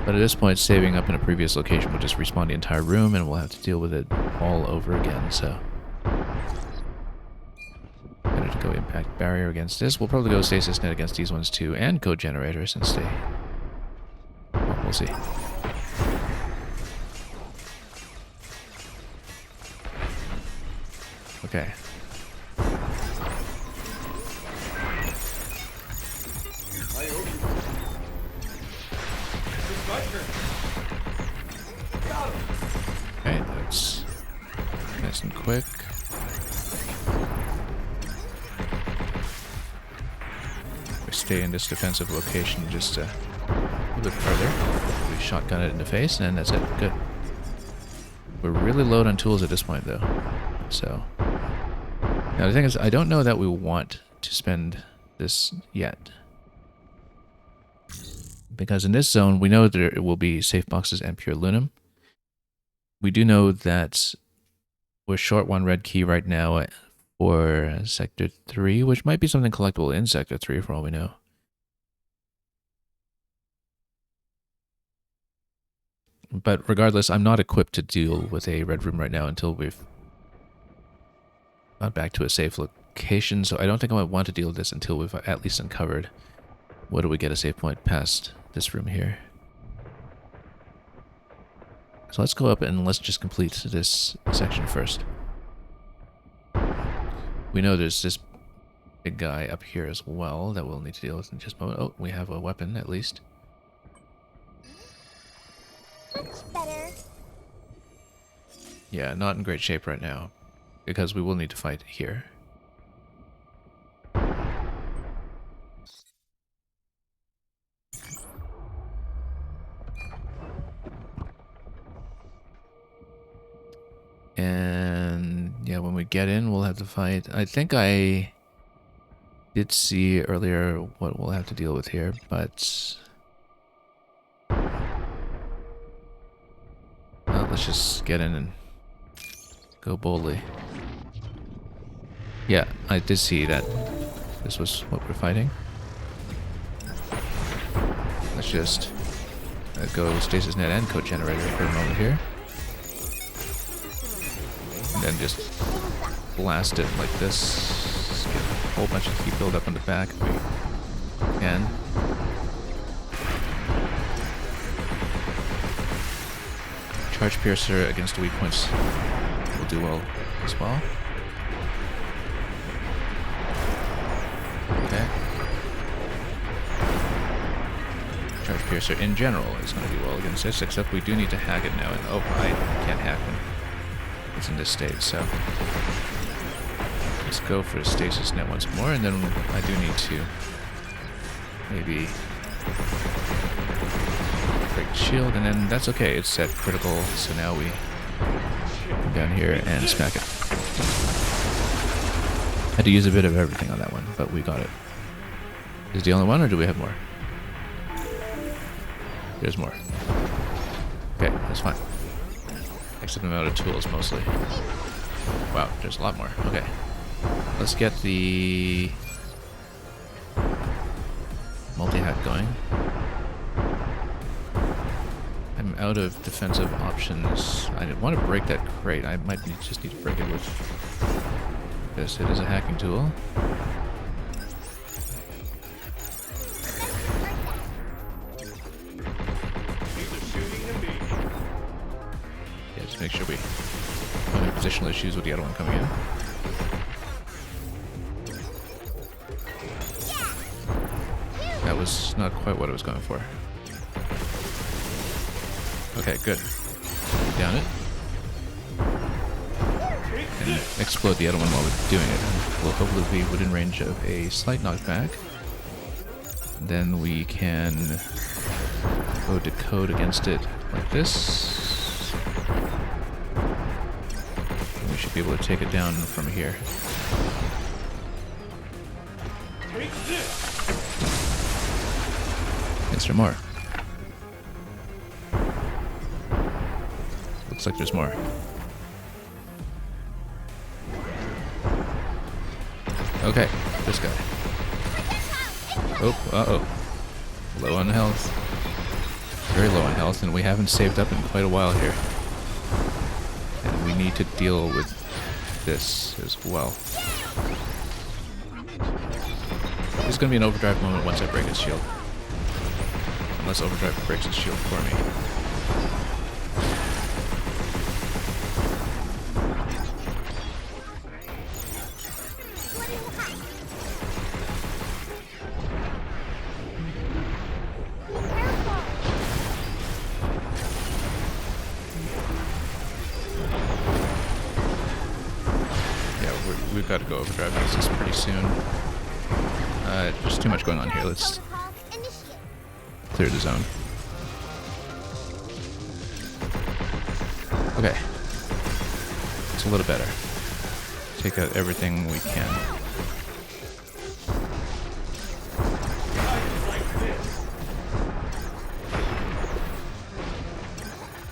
But at this point, saving up in a previous location will just respawn the entire room, and we'll have to deal with it all over again, so... better to go impact barrier against this. We'll probably go stasis net against these ones too, and code generator since they... well, we'll see. Okay. Okay, that's nice and quick. We stay in this defensive location just a little bit further. We shotgun it in the face, and that's it. Good. We're really low on tools at this point, though. So, now the thing is, I don't know that we want to spend this yet. Because in this zone, we know there will be safe boxes and pure lunum. We do know that we're short 1 red key right now for Sector 3, which might be something collectible in Sector 3 for all we know. But regardless, I'm not equipped to deal with a red room right now until we've Not back to a safe location, so I don't think I want to deal with this until we've at least uncovered what do we get a save point past this room here. So let's go up and let's just complete this section first. We know there's this big guy up here as well that we'll need to deal with in just a moment. Oh, we have a weapon at least. Much better. Yeah, not in great shape right now, because we will need to fight here. And yeah, when we get in, we'll have to fight. I think I did see earlier what we'll have to deal with here, but well, let's just get in and go boldly. Yeah, I did see that this was what we're fighting. Let's just go stasis net and code generator for a moment here. And then just blast it like this. Get a whole bunch of heat build up on the back if we can. Charge Piercer against weak points will do well as well. Okay. Charge Piercer in general is going to do well against this, except we do need to hack it now. And oh, I can't hack when it's in this state, so let's go for stasis net once more, and then I do need to maybe break the shield, and then that's okay, it's set critical, so now we come down here and smack it. Had to use a bit of everything on that one, but we got it. Is it the only one, or do we have more? There's more. Okay, that's fine. Except amount of tools, mostly. Wow, there's a lot more. Okay. Let's get the multi-hack going. I'm out of defensive options. I want to break that crate. I might just need to break it with this. It is a hacking tool. Make sure we don't have positional issues with the other one coming in. That was not quite what I was going for. Okay, good. Down it. And explode the other one while we're doing it. We'll hopefully be within range of a slight knockback. Then we can go decode against it like this. Be able to take it down from here. Is there more? Looks like there's more. Okay, this guy. Oh, uh-oh. Low on health. Very low on health, and we haven't saved up in quite a while here. And we need to deal with this as well. There's going to be an overdrive moment once I break his shield. Unless overdrive breaks his shield for me. We've got to go overdrive this pretty soon. There's too much going on here. Let's clear the zone. Okay. It's a little better. Take out everything we can.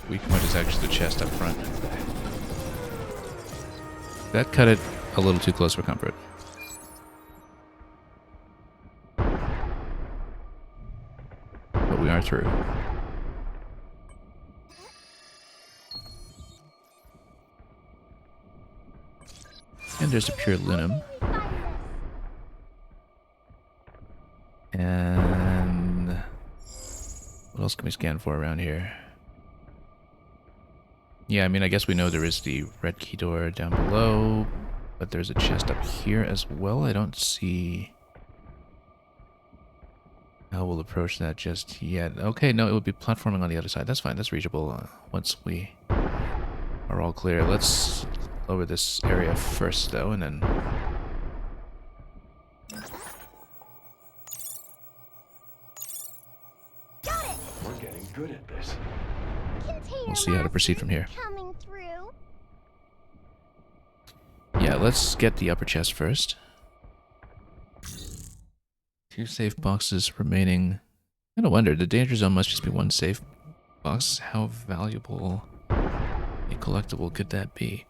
Weak point is actually the chest up front. That cut it a little too close for comfort. But we are through. And there's a pure lunum. And what else can we scan for around here? Yeah, I mean, I guess we know there is the red key door down below, but there's a chest up here as well. I don't see how we'll approach that just yet. Okay, no, it would be platforming on the other side. That's fine. That's reachable once we are all clear. Let's lower this area first, though, and then... We're getting good at this. We'll see how to proceed from here. Coming through. Yeah, let's get the upper chest first. 2 safe boxes remaining. I gotta wonder, the danger zone must just be 1 safe box. How valuable a collectible could that be?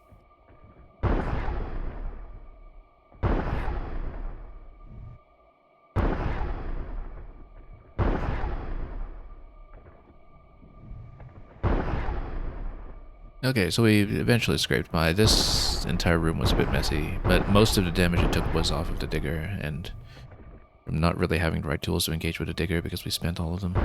Okay, so we eventually scraped by. This entire room was a bit messy, but most of the damage it took was off of the digger, and from not really having the right tools to engage with a digger because we spent all of them.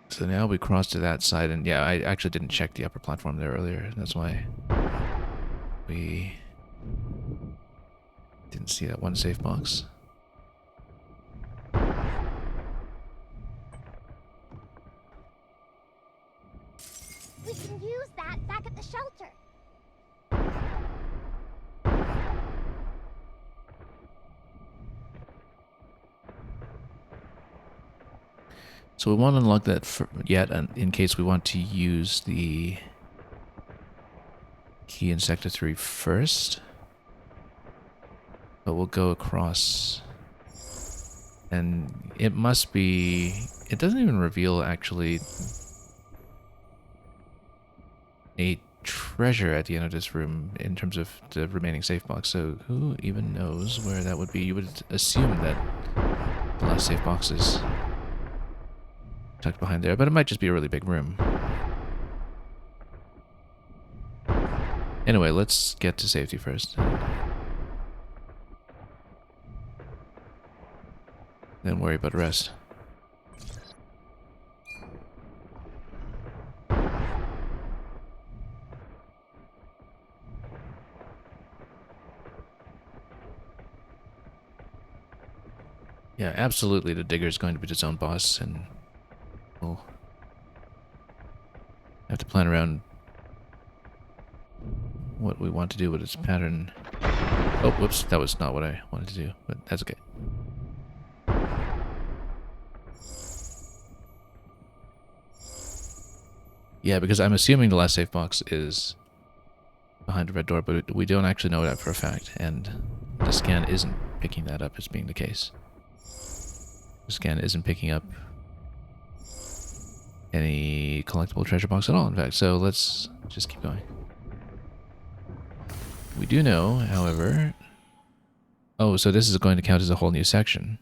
So now we cross to that side, and yeah, I actually didn't check the upper platform there earlier. That's why we didn't see that 1 safe box. We can use that back at the shelter. So we won't unlock that yet in case we want to use the key in Sector 3 first. But we'll go across. And it must be... It doesn't even reveal, actually, a treasure at the end of this room in terms of the remaining safe box. So who even knows where that would be? You would assume that the last safe box is tucked behind there, but it might just be a really big room. Anyway, let's get to safety first. Then worry about the rest. Yeah, absolutely the digger is going to be its own boss, and we'll have to plan around what we want to do with its pattern. Oh, whoops, that was not what I wanted to do, but that's okay. Yeah, because I'm assuming the last safe box is behind the red door, but we don't actually know that for a fact, and the scan isn't picking that up as being the case. The scan isn't picking up any collectible treasure box at all, in fact, so let's just keep going. We do know, however... Oh, so this is going to count as a whole new section.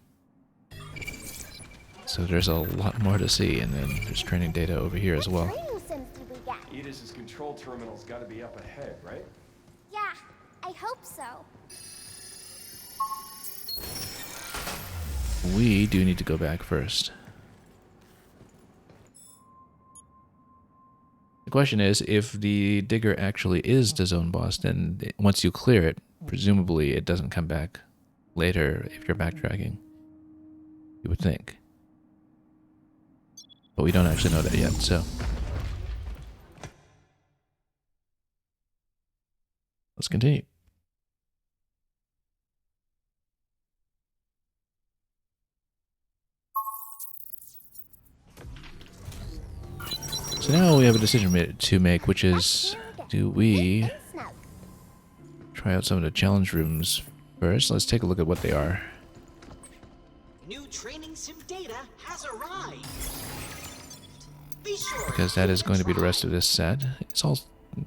So there's a lot more to see, and then there's training data over here as well. Training sims did we get? Edis's control terminal's gotta be up ahead, right? Yeah, I hope so. We do need to go back first. The question is, if the digger actually is the zone boss, then once you clear it, presumably it doesn't come back later if you're backtracking. You would think. But we don't actually know that yet, so... let's continue. So now we have a decision to make, which is, do we try out some of the challenge rooms first? Let's take a look at what they are. New training sim data has arrived. Be sure Because that is going to be the rest of this set. It's all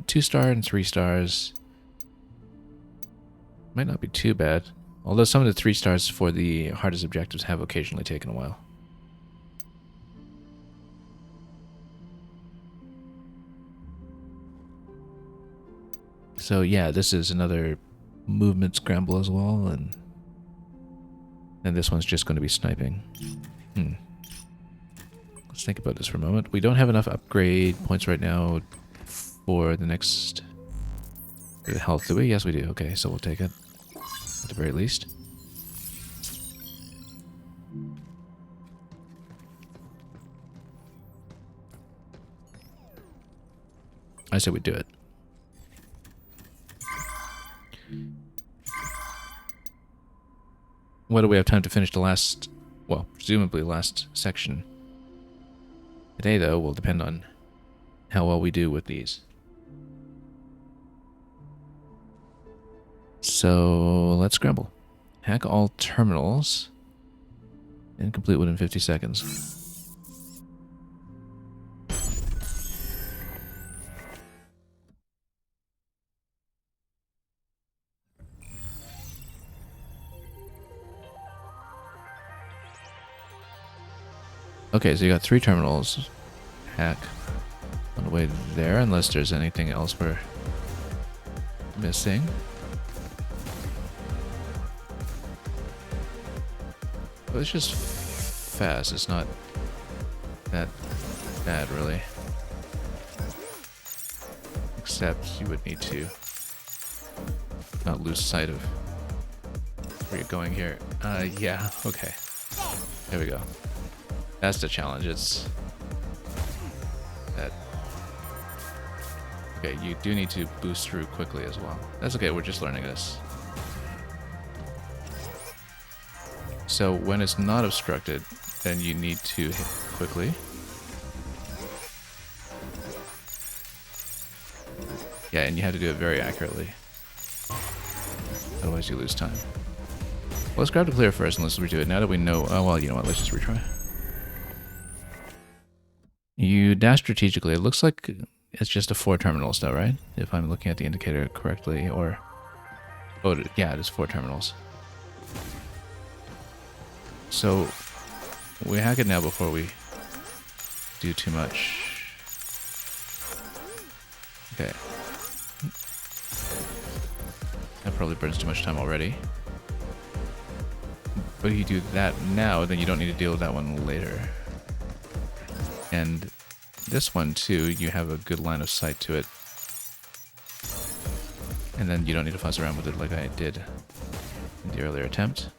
2-star and 3 stars. Might not be too bad. Although some of the 3 stars for the hardest objectives have occasionally taken a while. So yeah, this is another movement scramble as well, and this one's just going to be sniping. Let's think about this for a moment. We don't have enough upgrade points right now for the next health, do we? Yes, we do. Okay, so we'll take it at the very least. I said we'd do it. What do we have time to finish the last, well, presumably last section? Today, though, will depend on how well we do with these. So, let's scramble. Hack all terminals and complete within 50 seconds. Okay, so you got 3 terminals. Hack on the way there, unless there's anything else we're missing. But it's just fast. It's not that bad, really. Except you would need to not lose sight of where you're going here. Yeah, okay. There we go. That's the challenge. It's that. Okay, you do need to boost through quickly as well. That's okay, we're just learning this. So when it's not obstructed, then you need to hit quickly. Yeah, and you have to do it very accurately. Otherwise you lose time. Well, let's grab the clear first and let's redo it. Now that we know... Oh, well, you know what? Let's just retry. You dash strategically. It looks like it's just a 4 terminals though, right? If I'm looking at the indicator correctly, or... Oh, yeah, it is 4 terminals. So, we hack it now before we do too much. Okay. That probably burns too much time already. But if you do that now, then you don't need to deal with that one later. And this one too, you have a good line of sight to it. And then you don't need to fuss around with it like I did in the earlier attempt.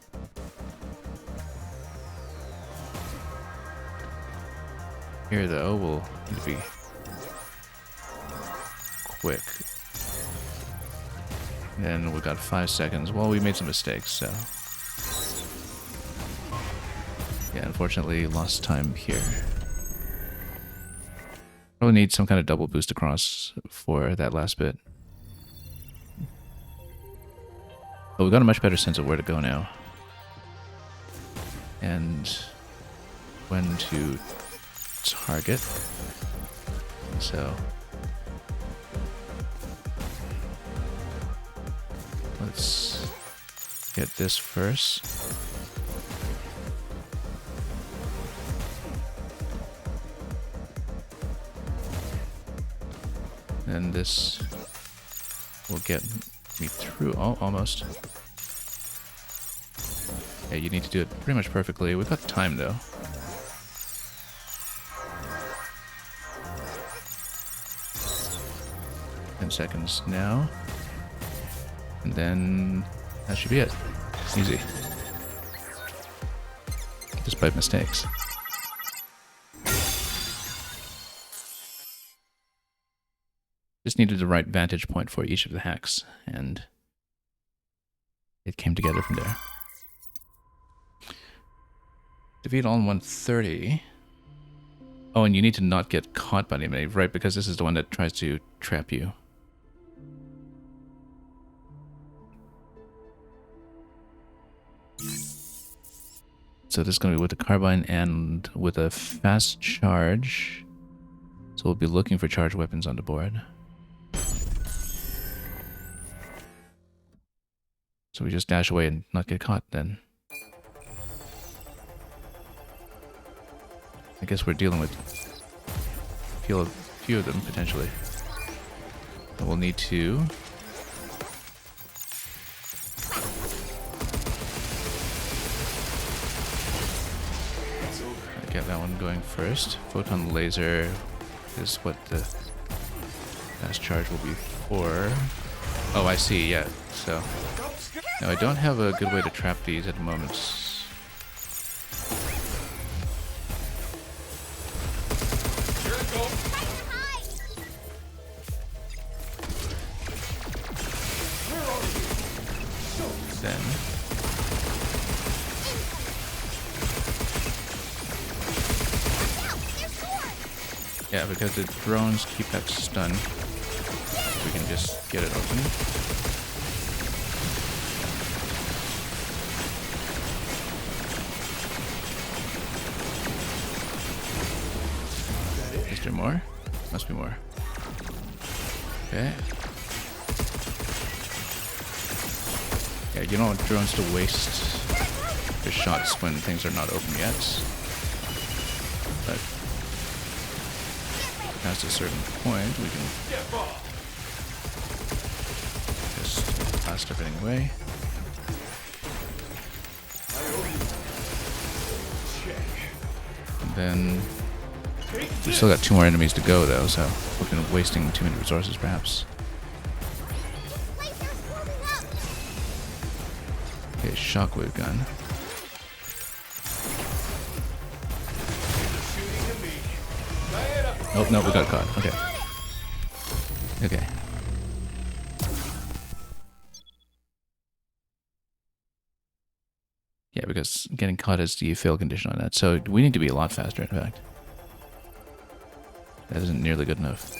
Here though, we'll need to be quick. Then we've got 5 seconds. Well, we made some mistakes, so... Yeah, unfortunately lost time here. Probably need some kind of double boost across for that last bit. But we've got a much better sense of where to go now. And when to target. So let's get this first. And this will get me through. Oh, almost. Yeah, you need to do it pretty much perfectly. We've got time though. Seconds now, and then that should be it. Easy, despite mistakes. Just needed the right vantage point for each of the hacks, and it came together from there. Defeat all in 130. Oh, and you need to not get caught by the enemy, right? Because this is the one that tries to trap you. So this is going to be with the carbine and with a fast charge. So we'll be looking for charged weapons on the board. So we just dash away and not get caught then. I guess we're dealing with a few of them potentially. And we'll need to get that one going first. Photon laser is what the fast charge will be for. Oh, I see, yeah. So, now I don't have a good way to trap these at the moment. Then yeah, because the drones keep that stun, we can just get it open. Is there more? Must be more. Okay. Yeah, you don't want drones to waste their shots when things are not open yet. But past a certain point, we can just blast everything away. And then we've still got 2 more enemies to go though, so we've been wasting too many resources perhaps. Okay, shockwave gun. Oh, no, we got caught. Okay. Okay. Yeah, because getting caught is the fail condition on that. So we need to be a lot faster, in fact. That isn't nearly good enough.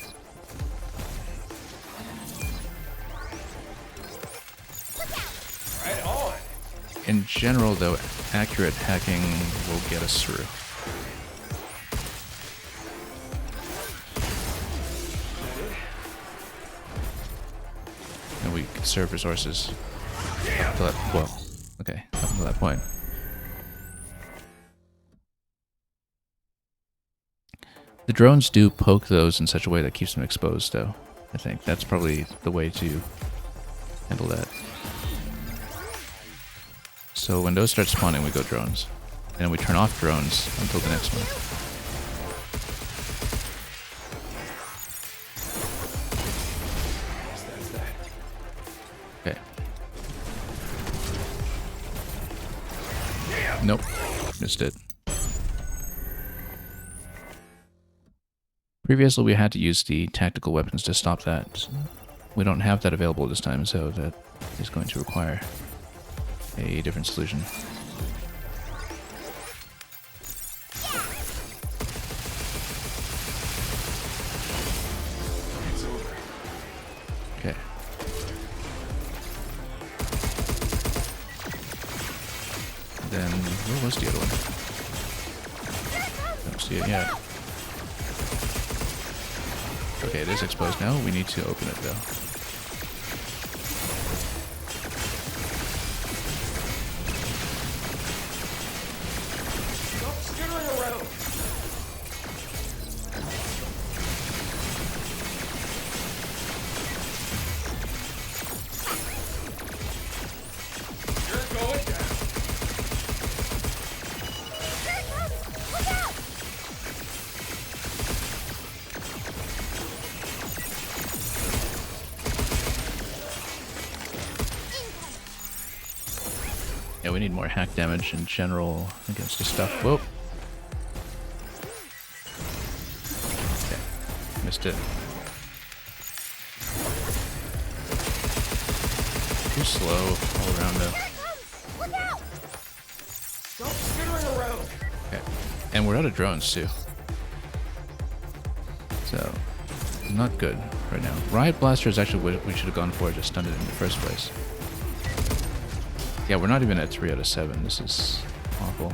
In general, though, accurate hacking will get us through. And we conserve resources up to that, well, okay, up to that point. The drones do poke those in such a way that keeps them exposed, though. I think that's probably the way to handle that. So when those start spawning, we go drones. And we turn off drones until the next one. Okay. Nope. Missed it. Previously, we had to use the tactical weapons to stop that. We don't have that available this time, so that is going to require a different solution. Okay. Then, where was the other one? Don't see it yet. Okay, it is exposed now. We need to open it though. Yeah, we need more hack damage in general against this stuff. Whoa. Okay. Missed it. Too slow all around though. Okay. And we're out of drones too. So, not good right now. Riot Blaster is actually what we should have gone for, just stunned it in the first place. Yeah, we're not even at 3 out of 7. This is awful.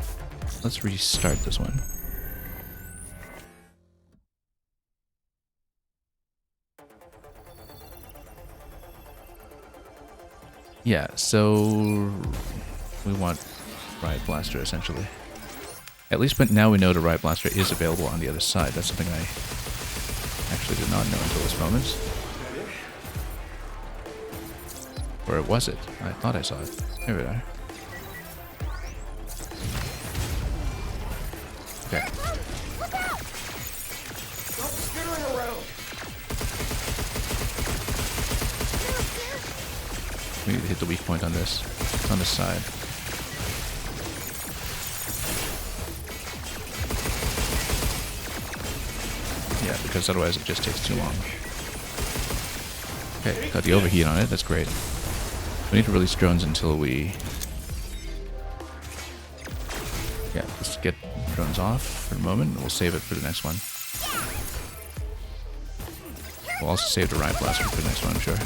Let's restart this one. Yeah, so we want Riot Blaster essentially. At least but now we know the Riot Blaster is available on the other side. That's something I actually did not know until this moment. Or was it? I thought I saw it. Here we are. Okay. Look out! Stop skittering around! We need to hit the weak point on this. It's on the side. Yeah, because otherwise it just takes too long. Okay, got the overheat on it. That's great. We need to release drones until we... Yeah, let's get drones off for the moment. We'll save it for the next one. We'll also save the riot blaster for the next one, I'm sure.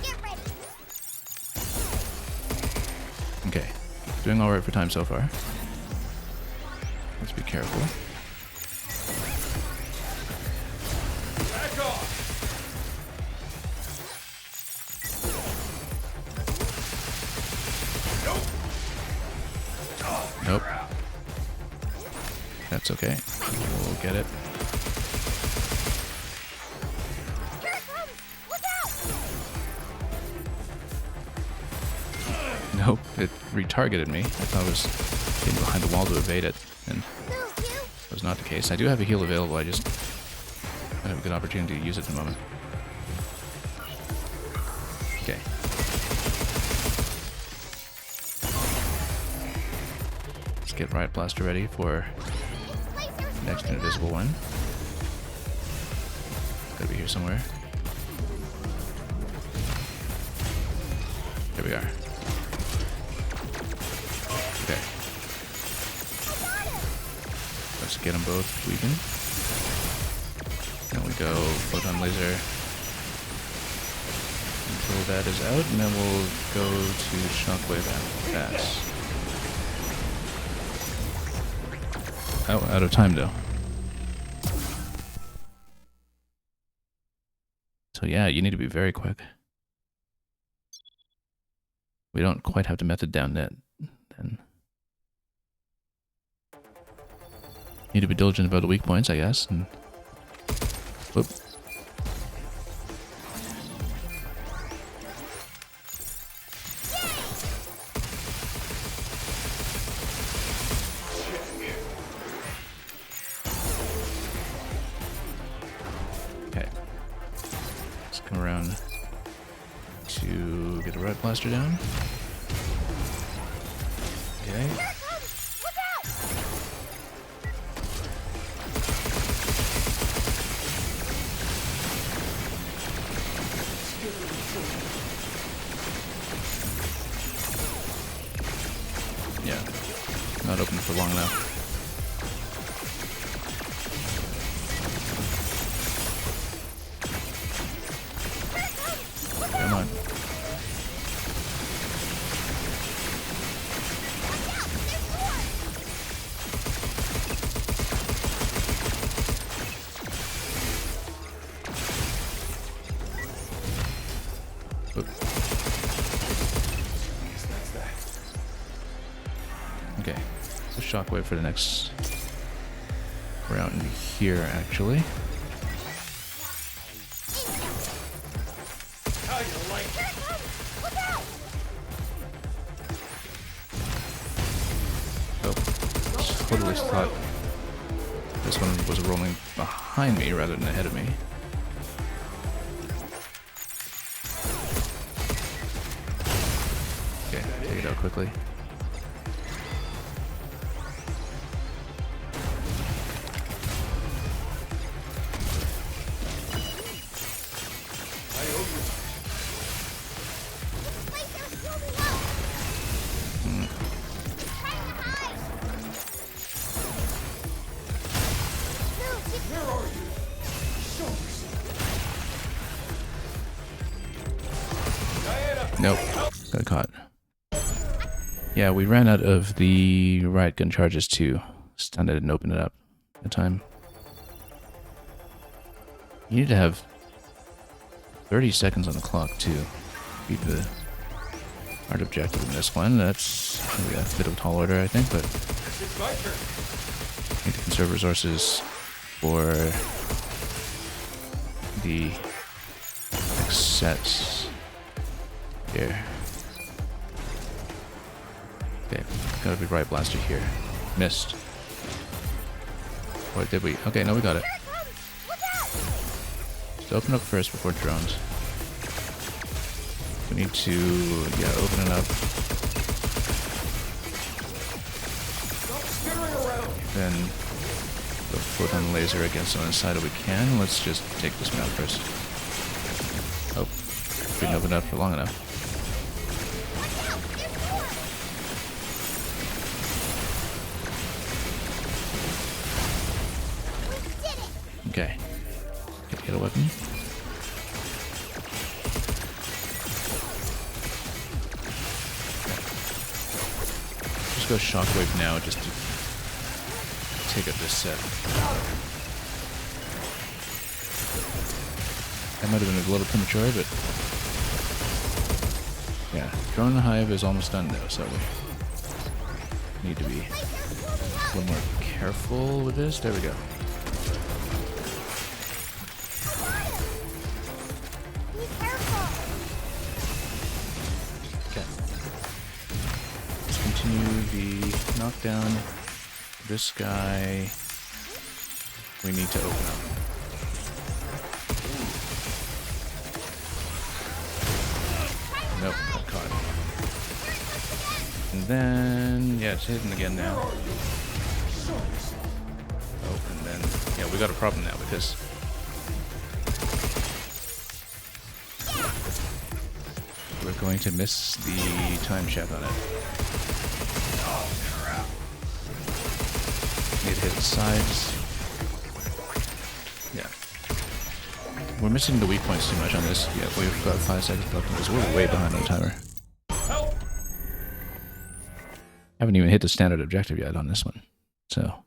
Get ready. Okay, doing alright for time so far. Let's be careful. Back off! Nope. That's okay. We'll get it. Here it comes! Look out! Nope, it retargeted me. I thought I was getting behind the wall to evade it, and Move, you! that was not the case. I do have a heal available, I just don't have a good opportunity to use it at the moment. Okay. Let's get Riot Blaster ready for the next invisible one. Gotta be here somewhere. Here we are. Okay. Let's get them both weakened. Then we go photon laser until that is out, and then we'll go to shockwave after that. Oh, out of time though. So yeah, you need to be very quick. We don't quite have the method down yet, then. Need to be diligent about the weak points, I guess, and... Whoop. Okay. Let's come around to get the Riot Blaster down. Okay. Yeah, not open for long enough. Come on. Oop. Okay, so shockwave for the next round here, actually. How you like it? Oh, totally thought this one was rolling behind me rather than ahead of me. Okay, take it out quickly. Nope, got caught. Yeah, we ran out of the riot gun charges too. Stunned I didn't open it up at the time. You need to have 30 seconds on the clock to beat the hard objective in this one. That's maybe a bit of a tall order, I think, but It's my turn. need to conserve resources for the next set here. Okay, got a big right blaster here. Missed. Or did we? Okay, no, we got it. Let's open up first before drones. We need to, yeah, open it up. Then the photon laser against on the side if we can. Let's just take this map first. Oh, we didn't open it up for long enough. Okay. Get a weapon. Just go shockwave now just to take up this set. That might have been a little premature, but yeah, drone hive is almost done though, so we need to be a little more careful with this. There we go. Okay. Let's continue the knockdown. This guy we need to open up. Nope, got caught. And then, yeah, it's hidden again now. Oh, and then, yeah, we got a problem now because we're going to miss the time check on it. Need to hit the sides. Yeah. We're missing the weak points too much on this. Yeah, we've got 5 seconds left because we're way behind on the timer. Haven't even hit the standard objective yet on this one. So.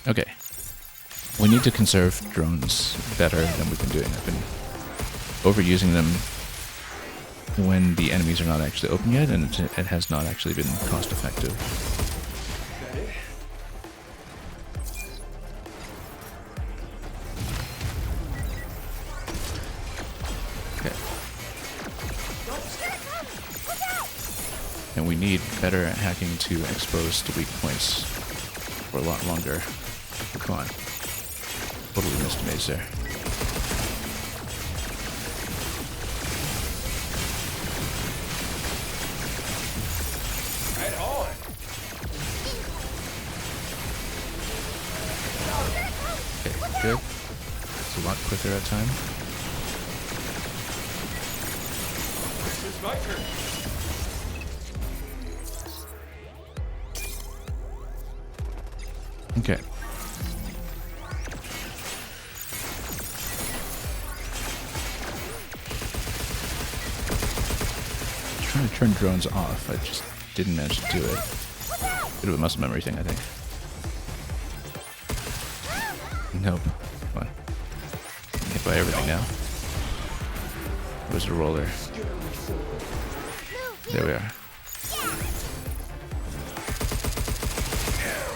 Okay. We need to conserve drones better than we've been doing. I've been overusing them when the enemies are not actually open yet, and it has not actually been cost effective. Okay. And we need better at hacking to expose the weak points for a lot longer. Come on. Totally missed a maze there. Good. It's a lot quicker at time. This is my turn. Okay. I'm trying to turn drones off. I just didn't manage to do it. Bit of a muscle memory thing, I think. Nope. Come on. I'm hit by everything now. Where's the roller? There we are.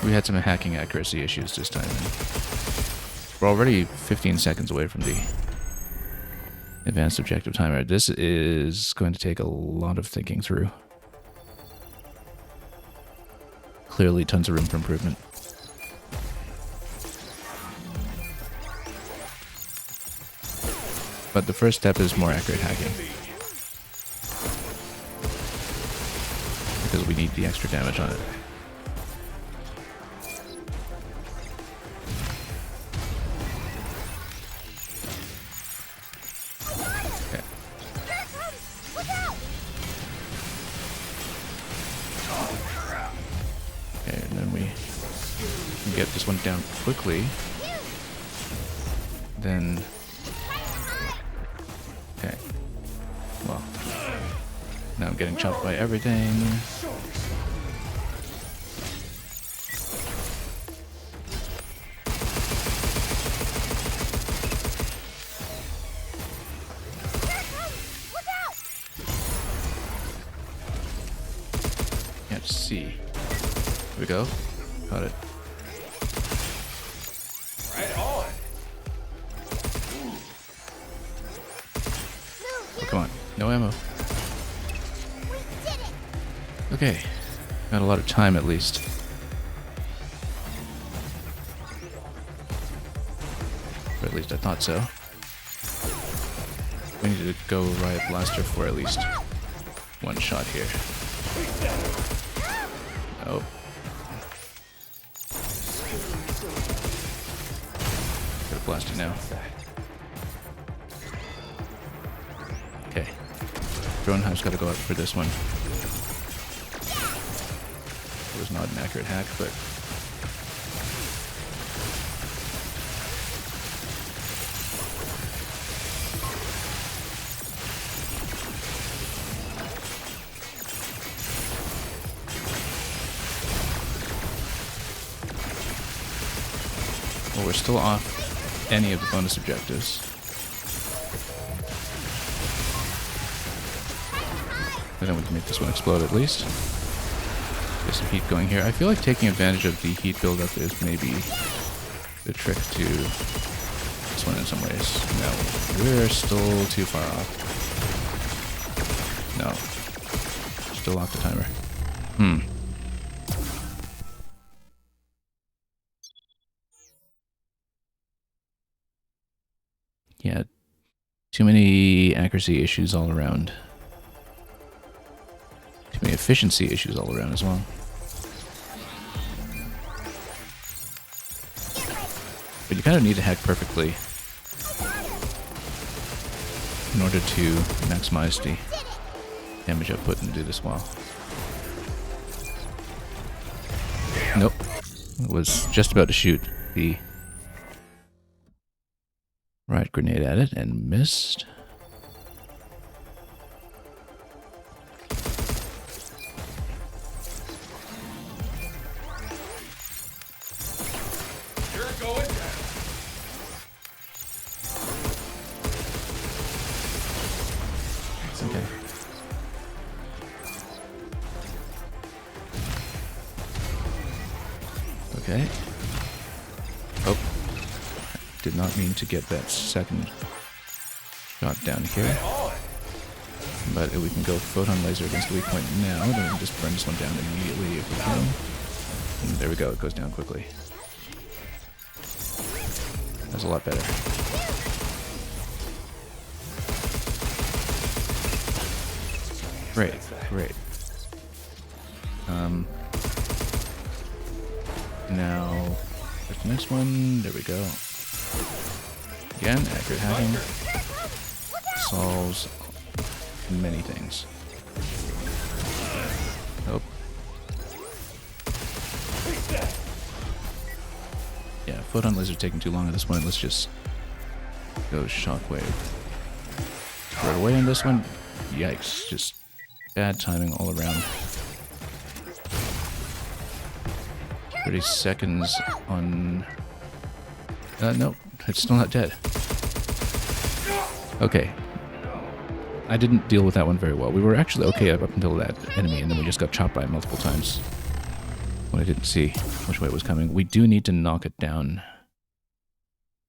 We had some hacking accuracy issues this time. We're already 15 seconds away from the advanced objective timer. This is going to take a lot of thinking through. Clearly tons of room for improvement. But the first step is more accurate hacking. Because we need the extra damage on it. Okay. Okay, and then we can get this one down quickly. Then... Okay. Well, now I'm getting chopped by everything. Can't see. Here we go. Got it. Right on. No ammo. We did it! Okay. Got a lot of time at least. Or at least I thought so. We need to go riot blaster for at least one shot here. Oh. Got a blaster now. Okay. Drone hive's got to go up for this one. It was not an accurate hack, but well, we're still off any of the bonus objectives. And then we can make this one explode at least. Get some heat going here. I feel like taking advantage of the heat buildup is maybe the trick to this one in some ways. No, we're still too far off. No. Still off the timer. Yeah. Too many accuracy issues all around. Too many efficiency issues all around as well. But you kind of need to hack perfectly in order to maximize the damage output and do this well. Nope. Was just about to shoot the riot grenade at it and missed. Okay. Okay. Oh. Did not mean to get that second shot down here. But we can go photon laser against the weak point now. Then we can just burn this one down immediately if we can. And there we go, it goes down quickly. That's a lot better. Great, great. Now, there's the next one. There we go. Again, accurate hacking solves many things. Oh. Yeah, photon laser taking too long on this one. Let's just go shockwave. Right away on this one. Yikes, just bad timing all around. 30 seconds on... nope, it's still not dead. Okay. I didn't deal with that one very well. We were actually okay up until that enemy, and then we just got chopped by it multiple times. When I didn't see which way it was coming. We do need to knock it down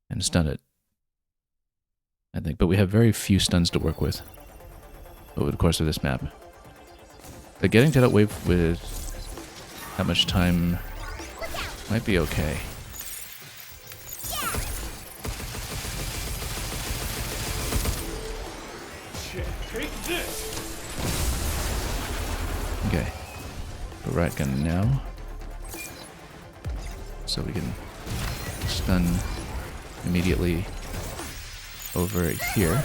and stun it, I think. But we have very few stuns to work with over the course of this map. But getting to that wave with that much time might be okay. Okay. Go riot gun now. So we can stun immediately over here.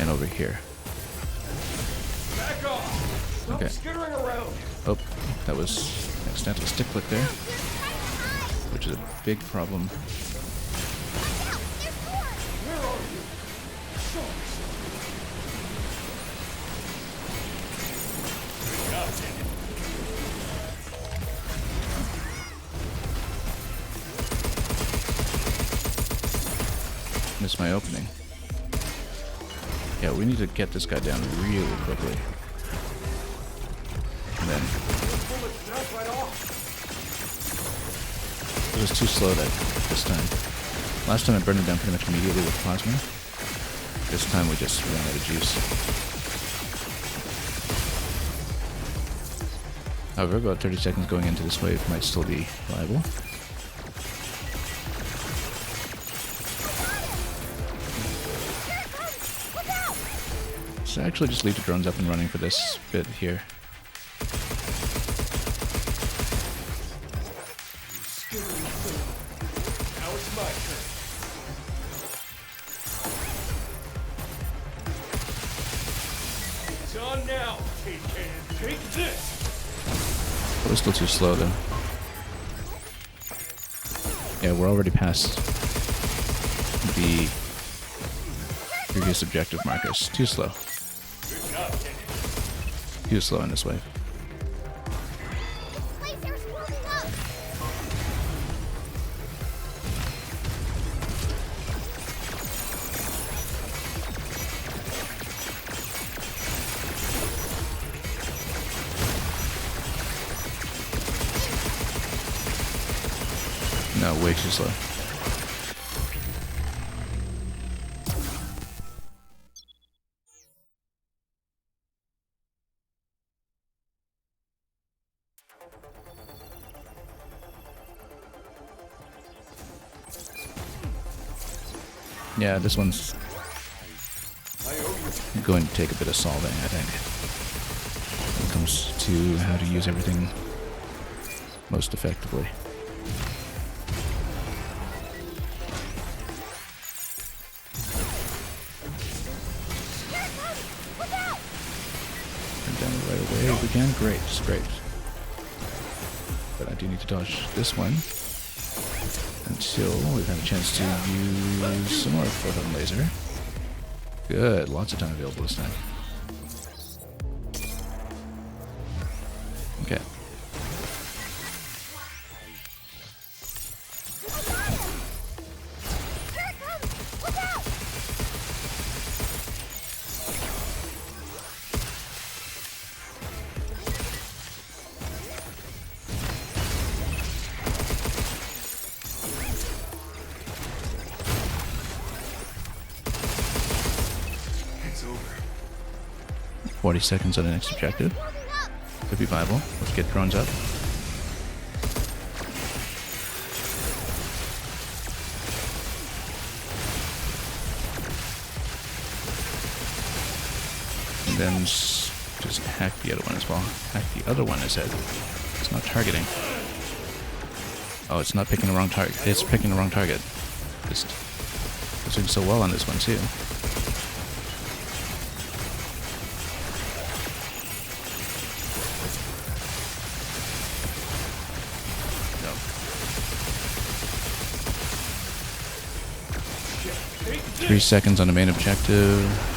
And over here. Okay. Oh, that was an accidental stick click there, which is a big problem. Missed my opening. Yeah, we need to get this guy down really quickly. And then... It was too slow this time. Last time I burned him down pretty much immediately with plasma. This time we just ran out of juice. However, about 30 seconds going into this wave might still be viable. So actually just leave the drones up and running for this bit here. Now it's my turn. It's on now. Take this. But we're still too slow though. Yeah, we're already past the previous objective markers. Too slow. Good job, Kenny. Too slow in this wave. Lasers moving up! No, way too slow. Yeah, this one's going to take a bit of solving, I think. When it comes to how to use everything most effectively. And then right away if we can. Great, just great. But I do need to dodge this one until we've had a chance to use some more photon laser. Good, lots of time available this time. Okay. It's over. 40 seconds on the next objective. Could be viable. Let's get drones up. And then just hack the other one as well. Hack the other one, I said. It's not targeting. Oh, it's not picking the wrong target. It's picking the wrong target. It's doing so well on this one too. No. 3 seconds on the main objective.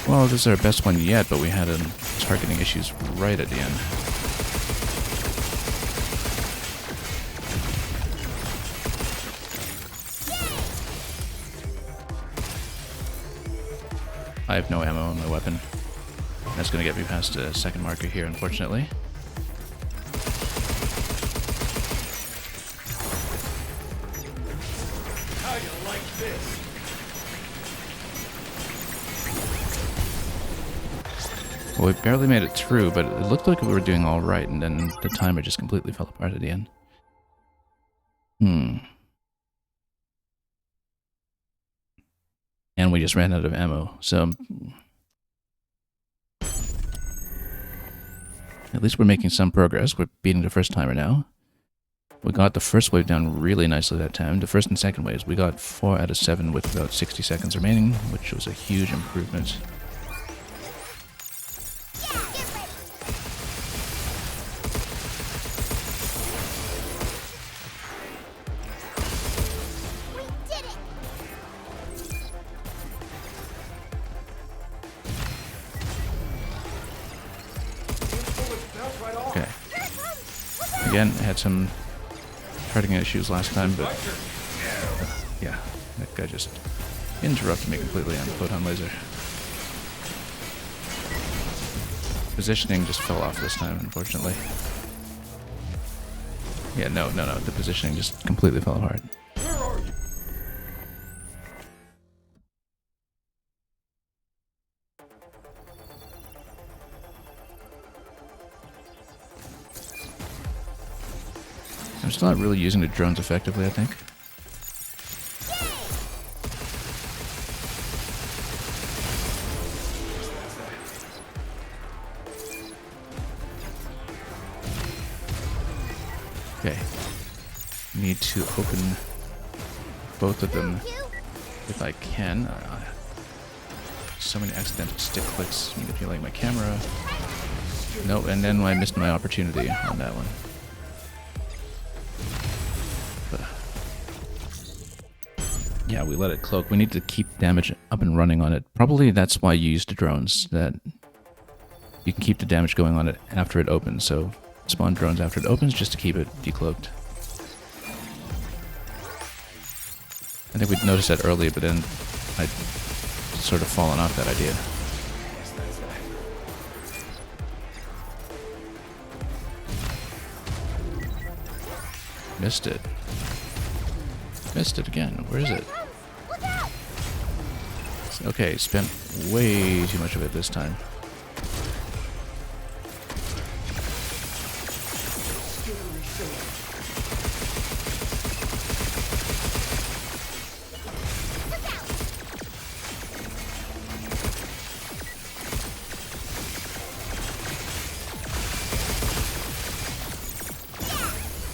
Well, this is our best one yet, but we had targeting issues right at the end. I have no ammo on my weapon. That's going to get me past the second marker here, unfortunately. How you like this? Well, we barely made it through, but it looked like we were doing all right, and then the timer just completely fell apart at the end. And we just ran out of ammo, so at least we're making some progress. We're beating the first timer now. We got the first wave down really nicely that time. The first and second waves, we got 4 out of 7 with about 60 seconds remaining, which was a huge improvement. Okay. Again, I had some targeting issues last time, but yeah, that guy just interrupted me completely on the photon laser. Positioning just fell off this time, unfortunately. Yeah, no, the positioning just completely fell apart. still not really using the drones effectively, I think. Okay. Need to open both of them if I can. So many accidental stick clicks manipulating my camera. Nope, and then I missed my opportunity on that one. Yeah, we let it cloak. We need to keep damage up and running on it. Probably that's why you use the drones, that you can keep the damage going on it after it opens. So spawn drones after it opens just to keep it decloaked. I think we'd noticed that earlier, but then I'd sort of fallen off that idea. Missed it. Missed it again. Where is it? Okay, spent way too much of it this time.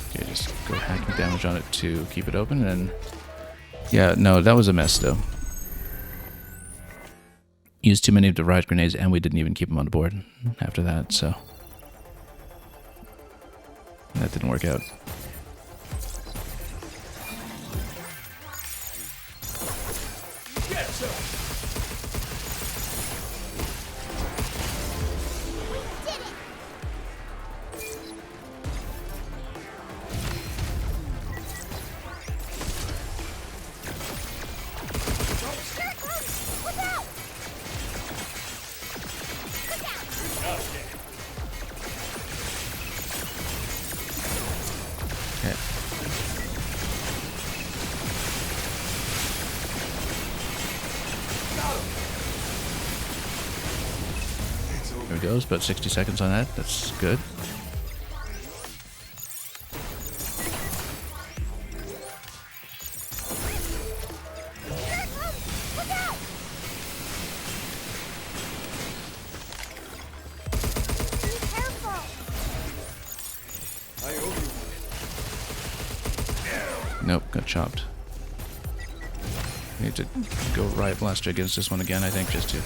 Okay, just go hacking damage on it to keep it open, and yeah, no, that was a mess though. Used too many of the riot grenades, and we didn't even keep them on the board after that, so that didn't work out. There we go, it's about 60 seconds on that, that's good. Nope, got chopped. Need to go Riot Blaster against this one again, I think, just to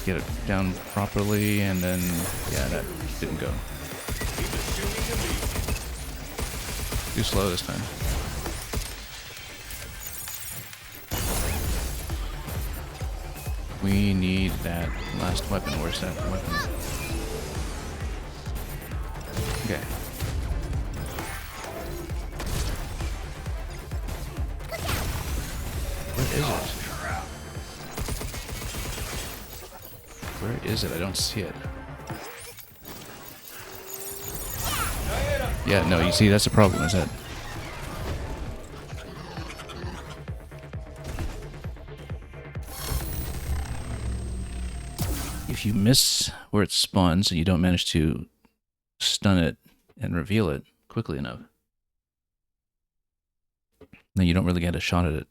get it down properly, and then, yeah, that didn't go. Too slow this time. We need that last weapon. Where's that weapon? Okay. Where is it? Where is it? I don't see it. Yeah, no, you see, that's the problem, is that if you miss where it spawns and you don't manage to stun it and reveal it quickly enough, then you don't really get a shot at it.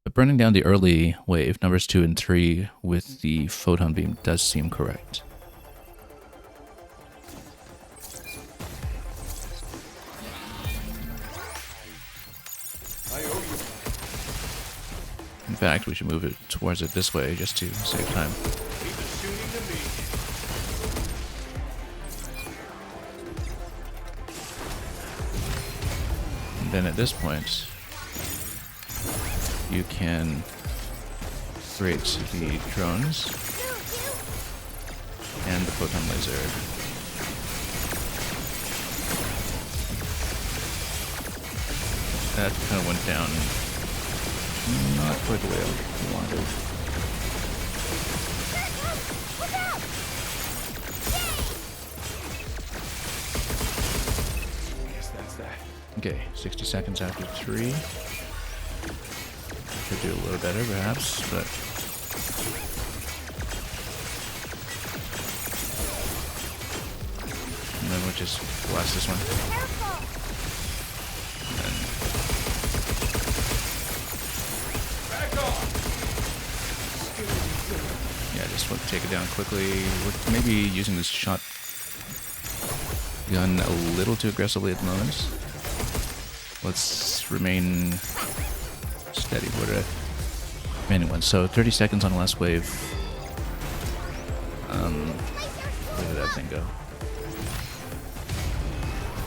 But burning down the early wave, numbers 2 and 3, with the photon beam does seem correct. In fact, we should move it towards it this way just to save time. And then at this point, you can create the drones and the photon laser. That kind of went down not quite the way I wanted. Guess that's that. Okay, 60 seconds after 3. Could do a little better, perhaps, but just blast this one. Yeah, just want to take it down quickly. We're maybe using this shot gun a little too aggressively at the moment. Let's remain steady. What did remaining one? So 30 seconds on the last wave. Where did that thing go?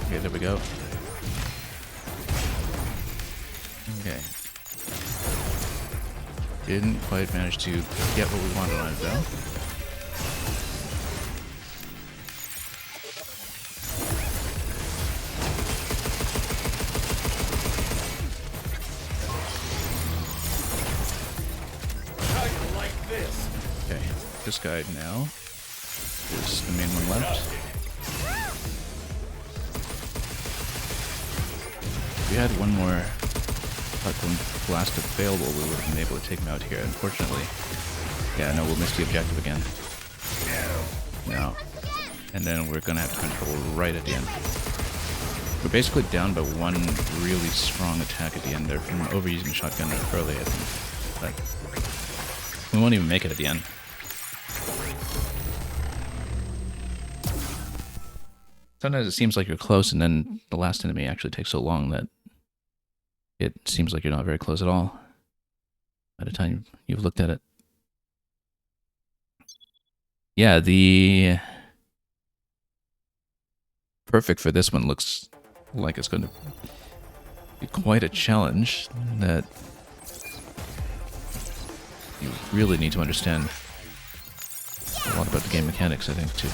Okay, there we go. Okay. Didn't quite manage to get what we wanted on it though. Okay, this guy now is the main one left. If we had one more blast available, we would have been able to take him out here. Unfortunately, yeah, no, we'll miss the objective again. No. And then we're gonna have to control right at the end. We're basically down by one really strong attack at the end there from overusing the shotgun early, I think. But we won't even make it at the end. Sometimes it seems like you're close, and then the last enemy actually takes so long that it seems like you're not very close at all by the time you've looked at it. Yeah, the perfect for this one looks like it's going to be quite a challenge that you really need to understand a lot about the game mechanics, I think, to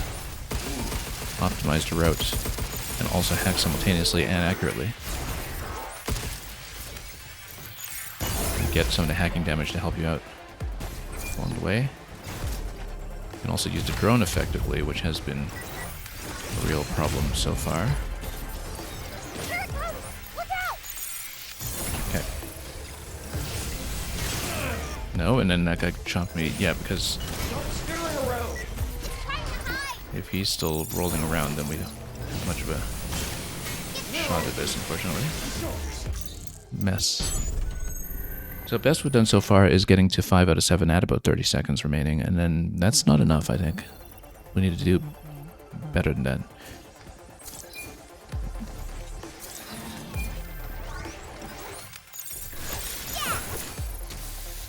optimize the routes and also hack simultaneously and accurately. And get some of the hacking damage to help you out along the way. You can also use the drone effectively, which has been a real problem so far. Okay. No, and then that guy chopped me. Yeah, because if he's still rolling around, then we don't have much of a shot at this, unfortunately. Mess. So best we've done so far is getting to 5 out of 7 at about 30 seconds remaining, and then that's not enough, I think. We need to do better than that.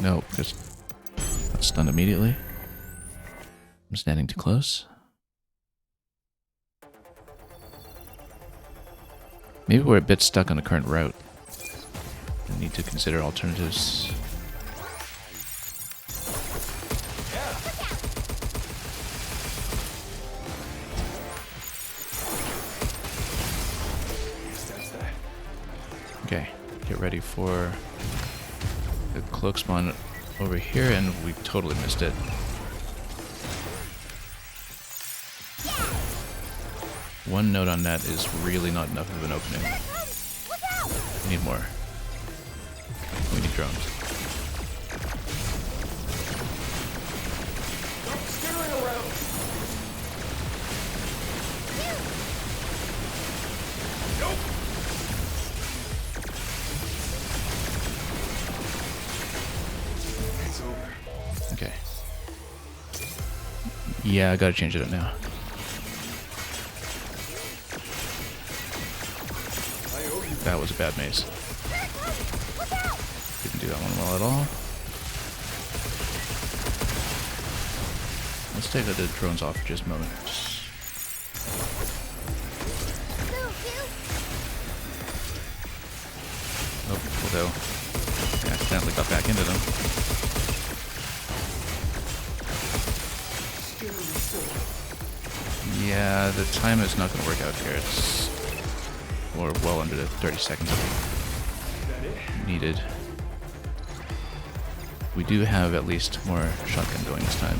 No, because I'm stunned immediately. I'm standing too close. Maybe we're a bit stuck on the current route. We need to consider alternatives. Okay, get ready for the cloak spawn over here, and we totally missed it. One note on that is really not enough of an opening. We need more. We need drones. Okay. Yeah, I gotta change it up now. That was a bad maze. Didn't do that one well at all. Let's take the drones off for just a moment. Oh, although I accidentally got back into them. Yeah, the time is not going to work out here. It's or well under the 30 seconds needed. We do have at least more shotgun going this time.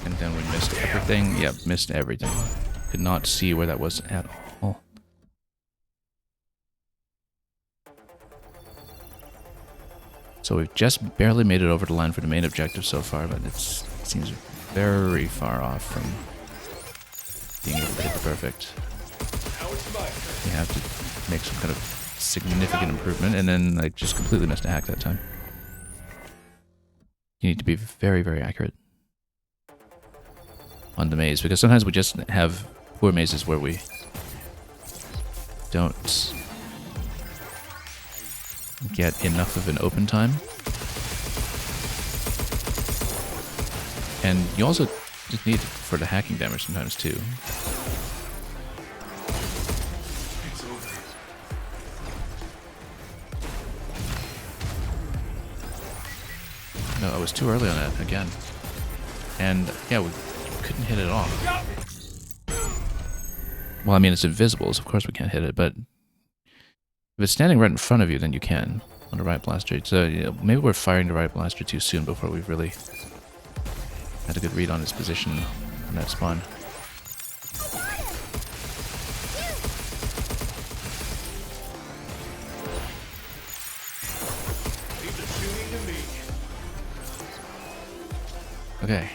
And then we missed everything. Yep, missed everything. Could not see where that was at all. So we've just barely made it over the line for the main objective so far, but it seems very far off from being able to hit the perfect. You have to make some kind of significant improvement, and then I just completely missed a hack that time. You need to be very, very accurate on the maze, because sometimes we just have poor mazes where we don't get enough of an open time. And you also just need for the hacking damage sometimes too. No, I was too early on that again. And yeah, we couldn't hit it at all. Well, I mean, it's invisible, so of course we can't hit it, but if it's standing right in front of you, then you can on the right blaster. So you know, maybe we're firing the right blaster too soon before we've really had a good read on its position in that spawn. Okay.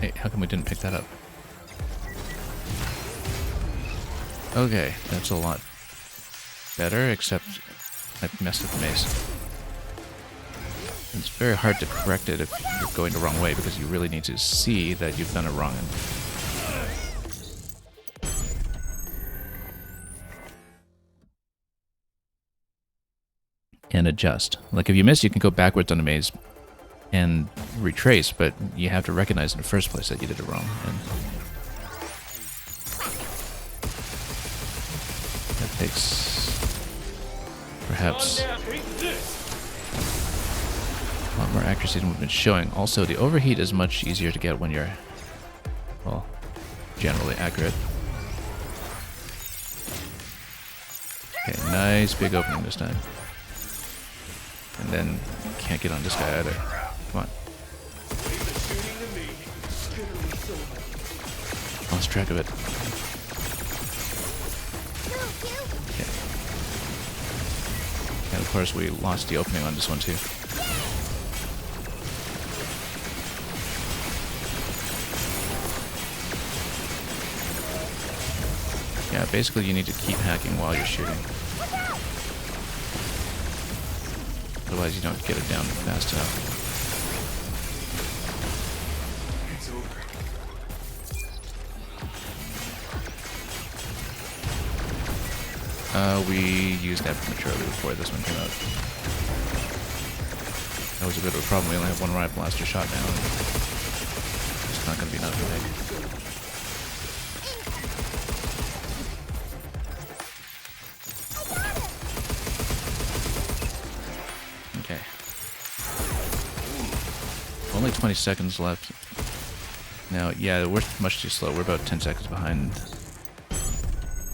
Hey, how come we didn't pick that up? Okay, that's a lot better, except I messed up the maze. It's very hard to correct it if you're going the wrong way, because you really need to see that you've done it wrong and adjust. Like if you miss, you can go backwards on the maze and retrace, but you have to recognize in the first place that you did it wrong. And that takes perhaps a lot more accuracy than we've been showing. Also, the overheat is much easier to get when you're, well, generally accurate. Okay, nice big opening this time. And then can't get on this guy either. Come on. Lost track of it. Okay. And of course we lost the opening on this one too. Yeah, basically you need to keep hacking while you're shooting. Otherwise you don't get it down fast enough. We used that prematurely before this one came out. That was a bit of a problem. We only have one riot blaster shot now. It's not going to be enough, I think. Okay. Only 20 seconds left. Now, yeah, we're much too slow. We're about 10 seconds behind.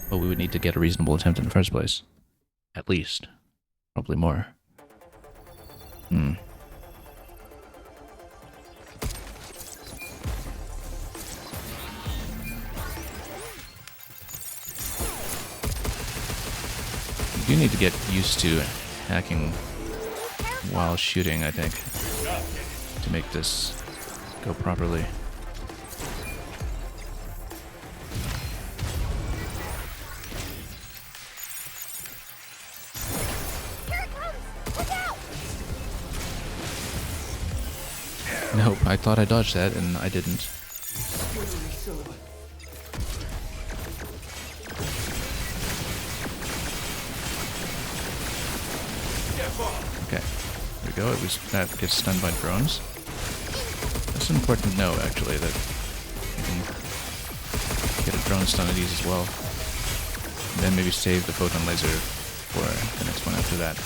But we would need to get a reasonable attempt in the first place. At least. Probably more. You do need to get used to hacking while shooting, I think, to make this go properly. Nope, I thought I dodged that, and I didn't. Okay, there we go. It was that gets stunned by drones. That's important to know, actually, that you can get a drone stun at ease as well. And then maybe save the photon laser for the next one after that.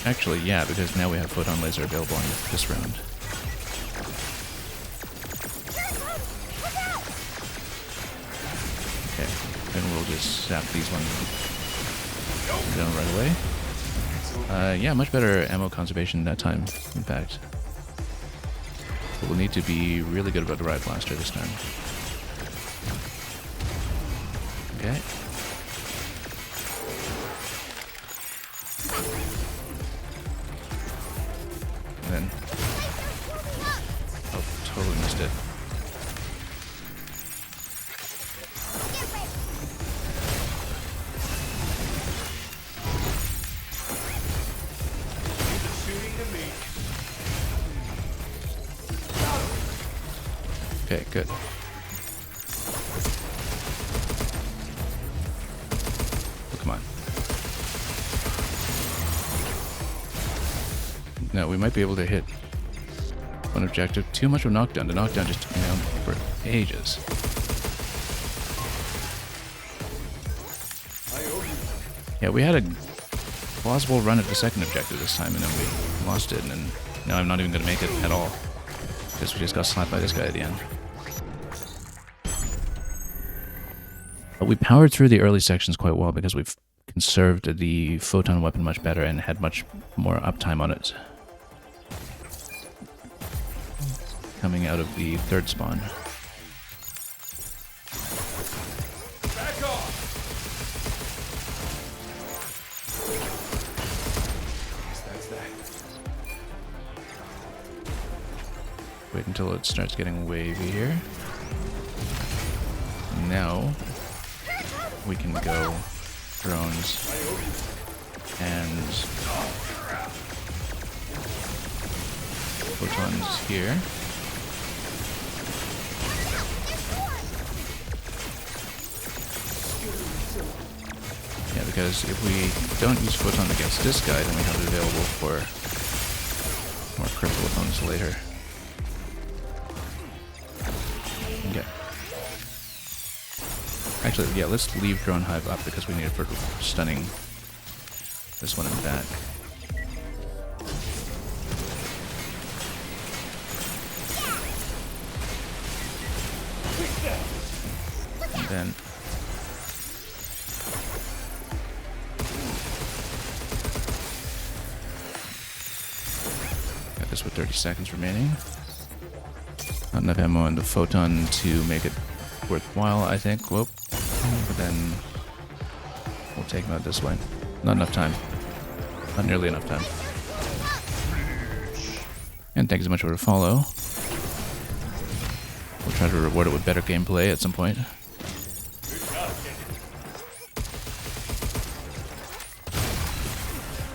Actually, yeah, because now we have photon laser available on this round. Okay, then we'll just zap these ones down right away. Yeah, much better ammo conservation that time, in fact. But we'll need to be really good about the riot blaster this time. Okay. then... Oh, totally missed it. Okay, good. Oh, come on. No, we might be able to hit one objective. Too much of knockdown. The knockdown just took me down for ages. Yeah, we had a plausible run at the second objective this time, and then we lost it, and then now I'm not even going to make it at all. Because we just got slapped by this guy at the end. But we powered through the early sections quite well because we've conserved the photon weapon much better and had much more uptime on it. Coming out of the third spawn. Back off! That's that. Wait until it starts getting wavy here. Now we can go drones and photons here. Yeah, because if we don't use photon against this guy, then we have it available for more critical opponents later. Okay. Actually, yeah, let's leave Drone Hive up because we need it for stunning this one in the back. And then... got this with 30 seconds remaining. Not enough ammo in the photon to make it worthwhile, I think. Whoop. But then we'll take him out this way. Not enough time. Not nearly enough time. And thank you so much for the follow. We'll try to reward it with better gameplay at some point.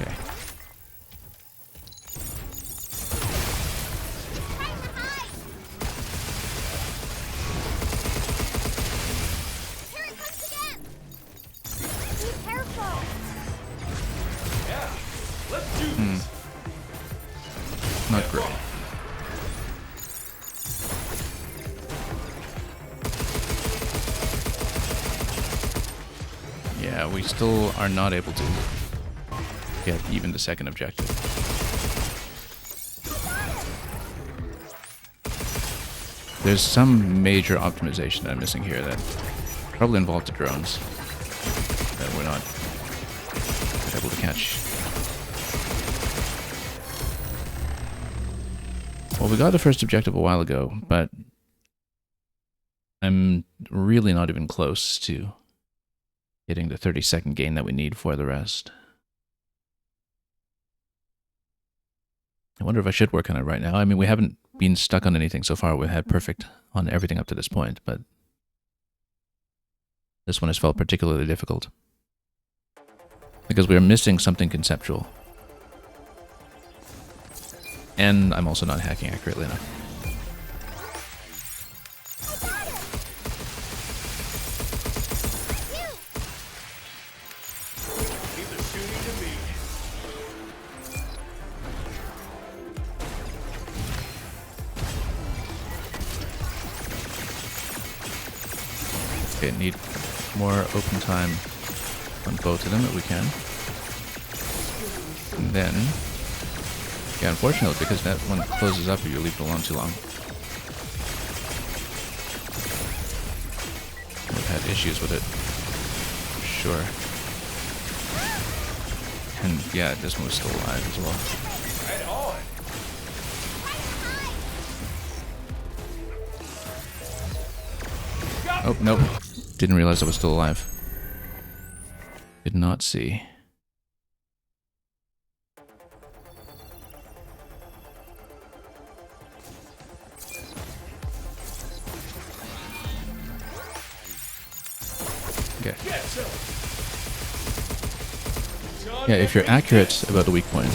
Okay. Not great. Yeah, we still are not able to get even the second objective. There's some major optimization that I'm missing here that probably involved the drones that we're not able to catch. Well, we got the first objective a while ago, but I'm really not even close to getting the 30-second gain that we need for the rest. I wonder if I should work on it right now. I mean, we haven't been stuck on anything so far. We've had perfect on everything up to this point, but this one has felt particularly difficult because we are missing something conceptual. And I'm also not hacking accurately enough. Okay, need more open time on both of them if we can. And then... yeah, unfortunately, because that one closes up if you leave it alone too long. We've had issues with it, for sure. And yeah, this one was still alive as well. Oh, nope. Didn't realize I was still alive. Did not see. Okay. Yeah, if you're accurate about the weak point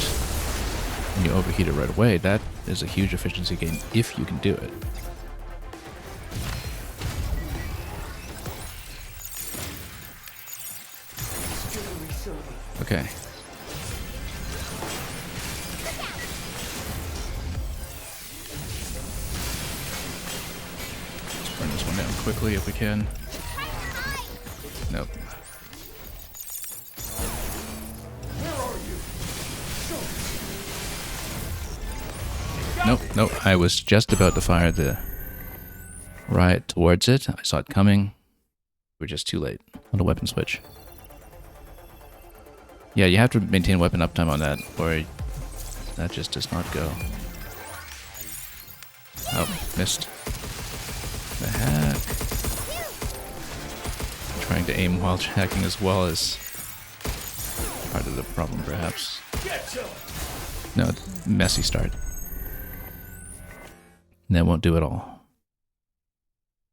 and you overheat it right away, that is a huge efficiency gain if you can do it. Okay. Let's burn this one down quickly if we can. Nope. Nope. I was just about to fire the riot towards it. I saw it coming. We're just too late on the weapon switch. Yeah, you have to maintain weapon uptime on that, or that just does not go. Oh, missed. The hack. Trying to aim while hacking as well is part of the problem, perhaps. No, messy start. And that won't do it all.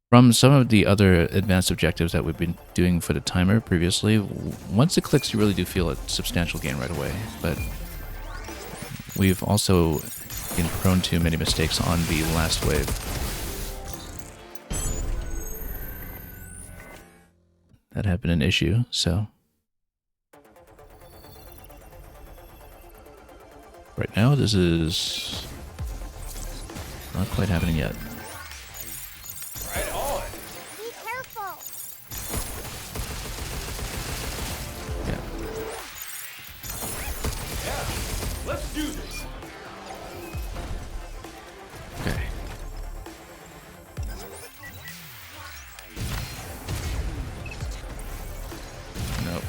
From some of the other advanced objectives that we've been doing for the timer previously, once it clicks you really do feel a substantial gain right away, but we've also been prone to many mistakes on the last wave. That had been an issue, so... Right now, this is not quite happening yet. Right on. Be careful. Yeah. Let's do this. Okay. Nope.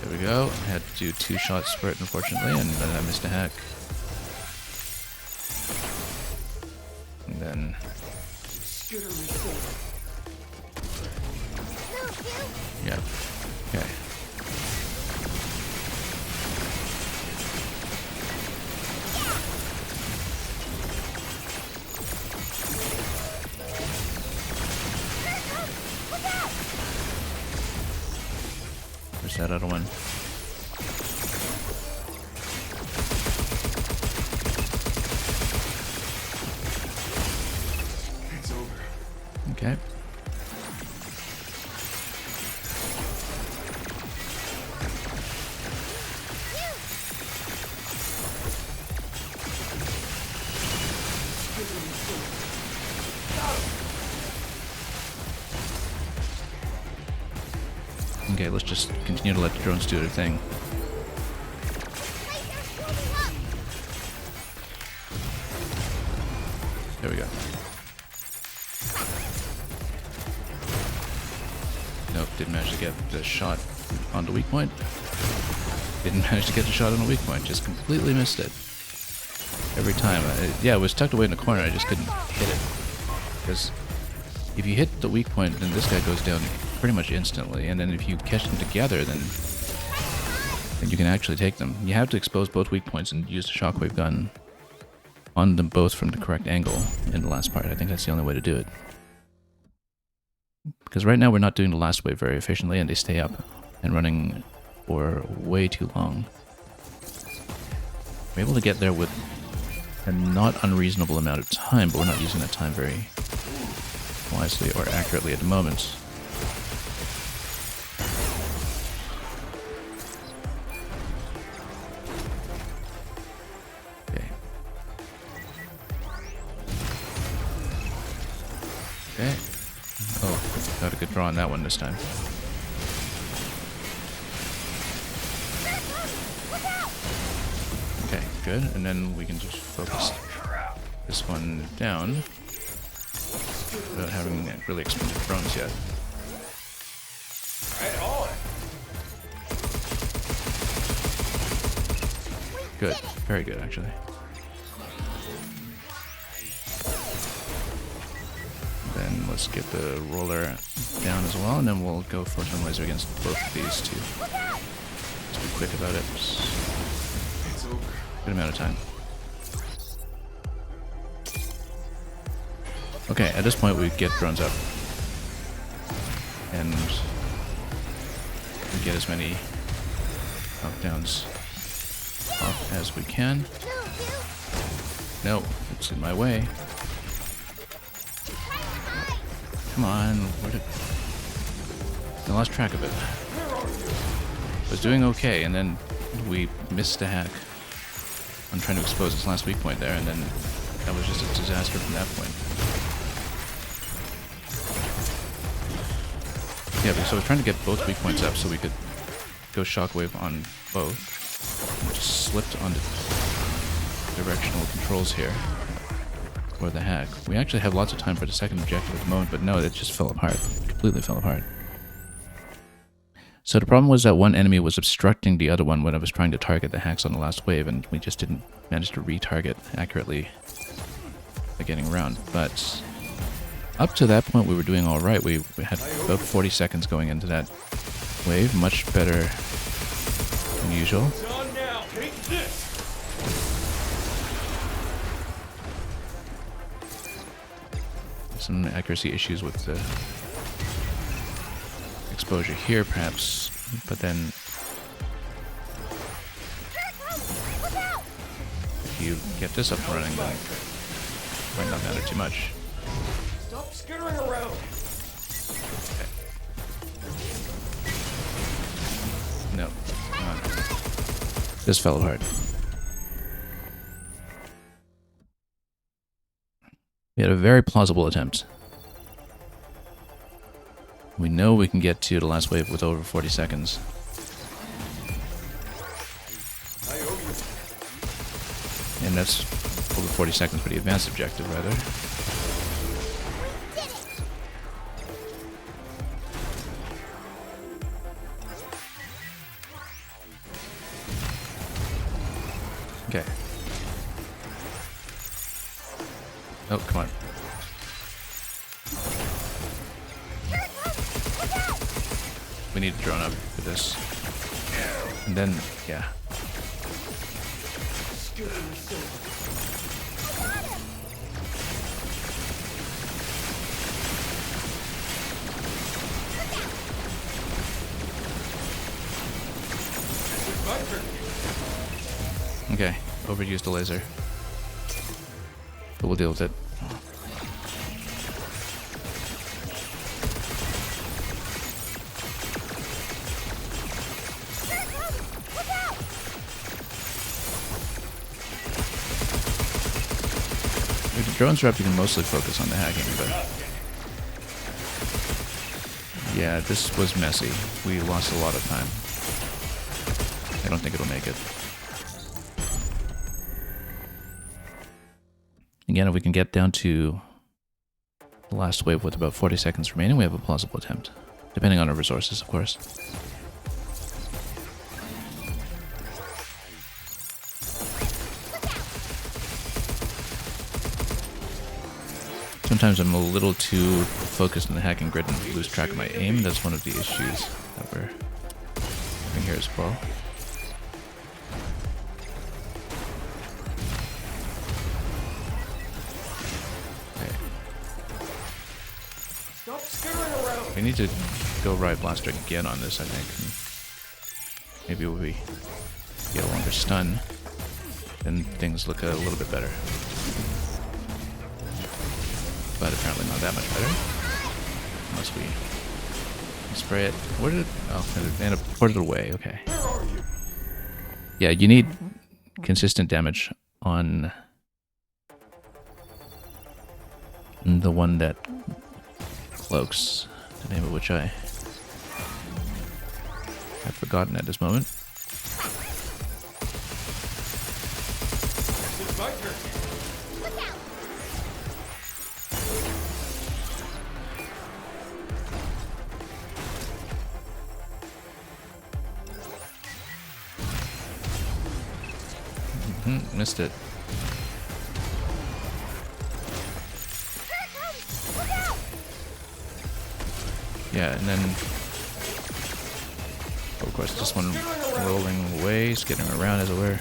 There we go. I had to do 2 shots for it, unfortunately, and then I missed a hack. And then... Yeah. Okay. Where's that other one? It's over. Okay. Okay, let's just continue to let the drones do their thing. There we go. Nope, didn't manage to get the shot on the weak point. Didn't manage to get the shot on the weak point, just completely missed it. Every time. Yeah, it was tucked away in the corner, I just couldn't hit it. Because if you hit the weak point, then this guy goes down pretty much instantly, and then if you catch them together, then you can actually take them. You have to expose both weak points and use the shockwave gun on them both from the correct angle in the last part. I think that's the only way to do it. Because right now we're not doing the last wave very efficiently, and they stay up and running for way too long. We're able to get there with a not unreasonable amount of time, but we're not using that time very wisely or accurately at the moment. Okay. Okay. Oh, got a good draw on that one this time. Okay, good. And then we can just focus this one down without having really expensive drones yet. Right on. Good. Very good, actually. Then let's get the roller down as well, and then we'll go photon laser against both of these two. Let's be quick about it. It's over. Good amount of time. Okay, at this point we get drones up. And get as many knockdowns off as we can. No, it's in my way. Come on, where did... I lost track of it. I was doing okay, and then we missed a hack. I'm trying to expose its last weak point there, and then that was just a disaster from that point. Yeah, so I was trying to get both weak points up so we could go shockwave on both. We just slipped onto directional controls here for the hack. We actually have lots of time for the second objective at the moment, but no, it just fell apart. Completely fell apart. So the problem was that one enemy was obstructing the other one when I was trying to target the hacks on the last wave, and we just didn't manage to retarget accurately by getting around. But up to that point, we were doing all right. We had about 40 seconds going into that wave, much better than usual. Some accuracy issues with the exposure here, perhaps, but then if you get this up and running, then it might not matter too much. Stop skittering around. Okay. No, come on. This fell apart. We had a very plausible attempt. We know we can get to the last wave with over 40 seconds. And that's over 40 seconds for the advanced objective, rather. Okay. Oh, come on. We need a drone up for this. And then, yeah. Okay, overused the laser. But we'll deal with it. If the drones are up, you can mostly focus on the hacking, but yeah, this was messy. We lost a lot of time. I don't think it'll make it. Again, if we can get down to the last wave with about 40 seconds remaining, we have a plausible attempt. Depending on our resources, of course. Sometimes I'm a little too focused on the hacking grid and lose track of my aim. That's one of the issues that we're having here as well. We need to go Riot Blaster again on this, I think. Maybe we get a longer stun, then things look a little bit better. But apparently not that much better. Unless we spray it. Where did it? Oh, and it ported away. Okay. Yeah, you need consistent damage on the one that cloaks. The name of which I have forgotten at this moment. It's my turn. Missed it. Yeah, and then, of course, this one rolling away, skidding around, as it were,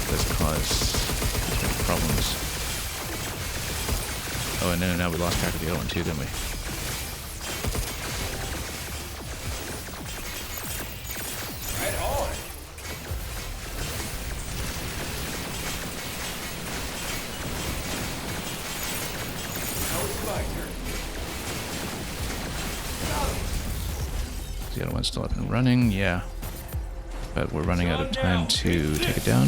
does cause problems. Oh, and then now we lost track of the other one too, didn't we? The other one's still up and running, yeah. But we're running out of time to take it down.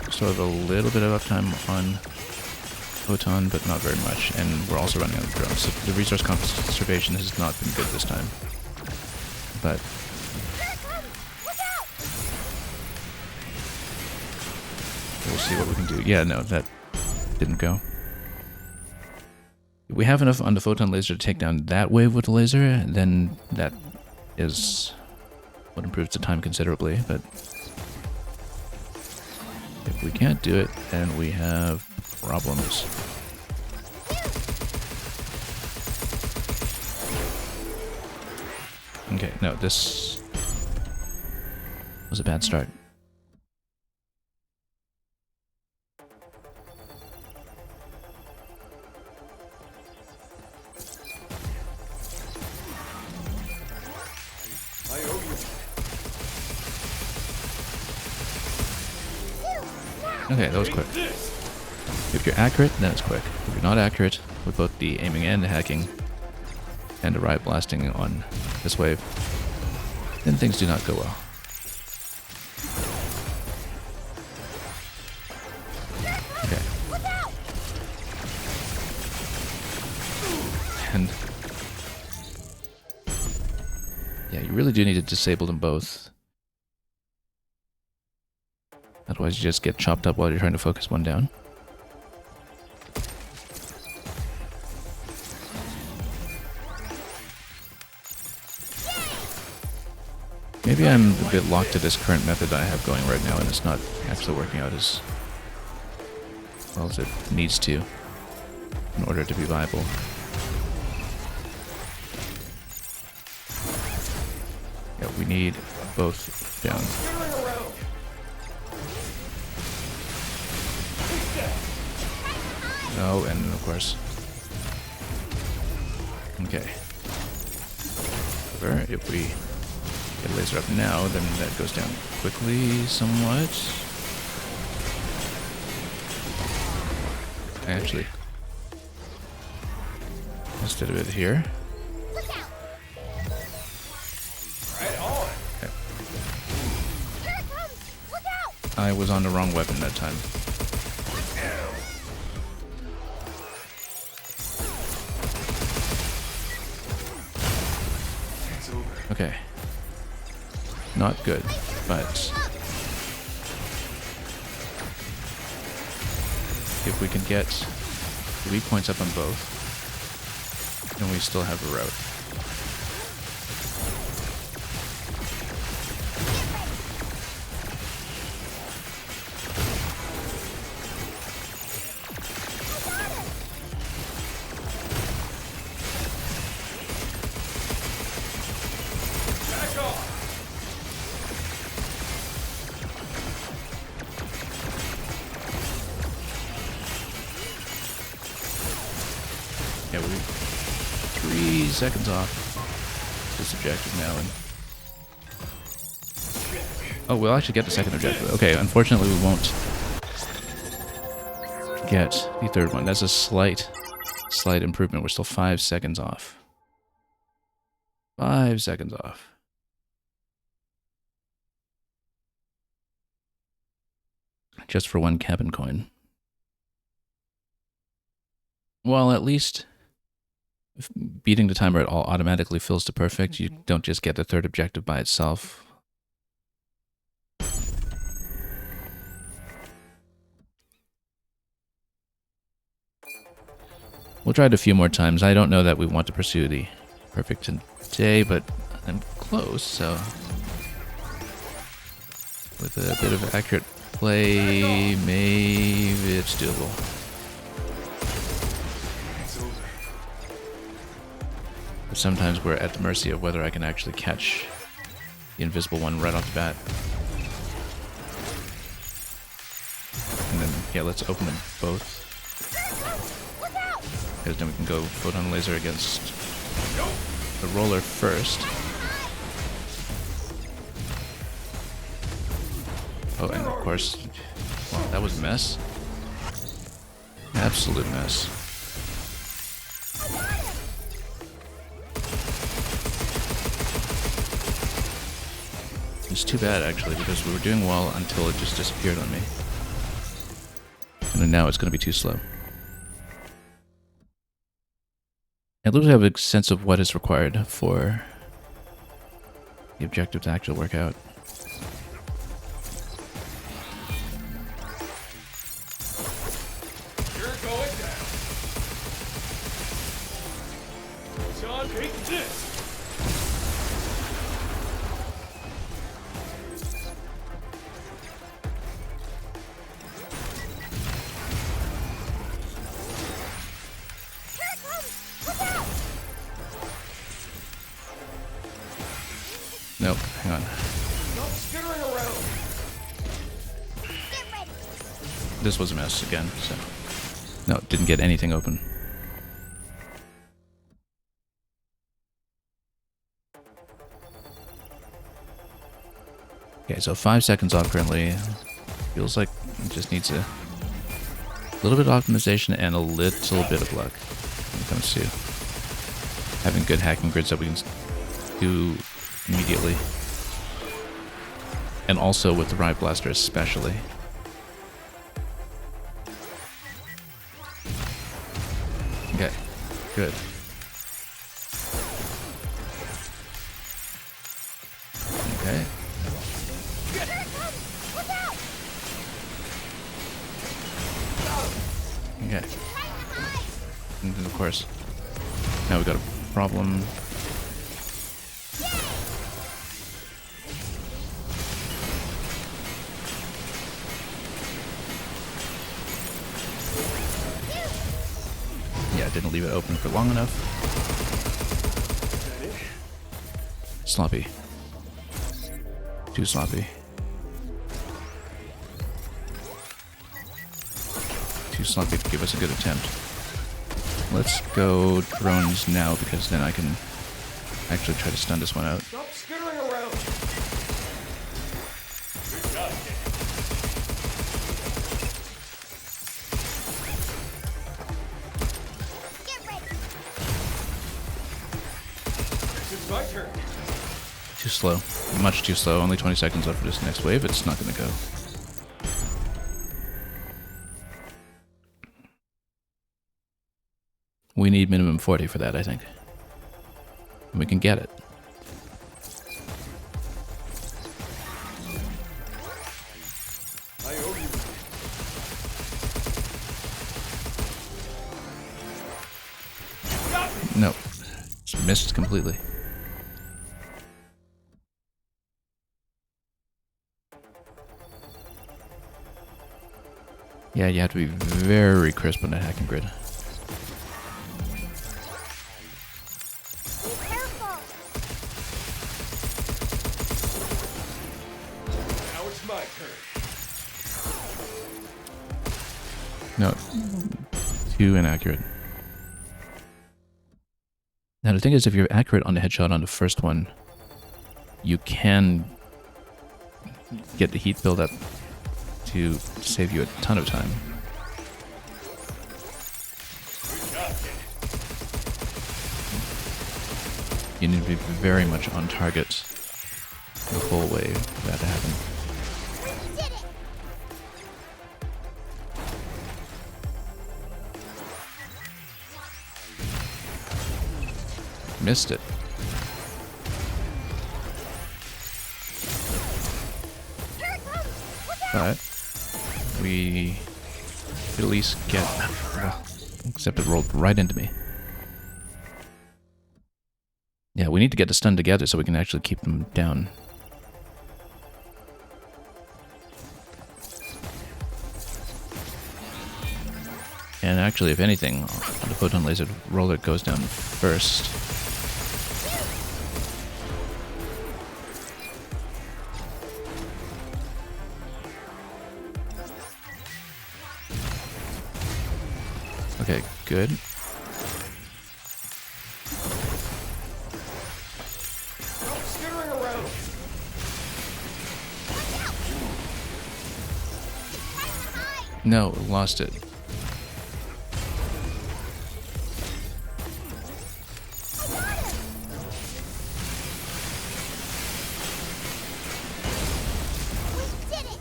Still have a little bit of uptime on Photon, but not very much. And we're also running out of drones, so the resource conservation has not been good this time. But we'll see what we can do. Yeah, no, that didn't go. If we have enough on the photon laser to take down that wave with the laser, then that is what improves the time considerably, but if we can't do it, then we have problems. Okay, no, this was a bad start. Okay, that was quick. If you're accurate, then it's quick. If you're not accurate, with both the aiming and the hacking, and the riot blasting on this wave, then things do not go well. Okay. And yeah, you really do need to disable them both. Otherwise you just get chopped up while you're trying to focus one down. Maybe I'm a bit locked to this current method I have going right now and it's not actually working out as well as it needs to in order to be viable. Yeah, we need both down. Oh, and of course. Okay. However, if we get a laser up now, then that goes down quickly somewhat. Actually, instead of it here. Okay. I was on the wrong weapon that time. Okay. Not good, but if we can get the weak points up on both, then we still have a route. Yeah, we're 3 seconds off this objective now, and oh, we'll actually get the second objective. Okay, unfortunately, we won't get the third one. That's a slight improvement. We're still 5 seconds off. 5 seconds off. Just for 1 cabin coin. Well, at least if beating the timer at all automatically fills to perfect. You don't just get the third objective by itself. We'll try it a few more times. I don't know that we want to pursue the perfect today, but I'm close, so with a bit of accurate play, maybe it's doable. But sometimes we're at the mercy of whether I can actually catch the invisible one right off the bat. And then, yeah, let's open them both. Because then we can go photon laser against the roller first. Oh, and of course, wow, that was a mess. Absolute mess. It's too bad, actually, because we were doing well until it just disappeared on me. And then now it's going to be too slow. At least we have a sense of what is required for the objective to actually work out. You're going down. John, take this. Here it comes! Look out! Nope, hang on. Stop skittering around. Get ready! This was a mess again, so... No, didn't get anything open. Okay, so 5 seconds off currently. Feels like it just needs a little bit of optimization and a little bit of luck when it comes to having good hacking grids that we can do immediately. And also with the Riot Blaster especially. Okay, good. Okay. Here it comes! Look out! Okay. Trying to hide! And then of course, now we've got a problem. Yeah, I didn't leave it open for long enough. Sloppy. Too sloppy. Too sloppy to give us a good attempt. Let's go drones now, because then I can actually try to stun this one out. Stop skittering around. Good job, kid. Get ready! It's my turn. Too slow. Much too slow. Only 20 seconds left for this next wave. It's not going to go. We need minimum 40 for that, I think. And we can get it. I owe you. No. Just missed completely. Yeah, you have to be very crisp on that hacking grid. Be careful! Now it's my turn. No. Too inaccurate. Now the thing is, if you're accurate on the headshot on the first one, you can get the heat buildup to save you a ton of time. Good job, kid. You need to be very much on target the whole way for that to happen. We did it! Missed it. Here it comes! Look out! But we could at least get... Except it rolled right into me. Yeah, we need to get the stun together so we can actually keep them down. And actually, if anything, the photon laser roller goes down first. Okay, good. Stop skittering around. No, lost it.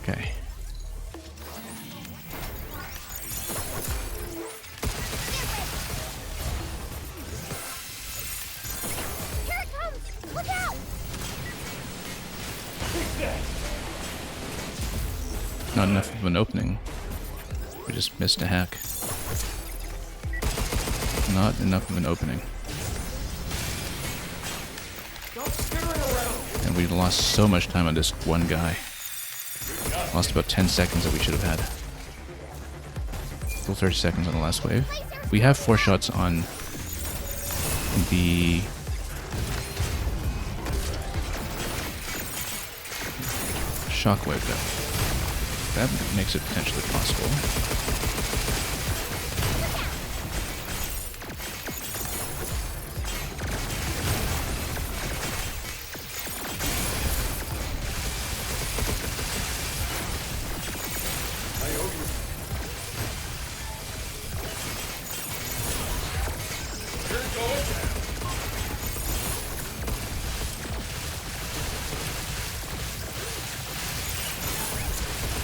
Okay. Here it comes! Look out! Not enough of an opening. We just missed a hack. Not enough of an opening. And we lost so much time on this one guy. Lost about 10 seconds that we should have had. Still 30 seconds on the last wave. We have 4 shots on the shockwave though. That makes it potentially possible.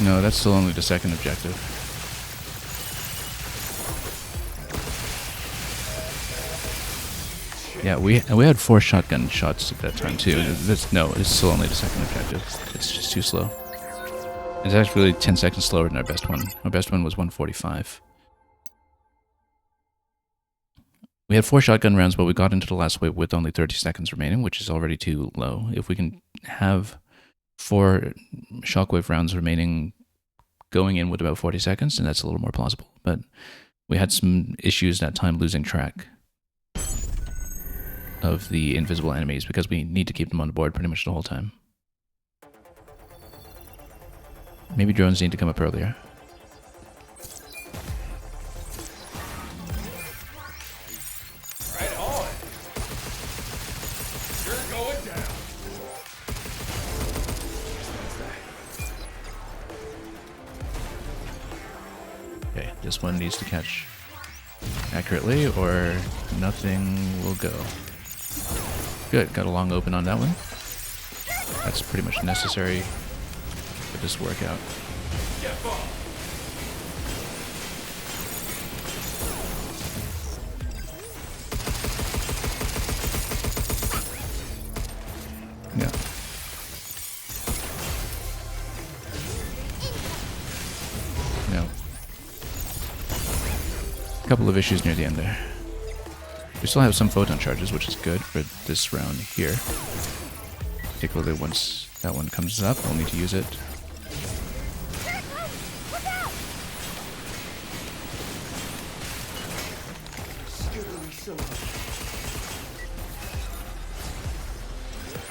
No, that's still only the second objective. Yeah, we had 4 shotgun shots at that time too. No, it's still only the second objective. It's just too slow. It's actually 10 seconds slower than our best one. Our best one was 145. We had 4 shotgun rounds, but we got into the last wave with only 30 seconds remaining, which is already too low. If we can have 4 shockwave rounds remaining going in with about 40 seconds, and that's a little more plausible. But we had some issues that time losing track of the invisible enemies because we need to keep them on the board pretty much the whole time. Maybe drones need to come up earlier. Right on. You're going down. Okay, this one needs to catch accurately or nothing will go. Good, got a long open on that one. That's pretty much necessary for this to work out. Yeah. No. A couple of issues near the end there. We still have some photon charges, which is good for this round here. Particularly once that one comes up, we'll need to use it.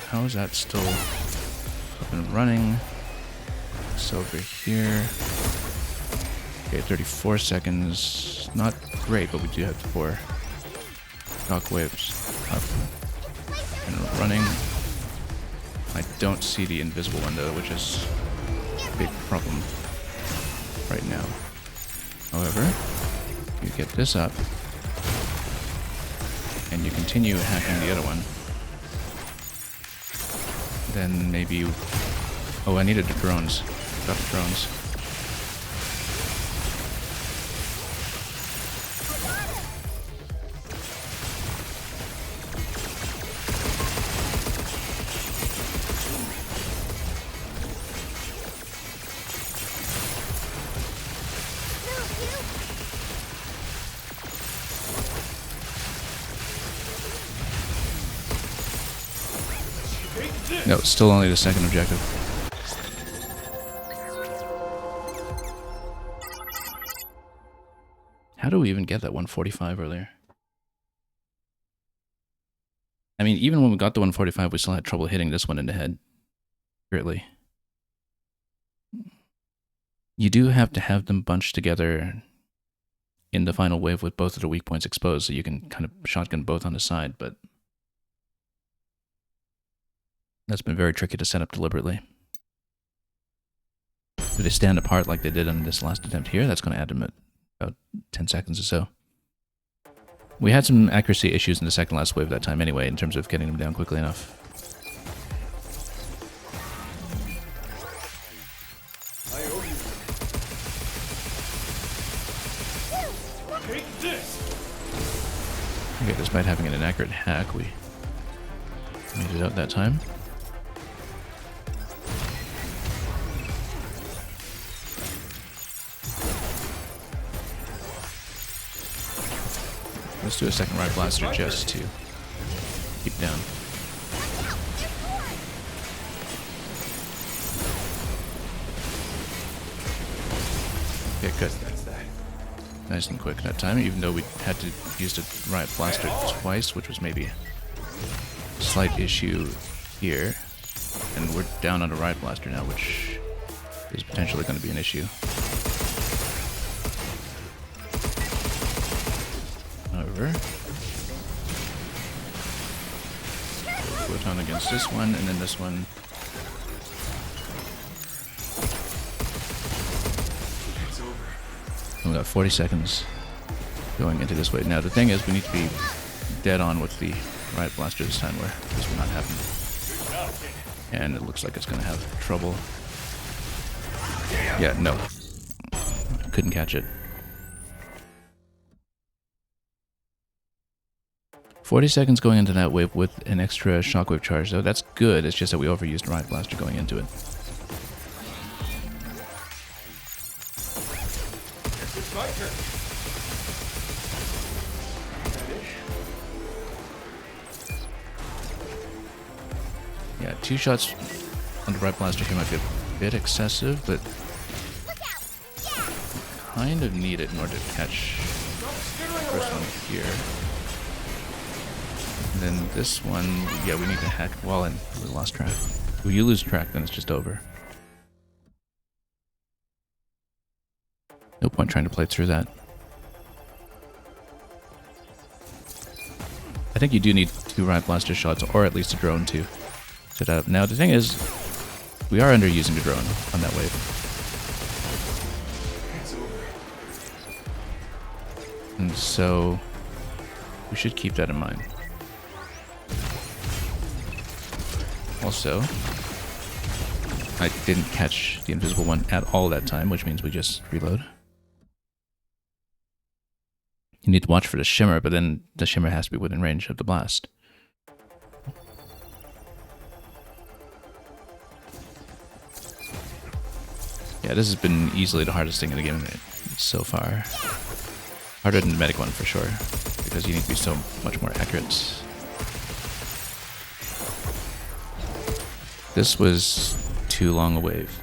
How is that still up and running? It's over here. Okay, 34 seconds. Not great, but we do have 4 shockwaves up and running. I don't see the invisible one though, which is a big problem right now. However, you get this up and you continue hacking the other one, then maybe you... Oh, I needed the drones. Got the drones. No, still only the second objective. How do we even get that 145 earlier? I mean, even when we got the 145, we still had trouble hitting this one in the head. Really. You do have to have them bunched together in the final wave with both of the weak points exposed, so you can kind of shotgun both on the side, but that's been very tricky to set up deliberately. If they stand apart like they did on this last attempt here, that's going to add them at about 10 seconds or so. We had some accuracy issues in the second last wave that time anyway, in terms of getting them down quickly enough. Okay, despite having an inaccurate hack, we made it out that time. Let's do a second right blaster just to keep down. Okay, good. Nice and quick that time, even though we had to use the right blaster twice, which was maybe a slight issue here. And we're down on the right blaster now, which is potentially going to be an issue. However, photon against this one, and then this one. We got 40 seconds going into this wave. Now the thing is, we need to be dead on with the right blaster this time, where this will not happen. And it looks like it's going to have trouble. Yeah, no. Couldn't catch it. 40 seconds going into that wave with an extra shockwave charge, though. That's good. It's just that we overused the right blaster going into it. It's my turn. Yeah, 2 shots on the right blaster here might be a bit excessive, but kind of need it in order to catch the first one here. And then this one, yeah, we need to hack well, and we lost track. If you lose track, then it's just over. No point trying to play through that. I think you do need 2 right blaster shots, or at least a drone to set up. Now the thing is, we are underusing the drone on that wave. And so we should keep that in mind. Also, I didn't catch the invisible one at all that time, which means we just reload. You need to watch for the shimmer, but then the shimmer has to be within range of the blast. Yeah, this has been easily the hardest thing in the game so far. Harder than the medic one for sure, because you need to be so much more accurate. This was too long a wave.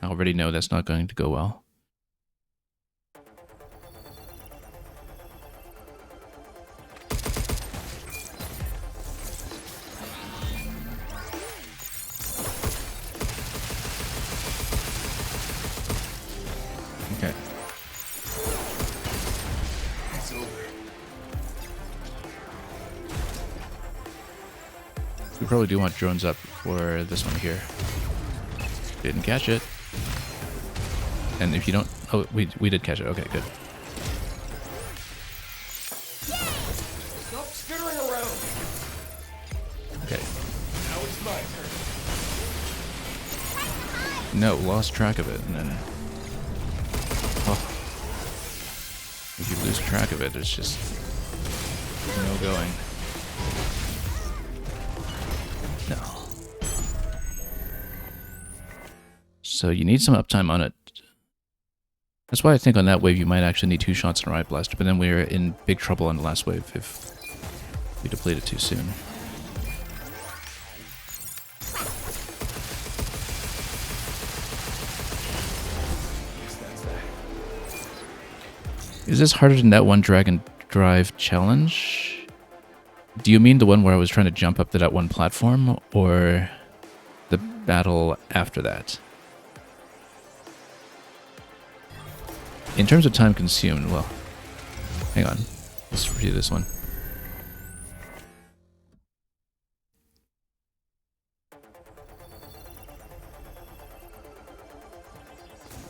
I already know that's not going to go well. Okay. It's over. We probably do want drones up for this one here. Didn't catch it. And if you don't... Oh, we did catch it. Okay, good. Stop skittering around. Okay. Now it's my turn. No, lost track of it, and then... Oh. If you lose track of it, it's just... no going. No. So you need some uptime on it. That's why I think on that wave you might actually need 2 shots in a right blaster, but then we're in big trouble on the last wave if we deplete it too soon. Is this harder than that one Dragon Drive challenge? Do you mean the one where I was trying to jump up to that one platform, or the battle after that? In terms of time consumed, well, hang on. Let's review this one.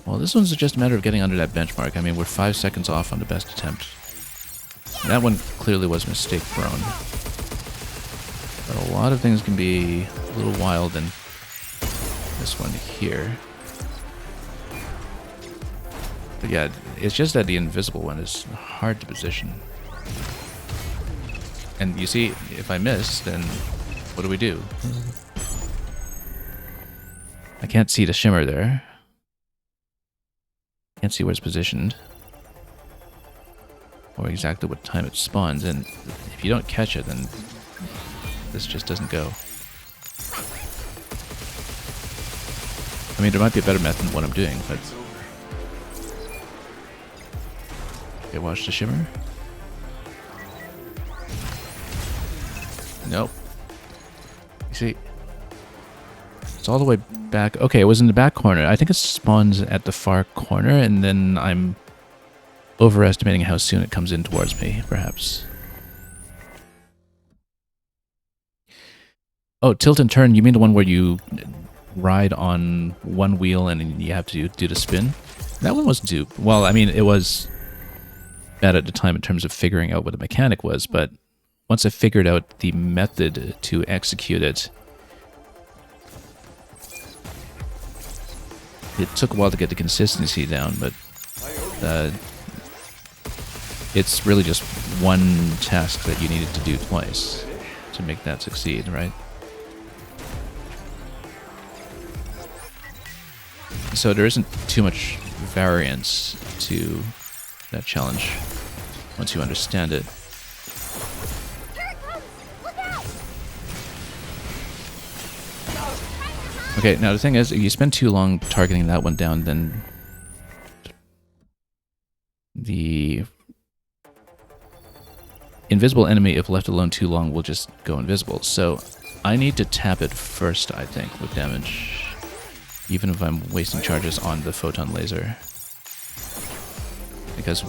Well, this one's just a matter of getting under that benchmark. I mean, we're 5 seconds off on the best attempt. And that one clearly was mistake prone. But a lot of things can be a little wild in this one here. But yeah, it's just that the invisible one is hard to position. And you see, if I miss, then what do we do? I can't see the shimmer there. Can't see where it's positioned. Or exactly what time it spawns, and if you don't catch it, then this just doesn't go. I mean, there might be a better method than what I'm doing, but... Okay, watch the shimmer. Nope. You see, it's all the way back. Okay, it was in the back corner. I think it spawns at the far corner, and then I'm overestimating how soon it comes in towards me, perhaps. Oh, tilt and turn, you mean the one where you ride on one wheel and you have to do the spin? That one wasn't too... Well, I mean, it was bad at the time in terms of figuring out what the mechanic was, but once I figured out the method to execute it, it took a while to get the consistency down, but it's really just one task that you needed to do twice to make that succeed, right? So there isn't too much variance to that challenge once you understand it. Okay, now the thing is, if you spend too long targeting that one down, then the invisible enemy, if left alone too long, will just go invisible. So I need to tap it first, I think, with damage, even if I'm wasting charges on the photon laser. Because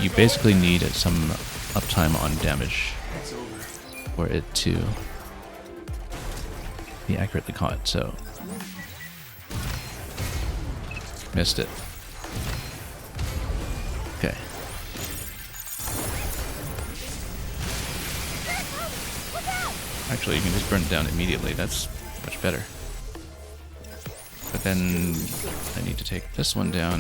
you basically need some uptime on damage for it to be accurately caught, so... Missed it. Okay. Actually, you can just burn it down immediately. That's much better. But then I need to take this one down.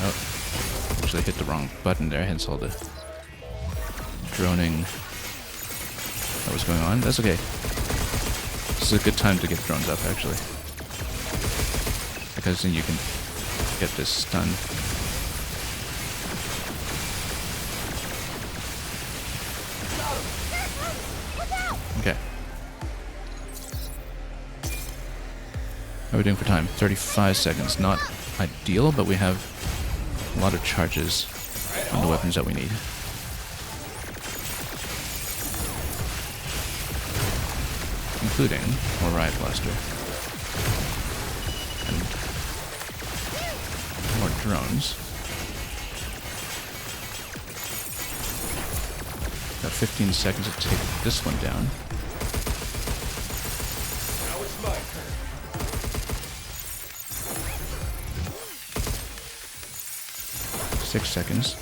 Oh, actually hit the wrong button there, hence all the droning that was going on. That's okay. This is a good time to get drones up, actually. Because then you can get this stun. Okay. How are we doing for time? 35 seconds. Not ideal, but we have a lot of charges on the weapons that we need. Including more riot blaster. And more drones. Got 15 seconds to take this one down. Now it's my turn. 6 seconds.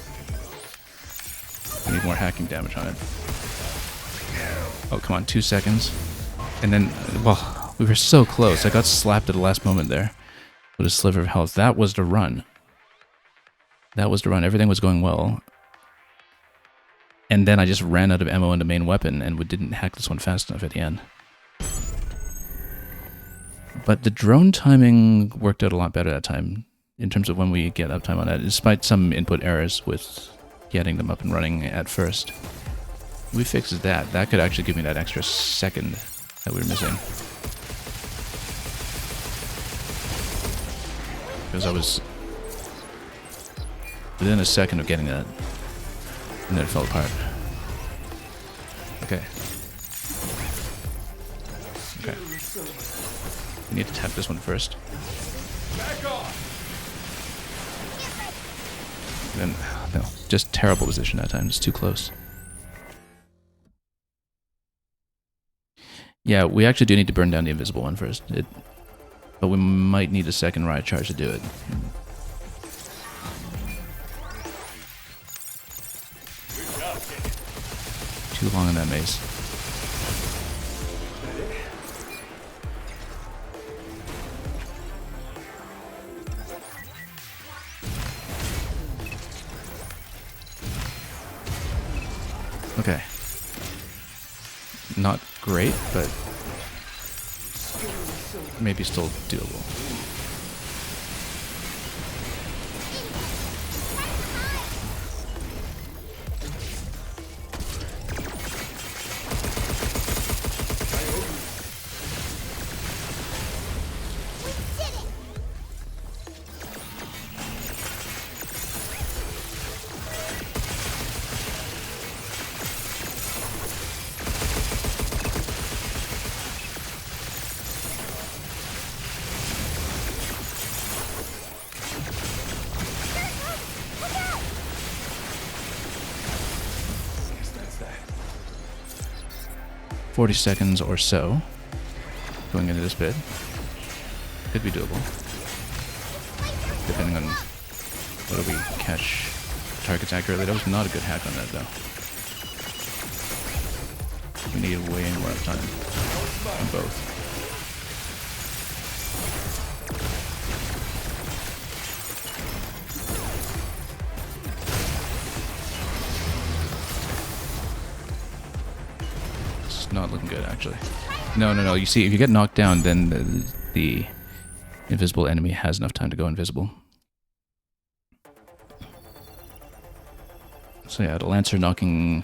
I need more hacking damage on it. Oh, come on, 2 seconds. And then, well, we were so close. I got slapped at the last moment there with a sliver of health. That was the run. That was the run. Everything was going well. And then I just ran out of ammo in the main weapon and we didn't hack this one fast enough at the end. But the drone timing worked out a lot better that time in terms of when we get uptime on that, despite some input errors with getting them up and running at first. We fixed that. That could actually give me that extra second that we were missing. Because I was within a second of getting that. And then it fell apart. Okay. Okay. We need to tap this one first. And then, no, just terrible position that time. It's too close. Yeah, we actually do need to burn down the invisible one first. But we might need a second riot charge to do it. Too long in that maze. Okay. Not great, but maybe still doable. Guess that's that. 40 seconds or so going into this bit. Could be doable. Depending on whether we catch targets accurately. That was not a good hack on that though. We need way more time on both. It's not looking good actually. No. You see, if you get knocked down, then the invisible enemy has enough time to go invisible. So yeah, the Lancer knocking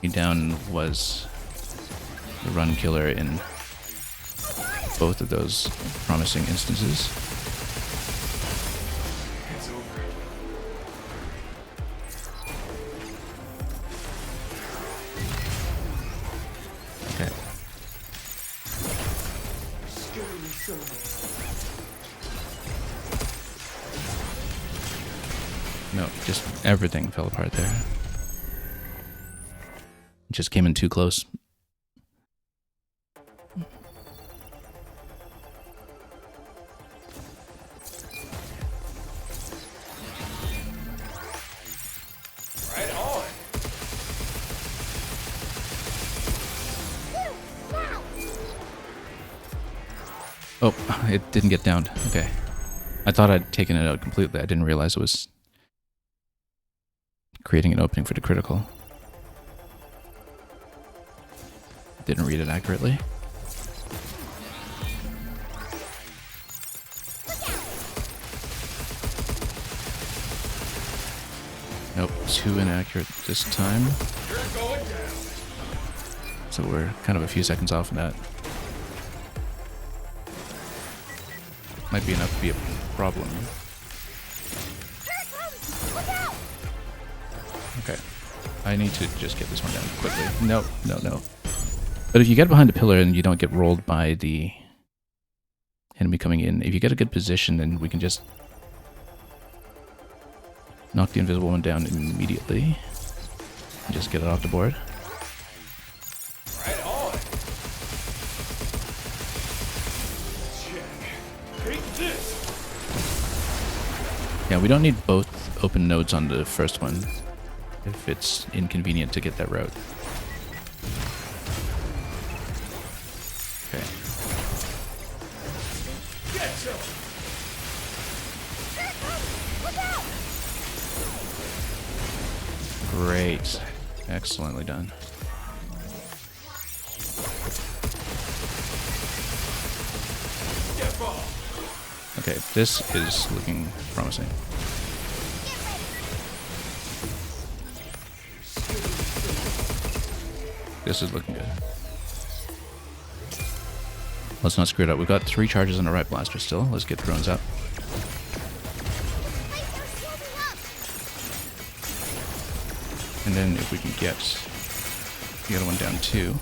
me down was the run killer in both of those promising instances. It's over. Okay. No, just everything fell apart there. Just came in too close. Right on. Oh, it didn't get downed. Okay. I thought I'd taken it out completely. I didn't realize it was creating an opening for the critical. Didn't read it accurately. Nope, too inaccurate this time. You're going down. So we're kind of a few seconds off of that. Might be enough to be a problem. Okay. I need to just get this one down quickly. No. But if you get behind the pillar and you don't get rolled by the enemy coming in, if you get a good position, then we can just knock the invisible one down immediately. And just get it off the board. Right on. Check. Take this. Yeah, we don't need both open nodes on the first one if it's inconvenient to get that route. Okay. Get some. Great. Excellently done. Step off. Okay, this is looking promising. This is looking good. Let's not screw it up. We've got 3 charges on the right blaster still. Let's get drones up. And then if we can get the other one down too.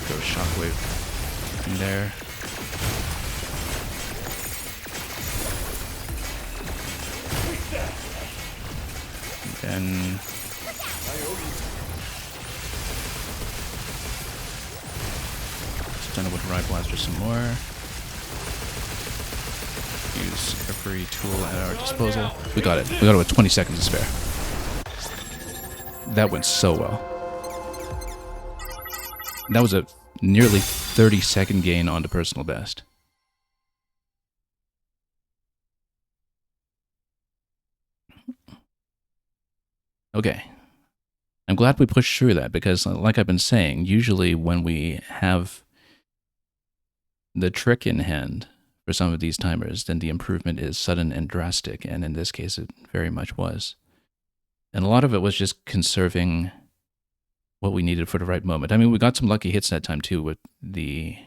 Go shockwave in there. And then stun it with Ride Blaster some more. Use every tool at our disposal. We got it. We got it with 20 seconds to spare. That went so well. That was a nearly 30-second gain on the personal best. Okay. I'm glad we pushed through that, because like I've been saying, usually when we have the trick in hand for some of these timers, then the improvement is sudden and drastic, and in this case it very much was. And a lot of it was just conserving what we needed for the right moment. I mean, we got some lucky hits that time too with the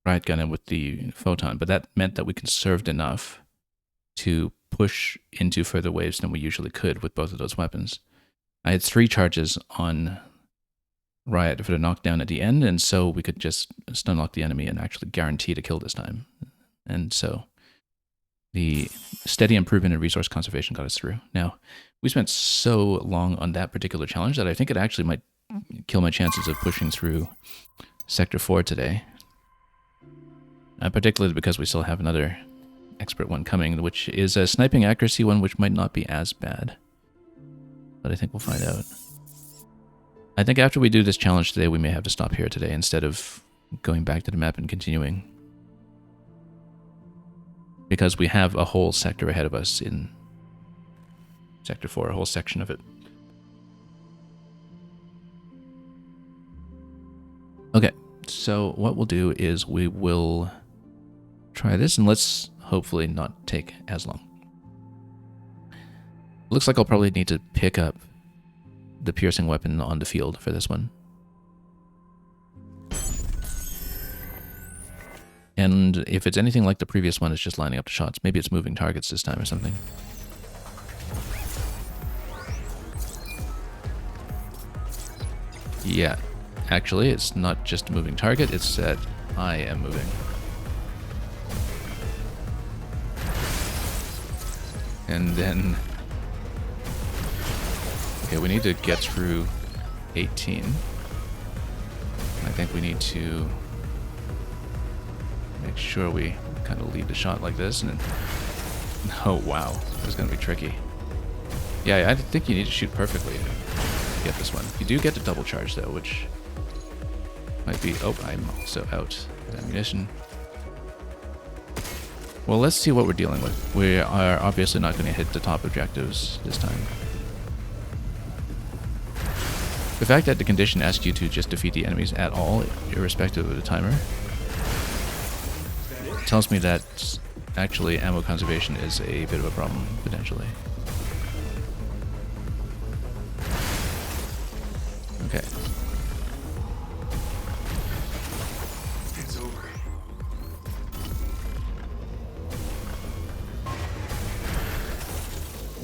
riot gun and with the photon, but that meant that we conserved enough to push into further waves than we usually could with both of those weapons. I had 3 charges on Riot for the knockdown at the end, and so we could just stun lock the enemy and actually guarantee to kill this time. And so the steady improvement in resource conservation got us through. Now, we spent so long on that particular challenge that I think it actually might kill my chances of pushing through Sector 4 today. Particularly because we still have another expert one coming, which is a sniping accuracy one, which might not be as bad. But I think we'll find out. I think after we do this challenge today, we may have to stop here today instead of going back to the map and continuing. Because we have a whole sector ahead of us in Sector 4, a whole section of it. Okay, so what we'll do is we will try this, and let's hopefully not take as long. Looks like I'll probably need to pick up the piercing weapon on the field for this one. And if it's anything like the previous one, it's just lining up the shots. Maybe it's moving targets this time or something. Yeah, actually, it's not just a moving target, it's that I am moving. And then... okay, we need to get through 18. I think we need to make sure we kind of lead the shot like this, and then... oh wow, this is going to be tricky. Yeah, I think you need to shoot perfectly to get this one. You do get the double charge though, which might be... oh, I'm also out of ammunition. Well, let's see what we're dealing with. We are obviously not going to hit the top objectives this time. The fact that the condition asks you to just defeat the enemies at all, irrespective of the timer, tells me that actually ammo conservation is a bit of a problem, potentially. Okay. It's over.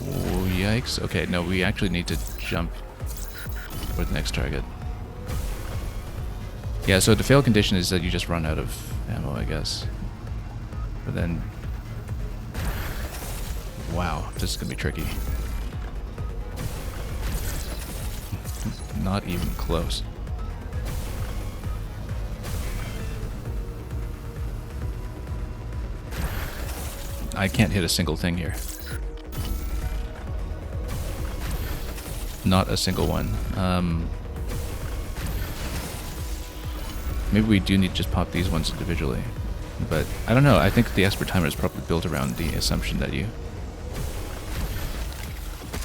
Oh, yikes. Okay, no, we actually need to jump for the next target. Yeah, so the fail condition is that you just run out of ammo, I guess. But then... wow, this is gonna be tricky. Not even close. I can't hit a single thing here. Not a single one. Maybe we do need to just pop these ones individually. But I don't know, I think the expert timer is probably built around the assumption that you...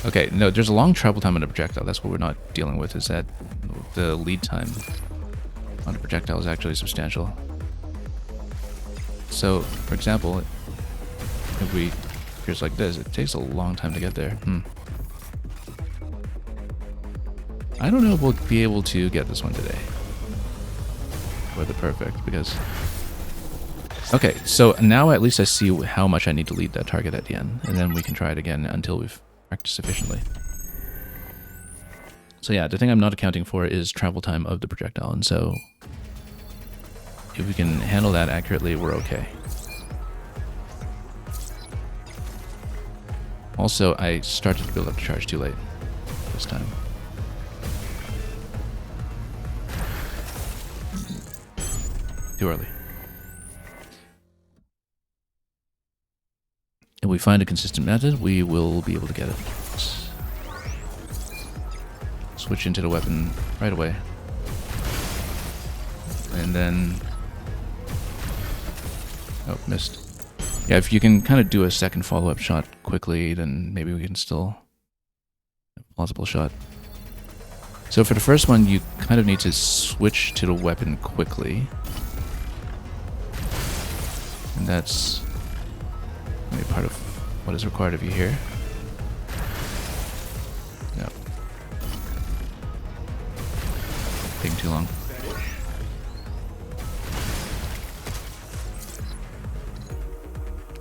okay, no, there's a long travel time on a projectile. That's what we're not dealing with, is that the lead time on a projectile is actually substantial. So, for example, if we pierce like this, it takes a long time to get there. I don't know if we'll be able to get this one today. Or the perfect, because... okay, so now at least I see how much I need to lead that target at the end, and then we can try it again until we've practiced sufficiently. So yeah, the thing I'm not accounting for is travel time of the projectile, and so if we can handle that accurately, we're okay. Also, I started to build up the charge too late this time. Too early. If we find a consistent method, we will be able to get it. Switch into the weapon right away. And then... oh, missed. Yeah, if you can kind of do a second follow-up shot quickly, then maybe we can still plausible shot. So for the first one, you kind of need to switch to the weapon quickly. And that's maybe part of what is required of you here. No. Taking too long.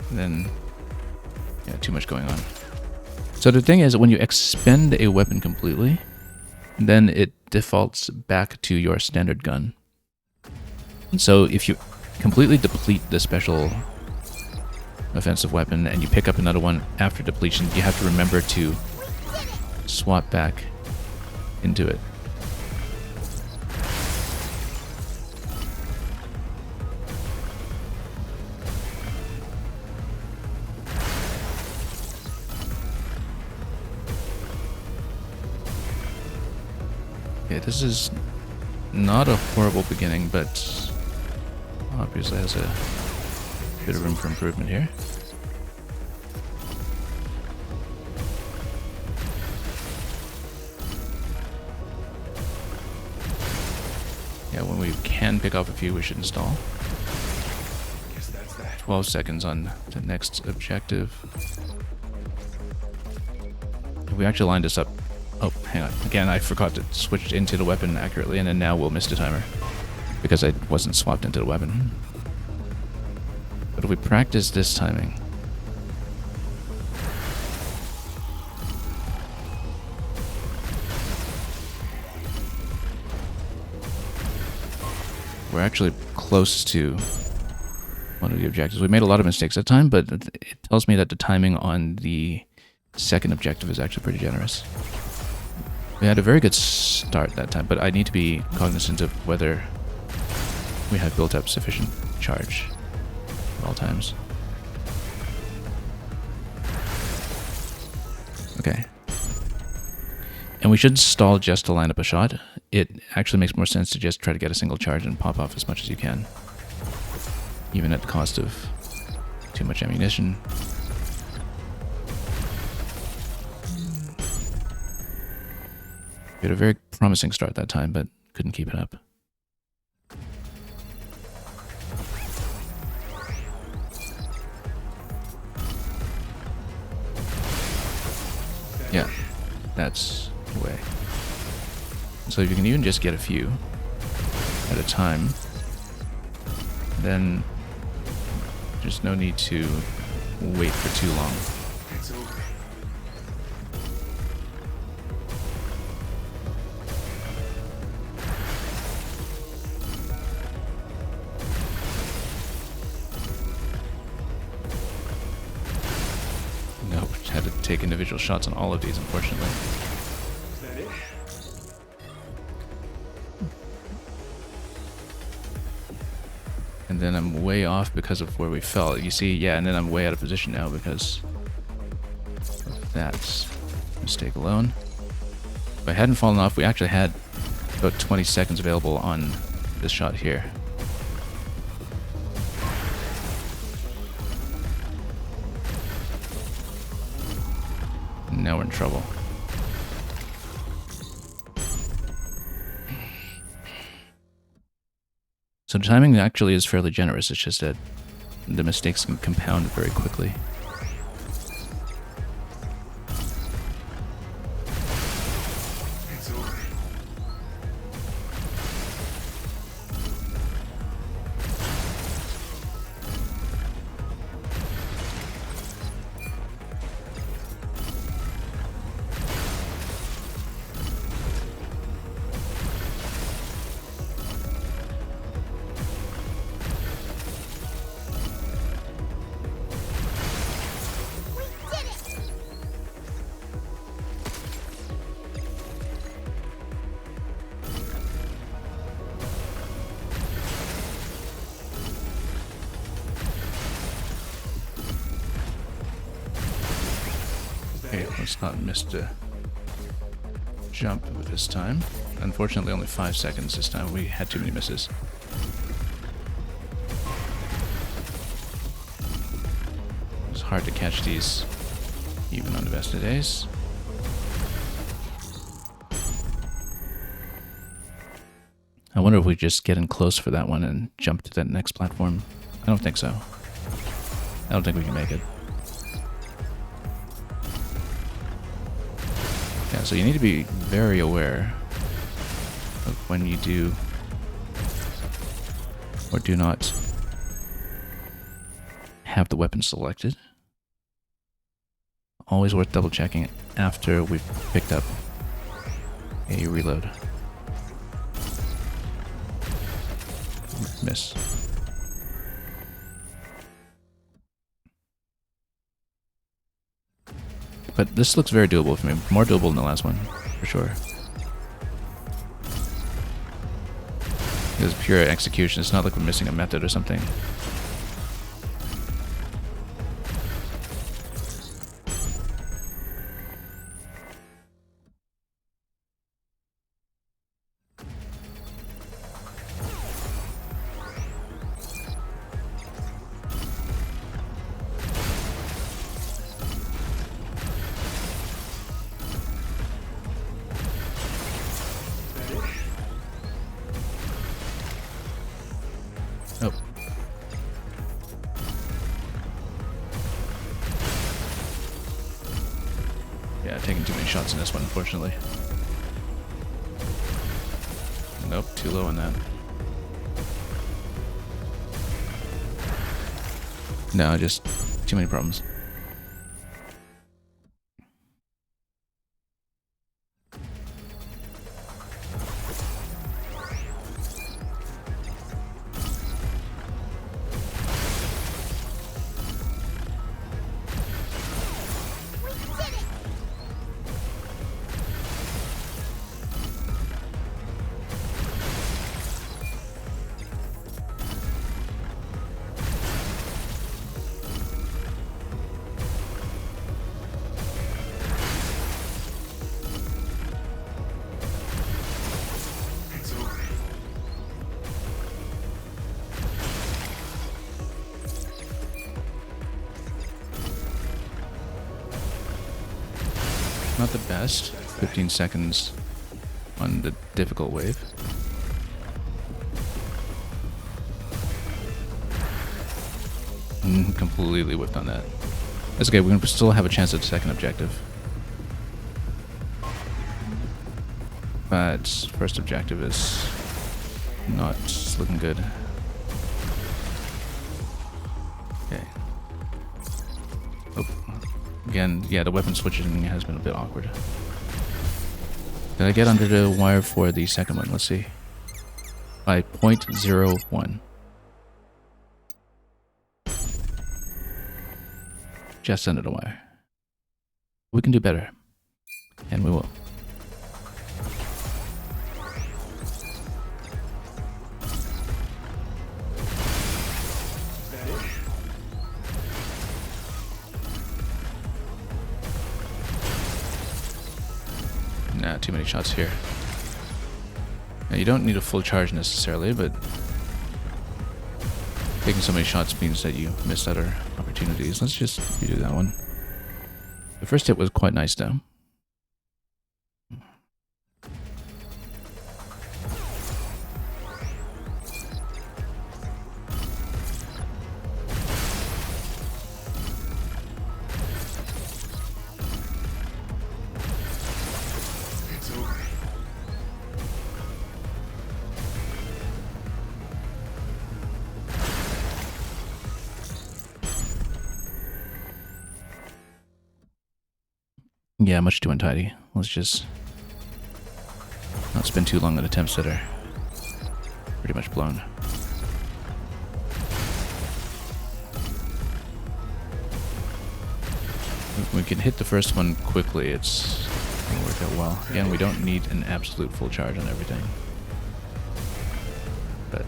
And then, yeah, too much going on. So the thing is, when you expend a weapon completely, then it defaults back to your standard gun. And so if you completely deplete the special offensive weapon and you pick up another one after depletion, you have to remember to swap back into it. Okay, this is not a horrible beginning, but obviously has a bit of room for improvement here. Yeah, when we can pick off a few, we should install. 12 seconds on the next objective. If we actually lined this up. Oh, hang on. Again, I forgot to switch into the weapon accurately, and then now we'll miss the timer. Because I wasn't swapped into the weapon. But if we practice this timing... we're actually close to one of the objectives. We made a lot of mistakes that time, but it tells me that the timing on the second objective is actually pretty generous. We had a very good start that time, but I need to be cognizant of whether we have built up sufficient charge at all times. Okay. And we shouldn't stall just to line up a shot. It actually makes more sense to just try to get a single charge and pop off as much as you can. Even at the cost of too much ammunition. We had a very promising start that time, but couldn't keep it up. Yeah, that's the way. So if you can even just get a few at a time, then there's no need to wait for too long. Nope, had to take individual shots on all of these, unfortunately. And then I'm way off because of where we fell. You see, yeah, and then I'm way out of position now because of that mistake alone. If I hadn't fallen off, we actually had about 20 seconds available on this shot here. Now we're in trouble. So the timing actually is fairly generous, it's just that the mistakes can compound very quickly. Okay, let's not miss the jump with this time. Unfortunately, only 5 seconds this time. We had too many misses. It's hard to catch these even on the best of days. I wonder if we just get in close for that one and jump to that next platform. I don't think so. I don't think we can make it. Yeah, so you need to be very aware of when you do or do not have the weapon selected. Always worth double checking it after we've picked up a reload. Miss. But this looks very doable for me. More doable than the last one, for sure. It's pure execution. It's not like we're missing a method or something. Oh. Yeah, taking too many shots in this one, unfortunately. Nope, too low on that. No, just too many problems. Not the best. 15 seconds on the difficult wave. Completely whiffed on that. That's okay, we can still have a chance at the second objective. But first objective is not looking good. Okay. Oh. Again, yeah, the weapon switching has been a bit awkward. Did I get under the wire for the second one? Let's see. By 0.01. Just under the wire. We can do better. And we will. Nah, too many shots here. Now, you don't need a full charge necessarily, but taking so many shots means that you miss other opportunities. Let's just redo that one. The first hit was quite nice though. Yeah, much too untidy. Let's just not spend too long on attempts that are pretty much blown. If we can hit the first one quickly, it's going to work out well. Again, we don't need an absolute full charge on everything. But,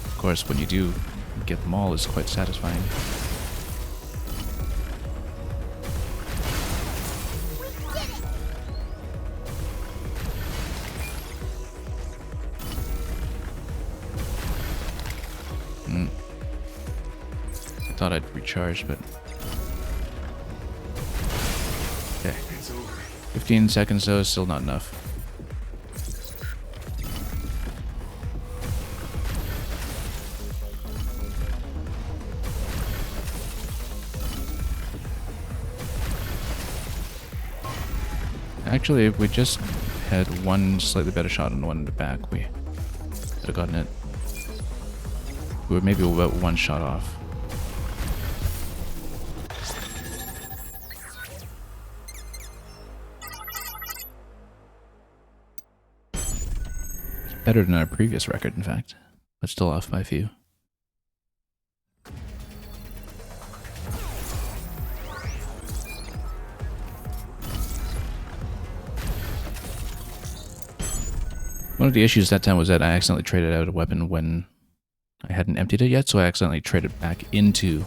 of course, when you do get them all, it's quite satisfying. I thought I'd recharge, but okay. 15 seconds though is still not enough. Actually, if we just had one slightly better shot on the one in the back, we could have gotten it. We were maybe about one shot off. Better than our previous record, in fact, but still off by a few. One of the issues that time was that I accidentally traded out a weapon when I hadn't emptied it yet, so I accidentally traded back into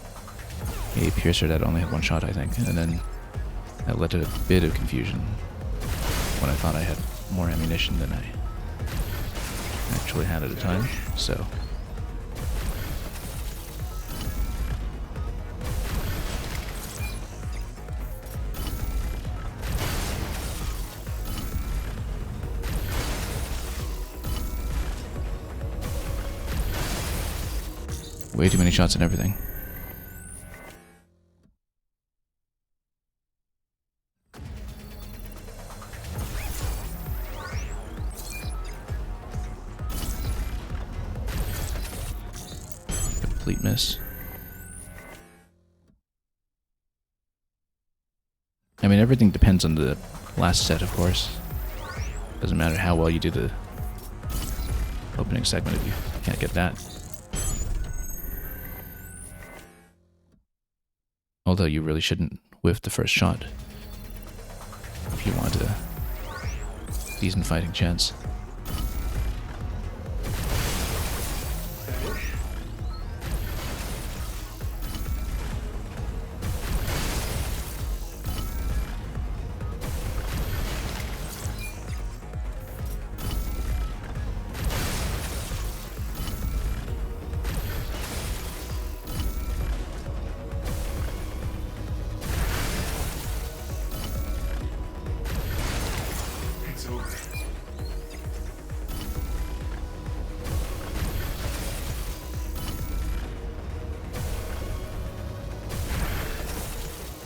a piercer that only had one shot, I think, and then that led to a bit of confusion when I thought I had more ammunition than I actually had at the time, so... Way too many shots and everything. Complete miss. I mean, everything depends on the last set, of course. Doesn't matter how well you do the opening segment if you can't get that. Although you really shouldn't whiff the first shot if you want a decent fighting chance.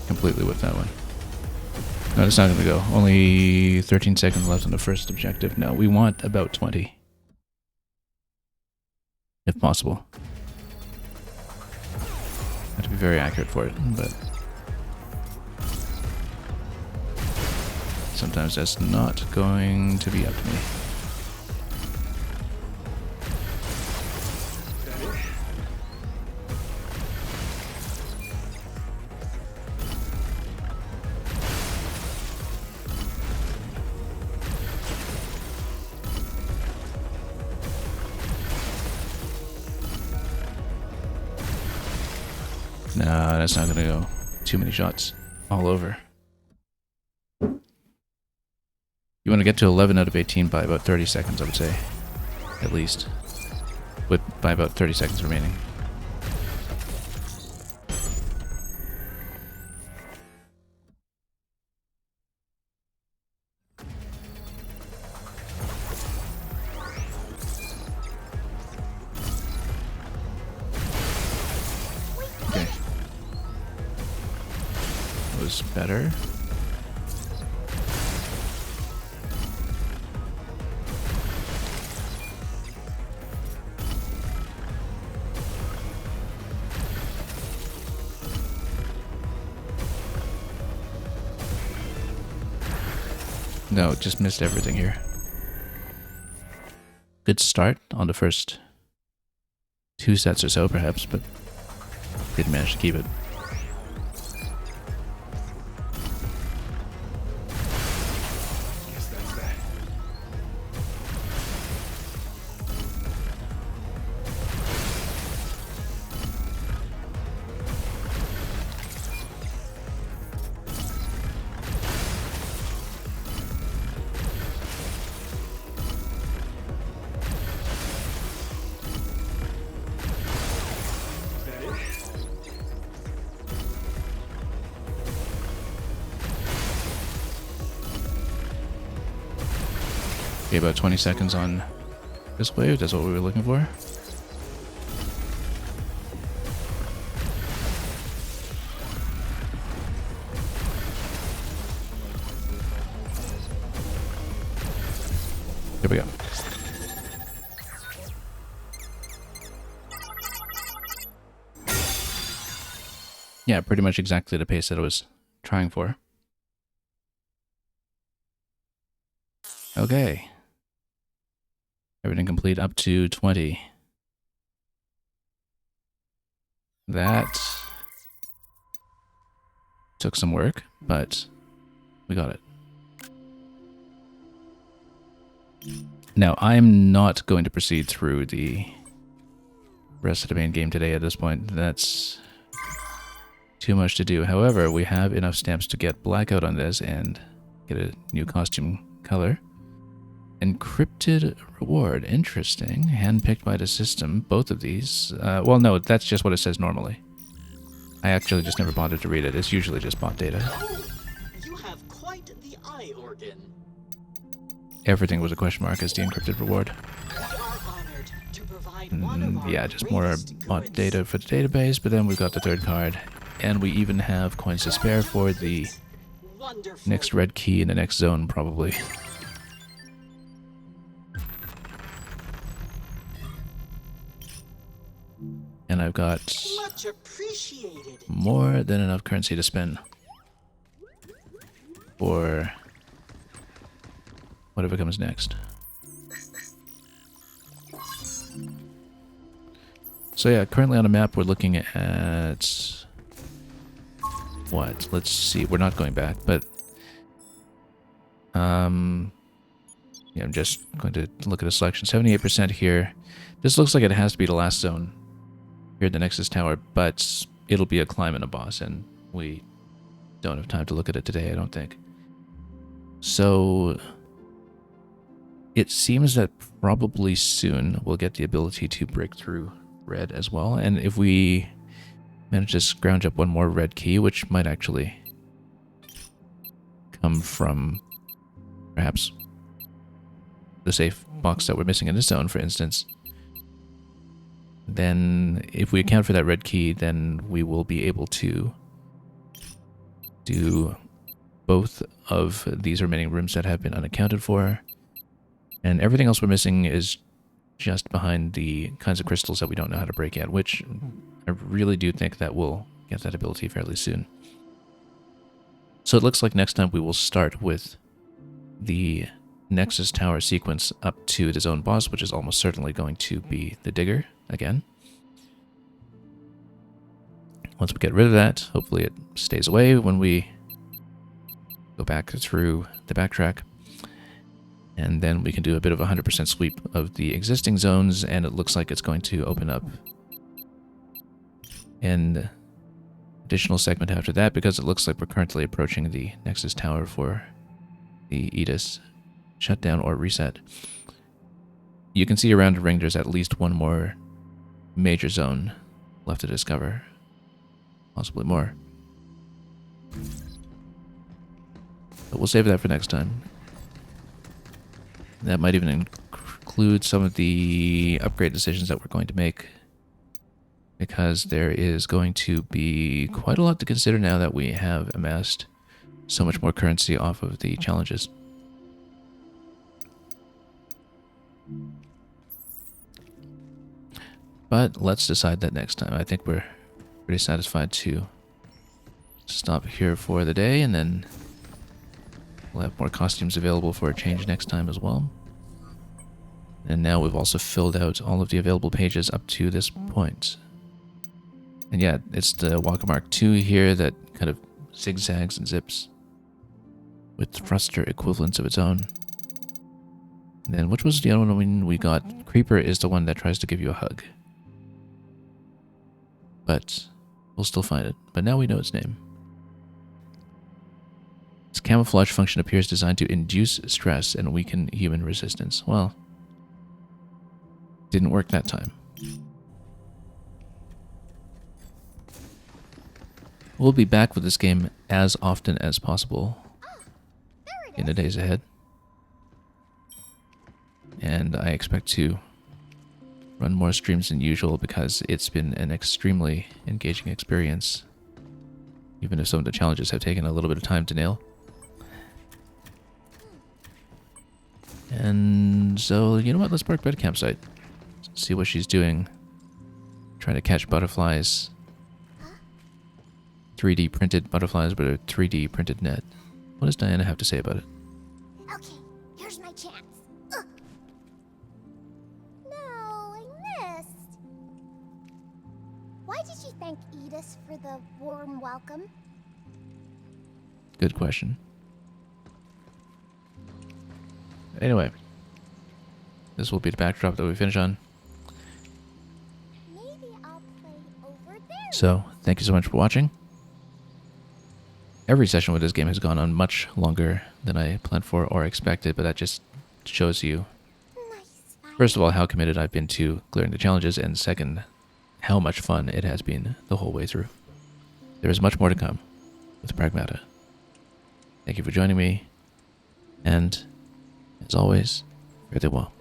Completely with that one. No, it's not going to go. Only 13 seconds left on the first objective. No, we want about 20. If possible. Have to be very accurate for it, but... sometimes that's not going to be up to me. No, that's not gonna go. Too many shots. All over. You want to get to 11 out of 18 by about 30 seconds, I would say. At least. By about 30 seconds remaining. Okay. That was better. No, just missed everything here. Good start on the first 2 sets or so, perhaps, but didn't manage to keep it. Guess that's that. Okay, about 20 seconds on this wave. That's what we were looking for. Here we go. Yeah, pretty much exactly the pace that I was trying for. Okay. Everything complete up to 20. That took some work, but we got it. Now, I'm not going to proceed through the rest of the main game today at this point. That's too much to do. However, we have enough stamps to get blackout on this and get a new costume color. Encrypted reward. Interesting. Handpicked by the system. Both of these. Well, no, that's just what it says normally. I actually just never bothered to read it. It's usually just bot data. Oh, you have quite the eye organ. Everything was a question mark as the encrypted reward. We are honored to provide one of our Yeah, just more greatest bot goods. data for the database, but then we've got the third card. And we even have coins to spare for the Wonderful. next red key in the next zone, probably. And I've got Much appreciated. more than enough currency to spend for whatever comes next. So yeah, currently on the map we're looking at what? Let's see. We're not going back, but yeah, I'm just going to look at a selection. 78% here. This looks like it has to be the last zone here at the Nexus Tower, but it'll be a climb and a boss, and we don't have time to look at it today, I don't think. So it seems that probably soon we'll get the ability to break through red as well, and if we manage to scrounge up one more red key, which might actually come from perhaps the safe box that we're missing in this zone, for instance, then if we account for that red key, then we will be able to do both of these remaining rooms that have been unaccounted for, and everything else we're missing is just behind the kinds of crystals that we don't know how to break yet, which I really do think that we'll get that ability fairly soon. So it looks like next time we will start with the Nexus Tower sequence up to the zone boss, which is almost certainly going to be the Digger again. Once we get rid of that, hopefully it stays away when we go back through the backtrack. And then we can do a bit of a 100% sweep of the existing zones, and it looks like it's going to open up an additional segment after that, because it looks like we're currently approaching the Nexus Tower for the Aegis shutdown or reset. You can see around the ring there's at least one more major zone left to discover. Possibly more. But we'll save that for next time. That might even include some of the upgrade decisions that we're going to make, because there is going to be quite a lot to consider now that we have amassed so much more currency off of the challenges. But let's decide that next time. I think we're pretty satisfied to stop here for the day, and then we'll have more costumes available for a change next time as well. And now we've also filled out all of the available pages up to this point. And yeah, it's the Walker Mark II here that kind of zigzags and zips with thruster equivalents of its own. And then which was the other one we got? Creeper is the one that tries to give you a hug. But we'll still find it. But now we know its name. Its camouflage function appears designed to induce stress and weaken human resistance. Well, didn't work that time. We'll be back with this game as often as possible in the days ahead. And I expect to run more streams than usual because it's been an extremely engaging experience, even if some of the challenges have taken a little bit of time to nail. And so, you know what? Let's park by the campsite. See what she's doing. Trying to catch butterflies. 3D printed butterflies with a 3D printed net. What does Diana have to say about it? Okay, here's my chance. Ugh. No, I missed. Why did you thank Edith for the warm welcome? Good question. Anyway, this will be the backdrop that we finish on. Maybe I'll play over there. So, thank you so much for watching. Every session with this game has gone on much longer than I planned for or expected, but that just shows you, Nice. first of all, how committed I've been to clearing the challenges, and second, how much fun it has been the whole way through. There is much more to come with Pragmata. Thank you for joining me, and as always, fare thee well.